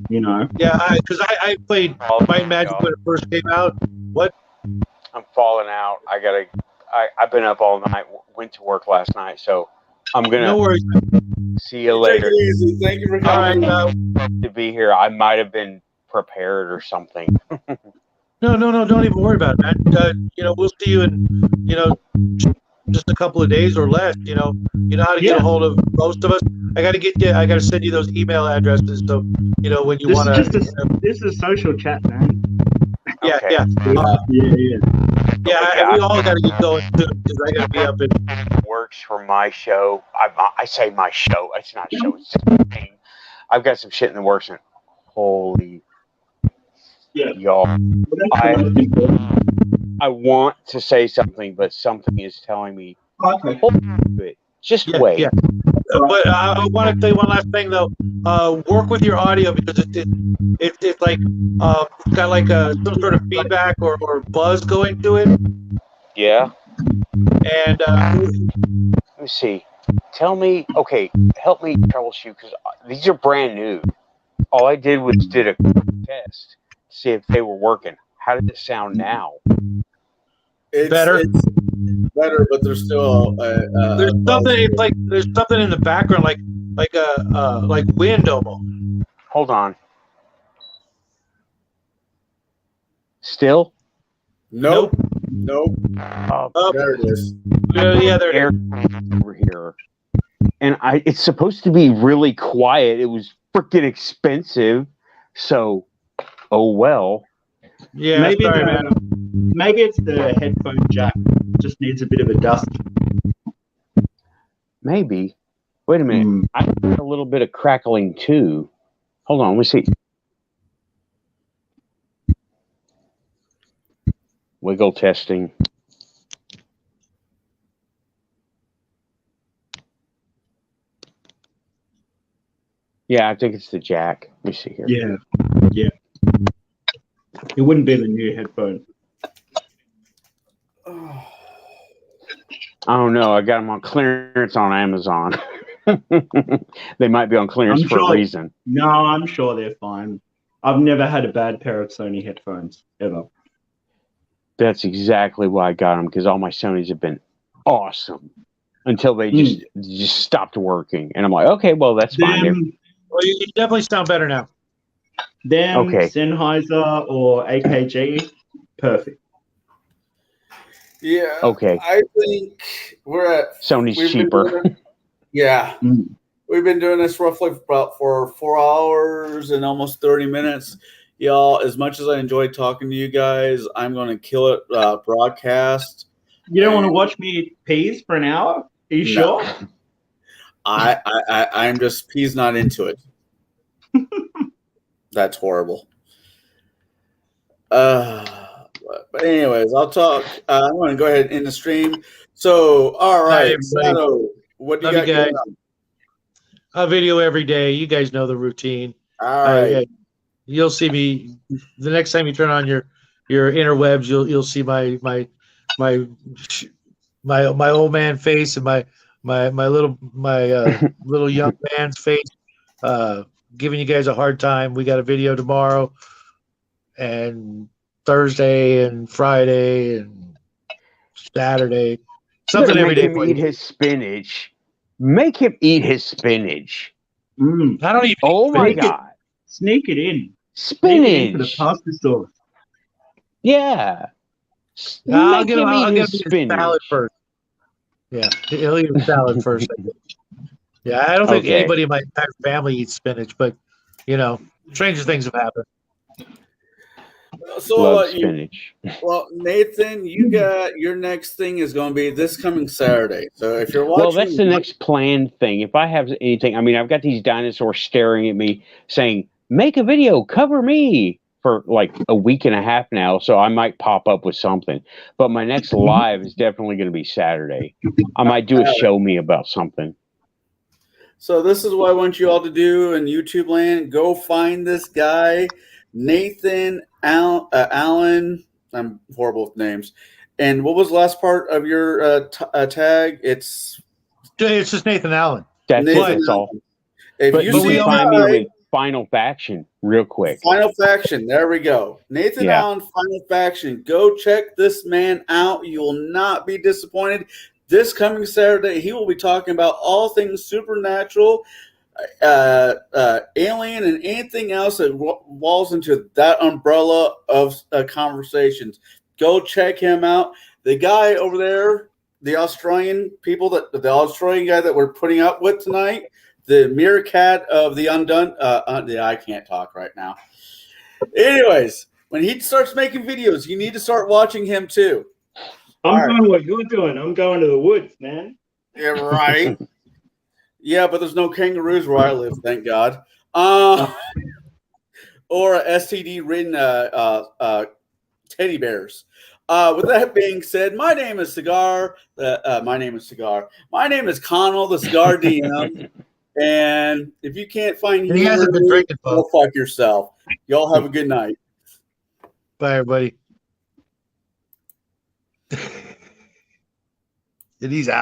Yeah, because I played Might and Magic when it first came out. What? I'm falling out. I've been up all night. Went to work last night, so I'm gonna. No worries. See you later. Take it easy. Thank you for coming. To be here, I might have been prepared or something. No, don't even worry about it, man. We'll see you in, just a couple of days or less. You know how to get a hold of most of us. I got to send you those email addresses. So, when you want to. This is a social chat, man. Yeah, Okay. yeah. Yeah, we all got to get going soon because I got to be up in. Works for my show. I say my show. It's not a show. It's just a thing. I've got some shit in the works, and holy y'all. I want to say something, but something is telling me, hold it. Just wait. Yeah. But I want to say one last thing though. Work with your audio because it's like got like some sort of feedback or buzz going to it. Yeah. And let me see. Help me troubleshoot because these are brand new. All I did was did a test to see if they were working. How did it sound now? It's better. It's better, but there's still there's something. It's like there's something in the background, like wind almost. Hold on. Still? Nope. Oh, there it is. Yeah, there it is. Over here. And it's supposed to be really quiet. It was freaking expensive. So, oh well. Yeah, maybe it's the headphone jack. It just needs a bit of a dust. Maybe. Wait a minute. I got a little bit of crackling too. Hold on. Let me see. Wiggle testing. Yeah, I think it's the jack. Let me see here. Yeah. It wouldn't be the new headphone. I don't know. I got them on clearance on Amazon. They might be on clearance for a reason. No, I'm sure they're fine. I've never had a bad pair of Sony headphones ever. That's exactly why I got them, because all my Sonys have been awesome until they just stopped working, and I'm like, okay, well that's fine. Well, you definitely sound better now. Them, Okay. Sennheiser or AKG, perfect. Yeah. Okay. I think we're at Sony's cheaper. Yeah. We've been doing this roughly for 4 hours and almost 30 minutes. Y'all, as much as I enjoyed talking to you guys, I'm going to kill it broadcast. You don't want to watch me peas for an hour? Are you sure? I'm just, he's not into it. That's horrible. But anyways, I'll talk. I'm going to go ahead and end the stream. So, all right, Sato, what do you got going on? A video every day. You guys know the routine. All right. You'll see me the next time you turn on your interwebs. You'll see my old man face and my little young man's face, giving you guys a hard time. We got a video tomorrow and Thursday and Friday and Saturday. Something every day. Make him eat his spinach. Make him eat his spinach. I don't even. Oh my God! Sneak it in. Spinach. For the pasta sauce. Yeah. I'll get him his salad first. Yeah, he'll eat his salad first. Yeah, I don't think anybody in my entire family eats spinach, but stranger things have happened. So love spinach. Well, Nathan, you got your next thing is going to be this coming Saturday. So if you're watching, well, that's the next planned thing. If I have anything, I mean, I've got these dinosaurs staring at me, saying, "Make a video, cover me." For like a week and a half now, so I might pop up with something. But my next live is definitely going to be Saturday. I might do a show me about something. So this is what I want you all to do in YouTube land. Go find this guy, Nathan Allen. I'm horrible with names. And what was the last part of your tag? It's just Nathan Allen. That's it. That's all. If you see find me with Final Faction real quick. Final Faction. There we go. Nathan Allen, Final Faction. Go check this man out. You will not be disappointed. This coming Saturday, he will be talking about all things supernatural, alien, and anything else that falls into that umbrella of conversations. Go check him out. The guy over there, the Australian guy that we're putting up with tonight, the meerkat of the undone. I can't talk right now. Anyways, when he starts making videos, you need to start watching him too. I'm doing what you're doing. I'm going to the woods, man. Yeah, right. Yeah, but there's no kangaroos where I live, thank God. Or STD-ridden teddy bears. With that being said, my name is Cigar. My name is Conall, the Cigar DM. And if you can't find humor, go fuck yourself. Y'all have a good night. Bye, everybody. And he's out.